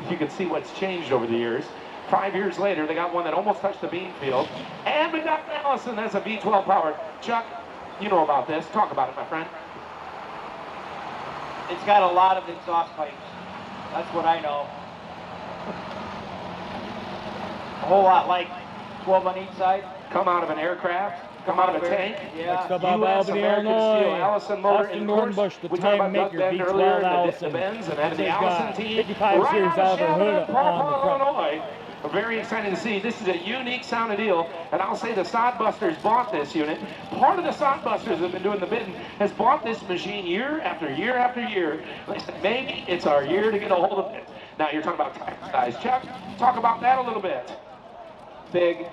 Speaker 3: You can see what's changed over the years. 5 years later, they got one that almost touched the bean field. And we got Allison, that's a V12 powered. Chuck, You know about this. Talk about it, my friend.
Speaker 5: It's got a lot of exhaust pipes. That's what I know. A whole lot, like 12 on each side.
Speaker 3: Come out of an aircraft. Come out of a tank.
Speaker 5: Yeah.
Speaker 4: Next up, Albany,
Speaker 3: American
Speaker 4: Illinois.
Speaker 3: Steel Allison motor.
Speaker 4: Austin
Speaker 3: And of course,
Speaker 4: Dornbush, the
Speaker 3: we talked
Speaker 4: time
Speaker 3: about Doug
Speaker 4: maker,
Speaker 3: Benton
Speaker 4: beats
Speaker 3: earlier,
Speaker 4: Wild
Speaker 3: the
Speaker 4: Allison.
Speaker 3: Benz, and then the
Speaker 4: He's
Speaker 3: Allison
Speaker 4: got
Speaker 3: team.
Speaker 4: 55
Speaker 3: right
Speaker 4: series
Speaker 3: out of
Speaker 4: Oliver Hood
Speaker 3: Paw Paw,
Speaker 4: on the front.
Speaker 3: Illinois. We're very excited to see. This is a unique sounding deal, and I'll say the Sodbusters bought this unit. Part of the Sodbusters that have been doing the bidding has bought this machine year after year after year. They said, maybe it's our year to get a hold of it. Now you're talking about tire size. Chuck, talk about that a little bit.
Speaker 5: Big.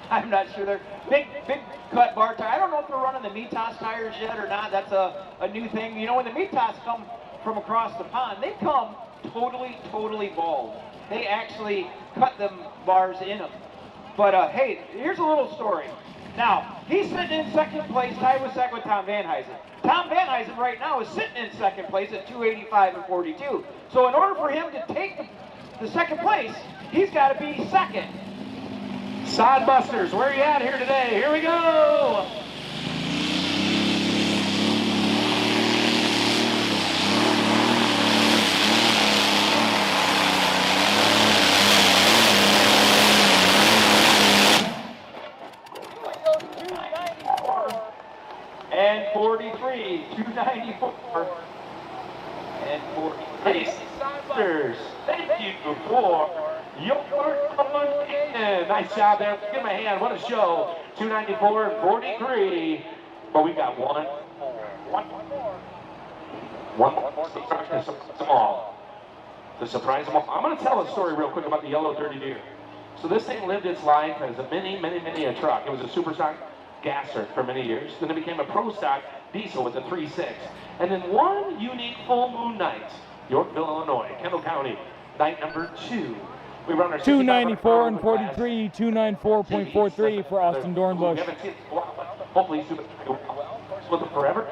Speaker 5: I'm not sure they're big cut bar tire. I don't know if they're running the Mitas tires yet or not. That's a new thing. You know, when the Mitas come from across the pond, they come totally bald. They actually cut them bars in them. But hey, here's a little story. Now, he's sitting in second place, tied with second with Tom Van Huysen. Tom Van Huysen right now is sitting in second place at 285 and 42. So in order for him to take the second place, he's got to be second.
Speaker 3: Sodbusters, where are you at here today? Here we go!
Speaker 5: And 43, 294, and 43.
Speaker 3: Hey, Sodbusters, thank you for your coming. Nice job there. Give him a hand. What a show. 294 and 43. But we got one more. To surprise them all. To surprise them all. I'm going to tell a story real quick about the yellow dirty deer. So this thing lived its life as a mini a truck. It was a super stock gasser for many years. Then it became a pro stock diesel with a 3.6. And then one unique full moon night, Yorkville, Illinois, Kendall County, night number 2. We run our
Speaker 4: 294 and 43, 294.43 for Austin Dornbush.
Speaker 3: Hopefully he's doing with it forever.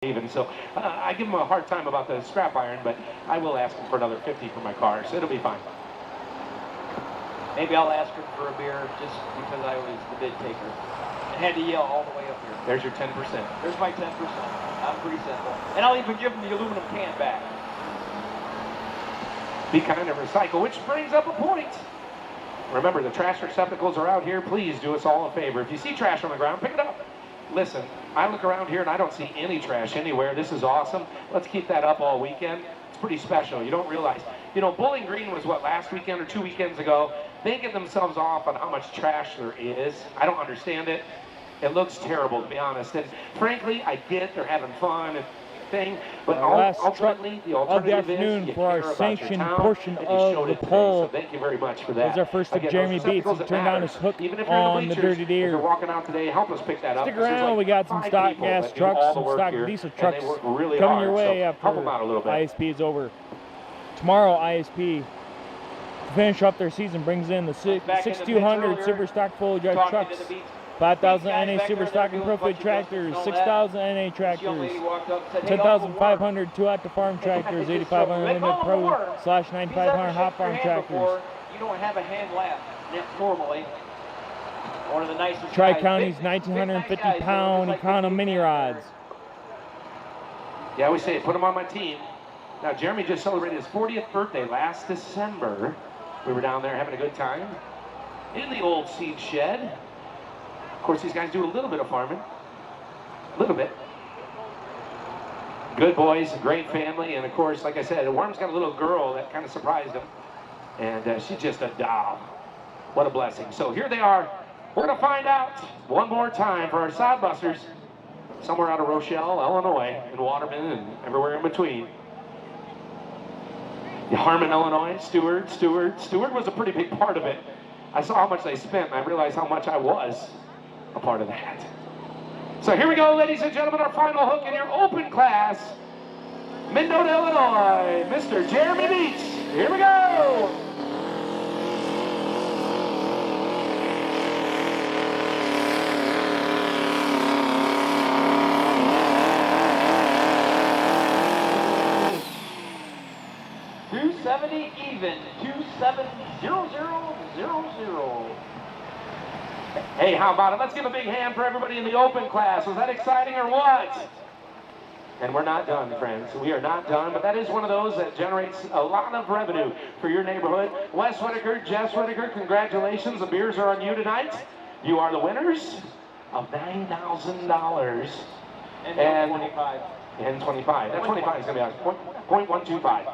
Speaker 3: Even so, I give him a hard time about the scrap iron, but I will ask him for another 50 for my car, so it'll be fine.
Speaker 5: Maybe I'll ask him for a beer just because I was the bid taker and had to yell all the way up here.
Speaker 3: There's your 10%.
Speaker 5: There's my 10%. I'm pretty simple. And I'll even give him the aluminum can back.
Speaker 3: Be kind and recycle, which brings up a point. Remember, the trash receptacles are out here. Please do us all a favor. If you see trash on the ground, pick it up. Listen, I look around here and I don't see any trash anywhere. This is awesome. Let's keep that up all weekend. It's pretty special. You don't realize. You know, Bowling Green was what, last weekend or 2 weekends ago? They get themselves off on how much trash there is. I don't understand it. It looks terrible, to be honest. And frankly, I get they're having fun and thing, but ultimately, the alternative is
Speaker 4: for our sanctioned portion of the poll.
Speaker 3: So thank you very much for that.
Speaker 4: Was our first of Jeremy Beats. He turned down his hook on the dirty deer.
Speaker 3: If you're walking out today, help us pick that up.
Speaker 4: Stick around, we got some stock gas trucks, some stock diesel trucks coming your way after ISP is over. Tomorrow, ISP, to finish up their season, brings in the 6200 super stock fully drive trucks, 5,000 NA super stock and profit tractors, 6,000 NA tractors, 10,500 2-out-to-farm tractors, 8,500 limited pro / 9,500 hot farm tractors.
Speaker 5: You don't have a hand lap normally. One of the nicest
Speaker 4: Tri-County's 1,950-pound Econo mini rods.
Speaker 3: Yeah, I always say, put them on my team. Now, Jeremy just celebrated his 40th birthday last December. We were down there having a good time in the old seed shed. Of course, these guys do a little bit of farming. A little bit. Good boys, great family, and of course, like I said, Worm's got a little girl that kind of surprised him. And she's just a doll. What a blessing. So here they are. We're going to find out one more time for our Sodbusters. Somewhere out of Rochelle, Illinois, and Waterman, and everywhere in between. Harmon, Illinois, Stewart was a pretty big part of it. I saw how much they spent, and I realized how much I was a part of that. So here we go, ladies and gentlemen, our final hook in your open class. Mendota, Illinois, Mr. Jeremy Beats. Here we go.
Speaker 5: $270 even, 270000.
Speaker 3: Hey, how about it? Let's give a big hand for everybody in the open class. Was that exciting or what? And we're not done, friends. We are not done, but that is one of those that generates a lot of revenue for your neighborhood. Wes Whitaker, Jess Whitaker, congratulations. The beers are on you tonight. You are the winners of $9,000.
Speaker 5: And 25.
Speaker 3: And 25. That 25 is going to be ours. 0.125.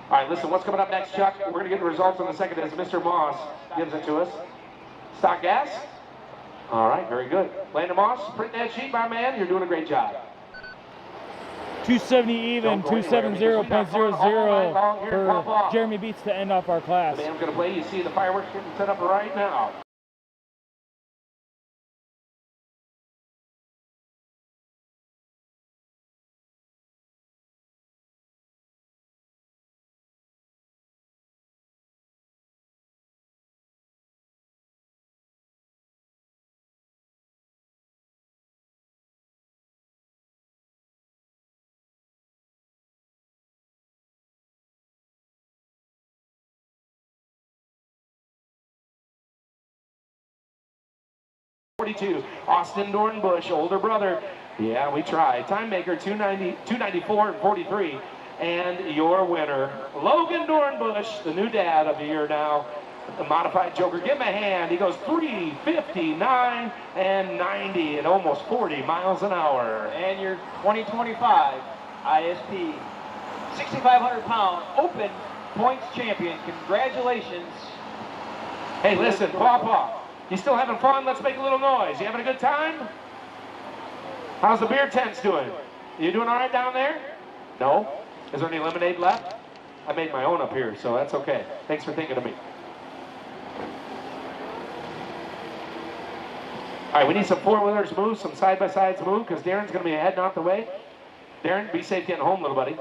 Speaker 3: All right, listen, what's coming up next, Chuck? We're going to get the results in a second as Mr. Moss gives it to us. Stock gas? All right, very good. Landon Moss, print that sheet, my man. You're doing a great job.
Speaker 4: 270 even, 270.00 for Jeremy Beats to end off our class.
Speaker 3: The band's going to play. You see the fireworks getting set up right now. Austin Dornbush, older brother. Yeah, we tried. Time maker 294 and 43. And your winner, Logan Dornbush, the new dad of the year now. The modified Joker. Give him a hand. He goes 359 and 90 and almost 40 miles an hour.
Speaker 5: And your 2025 ISP 6,500-pound open points champion. Congratulations.
Speaker 3: Hey, listen, Paw Paw. You still having fun? Let's make a little noise. You having a good time? How's the beer tents doing? You doing all right down there? No? Is there any lemonade left? I made my own up here, so that's okay. Thanks for thinking of me. All right, we need some four-wheelers move, some side-by-sides move, because Darren's going to be heading out the way. Darren, be safe getting home, little buddy.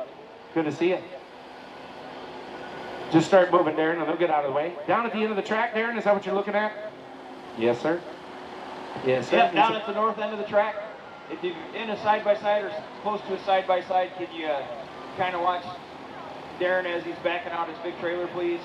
Speaker 3: Good to see you. Just start moving, Darren, and they'll get out of the way. Down at the end of the track, Darren, is that what you're looking at? Yes, sir. Yes, sir.
Speaker 5: Yep, down at the north end of the track. If you're in a side-by-side or close to a side-by-side, can you kind of watch Darren as he's backing out his big trailer, please?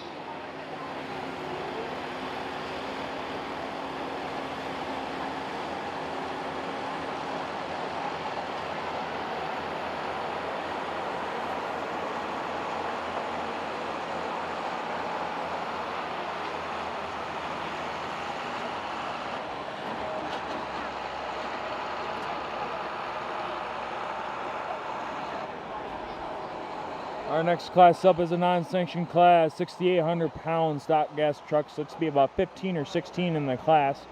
Speaker 4: Our next class up is a non-sanctioned class, 6,800-pound stock gas trucks. Looks to be about 15 or 16 in the class.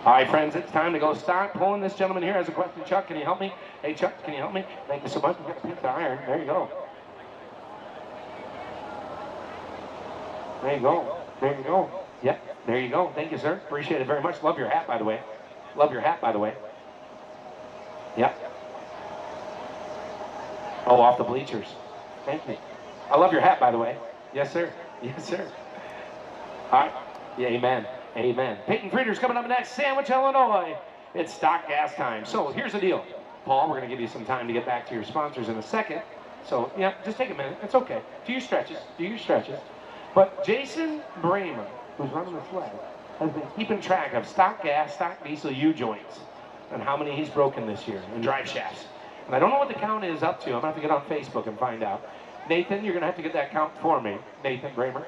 Speaker 3: All right, friends, it's time to go start pulling. This gentleman here has a question. Chuck, can you help me? Hey, Chuck, can you help me? Thank you so much. We've got a piece of iron. There you go. There you go. There you go. Yep, there you go. Thank you, sir. Appreciate it very much. Love your hat, by the way. Love your hat, by the way. Yep. Oh, off the bleachers. Thank me. I love your hat, by the way. Yes, sir. Yes, sir. All right. Yeah, amen. Amen. Peyton Frieder's coming up next, Sandwich, Illinois. It's stock gas time. So here's the deal. Paul, we're going to give you some time to get back to your sponsors in a second. So, yeah, just take a minute. It's okay. Do your stretches. Do your stretches. But Jason Bramer, who's running the sled, has been keeping track of stock gas, stock diesel U-joints, and how many he's broken this year, and drive shafts. And I don't know what the count is up to. I'm going to have to get on Facebook and find out. Nathan, you're going to have to get that count for me. Nathan Bramer.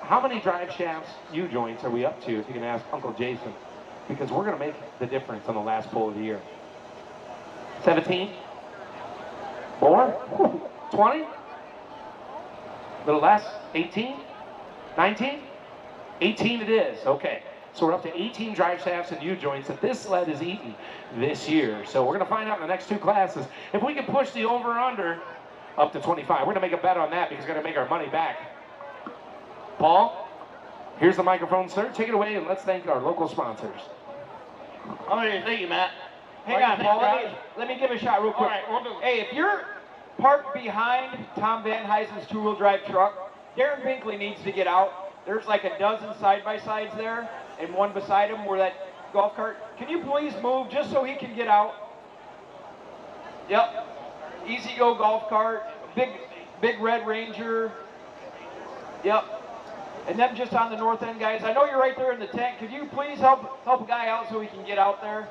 Speaker 3: How many drive shafts, U-joints are we up to, if you can ask Uncle Jason? Because we're going to make the difference on the last pull of the year. 17? More? 20? A little less? 18? 19? 18 it is. Okay. So we're up to 18 drive shafts and U-joints that this sled has eaten this year. So we're going to find out in the next two classes if we can push the over-under up to 25. We're going to make a bet on that because we're going to make our money back. Paul, here's the microphone, sir. Take it away and let's thank our local sponsors.
Speaker 6: All right, thank you, Matt.
Speaker 5: Hang on, Paul. Let me give a shot real quick.
Speaker 6: All right, we'll do it.
Speaker 5: Hey, if you're parked behind Tom Van Huysen's two-wheel drive truck, Darren Binkley needs to get out. There's like a dozen side-by-sides there, and one beside him where that golf cart. Can you please move just so he can get out? Yep. Easy Go golf cart, big Red Ranger. Yep. And then just on the north end, guys. I know you're right there in the tent. Could you please help a guy out so he can get out there?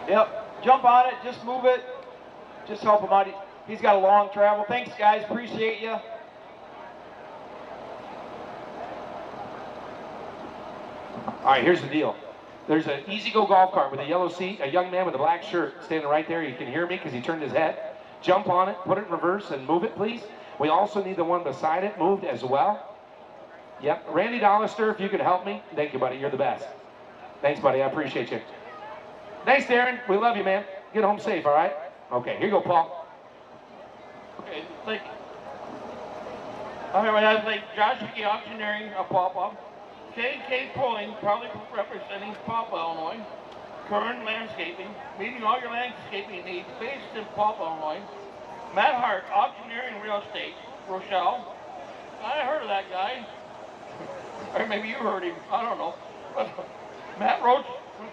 Speaker 5: Yep. Jump on it. Just move it. Just help him out. He's got a long travel. Thanks, guys. Appreciate you.
Speaker 3: All right, here's the deal. There's an Easy Go golf cart with a yellow seat, a young man with a black shirt standing right there. You can hear me because he turned his head. Jump on it, put it in reverse, and move it, please. We also need the one beside it moved as well. Yep. Randy Dollister, if you could help me. Thank you, buddy. You're the best. Thanks, buddy. I appreciate you. Thanks, Darren. We love you, man. Get home safe, all right? Okay, here you go, Paul.
Speaker 6: Okay, thank you. All right, I'd like Josh Hickey Auctioneering of Paw Paw. K&K Pulling, proudly representing Paw Paw, Illinois. Current Landscaping, meeting all your landscaping needs based in Paw Paw, Illinois. Matt Hart, Auctioneering Real Estate, Rochelle. I heard of that guy. Or maybe you heard him, I don't know. Matt Roach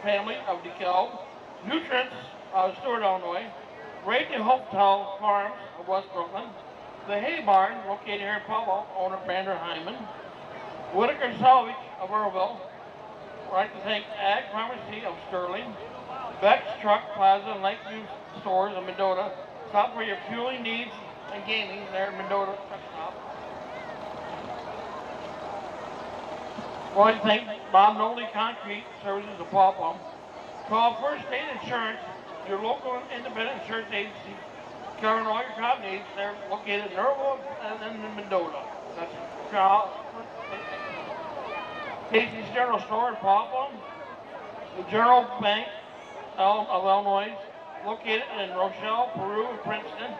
Speaker 6: family of DeKalb. Nutrients of Stewart, Illinois. Rachel Hotel Farms of West Brooklyn. The Hay Barn, located here in Paw Paw, owner Brander Hyman. Whitaker Salvage of Earlville. I'd like to thank Ag Pharmacy of Sterling. Beck's Truck Plaza and Lakeview Stores of Mendota. Stop for your fueling needs and gaming there in Mendota Truck Stop. I'd like to thank Bob Noley Concrete Services of Paw Paw. Call First State Insurance, your local independent insurance agency, covering all your crop needs. They're located in Earlville and then in Mendota. That's Casey's General Store in Paw Paw. The General Bank of Illinois, located in Rochelle, Peru, and Princeton,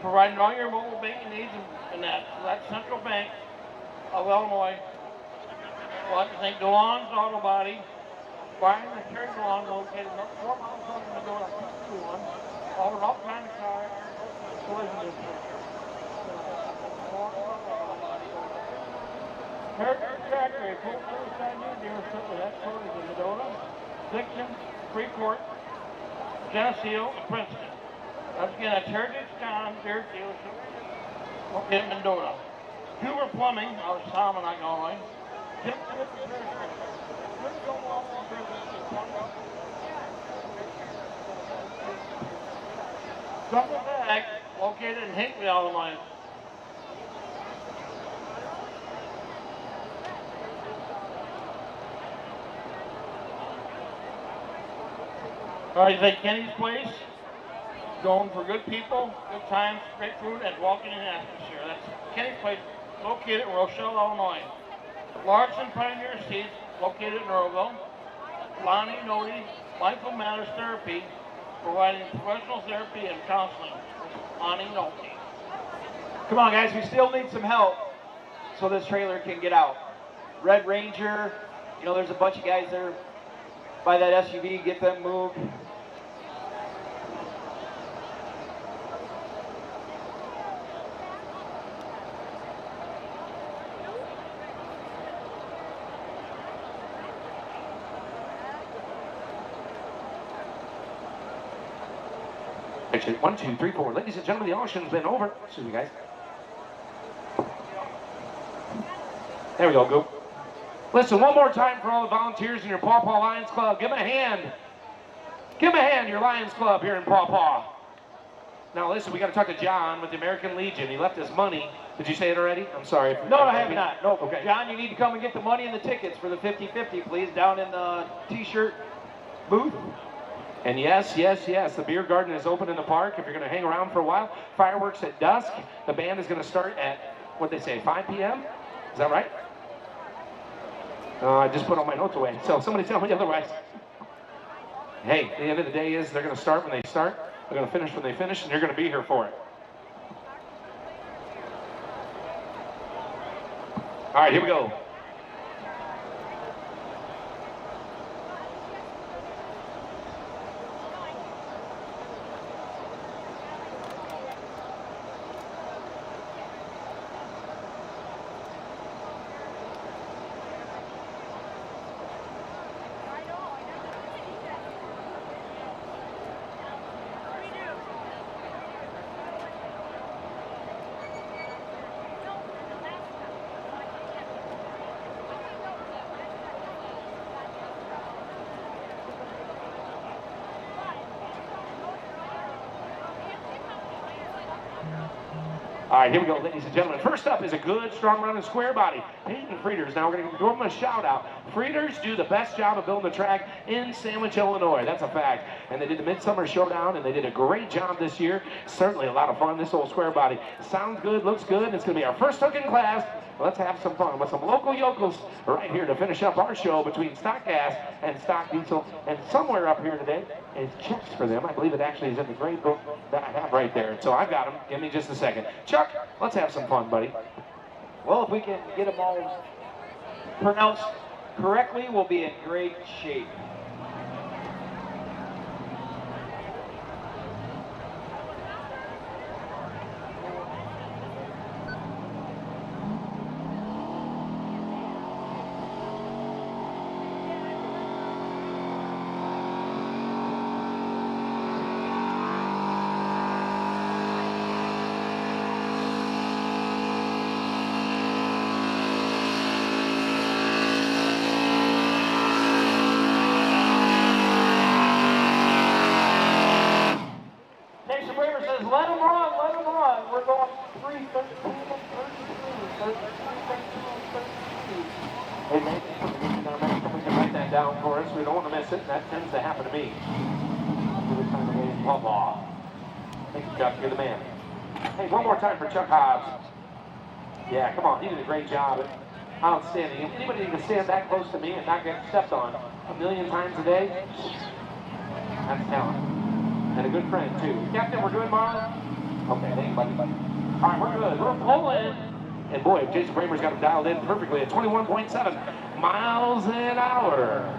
Speaker 6: providing all your mobile banking needs and that. So that's Central Bank of Illinois. I'd like to thank DeLong's Auto Body, buying the Terry DeLong, located 4 miles from Mendota, 221, offering all kinds of car collision insurance. Heritage Tractor, a full service new dealership with headquarters in Mendota, Dixon, Freeport, Geneseo, and Princeton. Once again, that's Heritage John Deere dealership located in Mendota. Huber Plumbing out of Salmonite, Illinois. Tim Smith Repair Center. Let's go off on business. Double Bag, located in Hinckley, Illinois. All right, thank Kenny's Place. Going for good people, good times, great food, and walking in atmosphere. That's Kenny's Place, located in Rochelle, Illinois. Larson Pioneer Seeds, located in Earlville. Lonnie Nodi, Mindful Matters Therapy, providing professional therapy and counseling. Lonnie Nodi.
Speaker 5: Come on, guys. We still need some help so this trailer can get out. Red Ranger, you know, there's a bunch of guys there by that SUV. Get them moved.
Speaker 3: Actually, 1, 2, 3, 4. Ladies and gentlemen, the auction's been over. Excuse me, guys. There we go. Listen, one more time for all the volunteers in your Paw Paw Lions Club. Give them a hand. Give them a hand, your Lions Club here in Paw Paw. Now, listen, we got to talk to John with the American Legion. He left his money. Did you say it already? I'm sorry.
Speaker 5: No, I have not. No.
Speaker 3: Okay.
Speaker 5: John, you need to come and get the money and the tickets for the 50-50, please, down in the T-shirt booth.
Speaker 3: And yes, the beer garden is open in the park if you're going to hang around for a while. Fireworks at dusk. The band is going to start at, what they say, 5 p.m.? Is that right? I just put all my notes away, so somebody tell me otherwise. Hey, the end of the day is they're going to start when they start, they're going to finish when they finish, and you're going to be here for it. All right, here we go. All right, here we go, ladies and gentlemen. First up is a good, strong running square body. Peyton Frieders. Now we're going to give them a shout out. Frieders do the best job of building the track in Sandwich, Illinois. That's a fact. And they did the Midsummer Showdown, and they did a great job this year. Certainly a lot of fun. This old square body sounds good, looks good, and it's going to be our first hook in class. Let's have some fun with some local yokels right here to finish up our show between stock gas and stock diesel. And somewhere up here today is checks for them. I believe it actually is in the grade book that I have right there. So I've got them. Give me just a second. Chuck, let's have some fun, buddy.
Speaker 5: Well, if we can get them all pronounced correctly, we'll be in great shape. Let them run, let them run. We're going 3, 13, 32, 33, 32.
Speaker 3: Hey, man, we can write that down for us. We don't want to miss it. That tends to happen to me. Every time we get Paw Paw. Thank you, Chuck. You're the man. Hey, one more time for Chuck Hobbs. Yeah, come on. He did a great job. Outstanding. Anybody who can stand that close to me and not get stepped on 1,000,000 times a day, that's talent. And a good friend, too. Captain, we're good, Marlon? Okay, thank you, buddy. All right, we're good. We're pulling. And boy, Jason Bramer's got him dialed in perfectly at 21.7 miles an hour.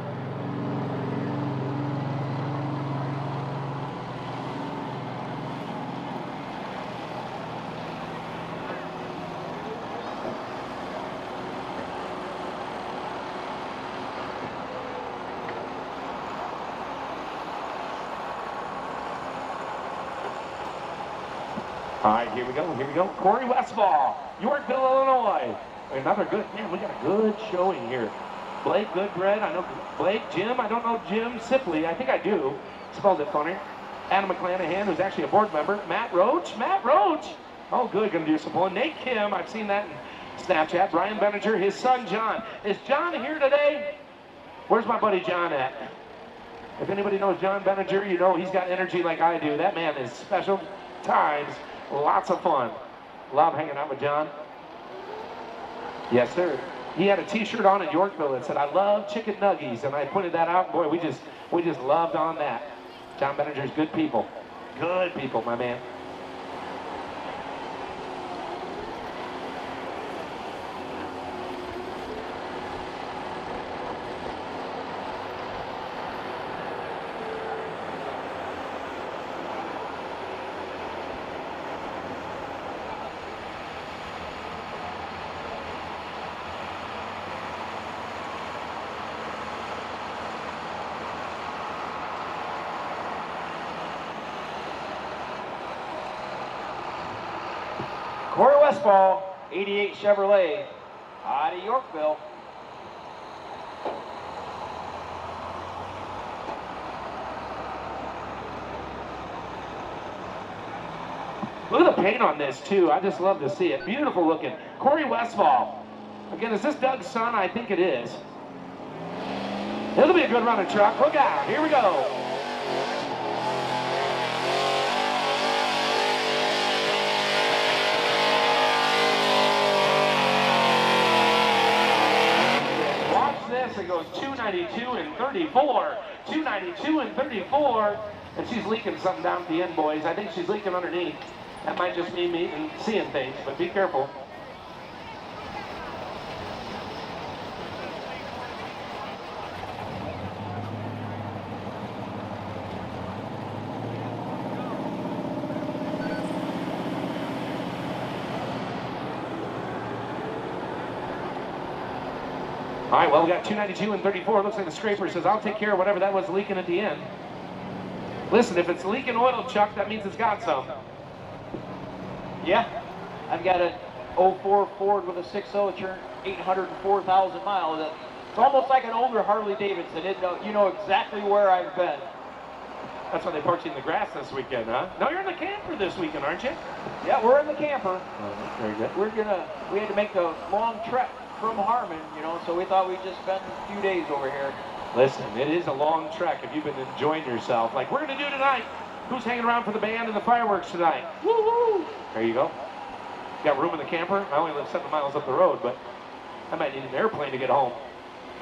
Speaker 3: All right, here we go. Corey Westfall, Yorkville, Illinois. Another good, man, we got a good showing here. Blake Goodbread, I know Blake. Jim, I don't know Jim Sipley. I think I do. Spelled it funny. Adam McClanahan, who's actually a board member. Matt Roach. Oh, good, gonna do some pulling. Nate Kim, I've seen that in Snapchat. Brian Benninger, his son John. Is John here today? Where's my buddy John at? If anybody knows John Benninger, you know he's got energy like I do. That man is special times. Lots of fun. Love hanging out with John. Yes, sir. He had a T-shirt on in Yorkville that said, "I love chicken nuggies," and I pointed that out. Boy, we just loved on that. John Benninger's good people. Good people, my man.
Speaker 5: Corey Westfall, 88 Chevrolet, out of Yorkville.
Speaker 3: Look at the paint on this, too. I just love to see it. Beautiful looking. Corey Westfall. Again, is this Doug's son? I think it is. It'll be a good running truck. Look out. Here we go. Watch this. It goes 292 and 34. 292 and 34. And she's leaking something down at the end, boys. I think she's leaking underneath. That might just be me and seeing things, but be careful. All right, well, we got 292 and 34. Looks like the scraper says, I'll take care of whatever that was leaking at the end. Listen, if it's leaking oil, Chuck, that means it's got some.
Speaker 5: Yeah, I've got a 04 Ford with a 6.0 turned 804,000 miles. It's almost like an older Harley Davidson. You know exactly where I've been.
Speaker 3: That's why they parked you in the grass this weekend, huh? No, you're in the camper this weekend, aren't you?
Speaker 5: Yeah, we're in the camper.
Speaker 3: Oh, very good.
Speaker 5: We had to make a long trek from Harmon, so we thought we'd just spend a few days over here.
Speaker 3: Listen, it is a long trek if you've been enjoying yourself, like we're going to do tonight. Who's hanging around for the band and the fireworks tonight? Woo-hoo! There you go. Got room in the camper? I only live 7 miles up the road, but I might need an airplane to get home.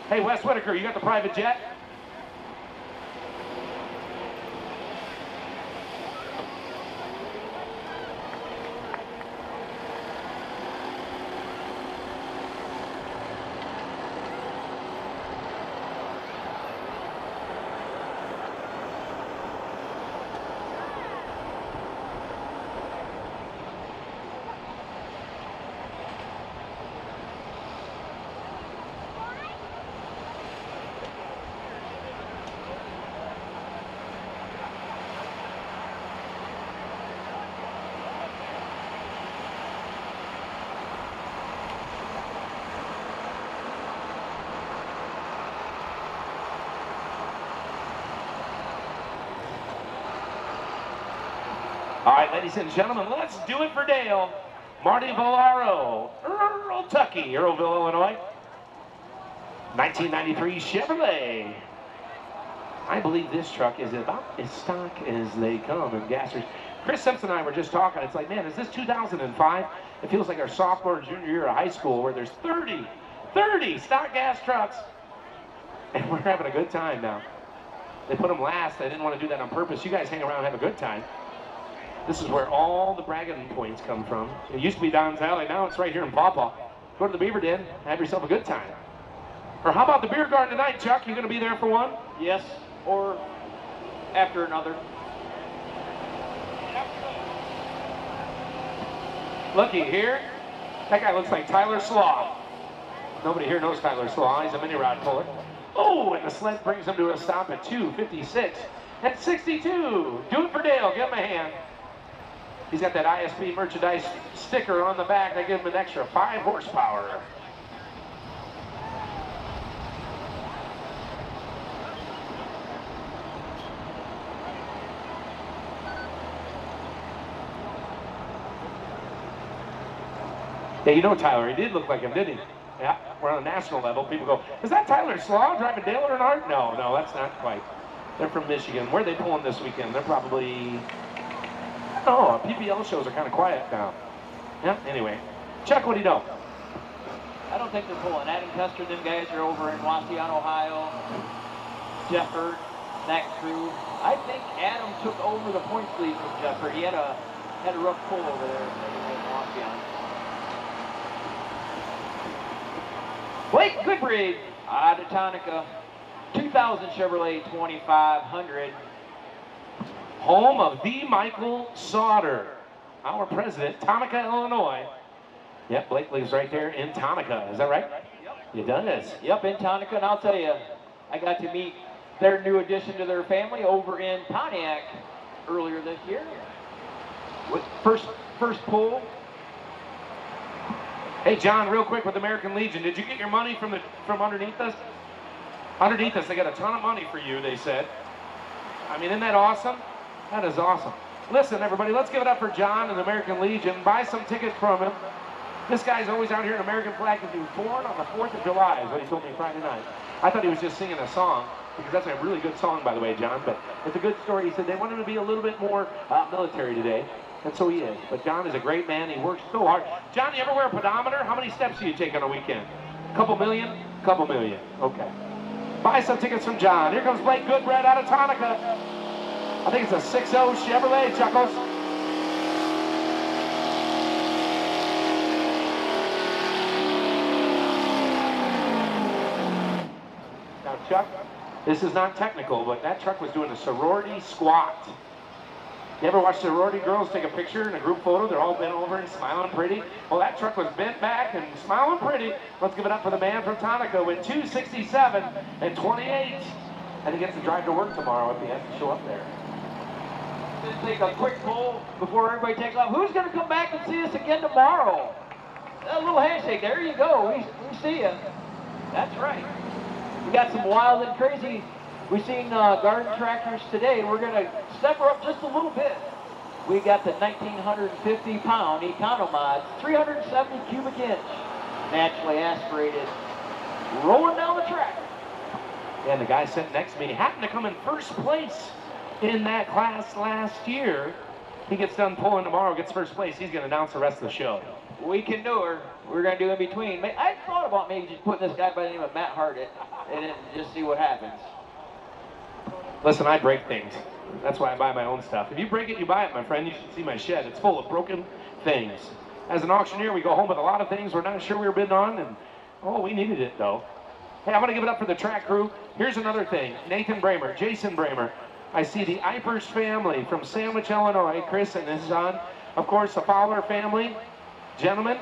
Speaker 3: Hey, Wes Whitaker, you got the private jet? All right, ladies and gentlemen, let's do it for Dale. Marty Volaro, Earl-Tucky, Earlville, Illinois. 1993 Chevrolet. I believe this truck is about as stock as they come in gassers. Chris Simpson and I were just talking. It's like, man, is this 2005? It feels like our sophomore and junior year of high school where there's 30 stock gas trucks. And we're having a good time now. They put them last. I didn't want to do that on purpose. You guys hang around and have a good time. This is where all the bragging points come from. It used to be Don's Alley. Now it's right here in Paw Paw. Go to the Beaver Den. Have yourself a good time. Or how about the beer garden tonight, Chuck? You going to be there for one?
Speaker 5: Yes, or after another.
Speaker 3: Looky here. That guy looks like Tyler Slaw. Nobody here knows Tyler Slaw. He's a mini rod puller. Oh, and the sled brings him to a stop at 2:56 and 62. Do it for Dale. Give him a hand. He's got that ISP merchandise sticker on the back. They give him an extra 5 horsepower. Yeah, you know Tyler. He did look like him, didn't he? Yeah, we're on a national level. People go, is that Tyler Slaw driving Dale Earnhardt? No, that's not quite. They're from Michigan. Where are they pulling this weekend? They're probably... Oh, PPL shows are kind of quiet now. Yeah, anyway. Chuck, what do you know?
Speaker 5: I don't think they're pulling. Adam Custer, them guys are over in Wasion, Ohio. Jeff Hurt, that crew. I think Adam took over the points lead from Jeff Hurt. He had a rough pull over there in Wasion. Blake Goodbridge out of Tonica. 2000 Chevrolet 2500.
Speaker 3: Home of the Michael Sauter, our president, Tonica, Illinois. Yep, Blake lives right there in Tonica. Is that right?
Speaker 5: Yep.
Speaker 3: He does.
Speaker 5: Yep, in Tonica. And I'll tell you, I got to meet their new addition to their family over in Pontiac earlier this year. With first pull,
Speaker 3: Hey, John, real quick with American Legion, did you get your money from underneath us? Underneath us, they got a ton of money for you, they said. I mean, isn't that awesome? That is awesome. Listen, everybody, let's give it up for John and American Legion. Buy some tickets from him. This guy's always out here in American flag because he was born on the 4th of July, is what he told me Friday night. I thought he was just singing a song, because that's a really good song, by the way, John, but it's a good story. He said they want him to be a little bit more military today, and so he is. But John is a great man. He works so hard. John, you ever wear a pedometer? How many steps do you take on a weekend? Couple million? Couple million. Okay. Buy some tickets from John. Here comes Blake Goodbread out of Tonica. I think it's a 6.0 Chevrolet, Chuckles. Now, Chuck, this is not technical, but that truck was doing a sorority squat. You ever watch sorority girls take a picture in a group photo? They're all bent over and smiling pretty. Well, that truck was bent back and smiling pretty. Let's give it up for the man from Tonica with 267 and 28. And he gets to drive to work tomorrow if he has to show up there.
Speaker 5: Just take a quick poll before everybody takes off. Who's going to come back and see us again tomorrow? A little handshake. There you go. We see you. That's right. We got some wild and crazy. We've seen garden tractors today. We're going to step her up just a little bit. We got the 1,950-pound Economods, 370 cubic inch, naturally aspirated, rolling down the track.
Speaker 3: And the guy sitting next to me happened to come in first place in that class last year. He gets done pulling tomorrow, gets first place. He's going to announce the rest of the show.
Speaker 5: We can do her. We're going to do in between. I thought about maybe just putting this guy by the name of Matt Hardett and then just see what happens.
Speaker 3: Listen, I break things. That's why I buy my own stuff. If you break it, you buy it, my friend. You should see my shed. It's full of broken things. As an auctioneer, we go home with a lot of things we're not sure we were bidding on, and oh, we needed it, though. Hey, I'm going to give it up for the track crew. Here's another thing. Nathan Bramer, Jason Bramer. I see the Ipers family from Sandwich, Illinois. Chris and his son. Of course, the Fowler family. Gentlemen,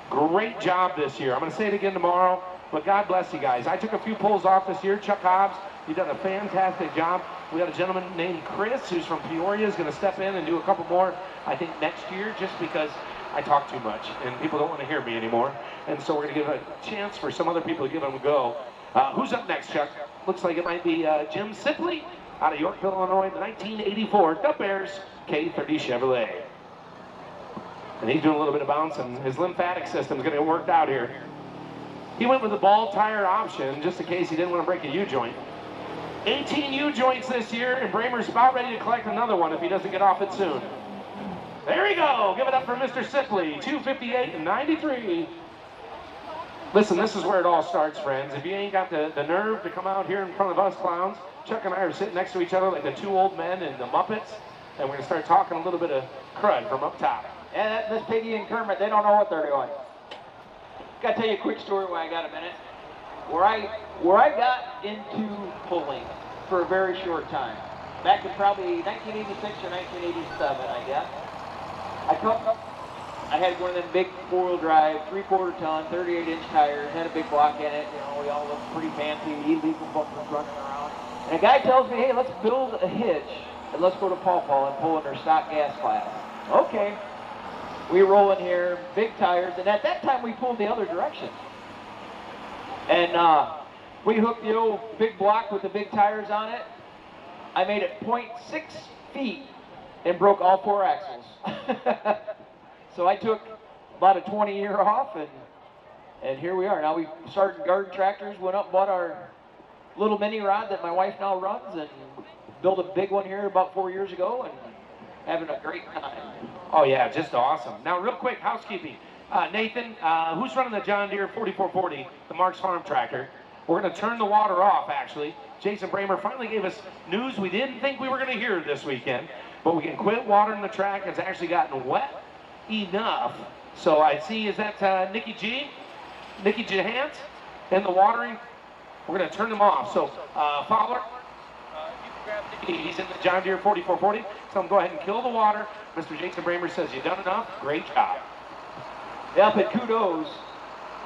Speaker 3: great job this year. I'm going to say it again tomorrow, but God bless you guys. I took a few pulls off this year. Chuck Hobbs, you've done a fantastic job. We got a gentleman named Chris who's from Peoria is going to step in and do a couple more, I think, next year, just because I talk too much and people don't want to hear me anymore. And so we're going to give a chance for some other people to give them a go. Who's up next, Chuck? Looks like it might be Jim Sipley out of Yorkville, Illinois, the 1984 The Bears K30 Chevrolet. And he's doing a little bit of bounce, and his lymphatic system is going to get worked out here. He went with the ball tire option just in case he didn't want to break a U-joint. 18 U-joints this year, and Bramer's about ready to collect another one if he doesn't get off it soon. There you go. Give it up for Mr. Sipley, 258 and 93. Listen, this is where it all starts, friends. If you ain't got the nerve to come out here in front of us clowns, Chuck and I are sitting next to each other like the two old men in the Muppets, and we're going to start talking a little bit of crud from up top.
Speaker 5: And Miss Piggy and Kermit, they don't know what they're doing. Got to tell you a quick story while I got a minute. Where I got into pulling for a very short time, back in probably 1986 or 1987, I guess. I had one of them big four-wheel drive, 3/4 ton, 38-inch tires, had a big block in it. You know, we all look pretty fancy, illegal bumpers running around. And a guy tells me, hey, let's build a hitch and let's go to Paw Paw and pull in their stock gas class. Okay. We roll in here, big tires, and at that time we pulled the other direction. And we hooked the old big block with the big tires on it. I made it 0.6 feet and broke all 4 axles. So I took about a 20-year off, and here we are. Now we started garden tractors, went up and bought our little mini rod that my wife now runs, and built a big one here about 4 years ago, and having a great time.
Speaker 3: Oh, yeah, just awesome. Now, real quick, housekeeping. Nathan, who's running the John Deere 4440, the Marks Farm tractor? We're going to turn the water off, actually. Jason Bramer finally gave us news we didn't think we were going to hear this weekend, but we can quit watering the track. It's actually gotten wet enough. So I see, is that Nikki G? Nikki Jahant? And the watering? We're going to turn them off. So, Fowler, he's in the John Deere 4440. So I'm go ahead and kill the water. Mr. Jason Bramer says, you've done enough. Great job.
Speaker 5: Yep, and kudos,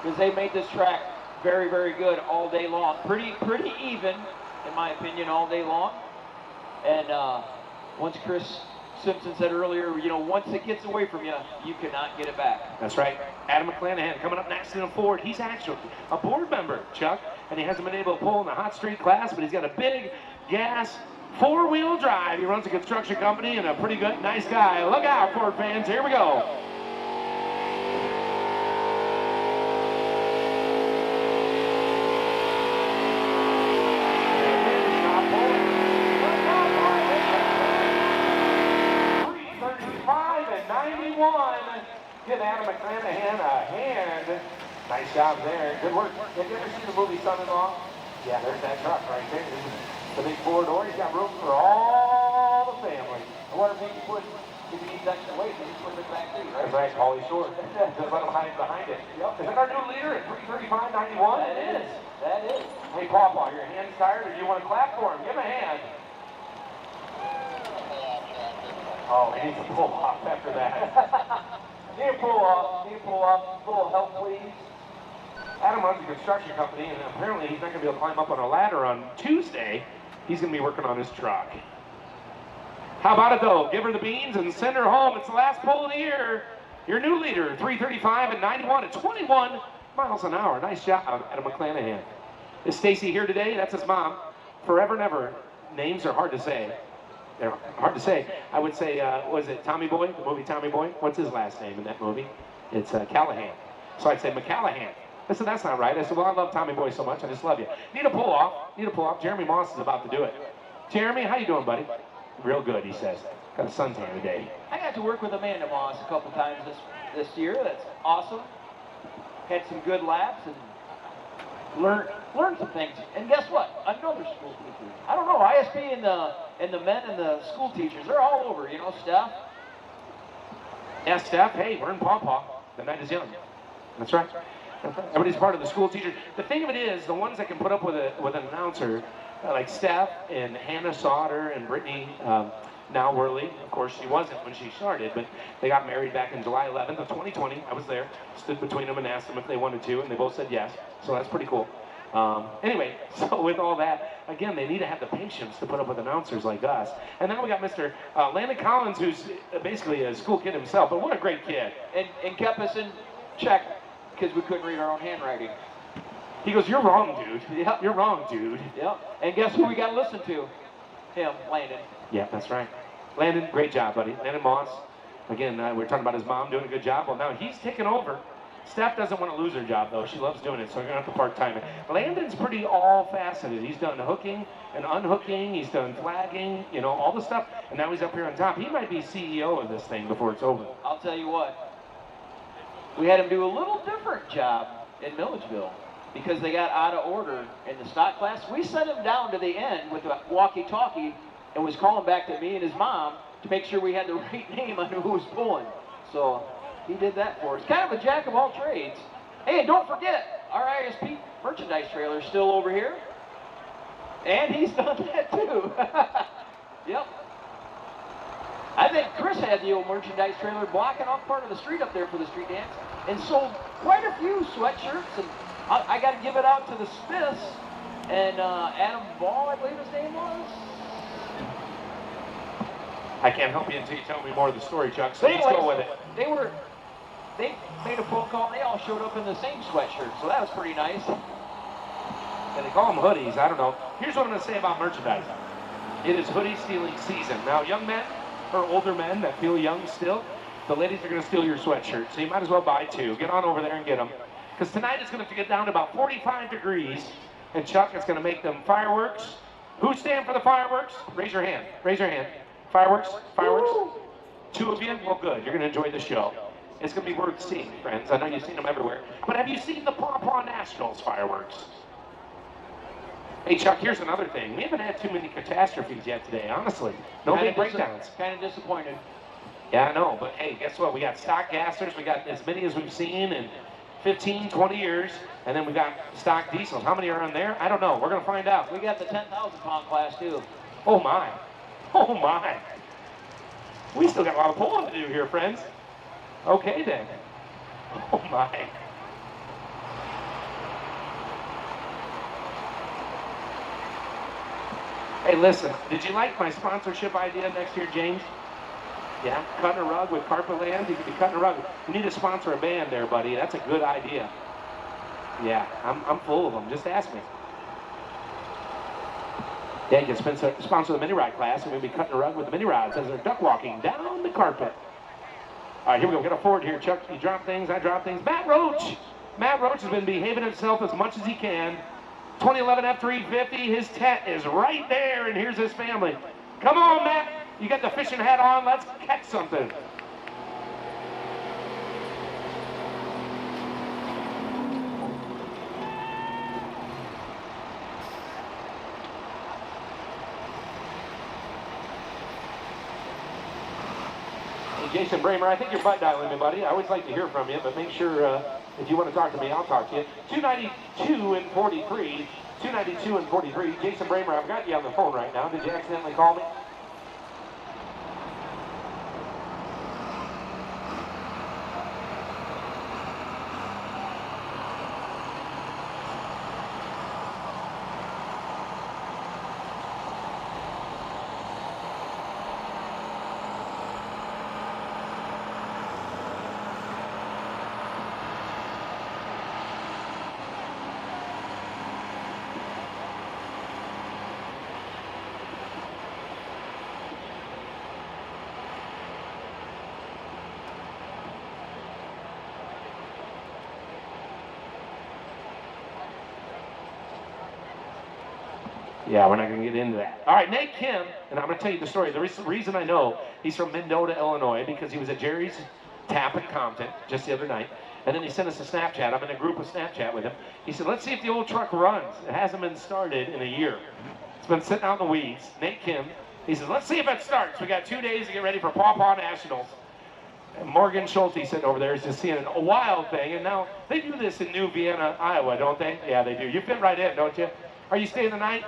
Speaker 5: because they made this track very, very good all day long. Pretty even, in my opinion, all day long. And once Chris Simpson said earlier, you know, once it gets away from you, you cannot get it back.
Speaker 3: That's right. Adam McClanahan coming up next in a Ford. He's actually a board member, Chuck, and he hasn't been able to pull in the hot street class, but he's got a big gas four-wheel drive. He runs a construction company and a pretty good, nice guy. Look out, Ford fans. Here we go. Give Adam McClanahan a hand. Nice job there. Good work. Have you ever seen the movie Son-in-Law? Yeah, there's that truck right there. This is the big four door. He's got room for all the family.
Speaker 5: I wonder if he needs extra weight, he put it back too, right?
Speaker 3: That's right, Paulie Short. Just let him hide behind it. Yep. Is that our new leader at 3:35.91?
Speaker 5: That is. That is.
Speaker 3: Hey, Paw Paw, your hand's tired, or do you want to clap for him? Give him a hand. Oh, he needs to pull off after that.
Speaker 5: Need to pull off. Need to pull off. A little help, please.
Speaker 3: Adam runs a construction company, and apparently he's not going to be able to climb up on a ladder on Tuesday. He's going to be working on his truck. How about it, though? Give her the beans and send her home. It's the last pull of the year. Your new leader, 3:35.91 at 21 miles an hour. Nice job, Adam McClanahan. Is Stacy here today? That's his mom. Forever and ever. Names are hard to say. They're hard to say. I would say, was it Tommy Boy? The movie Tommy Boy? What's his last name in that movie? It's Callahan. So I'd say McCallahan. I said, that's not right. I said, well, I love Tommy Boy so much. I just love you. Need a pull off. Need a pull off. Jeremy Moss is about to do it. Jeremy, how you doing, buddy? Real good, he says. Got a suntan today.
Speaker 5: I got to work with Amanda Moss a couple times this year. That's awesome. Had some good laps and learned some things. And guess what? Another school teacher. I don't know. ISP and the men and the school teachers, they're all over. You know, Steph.
Speaker 3: Yeah, Steph. Hey, we're in Paw Paw. The night is young. That's right. Everybody's part of the school teacher. The thing of it is, the ones that can put up with an announcer, like Steph and Hannah Sauter and Brittany now Worley. Of course, she wasn't when she started, but they got married back in July 11th of 2020. I was there, stood between them and asked them if they wanted to, and they both said yes. So that's pretty cool. Anyway, so with all that, again, they need to have the patience to put up with announcers like us. And then we got Mr. Landon Collins, who's basically a school kid himself, but what a great kid.
Speaker 5: And kept us in check because we couldn't read our own handwriting.
Speaker 3: He goes, you're wrong, dude.
Speaker 5: Yep.
Speaker 3: You're wrong, dude.
Speaker 5: Yep. And guess who we got to listen to? Him, Landon.
Speaker 3: Yeah, that's right. Landon, great job, buddy. Landon Moss. Again, we were talking about his mom doing a good job. Well, now he's taking over. Steph doesn't want to lose her job, though. She loves doing it, so we're going to have to part-time it. Landon's pretty all-faceted. He's done hooking and unhooking. He's done flagging, you know, all the stuff. And now he's up here on top. He might be CEO of this thing before it's over.
Speaker 5: I'll tell you what. We had him do a little different job in Milledgeville because they got out of order in the stock class. We sent him down to the end with a walkie-talkie and was calling back to me and his mom to make sure we had the right name on who was pulling. So he did that for us. Kind of a jack of all trades. Hey, and don't forget, our ISP merchandise trailer is still over here. And he's done that too. Yep. I think Chris had the old merchandise trailer blocking off part of the street up there for the street dance and sold quite a few sweatshirts. And I got to give it out to the Smiths and Adam Ball, I believe his name was.
Speaker 3: I can't help you until you tell me more of the story, Chuck, so let's go with it.
Speaker 5: They made a phone call and they all showed up in the same sweatshirt, so that was pretty nice.
Speaker 3: And they call them hoodies, I don't know. Here's what I'm going to say about merchandise. It is hoodie stealing season. Now, young men or older men that feel young still, the ladies are going to steal your sweatshirt, so you might as well buy two. Get on over there and get them. Because tonight it's going to get down to about 45 degrees, and Chuck is going to make them fireworks. Who's staying for the fireworks? Raise your hand. Raise your hand. Fireworks? Fireworks? Woo! Two of you? Well, good. You're going to enjoy the show. It's going to be worth seeing, friends. I know you've seen them everywhere. But have you seen the Paw Paw Nationals fireworks? Hey, Chuck, here's another thing. We haven't had too many catastrophes yet today, honestly. No big breakdowns.
Speaker 5: Kind of disappointed.
Speaker 3: Yeah, I know. But, hey, guess what? We got stock gassers. We got as many as we've seen in 15, 20 years. And then we got stock diesels. How many are on there? I don't know. We're going to find out.
Speaker 5: We got the 10,000-pound class, too.
Speaker 3: Oh, my. Oh, my. We still got a lot of pulling to do here, friends. Okay, then. Oh, my. Hey, listen, did you like my sponsorship idea next year, James? Yeah, cutting a rug with carpet land. You could be cutting a rug. You need to sponsor a band there, buddy. That's a good idea. Yeah, I'm full of them. Just ask me. Yeah, you can sponsor the mini ride class, and we'll be cutting a rug with the mini rods as they're duck walking down the carpet. All right, here we go. Get a forward here, Chuck. You drop things, I drop things. Matt Roach. Matt Roach has been behaving himself as much as he can. 2011 F350. His tent is right there, and here's his family. Come on, Matt. You got the fishing hat on. Let's catch something. Jason Bramer, I think you're butt dialing me, buddy. I always like to hear from you, but make sure if you want to talk to me, I'll talk to you. 292 and 43. 292 and 43. Jason Bramer, I've got you on the phone right now. Did you accidentally call me? Yeah, we're not going to get into that. All right, Nate Kim, and I'm going to tell you the story. The reason I know he's from Mendota, Illinois, because he was at Jerry's Tap in Compton just the other night. And then he sent us a Snapchat. I'm in a group of Snapchat with him. He said, let's see if the old truck runs. It hasn't been started in a year. It's been sitting out in the weeds. Nate Kim, he says, let's see if it starts. We got 2 days to get ready for Paw Paw Nationals. And Morgan Schulte sitting over there is just seeing a wild thing. And now they do this in New Vienna, Iowa, don't they? Yeah, they do. You fit right in, don't you? Are you staying the night?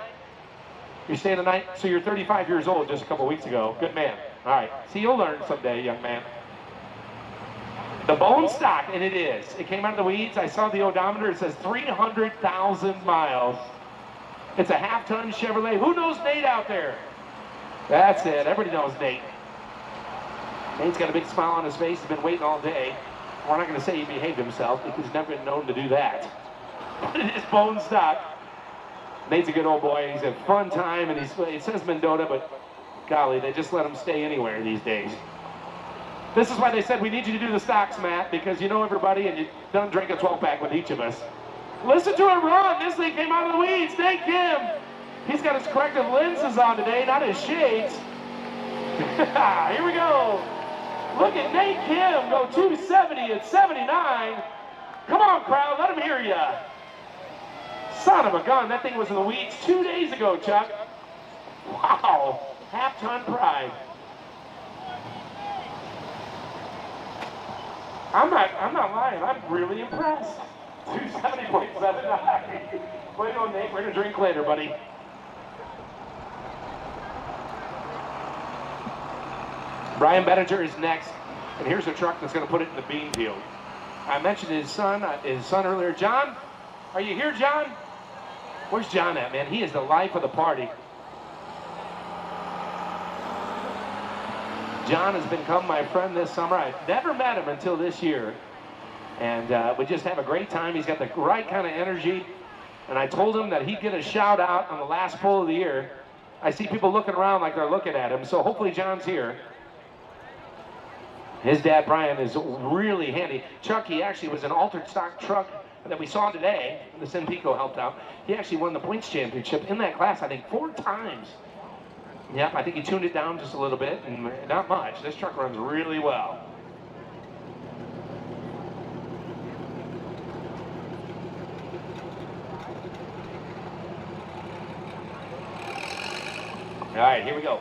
Speaker 3: You're staying the night? So you're 35 years old just a couple weeks ago. Good man. All right. See, you'll learn someday, young man. The bone stock, and it is. It came out of the weeds. I saw the odometer. It says 300,000 miles. It's a half-ton Chevrolet. Who knows Nate out there? That's it. Everybody knows Nate. Nate's got a big smile on his face. He's been waiting all day. We're not going to say he behaved himself because he's never been known to do that. But it is bone stock. Nate's a good old boy. He's a fun time, and it says Mendota, but golly, they just let him stay anywhere these days. This is why they said we need you to do the stocks, Matt, because you know everybody, and you don't drink a 12-pack with each of us. Listen to it run. This thing came out of the weeds. Nate Kim. He's got his corrective lenses on today, not his shades. Here we go. Look at Nate Kim go 270 at 79. Come on, crowd. Let him hear ya. Son of a gun, that thing was in the weeds 2 days ago, Chuck. Wow, half-ton pride. I'm not lying, I'm really impressed. 270.79. Way to go, Nate, we're gonna drink later, buddy. Brian Bettinger is next, and here's a truck that's gonna put it in the bean field. I mentioned his son earlier. John, are you here, John? Where's John at, man? He is the life of the party. John has become my friend this summer. I've never met him until this year. And we just have a great time. He's got the right kind of energy. And I told him that he'd get a shout out on the last pull of the year. I see people looking around like they're looking at him. So hopefully John's here. His dad, Brian, is really handy. Chuck, he actually was an altered stock truck that we saw today. The Simpico helped out. He actually won the points championship in that class, I think, 4 times. Yep, I think he tuned it down just a little bit, and not much. This truck runs really well. All right, here we go.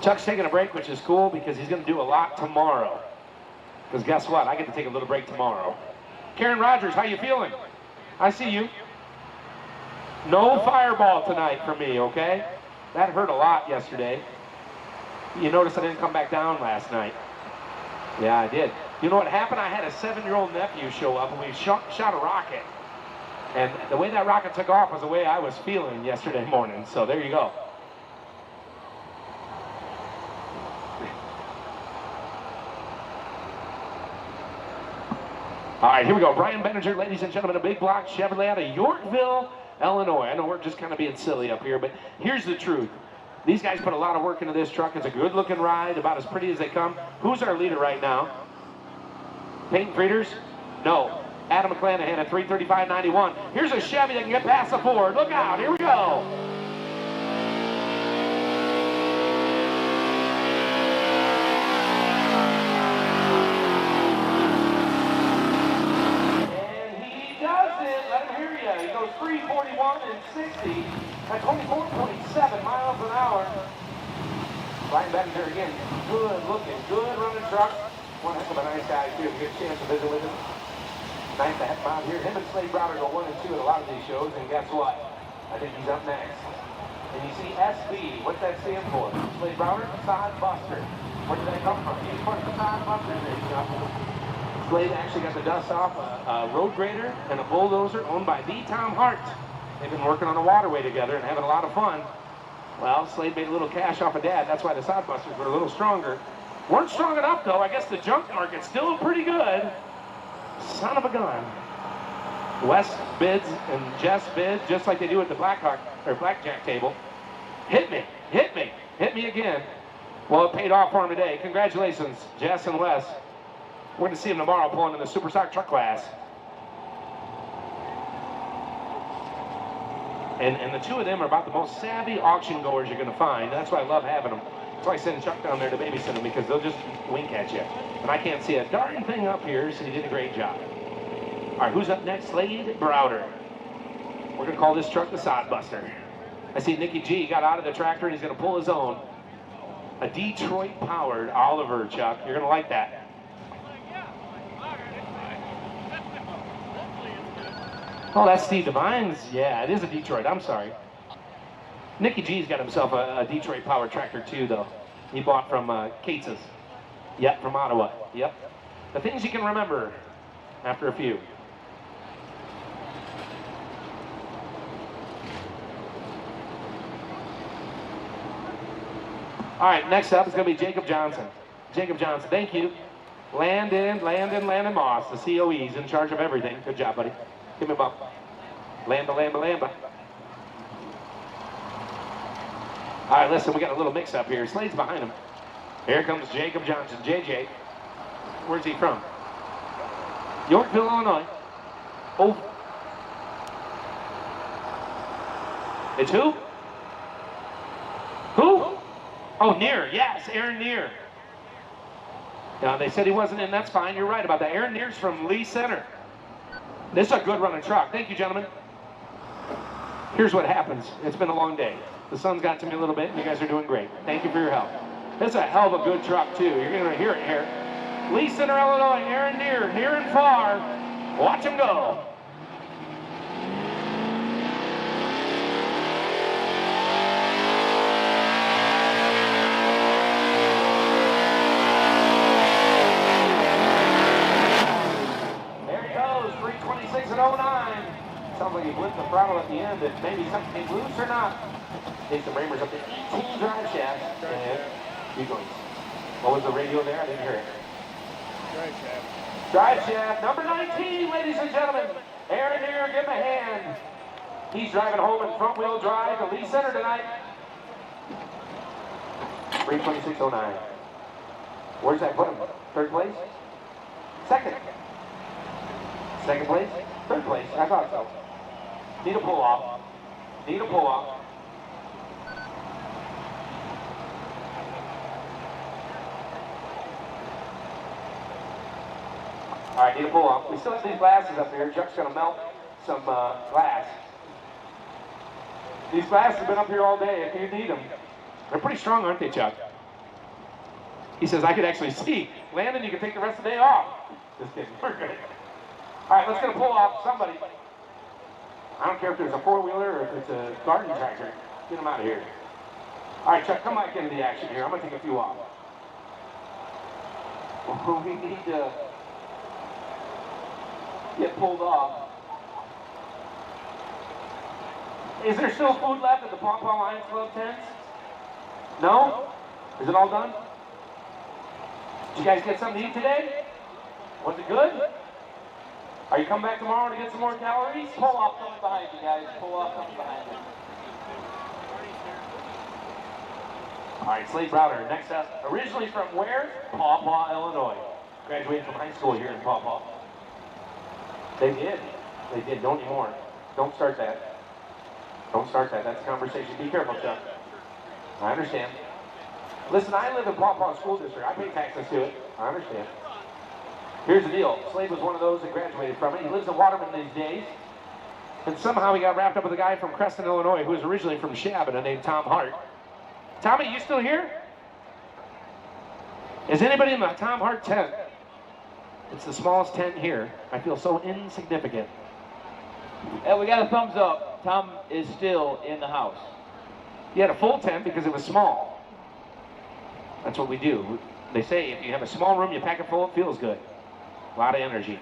Speaker 3: Chuck's taking a break, which is cool because he's going to do a lot tomorrow. Because guess what? I get to take a little break tomorrow. Karen Rogers, how you feeling? I see you. No fireball tonight for me, okay? That hurt a lot yesterday. You notice I didn't come back down last night. Yeah, I did. You know what happened? I had a 7-year-old nephew show up, and we shot a rocket. And the way that rocket took off was the way I was feeling yesterday morning. So there you go. All right, here we go. Brian Benninger, ladies and gentlemen, a big block Chevrolet out of Yorkville, Illinois. I know we're just kind of being silly up here, but here's the truth. These guys put a lot of work into this truck. It's a good-looking ride, about as pretty as they come. Who's our leader right now? Peyton Frieders? No. Adam McClanahan at 3:35.91. Here's a Chevy that can get past the Ford. Look out, here we go. And he does it. Let him hear you. He goes 3:41 and 60 at 24.7 miles an hour. Brian Benninger again, good looking, good running truck. One heck of a nice guy too. Get a chance to visit with him. Nice to have him out here. Him and Slade Browder go 1 and 2 at a lot of these shows, and guess what? I think he's up next. And you see SB, what's that stand for? Slade Browder, Sod Buster. Where did that come from? He's part of the Sod Buster. Slade actually got the dust off a road grader and a bulldozer owned by the Tom Hart. They've been working on a waterway together and having a lot of fun. Well, Slade made a little cash off of Dad. That's why the Sod Busters were a little stronger. Weren't strong enough, though. I guess the junk market's still pretty good. Son of a gun. Wes bids and Jess bids just like they do at the blackjack table. Hit me, hit me, hit me again. Well, it paid off for him today. Congratulations, Jess and Wes. We're going to see him tomorrow pulling in the Super Stock truck class. And the two of them are about the most savvy auction goers you're going to find. That's why I love having them. That's why I send Chuck down there to babysit them, because they'll just wink at you. And I can't see a darn thing up here, so he did a great job. All right, who's up next? Slade Browder. We're going to call this truck the Sod Buster. I see Nicky G got out of the tractor, and he's going to pull his own. A Detroit-powered Oliver, Chuck. You're going to like that. Oh, that's Steve Devine's. Yeah, it is a Detroit. I'm sorry. Nicky G's got himself a Detroit power tractor too, though. He bought from Cates's. Yep, from Ottawa. Yep. The things you can remember after a few. All right, next up is going to be Jacob Johnson. Jacob Johnson, thank you. Landon Moss, the COE's in charge of everything. Good job, buddy. Give me a bump. Lamba. All right, listen, we got a little mix-up here. Slade's behind him. Here comes Jacob Johnson. JJ. Where's he from? Yorkville, Illinois. Oh. It's who? Who? Oh, Neer. Yes, Aaron Neer. Now, they said he wasn't in. That's fine. You're right about that. Aaron Neer's from Lee Center. This is a good running truck. Thank you, gentlemen. Here's what happens. It's been a long day. The sun's got to me a little bit, and you guys are doing great. Thank you for your help. It's a hell of a good truck, too. You're going to hear it here. Lee Center, Illinois, Aaron Neer, near and far. Watch him go. There he goes, 3:26 and 09. Sounds like he blipped the throttle at the end, and maybe something came loose or not. Takes the Bramers up to 18 drive shaft, and keep going. What was the radio there? I didn't hear it.
Speaker 6: Drive shaft.
Speaker 3: Drive shaft, number 19, ladies and gentlemen. Aaron Neer, give him a hand. He's driving home in front wheel drive to Lee Center tonight. 3:26.09. Where's that put him? Third place? Second. Second place? Third place. I thought so. Need a pull off. Need a pull off. All right, need a pull off. We still have these glasses up here. Chuck's going to melt some glass. These glasses have been up here all day if you need them. They're pretty strong, aren't they, Chuck? He says, I could actually see. Landon, you can take the rest of the day off. Just kidding. We're good. All right, let's get a pull off somebody. I don't care if there's a four-wheeler or if it's a garden tractor. Get them out of here. All right, Chuck, come back into the action here. I'm going to take a few off. We need to get pulled off. Is there still food left at the Paw Paw Lions Club tents? No? Is it all done? Did you guys get something to eat today? Was it good? Are you coming back tomorrow to get some more calories?
Speaker 5: Pull off coming behind you guys. Pull off coming behind you.
Speaker 3: All right, Slade Browder, next up. Originally from where? Paw Paw, Illinois. Graduated from high school here in Paw Paw. They did. They did. Don't anymore. Don't start that. Don't start that. That's a conversation. Be careful, Chuck. I understand. Listen, I live in Paw Paw School District. I pay taxes to it. I understand. Here's the deal. Slade was one of those that graduated from it. He lives in Waterman these days. And somehow he got wrapped up with a guy from Creston, Illinois, who was originally from Shabana, named Tom Hart. Tommy, you still here? Is anybody in the Tom Hart tent? It's the smallest tent here. I feel so insignificant.
Speaker 5: And we got a thumbs up. Tom is still in the house.
Speaker 3: He had a full tent because it was small. That's what we do. They say if you have a small room, you pack it full, it feels good. A lot of energy.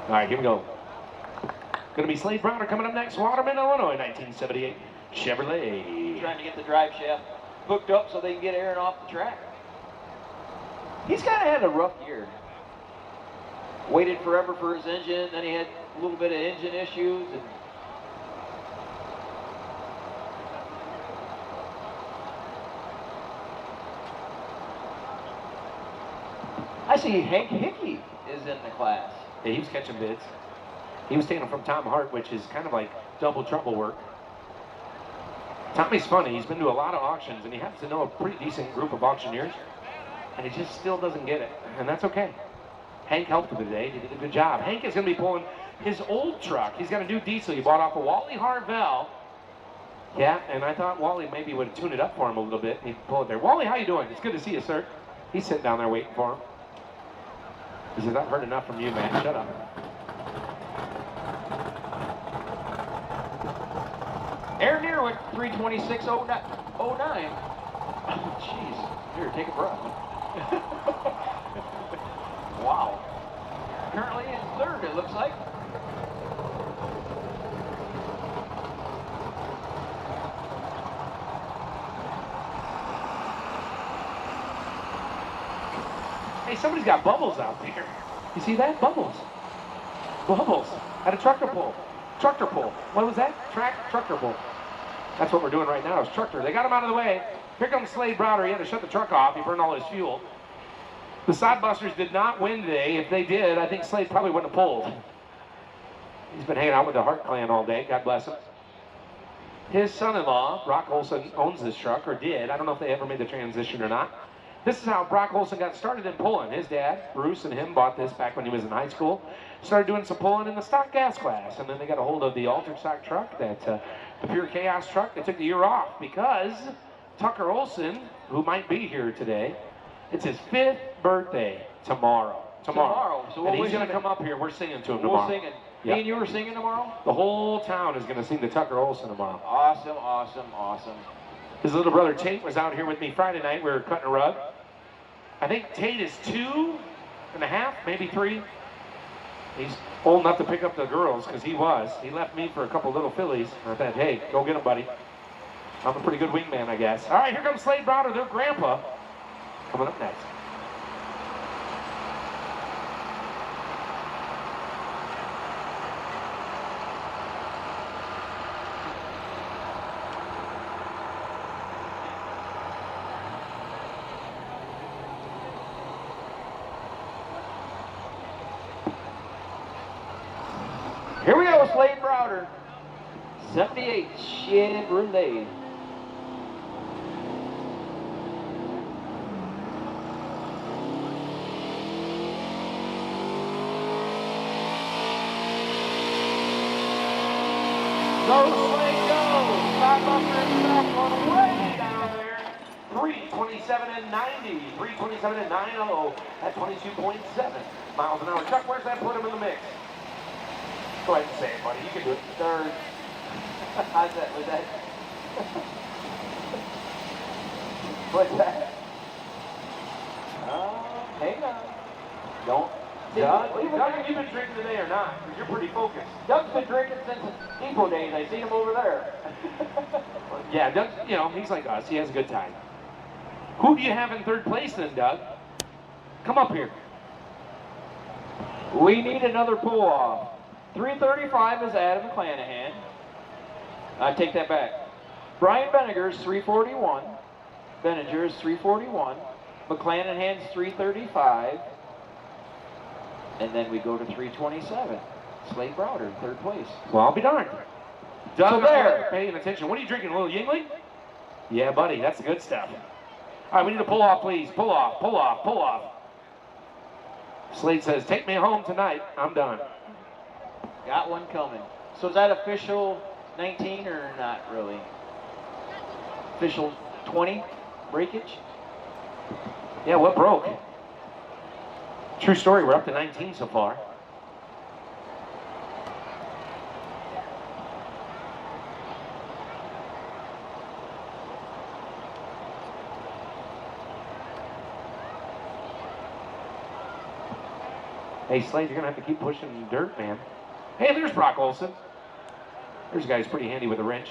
Speaker 3: All right, here we go. Going to be Slade Browder coming up next. Waterman, Illinois, 1978 Chevrolet.
Speaker 5: Trying to get the drive shaft hooked up so they can get Aaron off the track. He's kind of had a rough year. Waited forever for his engine, then he had a little bit of engine issues. And I see Hank Hickey is in the class.
Speaker 3: Yeah, he was catching bids. He was taking them from Tom Hart, which is kind of like double trouble work. Tommy's funny. He's been to a lot of auctions, and he happens to know a pretty decent group of auctioneers, and he just still doesn't get it, and that's okay. Hank helped him today. He did a good job. Hank is going to be pulling his old truck. He's got a new diesel he bought off of Wally Harvell. Yeah, and I thought Wally maybe would tune it up for him a little bit, and he'd pull it there. Wally, how you doing? It's good to see you, sir. He's sitting down there waiting for him. He says, I've heard enough from you, man. Shut up.
Speaker 5: Aaron Neerwick, 326.09. Oh, jeez. Here, take a breath. Wow. Currently in third, it looks like.
Speaker 3: Hey, somebody's got bubbles out there. You see that? Bubbles. Bubbles. At a tractor pull. Tractor pull. What was that? Tractor pull. That's what we're doing right now is tractor. They got him out of the way. Here comes Slade Browder. He had to shut the truck off. He burned all his fuel. The Sodbusters did not win today. If they did, I think Slade probably wouldn't have pulled. He's been hanging out with the Hart clan all day. God bless him. His son-in-law, Brock Olson, owns this truck, or did. I don't know if they ever made the transition or not. This is how Brock Olson got started in pulling. His dad, Bruce, and him bought this back when he was in high school. Started doing some pulling in the stock gas class, and then they got a hold of the altered stock truck, the Pure Chaos truck. They took the year off because Tucker Olson, who might be here today, it's his 5th birthday tomorrow.
Speaker 5: So
Speaker 3: and he's going to come up here. We're singing to him tomorrow.
Speaker 5: We're singing.
Speaker 3: Yeah.
Speaker 5: Me and you were singing tomorrow?
Speaker 3: The whole town is going to sing to Tucker Olson tomorrow.
Speaker 5: Awesome, awesome, awesome.
Speaker 3: His little brother Tate was out here with me Friday night. We were cutting a rug. I think Tate is 2.5, maybe 3. He's old enough to pick up the girls because he was. He left me for a couple little fillies. I thought, hey, go get them, buddy. I'm a pretty good wingman, I guess. All right, here comes Slade Browder, their grandpa, coming up next.
Speaker 5: Here we go, Slade Browder. 78 Chevrolet. Go, Slade, go! Sodbuster himself on way down there.
Speaker 3: 3:27 and 90. 3:27 and 90 at 22.7 miles an hour. Chuck, where's that put him in the mix? Go ahead and say it, buddy. You can do it.
Speaker 5: Third. How's that? Was that? What's that? Hang on. Don't.
Speaker 3: Doug, have you been drinking today or not? Because you're pretty focused.
Speaker 5: Doug's been drinking since Depot days. I see him over there.
Speaker 3: Yeah, Doug, you know, he's like us. He has a good time. Who do you have in third place then, Doug? Come up here.
Speaker 5: We need another pull-off. 335 is Adam McClanahan. I take that back. Brian Benninger's 341. Benninger's 341. McClanahan's 335. And then we go to 327. Slade Browder, third place.
Speaker 3: Well, I'll be darned. Doug,
Speaker 5: So there.
Speaker 3: paying attention. What are you drinking, a little Yingling? Yeah, buddy, that's the good stuff. All right, we need to pull off, please. Pull off, pull off, pull off. Slade says, take me home tonight. I'm done.
Speaker 5: Got one coming. So is that official 19 or not really? Official 20 breakage?
Speaker 3: Yeah, what broke? True story, we're up to 19 so far. Hey, Slade, you're going to have to keep pushing dirt, man. Hey, there's Brock Olson. There's a guy who's pretty handy with a wrench.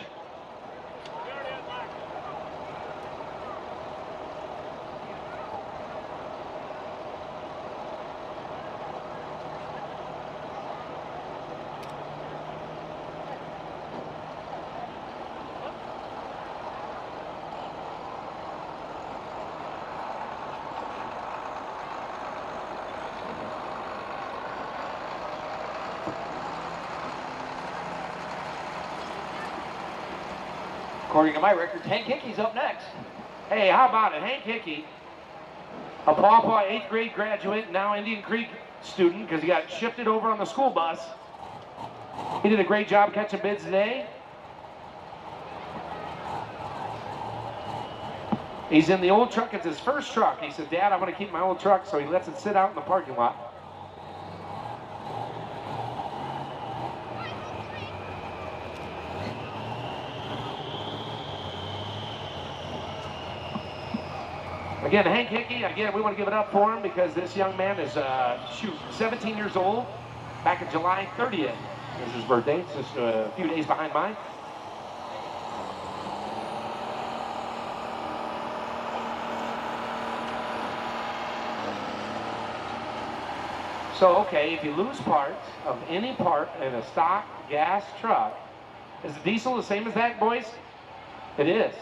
Speaker 5: According to my records, Hank Hickey's up next.
Speaker 3: Hey, how about it? Hank Hickey, a Paw Paw 8th grade graduate, now Indian Creek student, because he got shifted over on the school bus. He did a great job catching bids today. He's in the old truck. It's his first truck. He said, Dad, I want to keep my old truck, so he lets it sit out in the parking lot. Again, Hank Hickey, again, we want to give it up for him because this young man is, 17 years old. Back in July 30th is his birthday. It's just a few days behind mine. So, okay, if you lose parts of any part in a stock gas truck, is the diesel the same as that, boys? It is.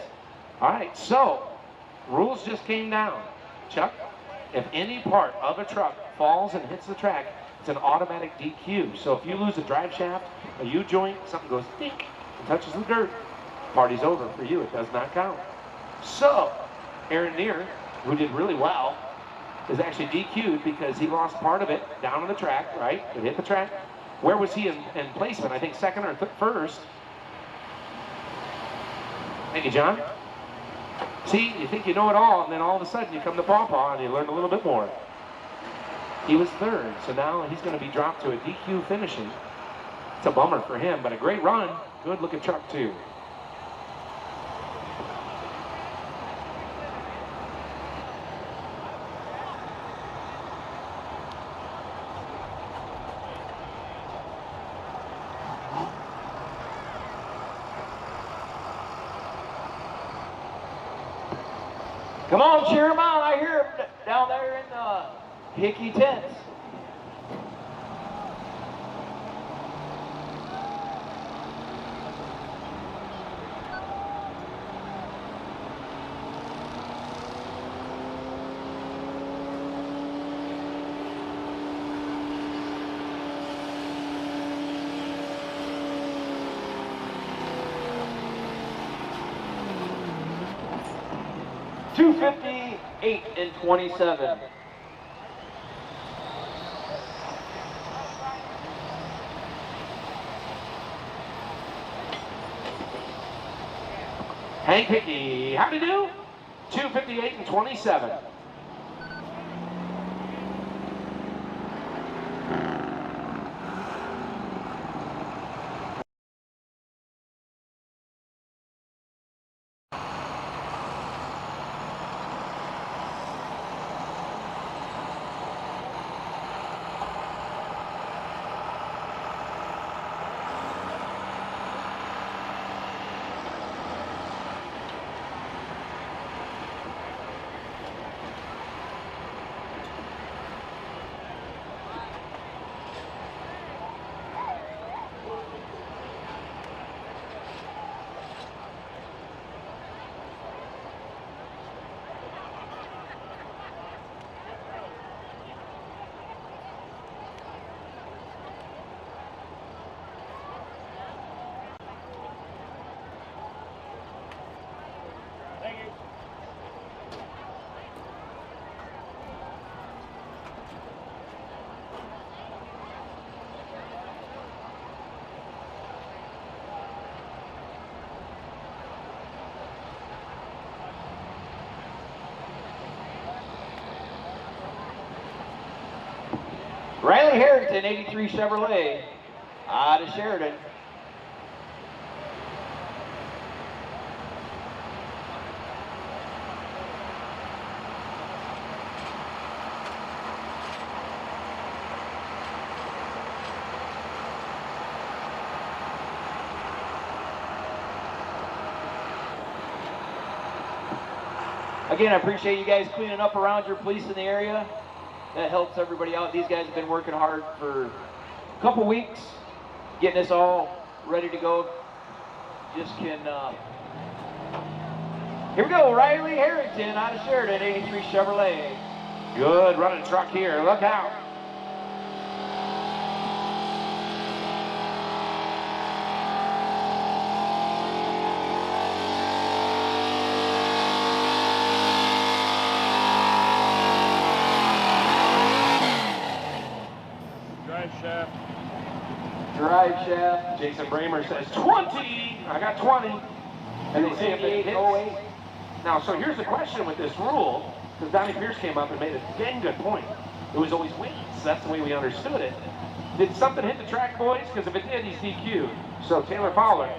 Speaker 3: All right, so rules just came down. Chuck, if any part of a truck falls and hits the track, it's an automatic DQ. So if you lose a drive shaft, a U-joint, something goes dink and touches the dirt, party's over for you. It does not count. So Aaron Neer, who did really well, is actually DQ'd because he lost part of it down on the track, right? It hit the track. Where was he in placement? I think second or first. Thank you, John. See, you think you know it all, and then all of a sudden you come to Paw Paw and you learn a little bit more. He was third, so now he's going to be dropped to a DQ finishing. It's a bummer for him, but a great run. Good looking truck, too.
Speaker 5: Come on, cheer him on. I hear him down there in the Hickey tents. $258 and 27.
Speaker 3: Hank Hickey, how'd he do? 2:58 and 27.
Speaker 5: Riley Harrington, 83 Chevrolet, out of Sheridan. Again, I appreciate you guys cleaning up around your police in the area. That helps everybody out. These guys have been working hard for a couple weeks, getting us all ready to go. Just can, here we go, Riley Harrington out of Sheridan, 83 Chevrolet.
Speaker 3: Good running truck here, look out.
Speaker 5: Drive shaft.
Speaker 3: Jason Bramer says 20. I got 20. And they say if it hits. Now, so here's the question with this rule, because Donnie Pierce came up and made a dang good point. It was always weights. That's the way we understood it. Did something hit the track, boys? Because if it did, he's DQ'd. So Taylor Fowler,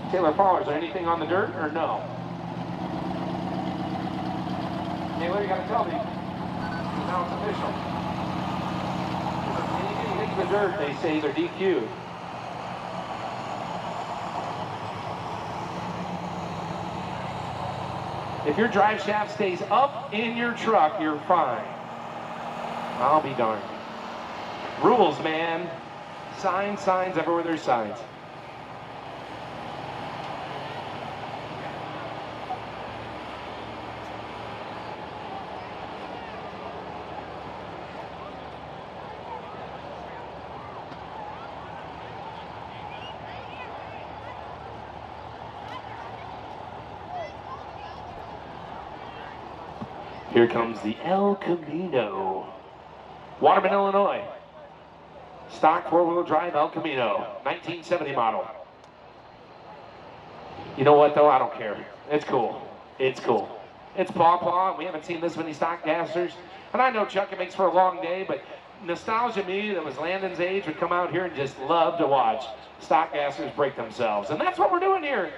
Speaker 3: is there anything on the dirt or no? Taylor, you got to tell me. Now it's official. The dirt, they say they're DQ'd. If your drive shaft stays up in your truck, you're fine. I'll be darned. Rules, man. Signs everywhere there's signs. Here comes the El Camino. Waterman, Illinois. Stock four-wheel drive El Camino, 1970 model. You know what though? I don't care. It's cool. It's cool. It's Paw Paw, and we haven't seen this many stock gassers. And I know, Chuck, it makes for a long day, but nostalgia me that was Landon's age would come out here and just love to watch stock gassers break themselves. And that's what we're doing here.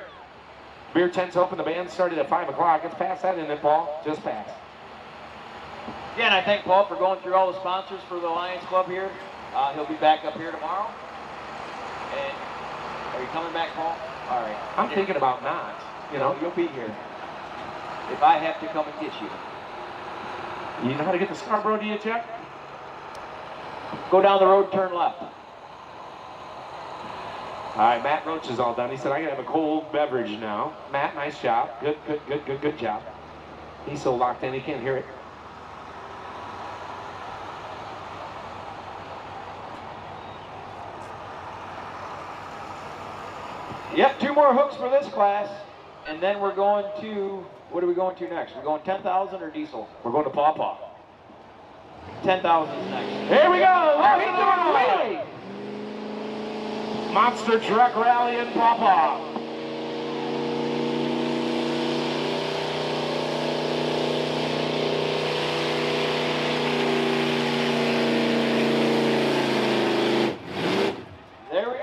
Speaker 3: Beer tent's open. The band started at 5 o'clock. It's past that, isn't it, Paul? Just past.
Speaker 5: Yeah, and I thank Paul for going through all the sponsors for the Lions Club here. He'll be back up here tomorrow. And are you coming back, Paul? All right.
Speaker 3: I'm thinking about not. You know,
Speaker 5: you'll be here. If I have to come and get you.
Speaker 3: You know how to get to Scarborough, do you, Chuck?
Speaker 5: Go down the road, turn left.
Speaker 3: All right, Matt Roach is all done. He said, I gotta have a cold beverage now. Matt, nice job. Good job. He's so locked in, he can't hear it.
Speaker 5: Yep, 2 more hooks for this class, and then we're going to, what are we going to next? We're going 10,000 or diesel?
Speaker 3: We're going to Paw Paw.
Speaker 5: 10,000 is next.
Speaker 3: Here we go! Oh, he's doing a wheelie! Monster truck rally in Paw Paw.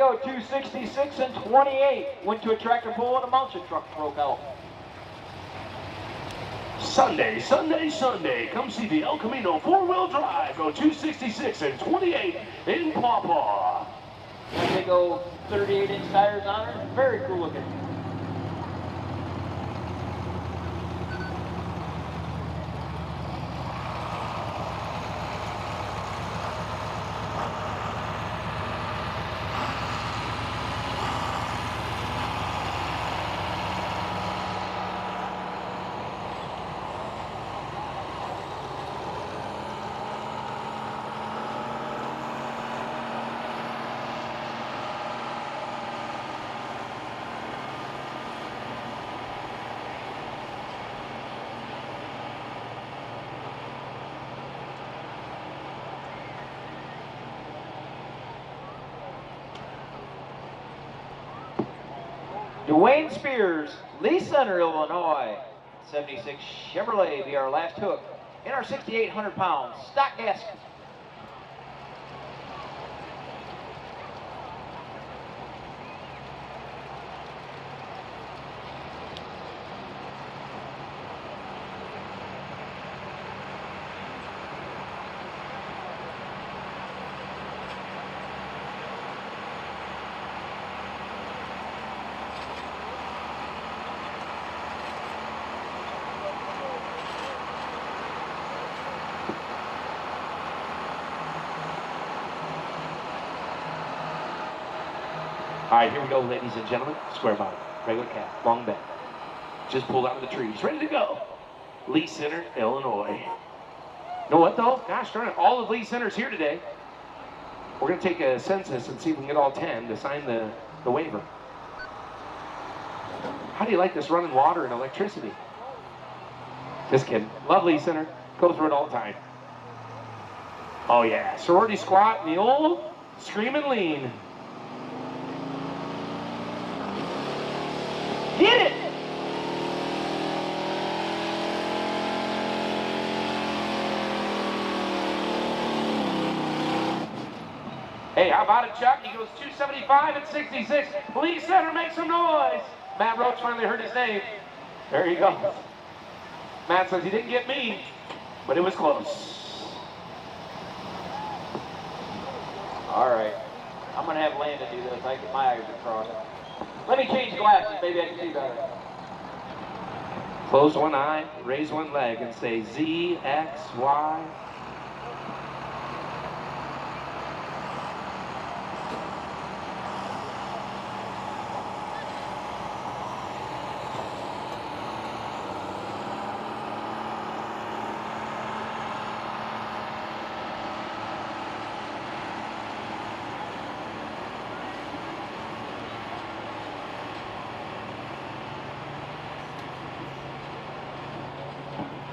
Speaker 5: go. 266 and 28. Went to a tractor pull and a monster truck broke out.
Speaker 3: Sunday, Sunday, Sunday. Come see the El Camino four-wheel drive. Go 266 and 28 in Paw Paw.
Speaker 5: And they go 38-inch tires on it. Very cool looking. Dwayne Spears, Lee Center, Illinois. 76 Chevrolet be our last hook in our 6,800 pounds stock gas.
Speaker 3: All right, here we go, ladies and gentlemen. Square bottom, regular cap, long bend. Just pulled out of the trees, ready to go. Lee Center, Illinois. Know what though? Gosh darn it, all of Lee Center's here today. We're gonna take a census and see if we can get all 10 to sign the waiver. How do you like this running water and electricity? Just kidding. Love Lee Center. Go through it all the time. Oh yeah, sorority squat and the old scream and lean.
Speaker 5: Get it!
Speaker 3: Hey, how about it, Chuck? He goes 275 and 66. Lee Center, make some noise. Matt Roach finally heard his name. There he goes. Matt says he didn't get me, but it was close.
Speaker 5: All right. I'm going to have Landon do this. I get my eyes across it. Let me change glasses. Maybe I can see better.
Speaker 3: Close one eye, raise one leg, and say Z, X, Y.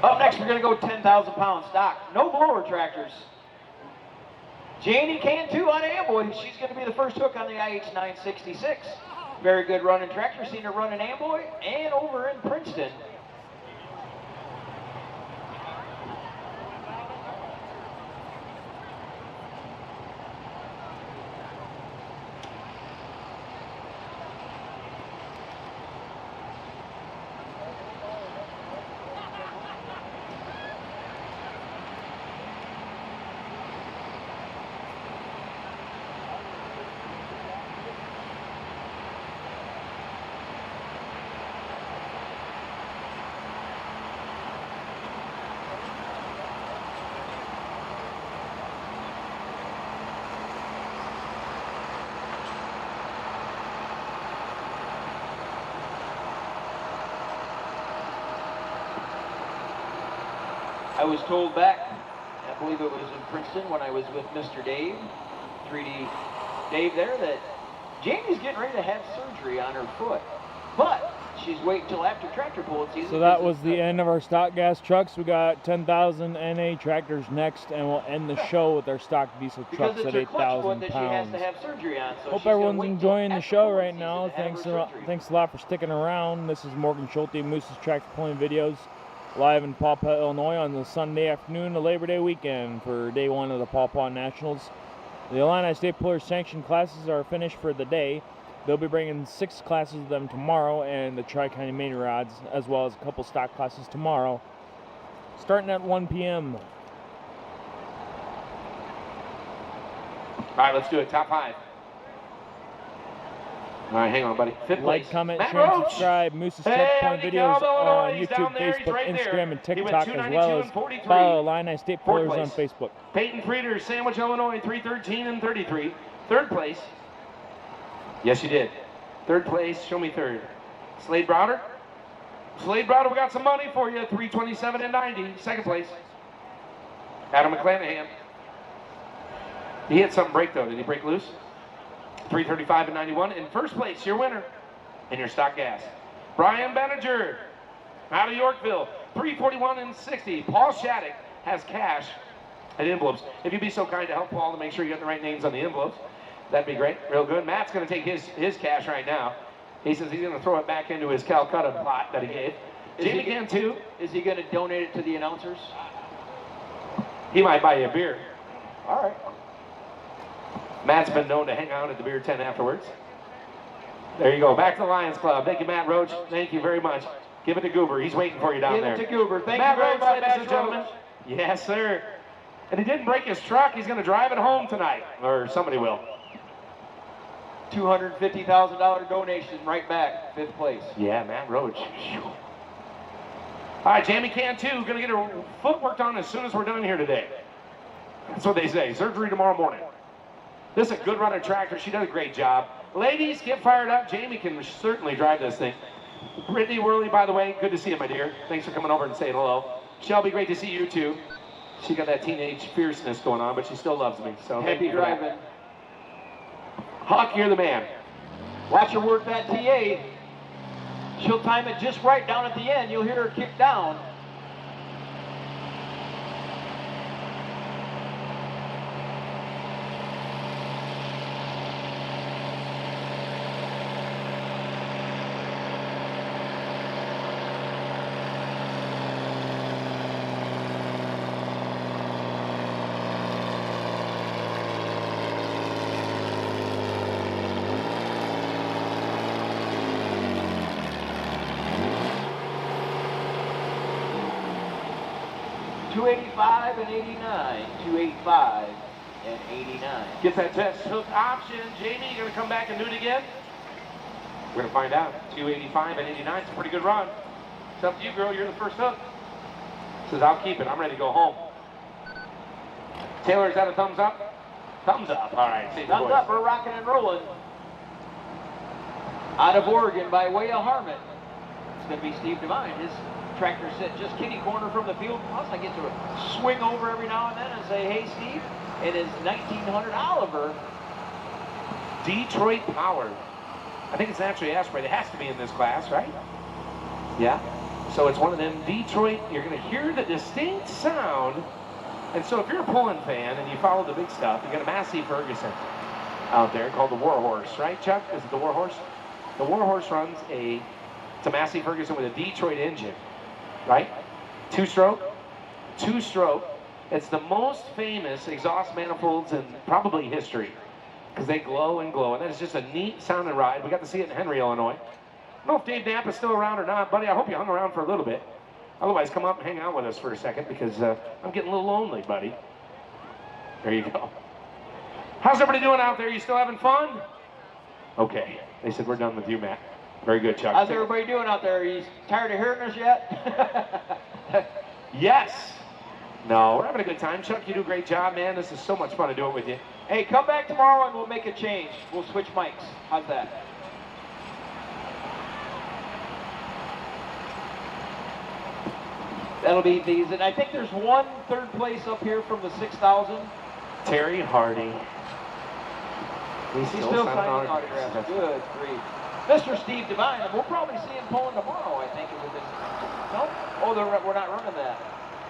Speaker 5: Up next, we're going to go 10,000 pound stock. No blower tractors. Janie can too on Amboy. She's going to be the first hook on the IH 966. Very good running tractor. Seen her run in Amboy and over in Princeton. I was told back, I believe it was in Princeton when I was with Mr. Dave, 3D Dave there, that Jamie's getting ready to have surgery on her foot. But she's waiting until after tractor pulling season.
Speaker 4: So that was the end of our stock gas trucks. We got 10,000 NA tractors next, and we'll end the show with our stock diesel trucks at 8,000 pounds. Hope everyone's enjoying the show right now. Thanks a lot for sticking around. This is Morgan Schulte, Moose's Tractor Pulling Videos, live in Paw Paw, Illinois on the Sunday afternoon of Labor Day weekend for day one of the Paw Paw Nationals. The Illini State Pullers sanctioned classes are finished for the day. They'll be bringing 6 classes of them tomorrow, and the Tri-County Mini Rods, as well as a couple stock classes tomorrow, starting at 1 p.m.
Speaker 3: All right, let's do it. Top 5. All right, hang on, buddy. 5th place.
Speaker 4: Like, comment,
Speaker 3: Matt
Speaker 4: share, and
Speaker 3: Roach.
Speaker 4: subscribe. Moose's
Speaker 3: Hey,
Speaker 4: Checkpoint
Speaker 3: howdy,
Speaker 4: videos
Speaker 3: Cowbell,
Speaker 4: on
Speaker 3: he's
Speaker 4: YouTube,
Speaker 3: down there, he's
Speaker 4: Facebook,
Speaker 3: right there.
Speaker 4: Instagram, and
Speaker 3: He went
Speaker 4: TikTok, as
Speaker 3: 292
Speaker 4: well as
Speaker 3: and 43.
Speaker 4: follow Illini State
Speaker 3: 4th
Speaker 4: Pullers on
Speaker 3: place.
Speaker 4: Facebook.
Speaker 3: Peyton Frieder, Sandwich, Illinois, 313 and 33. 3rd place. Yes, you did. 3rd place. Show me 3rd. Slade Browder. Slade Browder, we got some money for you. 327 and 90. 2nd place. Adam McClanahan. He hit some break, though. Did he break loose? 335 and 91. In 1st place, your winner in your stock gas. Brian Benninger out of Yorkville. 341 and 60. Paul Shattuck has cash and envelopes. If you'd be so kind to help Paul to make sure you got the right names on the envelopes, that'd be great. Real good. Matt's going to take his cash right now. He says he's going to throw it back into his Calcutta pot that he gave. Jamie can too.
Speaker 5: Is he going to donate it to the announcers?
Speaker 3: He might buy you a beer.
Speaker 5: All right.
Speaker 3: Matt's been known to hang out at the beer tent afterwards. There you go. Back to the Lions Club. Thank you, Matt Roach. Thank you very much. Give it to Goober. He's waiting for you down there.
Speaker 5: Give it to Goober. Thank
Speaker 3: Matt
Speaker 5: you very
Speaker 3: Roach,
Speaker 5: much,
Speaker 3: ladies and gentlemen. Yes, sir. And he didn't break his truck. He's going to drive it home tonight. Or somebody will.
Speaker 5: $250,000 donation right back. 5th place.
Speaker 3: Yeah, Matt Roach. Phew. All right, Jamie can too. Going to get her foot worked on as soon as we're done here today. That's what they say. Surgery tomorrow morning. This is a good runner tractor. She does a great job. Ladies, get fired up. Jamie can certainly drive this thing. Brittany Worley, by the way, good to see you, my dear. Thanks for coming over and saying hello. Shelby, great to see you too. She got that teenage fierceness going on, but she still loves me. So
Speaker 5: Happy driving.
Speaker 3: Hawk, you're the man.
Speaker 5: Watch her work that TA. She'll time it just right down at the end. You'll hear her kick down. $285 and 89. $285 and 89.
Speaker 3: Gets that test hook option. Jamie, you going to come back and do it again? We're going to find out. 285 and 89 is a pretty good run. It's up to you, girl. You're the first hook. Says, I'll keep it. I'm ready to go home. Taylor, is that a thumbs up? Thumbs up. All right. Say the
Speaker 5: Thumbs
Speaker 3: voice.
Speaker 5: up for rocking and rolling. Out of Oregon by way of Harmon. It's going to be Steve Devine. His tractor sit just kitty corner from the field. Plus, I get to swing over every now and then and say, hey, Steve, it is 1900 Oliver.
Speaker 3: Detroit powered. I think it's naturally aspirated. It has to be in this class, right? Yeah. So it's one of them Detroit. You're going to hear the distinct sound. And so if you're a pulling fan and you follow the big stuff, you got a Massey Ferguson out there called the Warhorse, right, Chuck? Is it the Warhorse? The Warhorse runs it's a Massey Ferguson with a Detroit engine, right? Two-stroke. It's the most famous exhaust manifolds in probably history because they glow and glow. And that is just a neat sounding ride. We got to see it in Henry, Illinois. I don't know if Dave Knapp is still around or not. Buddy, I hope you hung around for a little bit. Otherwise, come up and hang out with us for a second because I'm getting a little lonely, buddy. There you go. How's everybody doing out there? You still having fun? Okay. They said we're done with you, Matt. Very good, Chuck.
Speaker 5: How's everybody doing out there? Are you tired of hearing us yet?
Speaker 3: Yes. No, we're having a good time. Chuck, you do a great job, man. This is so much fun to do it with you.
Speaker 5: Hey, come back tomorrow and we'll make a change. We'll switch mics. How's that? That'll be these. And I think there's one third place up here from the 6,000.
Speaker 3: Terry Hardy.
Speaker 5: He's still signing autographs. Good grief. Mr. Steve Devine, and we'll probably see him pulling tomorrow, I think. No? Oh, we're not running that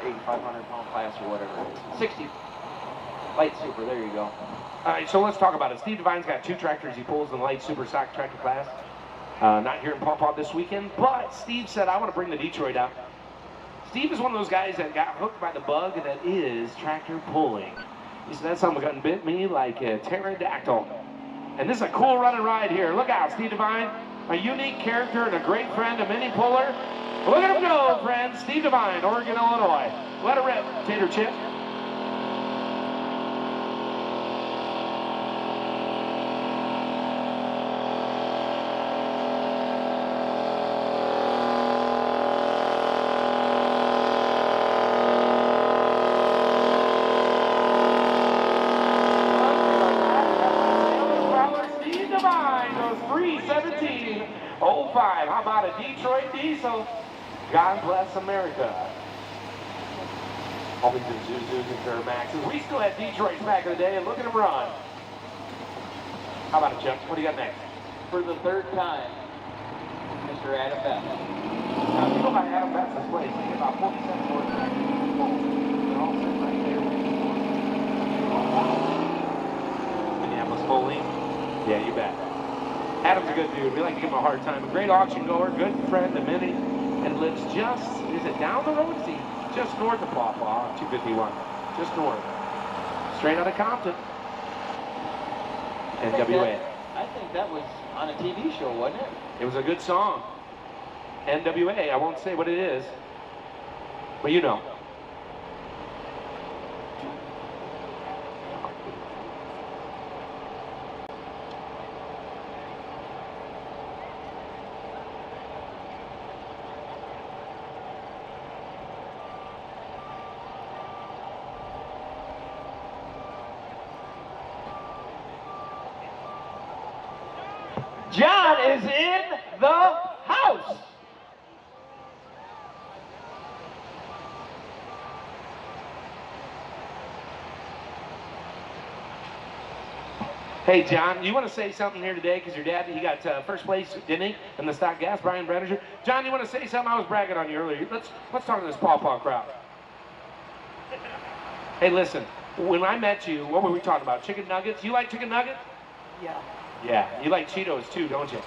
Speaker 5: 8,500-pound class or whatever. 60. Light super, there you go.
Speaker 3: All right, so let's talk about it. Steve Devine's got 2 tractors he pulls in the light super stock tractor class. Not here in Paw Paw this weekend, but Steve said, I want to bring the Detroit out. Steve is one of those guys that got hooked by the bug that is tractor pulling. He said, that son of a gun bit me like a pterodactyl. And this is a cool run and ride here. Look out, Steve Devine, a unique character and a great friend, a mini puller. Look at him go, friends. Steve Devine, Oregon, Illinois. Let it rip, Tater Chip. How about a Detroit diesel? God bless America. All these Isuzus and Duramaxes. We still had Detroits back in the day, and look at them run. How about it, Chuck? What do you got next?
Speaker 5: For the third time, Mr. Adam Betts.
Speaker 3: Now, if you go by Adam Betts' place, they get about 47 more tractors. They're all sitting right there. Minneapolis Foley. Yeah, you bet. Adam's a good dude. We like to give him a hard time. A great auction goer, good friend to many, and lives just, is it down the road? Is he just north of Paw Paw, 251? Just north. Straight out of Compton. NWA.
Speaker 5: I think that was on a TV show, wasn't it?
Speaker 3: It was a good song. NWA, I won't say what it is, but you know.
Speaker 5: John is in the house.
Speaker 3: Hey, John, you want to say something here today? Because your dad, he got first place, didn't he, in the stock gas, Brian Brenninger. John, you want to say something? I was bragging on you earlier. Let's talk to this Paw Paw crowd. Hey, listen, when I met you, what were we talking about? Chicken nuggets? You like chicken nuggets?
Speaker 2: Yeah.
Speaker 3: Yeah, you like Cheetos too, don't you?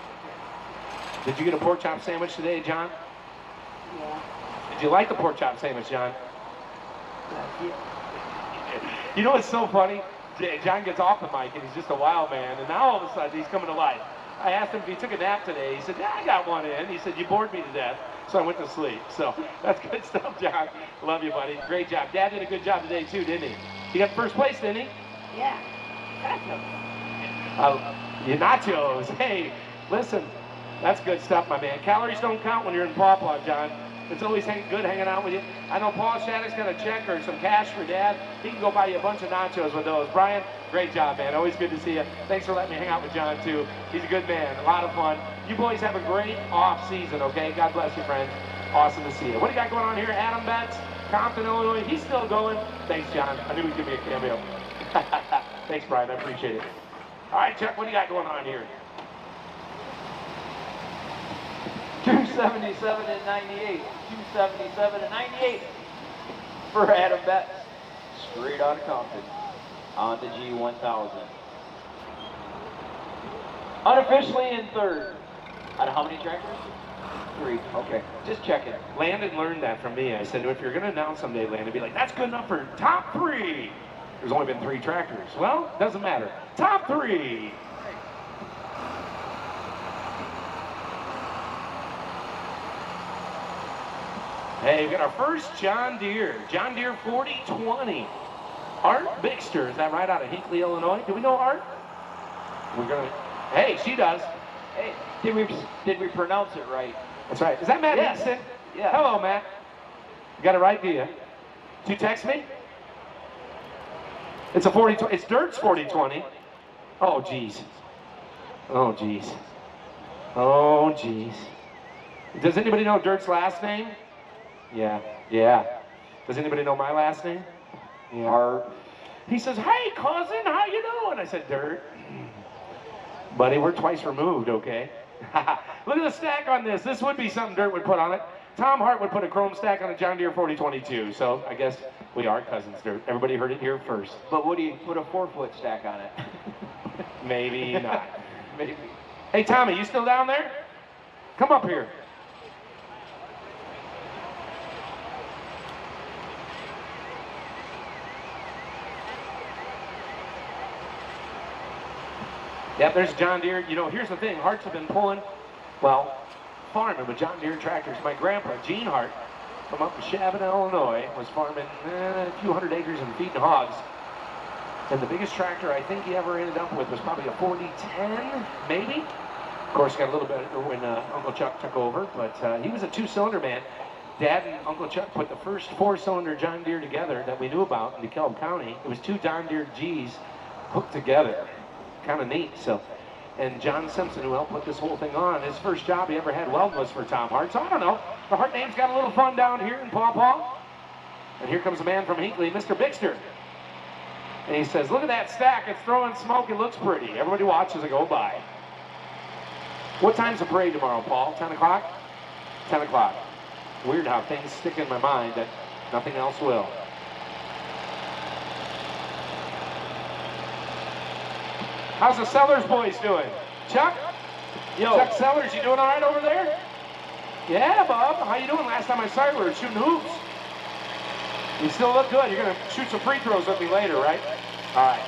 Speaker 3: Did you get a pork chop sandwich today, John?
Speaker 2: Yeah.
Speaker 3: Did you like the pork chop sandwich, John?
Speaker 2: Yeah.
Speaker 3: You know what's so funny? John gets off the mic and he's just a wild man, and now all of a sudden he's coming to life. I asked him if he took a nap today. He said, yeah, I got one in. He said, you bored me to death, so I went to sleep. So that's good stuff, John. Love you, buddy. Great job. Dad did a good job today too, didn't he? He got first place, didn't he?
Speaker 2: Yeah.
Speaker 3: Your nachos. Hey, listen, that's good stuff, my man. Calories don't count when you're in Paw Paw, John. It's always good hanging out with you. I know Paul Shattuck's got a check or some cash for Dad. He can go buy you a bunch of nachos with those. Brian, great job, man. Always good to see you. Thanks for letting me hang out with John, too. He's a good man. A lot of fun. You boys have a great off season, okay? God bless you, friends. Awesome to see you. What do you got going on here? Adam Betts, Compton, Illinois. He's still going. Thanks, John. I knew he'd give me a cameo. Thanks, Brian. I appreciate it. All right, Chuck, what do you got going on here?
Speaker 5: 277 and 98. 277 and 98 for Adam Betts. Straight out of Compton on the G1000. Unofficially in third. Out of how many tractors? 3. Okay, just checking.
Speaker 3: Landon learned that from me. I said, if you're going to announce someday, Landon, be like, that's good enough for top 3. There's only been 3 tractors. Well, doesn't matter. Top 3. Hey, we got our first John Deere 4020. Art Bixter, is that right, out of Hinckley, Illinois? Do we know Art? We're gonna. Hey, she does.
Speaker 5: Hey, did we pronounce it right?
Speaker 3: That's right. Is that Matt Easton?
Speaker 5: Yeah.
Speaker 3: Hello, Matt. You got it right, do you? Did you text me? It's a 4020. It's Dirt's 4020. Oh, jeez. Oh, jeez. Oh, jeez. Does anybody know Dirt's last name? Yeah. Does anybody know my last name? Yeah. Art. He says, hey, cousin, how you doing? I said, Dirt. Buddy, we're twice removed, okay? Look at the stack on this. This would be something Dirt would put on it. Tom Hart would put a chrome stack on a John Deere 4022, so I guess we are cousins, Dirt. Everybody heard it here first.
Speaker 5: But would he put a 4-foot stack on it?
Speaker 3: Maybe not.
Speaker 5: Maybe.
Speaker 3: Hey, Tommy, you still down there? Come up here. Yep, there's John Deere. You know, here's the thing. Harts have been pulling, well, farming with John Deere tractors. My grandpa, Gene Hart, from up in Shabbat, Illinois, was farming a few hundred acres and feeding hogs. And the biggest tractor I think he ever ended up with was probably a 4010, maybe. Of course, got a little bit when Uncle Chuck took over, but he was a two-cylinder man. Dad and Uncle Chuck put the first four-cylinder John Deere together that we knew about in DeKalb County. It was two John Deere G's hooked together. Kind of neat. So, and John Simpson, who helped put this whole thing on, his first job he ever had welding was for Tom Hart. So I don't know. The Hart name's got a little fun down here in Paw Paw. And here comes a man from Hinckley, Mr. Bixter. And he says, look at that stack. It's throwing smoke. It looks pretty. Everybody watch as I go by. What time's the parade tomorrow, Paul? 10 o'clock? 10 o'clock. Weird how things stick in my mind that nothing else will. How's the Sellers boys doing? Chuck?
Speaker 5: Yo.
Speaker 3: Chuck Sellers, you doing all right over there? Yeah, Bob. How you doing? Last time I saw you, we were shooting hoops. You still look good. You're going to shoot some free throws with me later, right? All right.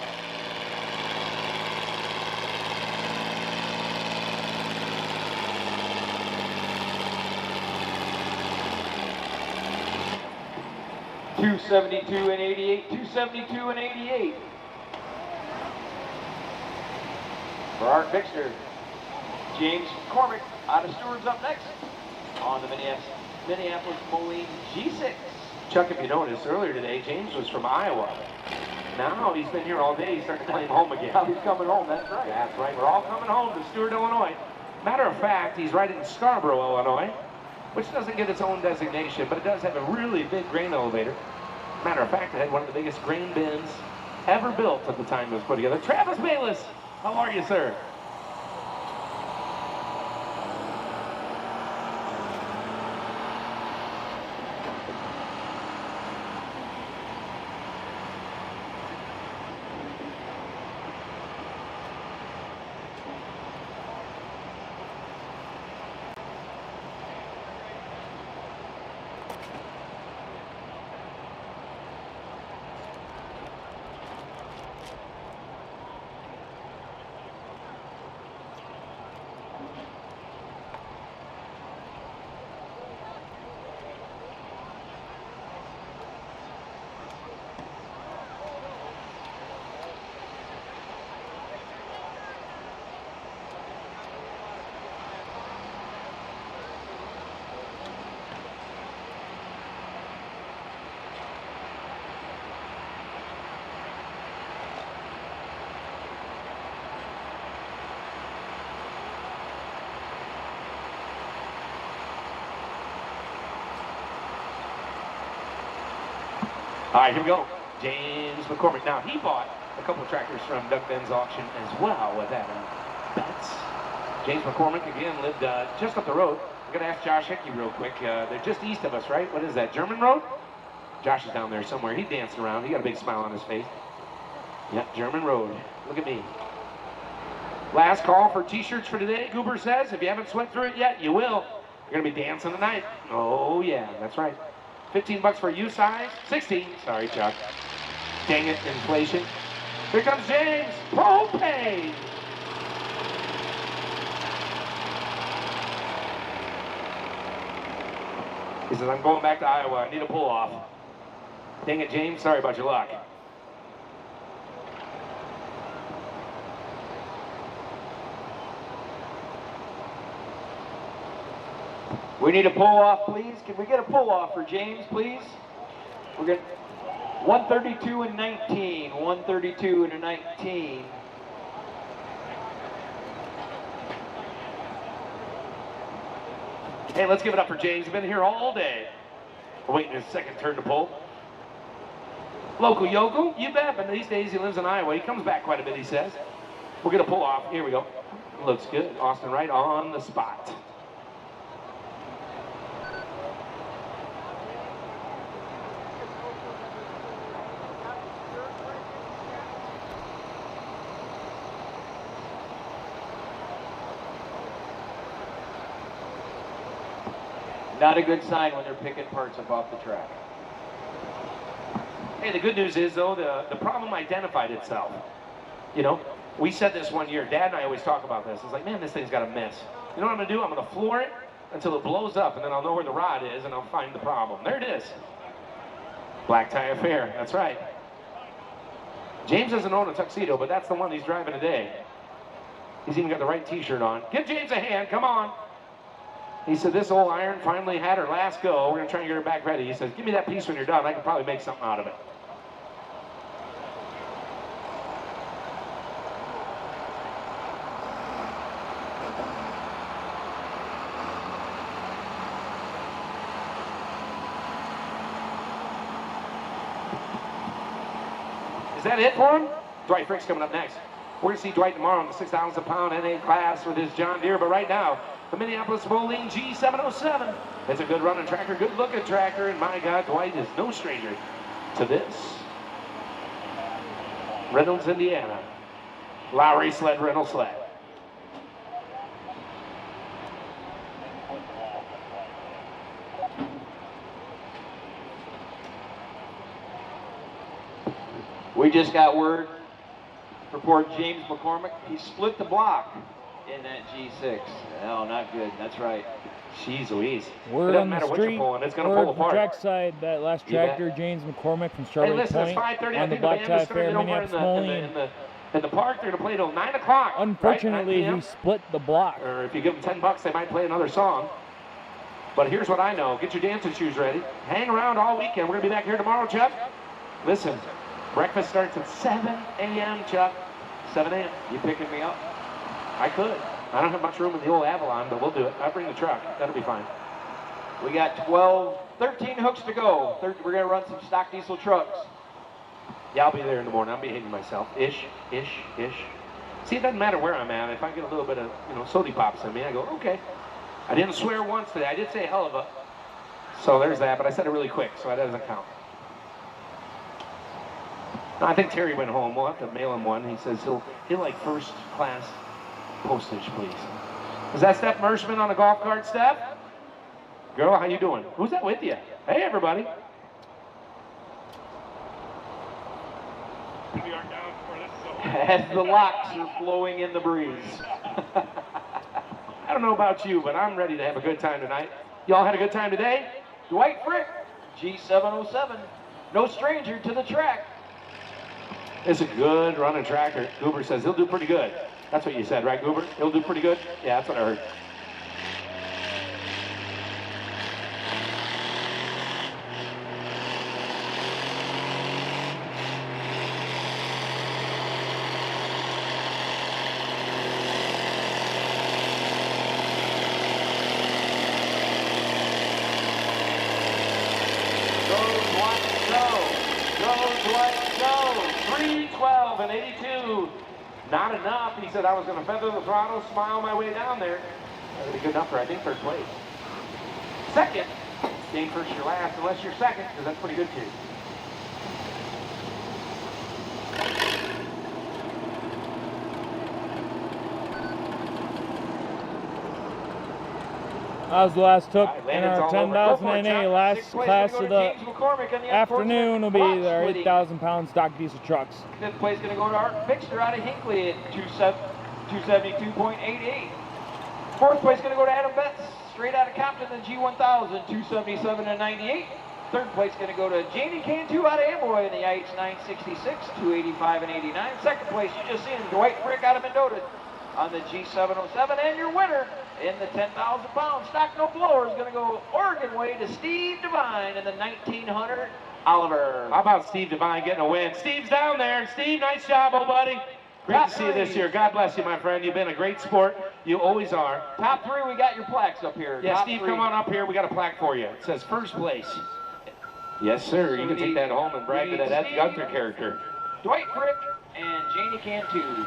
Speaker 5: .272 and 88, 272 and 88. For Art Bixter, James McCormick out of Stewart's up next on the Minneapolis Moline G6.
Speaker 3: Chuck, if you noticed earlier today, James was from Iowa. Now he's been here all day. He's starting to claim home again.
Speaker 5: Now he's coming home, that's right.
Speaker 3: That's right. We're all coming home to Stewart, Illinois. Matter of fact, he's right in Scarborough, Illinois, which doesn't get its own designation, but it does have a really big grain elevator. Matter of fact, it had one of the biggest grain bins ever built at the time it was put together. Travis Bayless, how are you, sir? All right, here we go. James McCormick. Now, he bought a couple of tractors from Doug Ben's auction as well with Adam Betts. James McCormick, again, lived just up the road. I'm going to ask Josh Hickey real quick. They're just east of us, right? What is that, German Road? Josh is down there somewhere. He's dancing around. He got a big smile on his face. Yep, German Road. Look at me. Last call for t-shirts for today, Goober says. If you haven't sweat through it yet, you will. You're going to be dancing tonight. Oh, yeah, that's right. 15 bucks for U size. 16. Sorry, Chuck. Dang it, inflation. Here comes James Propane. He says, I'm going back to Iowa. I need a pull-off. Dang it, James. Sorry about your luck.
Speaker 5: We need a pull-off, please. Can we get a pull-off for James, please? We're getting 132 and 19. 132 and a 19.
Speaker 3: Hey, let's give it up for James. He's been here all day. We're waiting his second turn to pull. Local yokel, you bet, but these days he lives in Iowa. He comes back quite a bit, he says. We'll get a pull-off. Here we go. Looks good. Austin Wright on the spot.
Speaker 5: Not a good sign when they're picking parts up off the track.
Speaker 3: Hey, the good news is, though, the problem identified itself. You know, We said this one year. Dad and I always talk about this. It's like, man, this thing's got a miss. You know what I'm going to do? I'm going to floor it until it blows up, and then I'll know where the rod is, and I'll find the problem. There it is. Black tie affair. That's right. James doesn't own a tuxedo, but that's the one he's driving today. He's even got the right T-shirt on. Give James a hand. Come on. He said, this old iron finally had her last go. We're going to try and get her back ready. He says, give me that piece when you're done. I can probably make something out of it. Is that it for him? Dwight Frick's coming up next. We're going to see Dwight tomorrow in the 6,000-pound NA class with his John Deere, but right now, the Minneapolis Bowling G707. It's a good running tractor, good looking tractor, and my God, Dwight is no stranger to this. Reynolds, Indiana. Lowry sled, Reynolds sled.
Speaker 5: We just got word for poor James McCormick. He split the block in that G6. Oh, not good. That's right.
Speaker 3: Jeez Louise.
Speaker 4: Word on the street,
Speaker 3: it's going to pull apart.
Speaker 4: trackside, that last tractor, James McCormick from Strawberry
Speaker 3: Point,
Speaker 4: it's 5:30, on the Black Tie Fair, Minneapolis,
Speaker 3: in the park, they're going to play till 9 o'clock.
Speaker 4: Unfortunately,
Speaker 3: right?
Speaker 4: he split the block.
Speaker 3: Or if you give them $10, they might play another song. But here's what I know. Get your dancing shoes ready. Hang around all weekend. We're going to be back here tomorrow, Chuck. Listen, breakfast starts at 7 a.m., Chuck. 7 a.m.
Speaker 5: You picking me up?
Speaker 3: I could. I don't have much room in the old Avalon, but we'll do it. I'll bring the truck. That'll be fine.
Speaker 5: We got 13 hooks to go. We're going to run some stock diesel trucks.
Speaker 3: Yeah, I'll be there in the morning. I'm behaving myself. Ish. See, it doesn't matter where I'm at. If I get a little bit of, sody pops in me, I go, okay. I didn't swear once today. I did say hell of a. So there's that, but I said it really quick, so that doesn't count. No, I think Terry went home. We'll have to mail him one. He says he'll like first class postage, please. Is that Steph Mershman on a golf cart, Steph? Girl, how you doing? Who's that with you? Hey, everybody.
Speaker 5: As the locks are flowing in the breeze.
Speaker 3: I don't know about you, but I'm ready to have a good time tonight. Y'all had a good time today?
Speaker 5: Dwight Frick, G707. No stranger to the track.
Speaker 3: It's a good running tractor. Goober says he'll do pretty good. That's what you said, right, Goober? He'll do pretty good? Yeah, that's what I heard. And 82. Not enough. He said I was going to feather the throttle, smile my way down there. That would be good enough for, I think, third place. Second, game first or last, unless you're second, because that's pretty good too.
Speaker 4: That was the last hook in our 10,000 NA. Last class of the afternoon will be our 8,000-pound stock diesel trucks.
Speaker 5: Fifth place going to go to Art Fixter out of Hinckley at 272.88. Fourth place going to go to Adam Betts, straight out of Compton, the G1000, 277.98. Third place going to go to Janie Cantu out of Amboy in the IH 966, 285.89. Second place, you just seen Dwight Frick out of Mendota on the G707, and your winner in the 10,000-pound stock no blower is going to go Oregon way to Steve Devine in the 1900 Oliver.
Speaker 3: How about Steve Devine getting a win? Steve's down there. Steve, nice job, old buddy. Great to see you this year. God bless you, my friend. You've been a great sport. You always are.
Speaker 5: Top three, we got your plaques up here.
Speaker 3: Yeah,
Speaker 5: Top
Speaker 3: Steve,
Speaker 5: three.
Speaker 3: come on up here. We got a plaque for you. It says first place. Yes, sir. You can take that home and brag to that Ed Gunther character.
Speaker 5: Dwight Frick and Janie Cantu.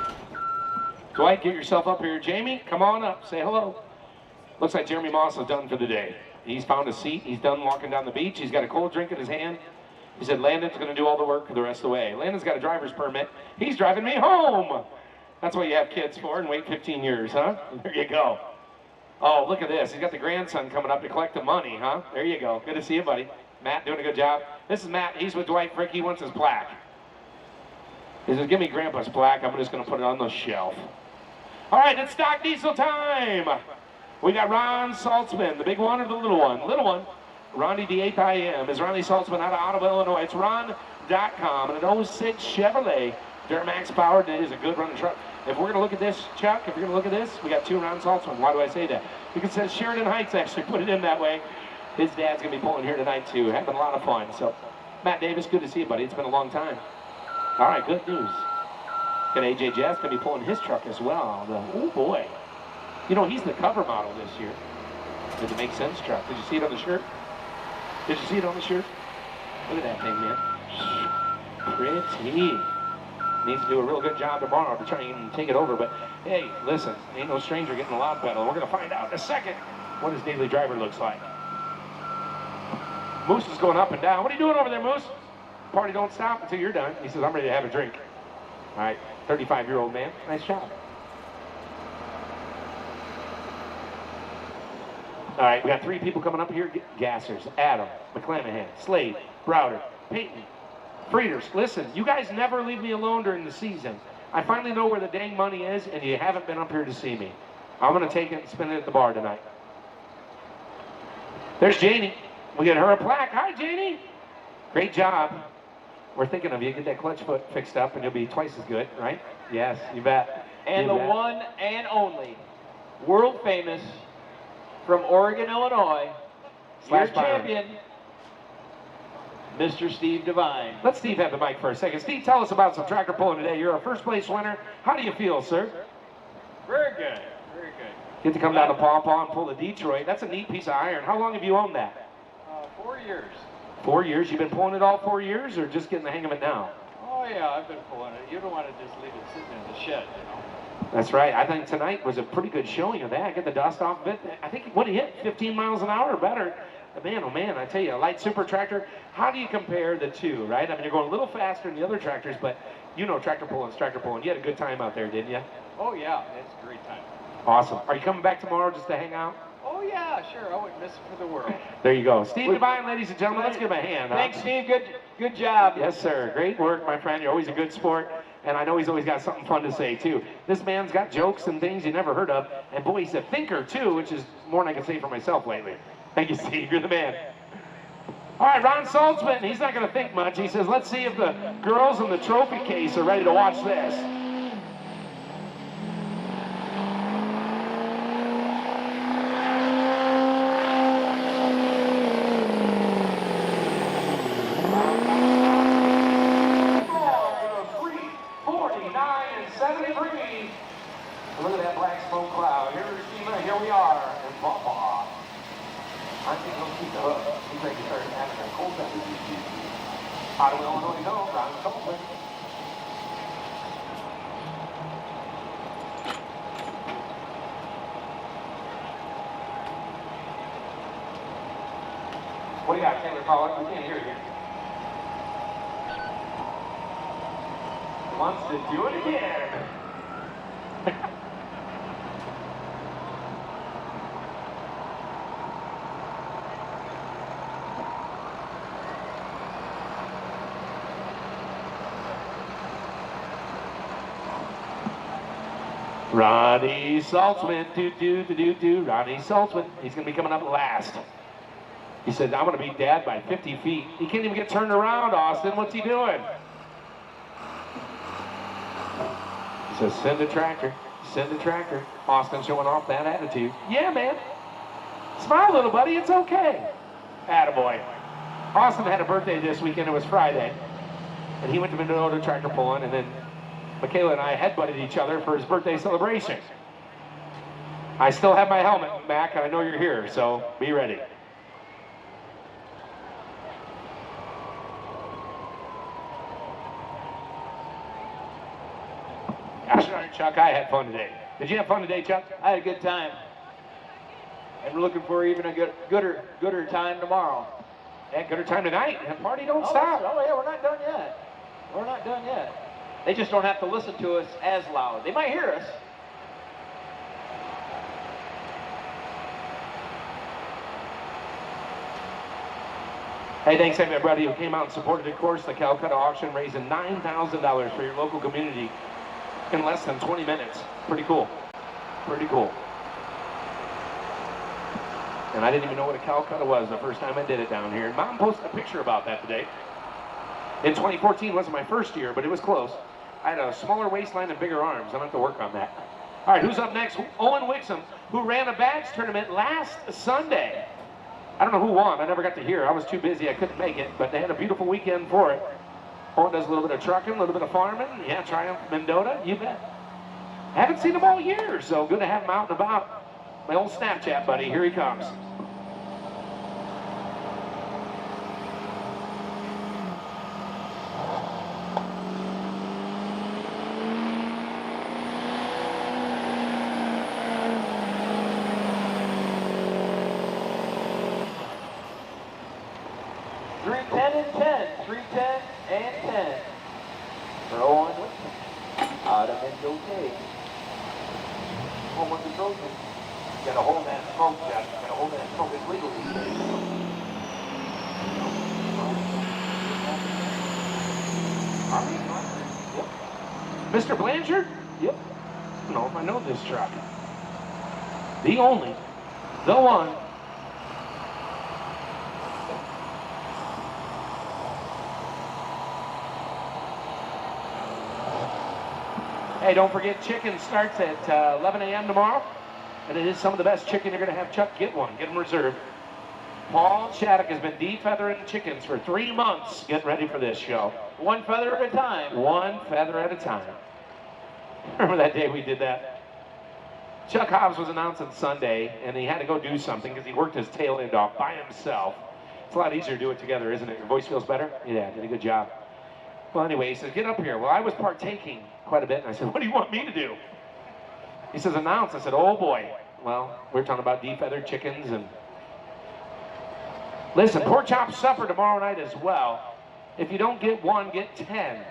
Speaker 3: Dwight, get yourself up here. Jamie, come on up. Say hello. Looks like Jeremy Moss is done for the day. He's found a seat. He's done walking down the beach. He's got a cold drink in his hand. He said Landon's going to do all the work for the rest of the way. Landon's got a driver's permit. He's driving me home. That's what you have kids for and wait 15 years, huh? There you go. Oh, look at this. He's got the grandson coming up to collect the money, huh? There you go. Good to see you, buddy. Matt doing a good job. This is Matt. He's with Dwight Frick. He wants his plaque. He says, give me Grandpa's plaque. I'm just going to put it on the shelf. All right, it's stock diesel time. We got Ron Saltzman, the big one or the little one? Little one. Ronnie D8IM is Ronnie Saltzman out of Ottawa, Illinois. It's ron.com and an 06 Chevrolet Duramax powered. It is a good running truck. If we're going to look at this, Chuck, if you're going to look at this, we got 2 Ron Saltzman. Why do I say that? Because it says Sheridan Heights actually put it in that way. His dad's going to be pulling here tonight, too. Having a lot of fun. So, Matt Davis, good to see you, buddy. It's been a long time. All right, good news. Got AJ Jazz going to be pulling his truck as well. Oh, boy. You know, he's the cover model this year. Did it make sense truck? Did you see it on the shirt? Did you see it on the shirt? Look at that thing, man. Pretty. Needs to do a real good job tomorrow to try and take it over. But, hey, listen, ain't no stranger getting a loud pedal. We're going to find out in a second what his daily driver looks like. Moose is going up and down. What are you doing over there, Moose? Party don't stop until you're done. He says, I'm ready to have a drink. All right, 35-year-old man. Nice job. All right, we got 3 people coming up here. Gassers, Adam, McClanahan, Slade, Browder, Peyton, Frieders. Listen, you guys never leave me alone during the season. I finally know where the dang money is, and you haven't been up here to see me. I'm going to take it and spend it at the bar tonight. There's Janie. We get her a plaque. Hi, Janie. Great job. We're thinking of you. Get that clutch foot fixed up, and you'll be twice as good, right? Yes, you bet.
Speaker 5: And the one and only, world famous, from Oregon, Illinois, your champion, Mr. Steve Devine.
Speaker 3: Let Steve have the mic for a second. Steve, tell us about some tractor pulling today. You're a first place winner. How do you feel, sir?
Speaker 7: Very good, very good.
Speaker 3: Get to come down to Paw Paw and pull the Detroit. That's a neat piece of iron. How long have you owned that?
Speaker 7: 4 years.
Speaker 3: 4 years? You've been pulling it all 4 years, or just getting the hang of it now?
Speaker 7: Oh yeah, I've been pulling it. You don't want to just leave it sitting in the shed, you know.
Speaker 3: That's right. I think tonight was a pretty good showing of that. Get the dust off of it. I think what he hit, 15 miles an hour or better. Man, oh man, I tell you, a light super tractor, how do you compare the two, right? I mean, you're going a little faster than the other tractors, but you know tractor pulling's tractor pulling. You had a good time out there, didn't you?
Speaker 7: Oh yeah, it's a great time.
Speaker 3: Awesome. Are you coming back tomorrow just to hang out?
Speaker 7: Oh yeah, sure. I wouldn't miss it for the world.
Speaker 3: There you go. Steve Devine, ladies and gentlemen, let's give him a hand.
Speaker 5: Thanks, Steve. Good job.
Speaker 3: Yes, sir. Great work, my friend. You're always a good sport. And I know he's always got something fun to say, too. This man's got jokes and things you never heard of. And boy, he's a thinker, too, which is more than I can say for myself lately. Thank you, Steve. You're the man. All right, Ron Saltzman, he's not going to think much. He says, let's see if the girls in the trophy case are ready to watch this. Look at that black smoke cloud. Here's Shima. Here we are in Paw Paw. I think he'll keep the hook. He's ready to start having a cold temperature issue. Ottawa, Illinois, no. Ron Saltzman. What do you got, Taylor Pollock? We can't hear you. Wants to do it again. Ronnie Saltzman, Ronnie Saltzman. He's going to be coming up last. He said, I'm going to beat Dad by 50 feet. He can't even get turned around, Austin. What's he doing? He says, send a tractor. Send a tractor. Austin showing off that attitude. Yeah, man. Smile, little buddy. It's okay. Attaboy. Austin had a birthday this weekend. It was Friday. And he went to Minnesota tractor pulling, and then Michaela and I headbutted each other for his birthday celebration. I still have my helmet, Mac, and I know you're here, so be ready. Gosh darn it, Chuck, I had fun today. Did you have fun today, Chuck?
Speaker 5: I had a good time. And we're looking for even a gooder time tomorrow.
Speaker 3: Yeah, gooder time tonight. The party don't stop.
Speaker 5: Oh yeah, we're not done yet. We're not done yet. They just don't have to listen to us as loud. They might hear us.
Speaker 3: Hey, thanks everybody who came out and supported, of course, the Calcutta auction, raising $9,000 for your local community in less than 20 minutes. Pretty cool. Pretty cool. And I didn't even know what a Calcutta was the first time I did it down here. And Mom posted a picture about that today. In 2014 wasn't my first year, but it was close. I had a smaller waistline and bigger arms. I'm gonna have to work on that. All right, who's up next? Owen Wixom, who ran a bags tournament last Sunday. I don't know who won. I never got to hear. I was too busy. I couldn't make it, but they had a beautiful weekend for it. Owen does a little bit of trucking, a little bit of farming. Yeah, Triumph Mendota, you bet. Haven't seen him all year, so good to have him out and about. My old Snapchat buddy, here he comes. Gotta hold that smoke, Jeff. Gotta hold that smoke. It's legal these days. Yep. Mr. Blanchard? Yep. I don't know if I know this truck. The only, the one. Hey, don't forget, chicken starts at 11 a.m. tomorrow. And it is some of the best chicken you're going to have. Chuck, get one. Get them reserved. Paul Shattuck has been defeathering chickens for 3 months. Get ready for this show.
Speaker 5: One feather at a time.
Speaker 3: One feather at a time. Remember that day we did that? Chuck Hobbs was announcing Sunday, and he had to go do something because he worked his tail end off by himself. It's a lot easier to do it together, isn't it? Your voice feels better? Yeah, did a good job. Well, anyway, he says, get up here. Well, I was partaking quite a bit, and I said, what do you want me to do? He says, announce. I said, oh boy. Well, we're talking about defeathered chickens and... Listen, pork chop supper tomorrow night as well. If you don't get one, get 10.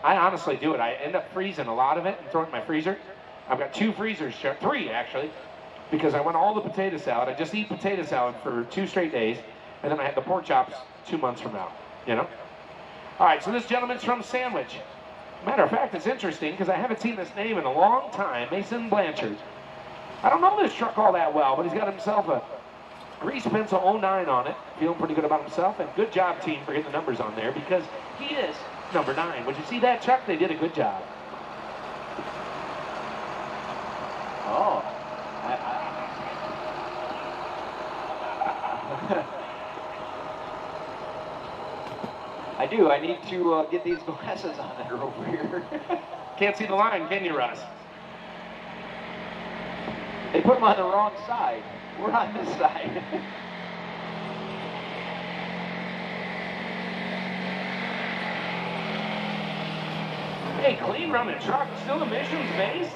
Speaker 3: I honestly do it. I end up freezing a lot of it and throwing it in my freezer. I've got 2 freezers, 3 actually, because I want all the potato salad. I just eat potato salad for 2 straight days, and then I have the pork chops 2 months from now, you know? All right, so this gentleman's from Sandwich. Matter of fact, it's interesting because I haven't seen this name in a long time, Mason Blanchard. I don't know this truck all that well, but he's got himself a grease pencil 09 on it. Feeling pretty good about himself, and good job, team, for getting the numbers on there because he is number 9. Would you see that, Chuck? They did a good job.
Speaker 5: Oh. I do. I need to get these glasses on that are over here.
Speaker 3: Can't see the line, can you, Russ?
Speaker 5: They put them on the wrong side. We're on this side.
Speaker 3: Hey, clean running truck, still emissions based.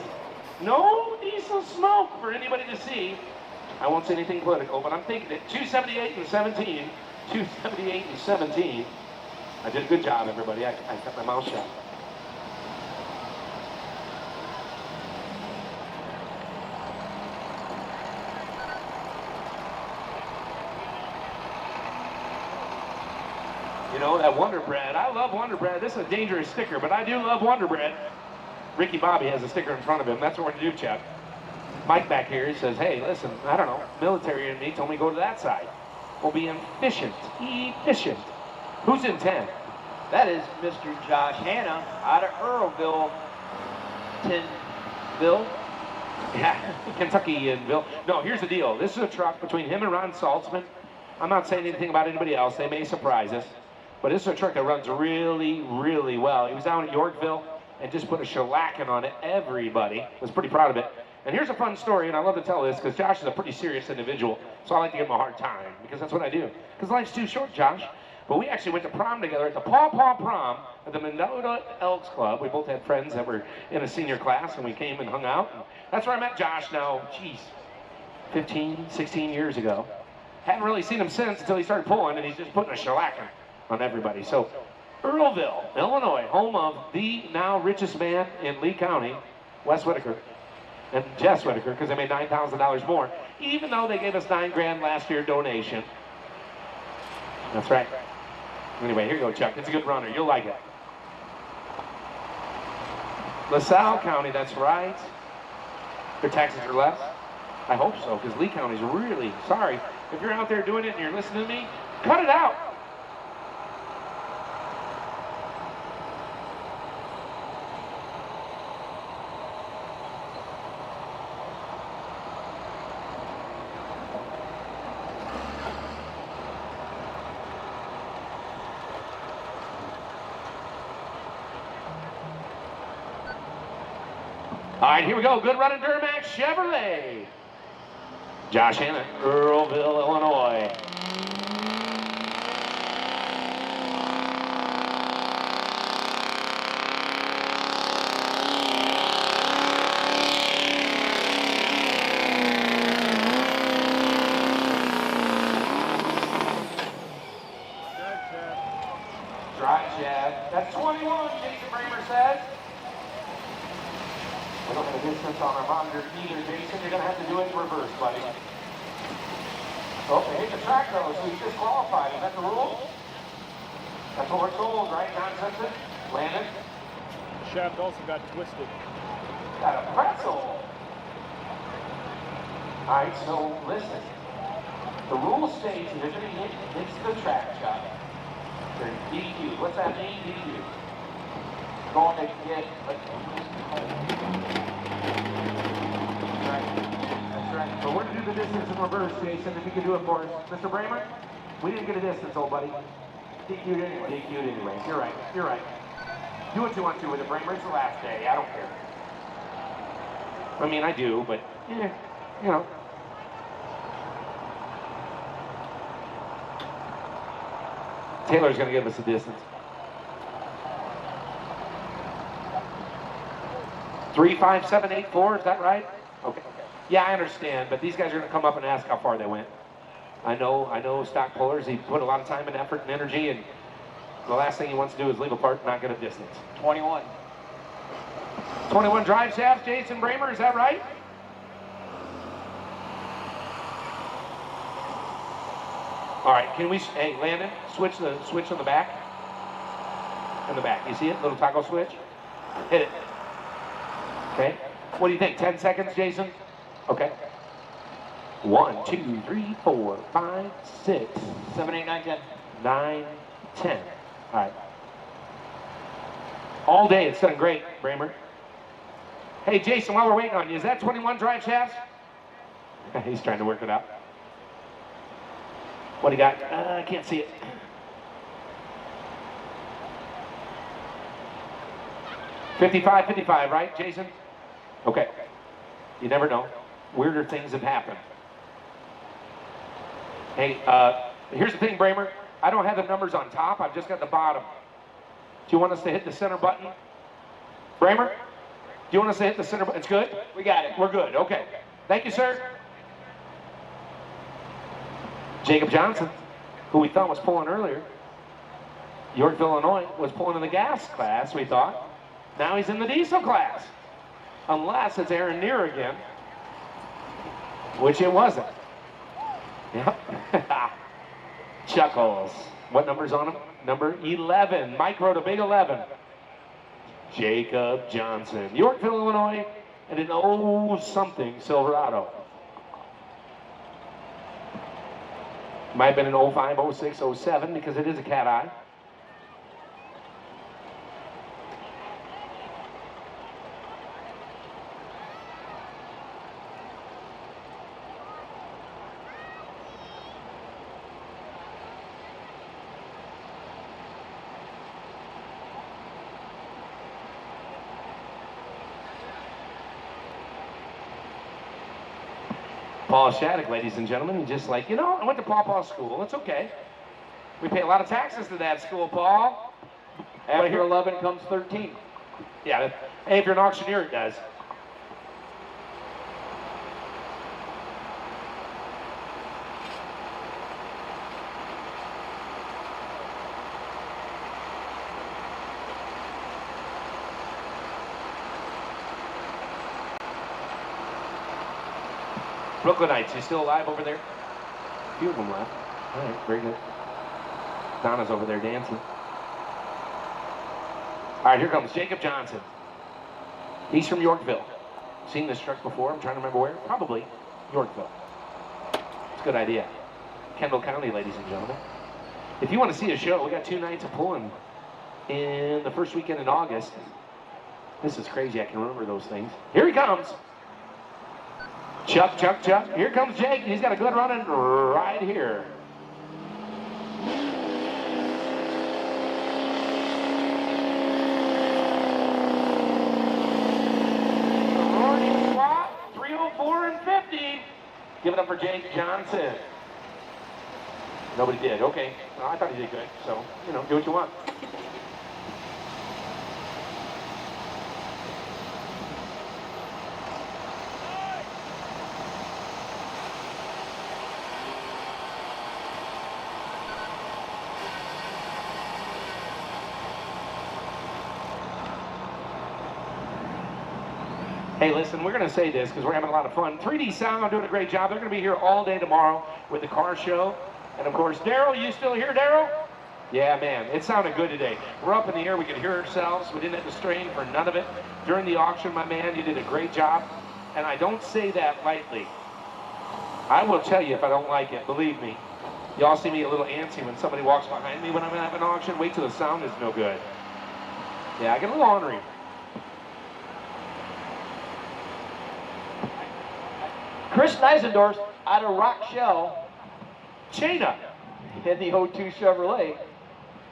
Speaker 3: No diesel smoke for anybody to see. I won't say anything political, but I'm thinking that 278 and 17, 278 and 17. I did a good job, everybody. I kept my mouth shut. You know, that Wonder Bread. I love Wonder Bread. This is a dangerous sticker, but I do love Wonder Bread. Ricky Bobby has a sticker in front of him. That's what we're going to do, Chuck. Mike back here, he says, hey, listen, I don't know, military and me told me go to that side. We'll be efficient. Efficient. Who's in 10?
Speaker 5: That is Mr. Josh Hanna out of Earlville, Tinville.
Speaker 3: Yeah, Kentuckyville. No, here's the deal. This is a truck between him and Ron Saltzman. I'm not saying anything about anybody else. They may surprise us. But this is a truck that runs really, really well. He was down at Yorkville and just put a shellacking on it. Everybody was pretty proud of it. And here's a fun story, and I love to tell this because Josh is a pretty serious individual, so I like to give him a hard time because that's what I do. Because life's too short, Josh. But we actually went to prom together at the Paw Paw Prom at the Mendota Elks Club. We both had friends that were in a senior class, and we came and hung out. And that's where I met Josh now, geez, 15, 16 years ago. Hadn't really seen him since until he started pulling, and he's just putting a shellacking on everybody. So, Earlville, Illinois, home of the now richest man in Lee County, Wes Whitaker. And Jess Whitaker, because they made $9,000 more, even though they gave us $9,000 last year donation. That's right. Anyway, here you go, Chuck. It's a good runner. You'll like it. LaSalle County, that's right. Their taxes are less. I hope so, because Lee County's really sorry. If you're out there doing it and you're listening to me, cut it out. All right, here we go. Good running Duramax Chevrolet. Josh Hanna, Earlville, Illinois. Drive, Chad. That's 21, Jason Bramer says. We don't have a distance on our monitor either, Jason. You're going to have to do it in reverse, buddy. Oh, they hit the track though, so he's disqualified. Is that the rule? That's what we're told, right, John Simpson? Landon?
Speaker 4: The shaft also got twisted.
Speaker 3: Got a pretzel. All right, so listen. The rule states that if it hits the track, Chuck, they're DQ. What's that mean, DQ? Going to get... That's right. So we're going to do the distance in reverse, Jason, if you can do it for us. Mr. Bramer, we didn't get a distance, old buddy. DQ'd anyway. DQ'd anyway. You're right. You're right. Do what you want to with it, Bramer. It's the last day. I don't care. I mean, I do, but, yeah, you know. Taylor's going to give us a distance. 35784, is that right? Okay. Yeah, I understand, but these guys are going to come up and ask how far they went. I know stock pullers, he put a lot of time and effort and energy, and the last thing he wants to do is leave a part and not get a distance.
Speaker 5: 21.
Speaker 3: 21 drive shafts, Jason Bramer, is that right? All right, can we, hey, Landon, switch on the back. In the back, you see it? Little toggle switch? Hit it. Okay. What do you think? 10 seconds, Jason? Okay. 1, 2, 3, 4, 5, 6,
Speaker 5: 7, 8, 9, 10.
Speaker 3: 9, 10. All right. All day, it's done great, Bramer. Hey, Jason, while we're waiting on you, is that 21 drive shafts? He's trying to work it out. What do you got? I can't see it. $55, right, Jason? Okay. You never know. Weirder things have happened. Hey, here's the thing, Bramer. I don't have the numbers on top. I've just got the bottom. Do you want us to hit the center button? Bramer? Do you want us to hit the center button? It's good?
Speaker 5: We got it.
Speaker 3: We're good. Okay. Thank you, sir. Jacob Johnson, who we thought was pulling earlier. Yorkville, Illinois, was pulling in the gas class, we thought. Now he's in the diesel class. Unless it's Aaron Neer again. Which it wasn't. Yep. Chuckles. What number's on him? Number 11. Mike wrote a big 11. Jacob Johnson. Yorkville, Illinois, and an oh-something Silverado. Might have been an 05, 06, 07 because it is a cat eye. Paul Shattuck, ladies and gentlemen, and just like, you know, I went to Paw Paw school. It's okay. We pay a lot of taxes to that school, Paul.
Speaker 5: After 11 comes 13.
Speaker 3: Yeah, hey, if you're an auctioneer, it does. Brooklynites, you still alive over there? A few of them left. All right, very good. Donna's over there dancing. All right, here comes Jacob Johnson. He's from Yorkville. Seen this truck before. I'm trying to remember where. Probably Yorkville. It's a good idea. Kendall County, ladies and gentlemen. If you want to see a show, we got 2 nights of pulling in the first weekend in August. This is crazy. I can remember those things. Here he comes. Chuck, Chuck, Chuck. Here comes Jake. He's got a good running right here. Roaring squat, 304 and 50. Give it up for Jake Johnson. Nobody did. Okay. Well, I thought he did good. So, you know, do what you want. Hey, listen, we're going to say this because we're having a lot of fun. 3D Sound doing a great job. They're going to be here all day tomorrow with the car show. And of course, Daryl, you still here, Daryl? Yeah, man, it sounded good today. We're up in the air. We could hear ourselves. We didn't have to strain for none of it. During the auction, my man, you did a great job. And I don't say that lightly. I will tell you if I don't like it. Believe me. Y'all see me a little antsy when somebody walks behind me when I'm having an auction. Wait till the sound is no good. Yeah, I get a little ornery.
Speaker 5: Chris Neisendorf out of Rockshell
Speaker 3: China.
Speaker 5: in the 02 Chevrolet.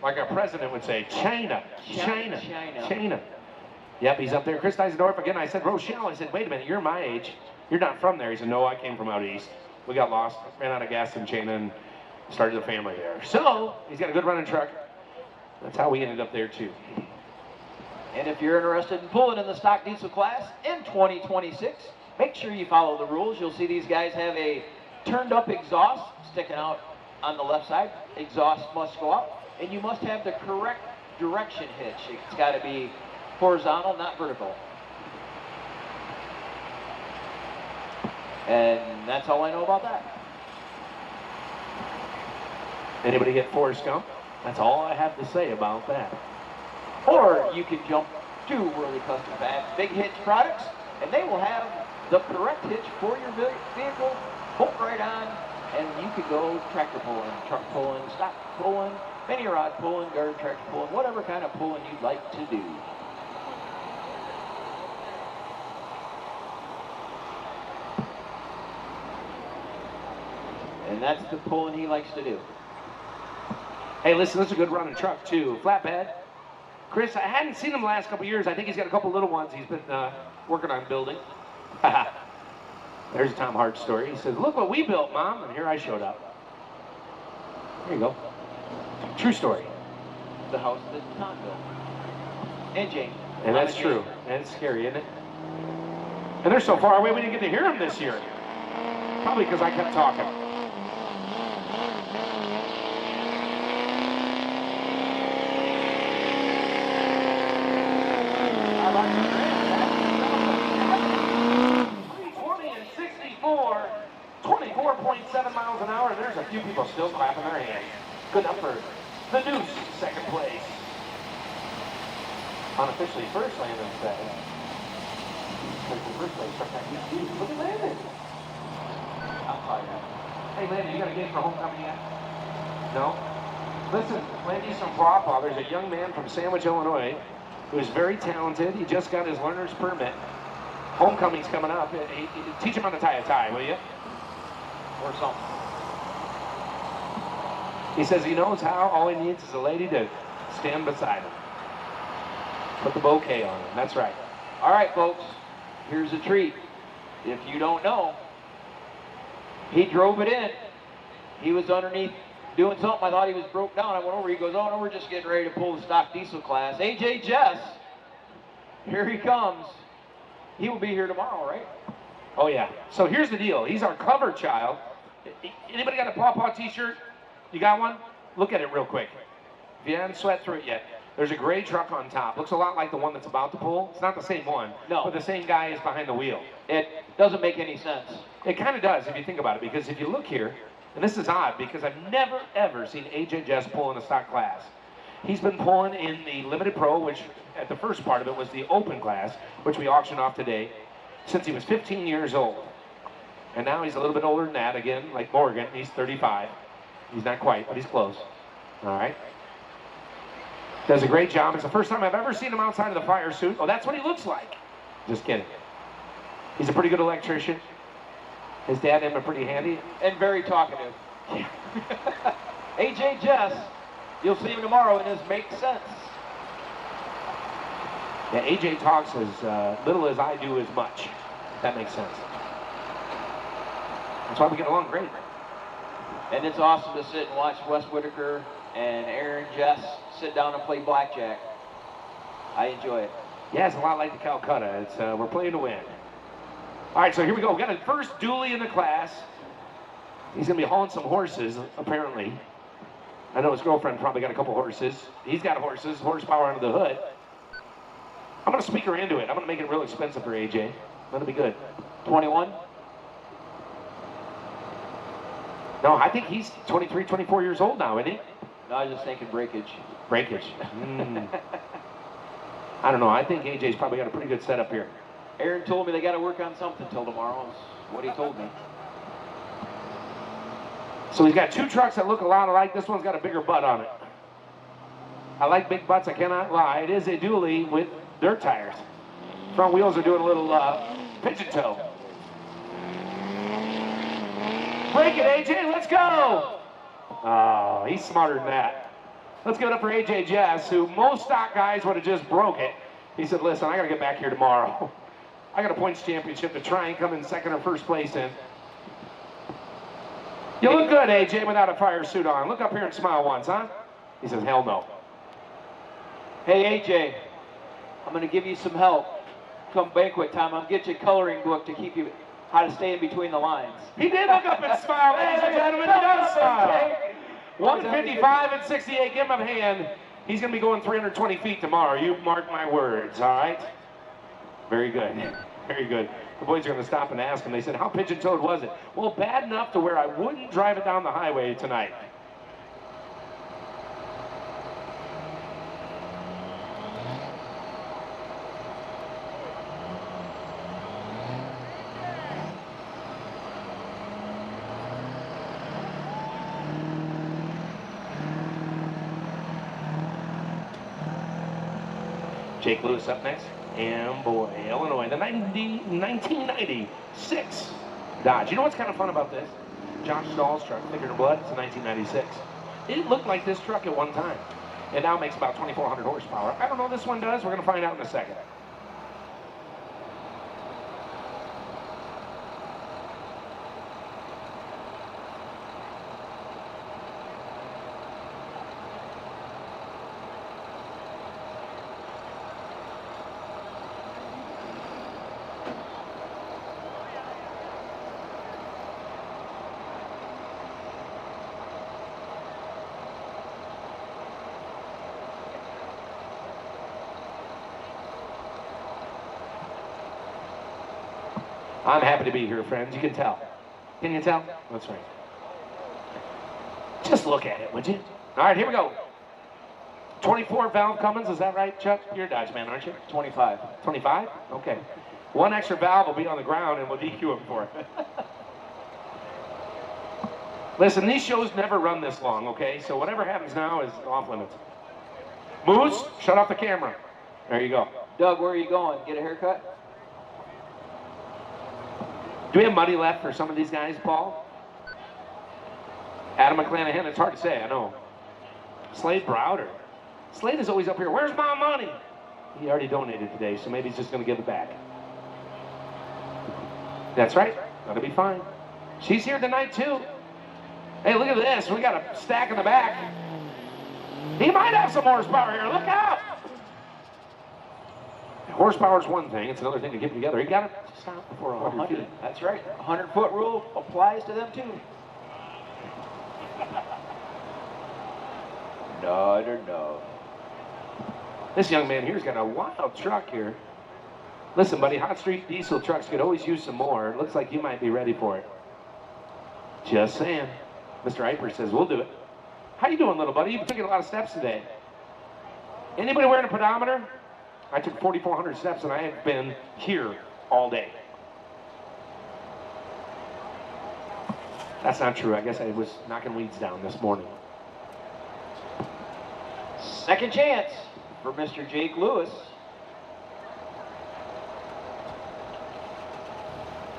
Speaker 3: Like our president would say, China, China,
Speaker 5: China.
Speaker 3: China. Yep, he's up there. Chris Neisendorf again. I said, Rochelle. I said, wait a minute, you're my age. You're not from there. He said, no, I came from out east. We got lost, ran out of gas in China, and started a family there. So, he's got a good running truck. That's how we ended up there, too.
Speaker 5: And if you're interested in pulling in the stock diesel class in 2026, make sure you follow the rules. You'll see these guys have a turned up exhaust sticking out on the left side. Exhaust must go up, and you must have the correct direction hitch. It's got to be horizontal, not vertical. And that's all I know about that.
Speaker 3: Anybody get Forrest Gump? That's all I have to say about that.
Speaker 5: Or you can jump to Worley Custom Fabs Big Hitch Products, and they will have the correct hitch for your vehicle, bolt right on, and you could go tractor pulling, truck pulling, stock pulling, mini rod pulling, guard tractor pulling, whatever kind of pulling you'd like to do. And that's the pulling he likes to do.
Speaker 3: Hey, listen, this is a good running truck, too. Flatbed. Chris, I hadn't seen him the last couple years. I think he's got a couple little ones he's been working on building. There's a Tom Hart story. He says, look what we built, Mom. And here I showed up. There you go. True story.
Speaker 5: The house that Tom built. And Jane.
Speaker 3: And that's true. And it's scary, isn't it? And they're so far away, we didn't get to hear them this year. Probably because I kept talking. Miles an hour, and there's a few people still clapping their hands. Good enough for the Deuce, second place. Unofficially first, Landon said. First place, look at Landon. I'll call you. Hey, Landon, you got a game for homecoming yet? No? Listen, Landon's from Paw Paw. There's a young man from Sandwich, Illinois, who is very talented. He just got his learner's permit. Homecoming's coming up. Teach him how to tie a tie, will you?
Speaker 5: Or something.
Speaker 3: He says he knows how. All he needs is a lady to stand beside him. Put the bouquet on him. That's right.
Speaker 5: All right, folks. Here's a treat. If you don't know, he drove it in. He was underneath doing something. I thought he was broke down. I went over. He goes, oh, no, we're just getting ready to pull the stock diesel class. AJ Jess. Here he comes. He will be here tomorrow, right?
Speaker 3: Oh, yeah. So here's the deal. He's our cover child. Anybody got a Paw Paw t-shirt? You got one? Look at it real quick. If you haven't sweat through it yet, there's a gray truck on top. Looks a lot like the one that's about to pull. It's not the same one,
Speaker 5: no,
Speaker 3: but the same guy is behind the wheel.
Speaker 5: It doesn't make any sense.
Speaker 3: It kind of does if you think about it, because if you look here, And this is odd because I've never, ever seen AJ Jess pull in a stock class. He's been pulling in the Limited Pro, which at the first part of it was the open class, which we auctioned off today, since he was 15 years old. And now he's a little bit older than that, again, like Morgan. He's 35. He's not quite, but he's close. All right. Does a great job. It's the first time I've ever seen him outside of the fire suit. Oh, that's what he looks like. Just kidding. He's a pretty good electrician. His dad and him are pretty handy.
Speaker 5: And very talkative. AJ Jess, you'll see him tomorrow in his Make Sense.
Speaker 3: Yeah, AJ talks as little as I do as much. If that makes sense. That's why we get along great.
Speaker 5: And it's awesome to sit and watch Wes Whitaker and Aaron Jess sit down and play blackjack. I enjoy it.
Speaker 3: Yeah, it's a lot like the Calcutta. It's we're playing to win. All right, so here we go. We got a first dually in the class. He's going to be hauling some horses, apparently. I know his girlfriend probably got a couple horses. He's got horses, horsepower under the hood. I'm going to speak her into it. I'm going to make it real expensive for AJ. That'll be good.
Speaker 5: 21?
Speaker 3: No, I think he's 23, 24 years old now, isn't he?
Speaker 5: No, I was just thinking breakage.
Speaker 3: Breakage. I don't know. I think AJ's probably got a pretty good setup here.
Speaker 5: Aaron told me they got to work on something till tomorrow, is what he told me.
Speaker 3: So he's got two trucks that look a lot alike. This one's got a bigger butt on it. I like big butts, I cannot lie. It is a dually with dirt tires. Front wheels are doing a little pigeon toe. Break it, AJ, let's go! Oh, he's smarter than that. Let's give it up for AJ Jess, who most stock guys would have just broke it. He said, listen, I got to get back here tomorrow. I got a points championship to try and come in second or first place in. You look good, AJ, without a fire suit on. Look up here and smile once, huh? He says, hell no.
Speaker 5: Hey, AJ, I'm going to give you some help. Come banquet time, I'll get you a coloring book to keep you how to stay in between the lines.
Speaker 3: He did look up and smile, ladies and gentlemen. He does smile. 155 and 68, give him a hand. He's going to be going 320 feet tomorrow. You mark my words, all right? Very good. Very good. The boys are going to stop and ask him. They said, how pigeon-toed was it? Well, bad enough to where I wouldn't drive it down the highway tonight. Jake Lewis up next. And boy, Illinois, the 1996 Dodge. You know what's kind of fun about this? Josh Stahl's truck, Thicker Than Blood, it's a 1996. It looked like this truck at one time. It now makes about 2,400 horsepower. I don't know this one does. We're going to find out in a second. I'm happy to be here, friends. You can tell. Can you tell? That's right. Just look at it, would you? All right, here we go. 24 valve Cummins, is that right, Chuck? You're a Dodge man, aren't you?
Speaker 5: 25.
Speaker 3: 25? Okay. One extra valve will be on the ground and we'll DQ him for it. Listen, these shows never run this long, okay? So whatever happens now is off limits. Moose, shut off the camera. There you go.
Speaker 5: Doug, where are you going? Get a haircut?
Speaker 3: Do we have money left for some of these guys, Paul? Adam McClanahan, it's hard to say, I know. Slade Browder. Slade is always up here, where's my money? He already donated today, so maybe he's just going to give it back. That's right, that'll be fine. She's here tonight, too. Hey, look at this, we got a stack in the back. He might have some horsepower here, look out! Horsepower is one thing, it's another thing to get together. You got to stop before 100 feet.
Speaker 5: That's right. 100-foot rule applies to them, too. No.
Speaker 3: This young man here's got a wild truck here. Listen, buddy, hot street diesel trucks could always use some more. It looks like you might be ready for it. Just saying. Mr. Eiper says, we'll do it. How you doing, little buddy? You've taken a lot of steps today. Anybody wearing a pedometer? I took 4,400 steps and I have been here all day. That's not true. I guess I was knocking weeds down this morning.
Speaker 5: Second chance for Mr. Jake Lewis.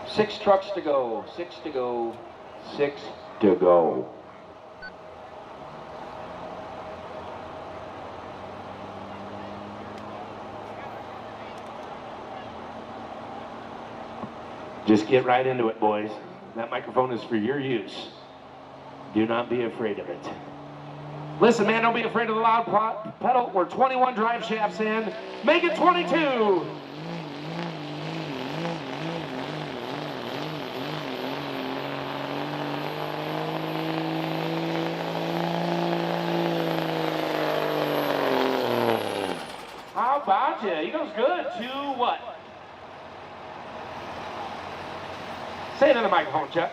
Speaker 5: 6 trucks to go, 6 to go, 6 to go.
Speaker 3: Just get right into it, boys. That microphone is for your use. Do not be afraid of it. Listen, man, don't be afraid of the loud pedal. We're 21 drive shafts in. Make it 22. How about you? He goes good. 2 what? Say it in the microphone, Chuck.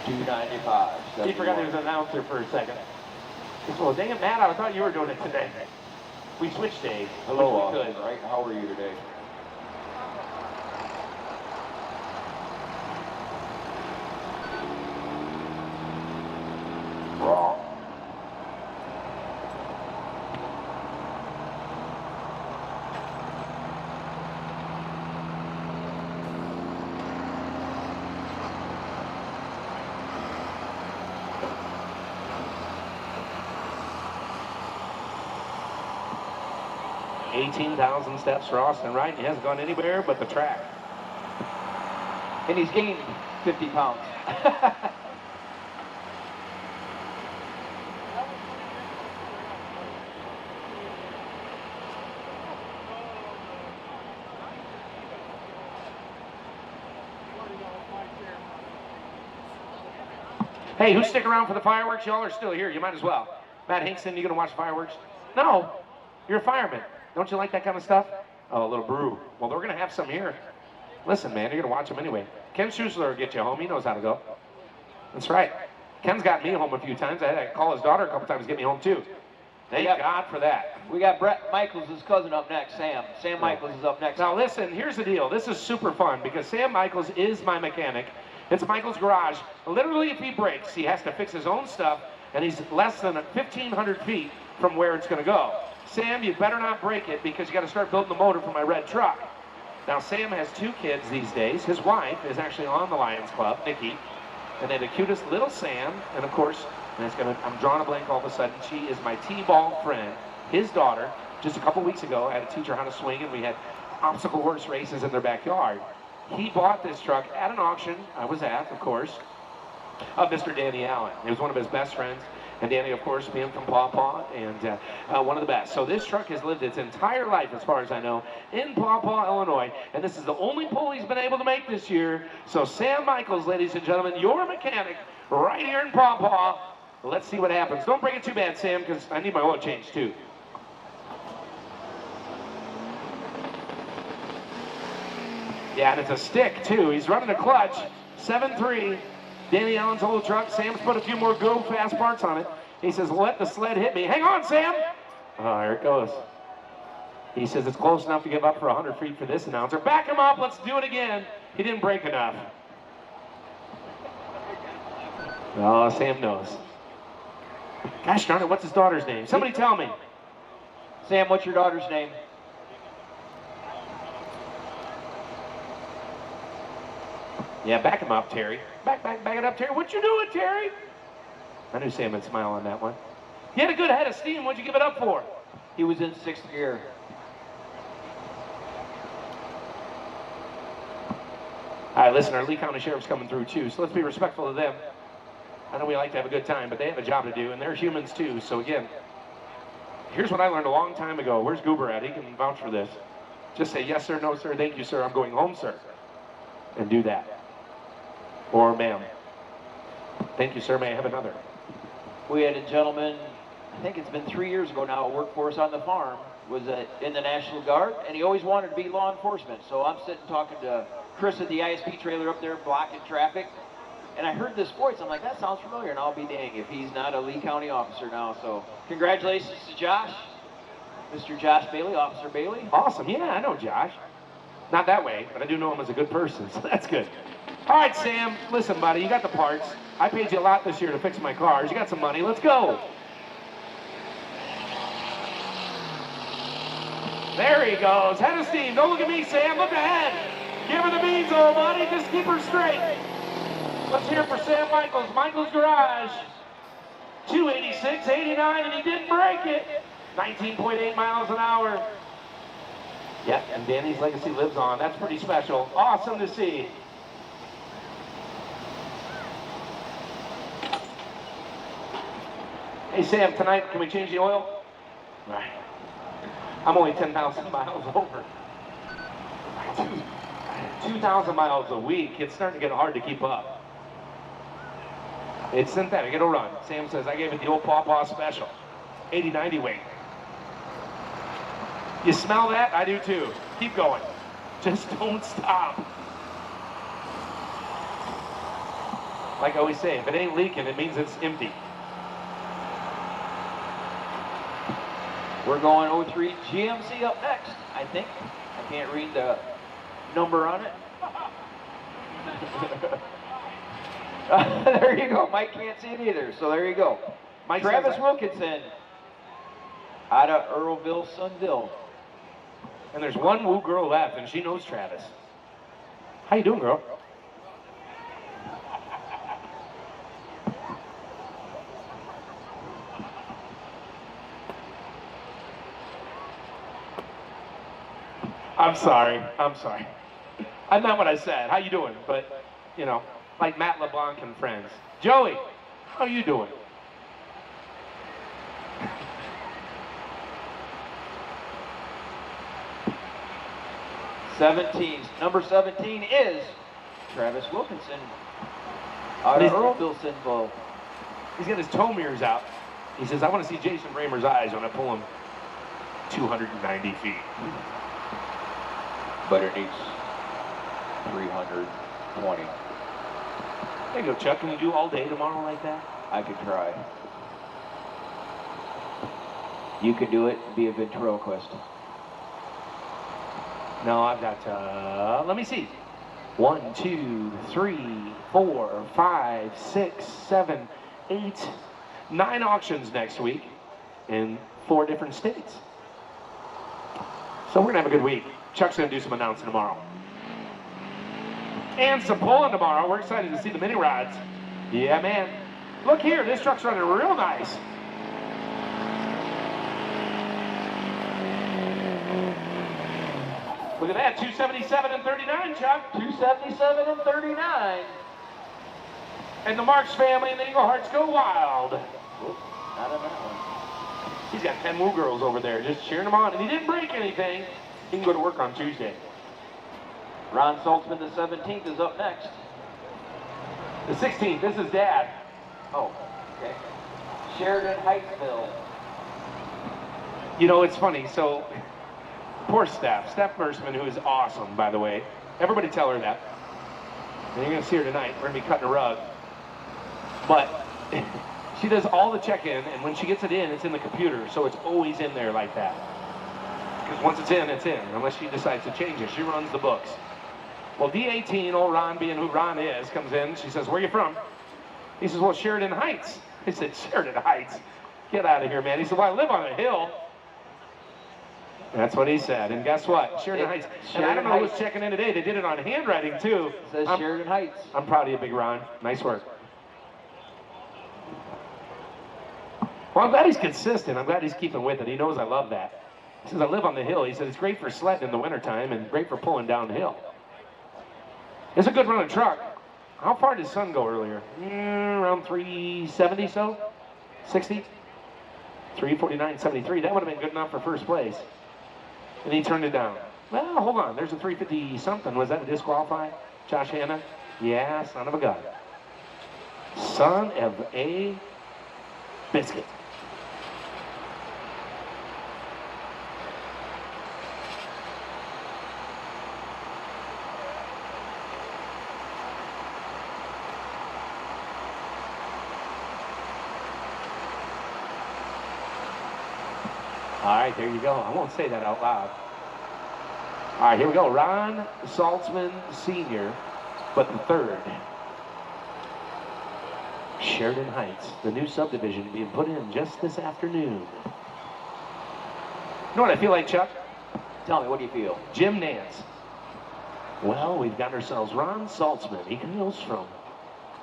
Speaker 5: 295.
Speaker 3: He forgot he was an announcer for a second. He said, well, dang it, Matt, I thought you were doing it today. We switched days.
Speaker 5: Hello,
Speaker 3: good.
Speaker 5: right? How are you today?
Speaker 3: Wrong. $18,000 steps for Austin Wright. He hasn't gone anywhere but the track.
Speaker 5: And he's gained 50 pounds.
Speaker 3: Hey, who's sticking around for the fireworks? Y'all are still here. You might as well. Matt Hinkson, you gonna watch fireworks? No, you're a fireman. Don't you like that kind of stuff? Oh, a little brew. Well, we're gonna have some here. Listen, man, you're gonna watch them anyway. Ken Schuessler will get you home. He knows how to go. That's right. Ken's got me home a few times. I had to call his daughter a couple times to get me home too. Thank God for that.
Speaker 5: We got Brett Michaels' cousin up next, Sam. Sam Michaels is up next.
Speaker 3: Now listen, here's the deal. This is super fun because Sam Michaels is my mechanic. It's Michael's garage. Literally, if he breaks, he has to fix his own stuff, and he's less than 1,500 feet from where it's going to go. Sam, you better not break it because you got to start building the motor for my red truck. Now, Sam has 2 kids these days. His wife is actually on the Lions Club, Nikki, and they're the cutest little Sam. And of course, I'm drawing a blank all of a sudden. She is my T-ball friend. His daughter, just a couple weeks ago, I had to teach her how to swing, and we had obstacle course races in their backyard. He bought this truck at an auction I was at, of course, of Mr. Danny Allen. He was one of his best friends. And Danny, of course, being from Paw Paw, and one of the best. So this truck has lived its entire life, as far as I know, in Paw Paw, Illinois. And this is the only pull he's been able to make this year. So Sam Michaels, ladies and gentlemen, your mechanic right here in Paw Paw. Let's see what happens. Don't break it too bad, Sam, because I need my oil change, too. Yeah, and it's a stick, too. He's running a clutch. 7.3. Danny Allen's old truck. Sam's put a few more go fast parts on it. He says, let the sled hit me. Hang on, Sam. Oh, here it goes. He says it's close enough to give up for 100 feet for this announcer. Back him up. Let's do it again. He didn't break enough. Oh, Sam knows. Gosh darn it, what's his daughter's name? Somebody tell me.
Speaker 5: Sam, what's your daughter's name?
Speaker 3: Yeah, back him up, Terry. Back it up, Terry. What you doing, Terry? I knew Sam would smile on that one. He had a good head of steam. What'd you give it up for?
Speaker 5: He was in 6th gear.
Speaker 3: All right, listen, our Lee County Sheriff's coming through, too, so let's be respectful of them. I know we like to have a good time, but they have a job to do, and they're humans, too. So, again, here's what I learned a long time ago. Where's Goober at? He can vouch for this. Just say, yes, sir, no, sir, thank you, sir, I'm going home, sir. And do that. Or, ma'am. Thank you, sir, may I have another?
Speaker 5: We had a gentleman, I think it's been 3 years ago now, worked for us on the farm, was in the National Guard, and he always wanted to be law enforcement. So I'm sitting talking to Chris at the ISP trailer up there blocking traffic, and I heard this voice. I'm like, that sounds familiar, and I'll be dang if he's not a Lee County officer now. So congratulations to Josh, Mr. Josh Bailey, Officer Bailey.
Speaker 3: Awesome. Yeah, I know Josh. Not that way, but I do know him as a good person, so that's good. All right, Sam, listen, buddy, you got the parts. I paid you a lot this year to fix my cars. You got some money. Let's go. There he goes. Head of steam. Don't look at me, Sam. Look ahead. Give her the beans, old buddy. Just keep her straight. Let's hear it for Sam Michaels. Michaels Garage. 286.89, and he didn't break it. 19.8 miles an hour. Yep, and Danny's legacy lives on. That's pretty special. Awesome to see. Hey, Sam, tonight, can we change the oil? All right. I'm only 10,000 miles over. 2,000 miles a week. It's starting to get hard to keep up. It's synthetic. It'll run. Sam says, I gave it the old Paw Paw special. 80-90 weight. You smell that? I do too. Keep going. Just don't stop. Like I always say, if it ain't leaking, it means it's empty.
Speaker 5: We're going 03 GMC up next, I think. I can't read the number on it. There you go. Mike can't see it either, so there you go.
Speaker 3: Mike
Speaker 5: Travis Wilkinson out of Earlville, Sunville.
Speaker 3: And there's one woo girl left, and she knows Travis. How you doing, girl? I'm sorry. I'm sorry. I meant what I said. How you doing? But, you know, like Matt LeBlanc and friends. Joey, how you doing?
Speaker 5: Number 17 is Travis Wilkinson out of Earlville, Sunville.
Speaker 3: He's got his toe mirrors out. He says, I want to see Jason Bramer's eyes when I pull him 290 feet.
Speaker 5: But it needs 320.
Speaker 3: There you go, Chuck. Can we do all day tomorrow like that?
Speaker 5: I could try. You can do it and be a ventriloquist.
Speaker 3: No, I've got, let me see. 1, 2, 3, 4, 5, 6, 7, 8, 9 auctions next week in 4 different states. So we're gonna have a good week. Chuck's gonna do some announcing tomorrow. And some pulling tomorrow. We're excited to see the mini rods. Yeah, man. Look here, this truck's running real nice. Look at that, 277 and 39, Chuck.
Speaker 5: 277 and 39.
Speaker 3: And the Marks family and the Eagle Hearts go wild.
Speaker 5: Whoops, not on that one.
Speaker 3: He's got 10 woo girls over there just cheering them on. And he didn't break anything. He can go to work on Tuesday.
Speaker 5: Ron Saltzman, the 17th, is up next.
Speaker 3: The 16th, this is Dad.
Speaker 5: Oh, okay. Sheridan Heightsville.
Speaker 3: You know, it's funny. So, poor Steph Bursman, who is awesome, by the way. Everybody tell her that. And you're going to see her tonight. We're going to be cutting a rug. But she does all the check-in, and when she gets it in, it's in the computer. So it's always in there like that. Because once it's in, unless she decides to change it. She runs the books. Well, D18, old Ron, being who Ron is, comes in. She says, where are you from? He says, well, Sheridan Heights. I said, Sheridan Heights? Get out of here, man. He said, well, I live on a hill. That's what he said. And guess what? Sheridan Heights. And I don't know who's checking in today. They did it on handwriting, too.
Speaker 5: It says Sheridan Heights.
Speaker 3: I'm proud of you, Big Ron. Nice work. Well, I'm glad he's consistent. I'm glad he's keeping with it. He knows I love that. He says, I live on the hill. He said, it's great for sledding in the wintertime and great for pulling downhill. It's a good running truck. How far did Sun go earlier? Around 370 so? 60? 349.73. That would have been good enough for first place. And he turned it down. Well, hold on. There's a 350 something. Was that a disqualify? Josh Hanna? Yeah, son of a gun. Son of a biscuit. All right, there you go. I won't say that out loud. All right, here we go. Ron Saltzman Sr., but the third. Sheridan Heights, the new subdivision being put in just this afternoon. You know what I feel like, Chuck?
Speaker 5: Tell me, what do you feel?
Speaker 3: Jim Nance. Well, we've got ourselves Ron Saltzman. He comes from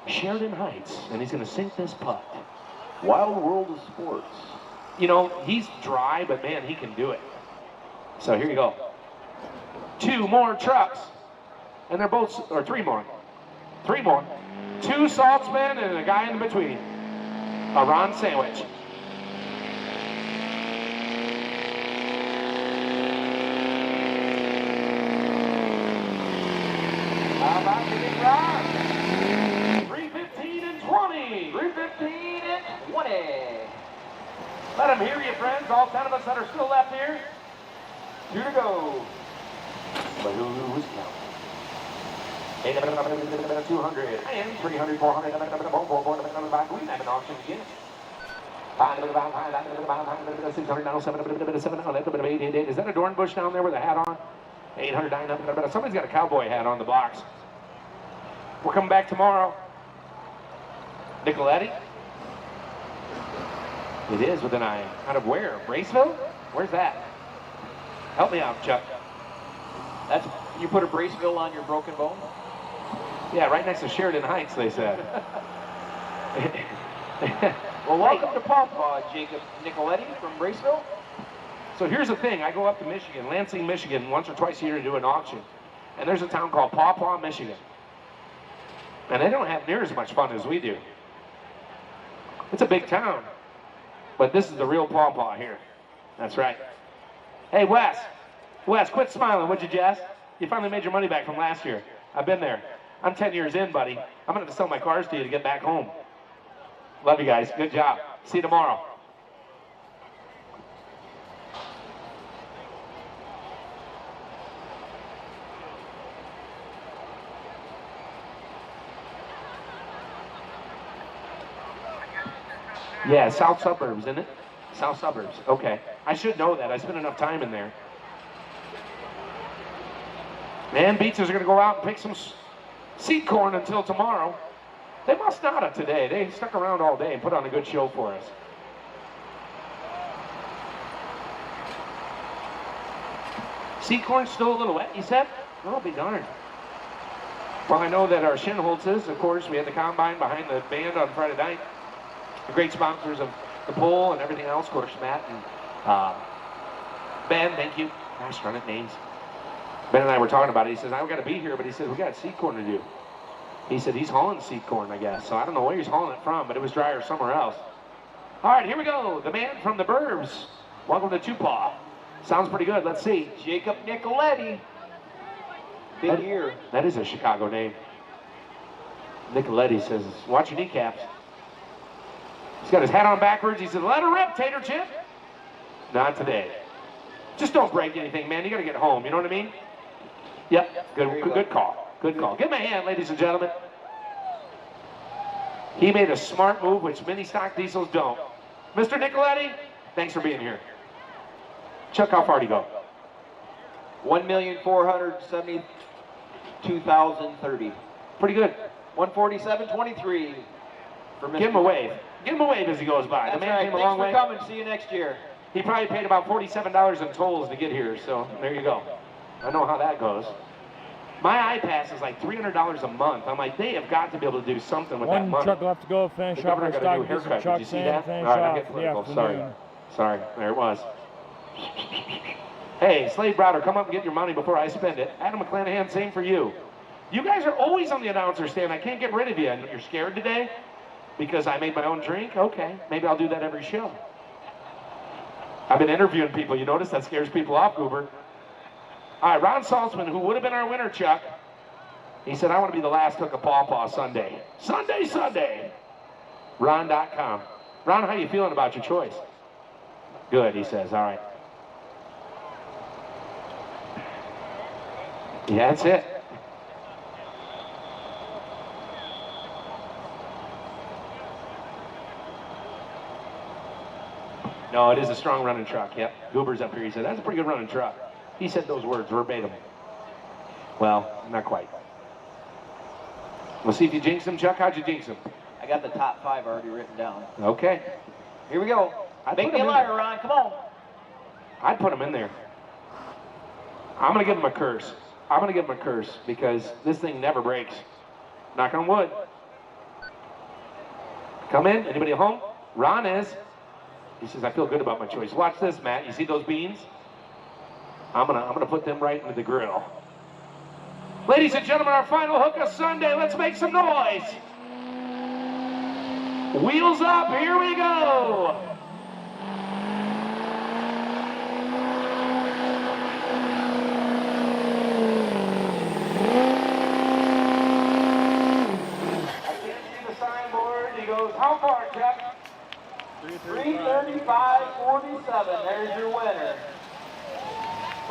Speaker 3: Sheridan Heights, and he's going to sink this putt. Wild World of Sports. You know, he's dry, but man, he can do it. So here you go. 2 more trucks, and they're both, or 3 more. 3 more. 2 Saltzmen and a guy in between. A Ron sandwich. How about the big Ron? 3:15 and 20.
Speaker 5: 3:15 and 20.
Speaker 3: Let them hear you, friends. All 10 of us that are still left here. 2 to go. But who's counting? 200 and 300, 400, we have an auction again. 600, 700, is that a Dornbush down there with a hat on? 800, 900, somebody's got a cowboy hat on the box. We're coming back tomorrow. Nicoletti? It is with an I. Out of where? Braceville? Where's that? Help me out, Chuck.
Speaker 5: That's, you put a Braceville on your broken bone?
Speaker 3: Yeah, right next to Sheridan Heights, they said.
Speaker 5: Well, welcome to Paw Paw, Jacob Nicoletti from Braceville.
Speaker 3: So here's the thing. I go up to Michigan, Lansing, Michigan, once or twice a year to do an auction. And there's a town called Paw Paw, Michigan. And they don't have near as much fun as we do. It's a big town. But this is the real Paw Paw here. That's right. Hey, Wes. Wes, quit smiling, would you, Jess? You finally made your money back from last year. I've been there. I'm 10 years in, buddy. I'm going to sell my cars to you to get back home. Love you guys. Good job. See you tomorrow. Yeah, South Suburbs, isn't it? South Suburbs. Okay. I should know that. I spent enough time in there. Man, Beaches are going to go out and pick some seed corn until tomorrow. They must not have today. They stuck around all day and put on a good show for us. Seed corn's still a little wet, you said? Oh, be darned. Well, I know that our Shinholtzes, of course, we had the combine behind the band on Friday night. The great sponsors of the poll and everything else, of course, Matt and Ben, thank you. Gosh darn it, names. Ben and I were talking about it. He says, I've got to be here, but he says, we got seed corn to do. He said, he's hauling seed corn, I guess. So I don't know where he's hauling it from, but it was drier somewhere else. All right, here we go. The man from the burbs. Welcome to Tupac. Sounds pretty good. Let's see.
Speaker 5: Jacob Nicoletti. Big year.
Speaker 3: That is a Chicago name. Nicoletti says, watch your kneecaps. He's got his hat on backwards. He said, let her rip, Tater Chip. Not today. Just don't break anything, man. You got to get home. You know what I mean? Yep. Good call. Good call. Give him a hand, ladies and gentlemen. He made a smart move, which many stock diesels don't. Mr. Nicoletti, thanks for being here. Chuck, how far did he go?
Speaker 5: 1,472,030.
Speaker 3: Pretty good.
Speaker 5: 147.23.
Speaker 3: Give him a wave. Give him a wave as he goes by.
Speaker 5: That's
Speaker 3: the man
Speaker 5: right.
Speaker 3: came a long way.
Speaker 5: Thanks for coming. See you next year.
Speaker 3: He probably paid about $47 in tolls to get here, so there you go. I know how that goes. My iPass is like $300 a month. I'm like, they have got to be able to do something with that
Speaker 4: One
Speaker 3: money.
Speaker 4: truck left to go. Finish
Speaker 3: The
Speaker 4: off
Speaker 3: governor
Speaker 4: our
Speaker 3: got a new
Speaker 4: stock
Speaker 3: haircut.
Speaker 4: trucks
Speaker 3: Did you see
Speaker 4: and
Speaker 3: that?
Speaker 4: finish
Speaker 3: All right, I'll
Speaker 4: off
Speaker 3: get
Speaker 4: the
Speaker 3: political.
Speaker 4: afternoon.
Speaker 3: Sorry, there it was. Hey, Slade Browder, come up and get your money before I spend it. Adam McClanahan, same for you. You guys are always on the announcer stand. I can't get rid of you. And you're scared today because I made my own drink? Okay, maybe I'll do that every show. I've been interviewing people. You notice that scares people off, Goober. All right, Ron Saltzman, who would have been our winner, Chuck. He said, I want to be the last hook of Paw Paw Sunday. Sunday. Ron.com. Ron, how you feeling about your choice? Good, he says. All right. Yeah, that's it. No, it is a strong running truck. Yep. Goober's up here. He said, that's a pretty good running truck. He said those words verbatim. Well, not quite. We'll see if you jinx him, Chuck. How'd you jinx him?
Speaker 5: I got the top 5 already written down.
Speaker 3: Okay.
Speaker 5: Here we go. Make me a liar, Ron. Come on.
Speaker 3: I'd put him in there. I'm going to give him a curse. I'm going to give him a curse because this thing never breaks. Knock on wood. Come in. Anybody at home? Ron is. He says, I feel good about my choice. Watch this, Matt. You see those beans? I'm gonna put them right into the grill. Ladies and gentlemen, our final hook of Sunday. Let's make some noise. Wheels up. Here we go. I can't see the signboard. He goes, how far, Chuck? 3:35.47. There's your winner.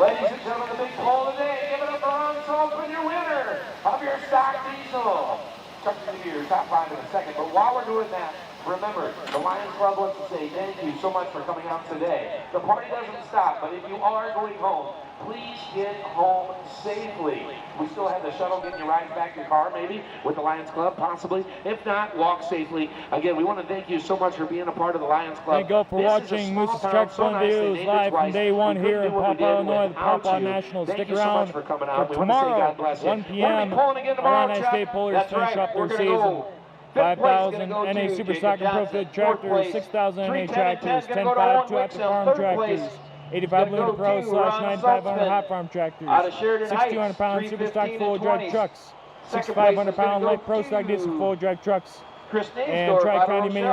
Speaker 3: Ladies and gentlemen, the big poll today. Give it up for Ron Saltzman, your winner of your stock diesel. Chuck, you're going to do your top 5 in a second. But while we're doing that, remember, the Lions Club wants to say thank you so much for coming out today. The party doesn't stop, but if you are going home, please get home safely. We still have the shuttle getting you rides back to your car, maybe, with the Lions Club, possibly. If not, walk safely. Again, we want to thank you so much for being a part of the Lions Club.
Speaker 4: Thank you for watching Moose's Truck Fun Videos live from day 1 here in Paw Paw, Illinois, the Paw Paw Nationals. Stick around for tomorrow, 1 p.m. Illini State Pullers finish up their season. 5,000 NA Super Stock and Pro Field tractors, 6,000 NA tractors, 10.5 2 farm tractors, 85 Luna Pro / 9,500 hot farm tractors, 6,200 pound Super Stock full drive trucks, 6,500 pound light Pro Stock diesel full drive trucks, and Tri-County Mini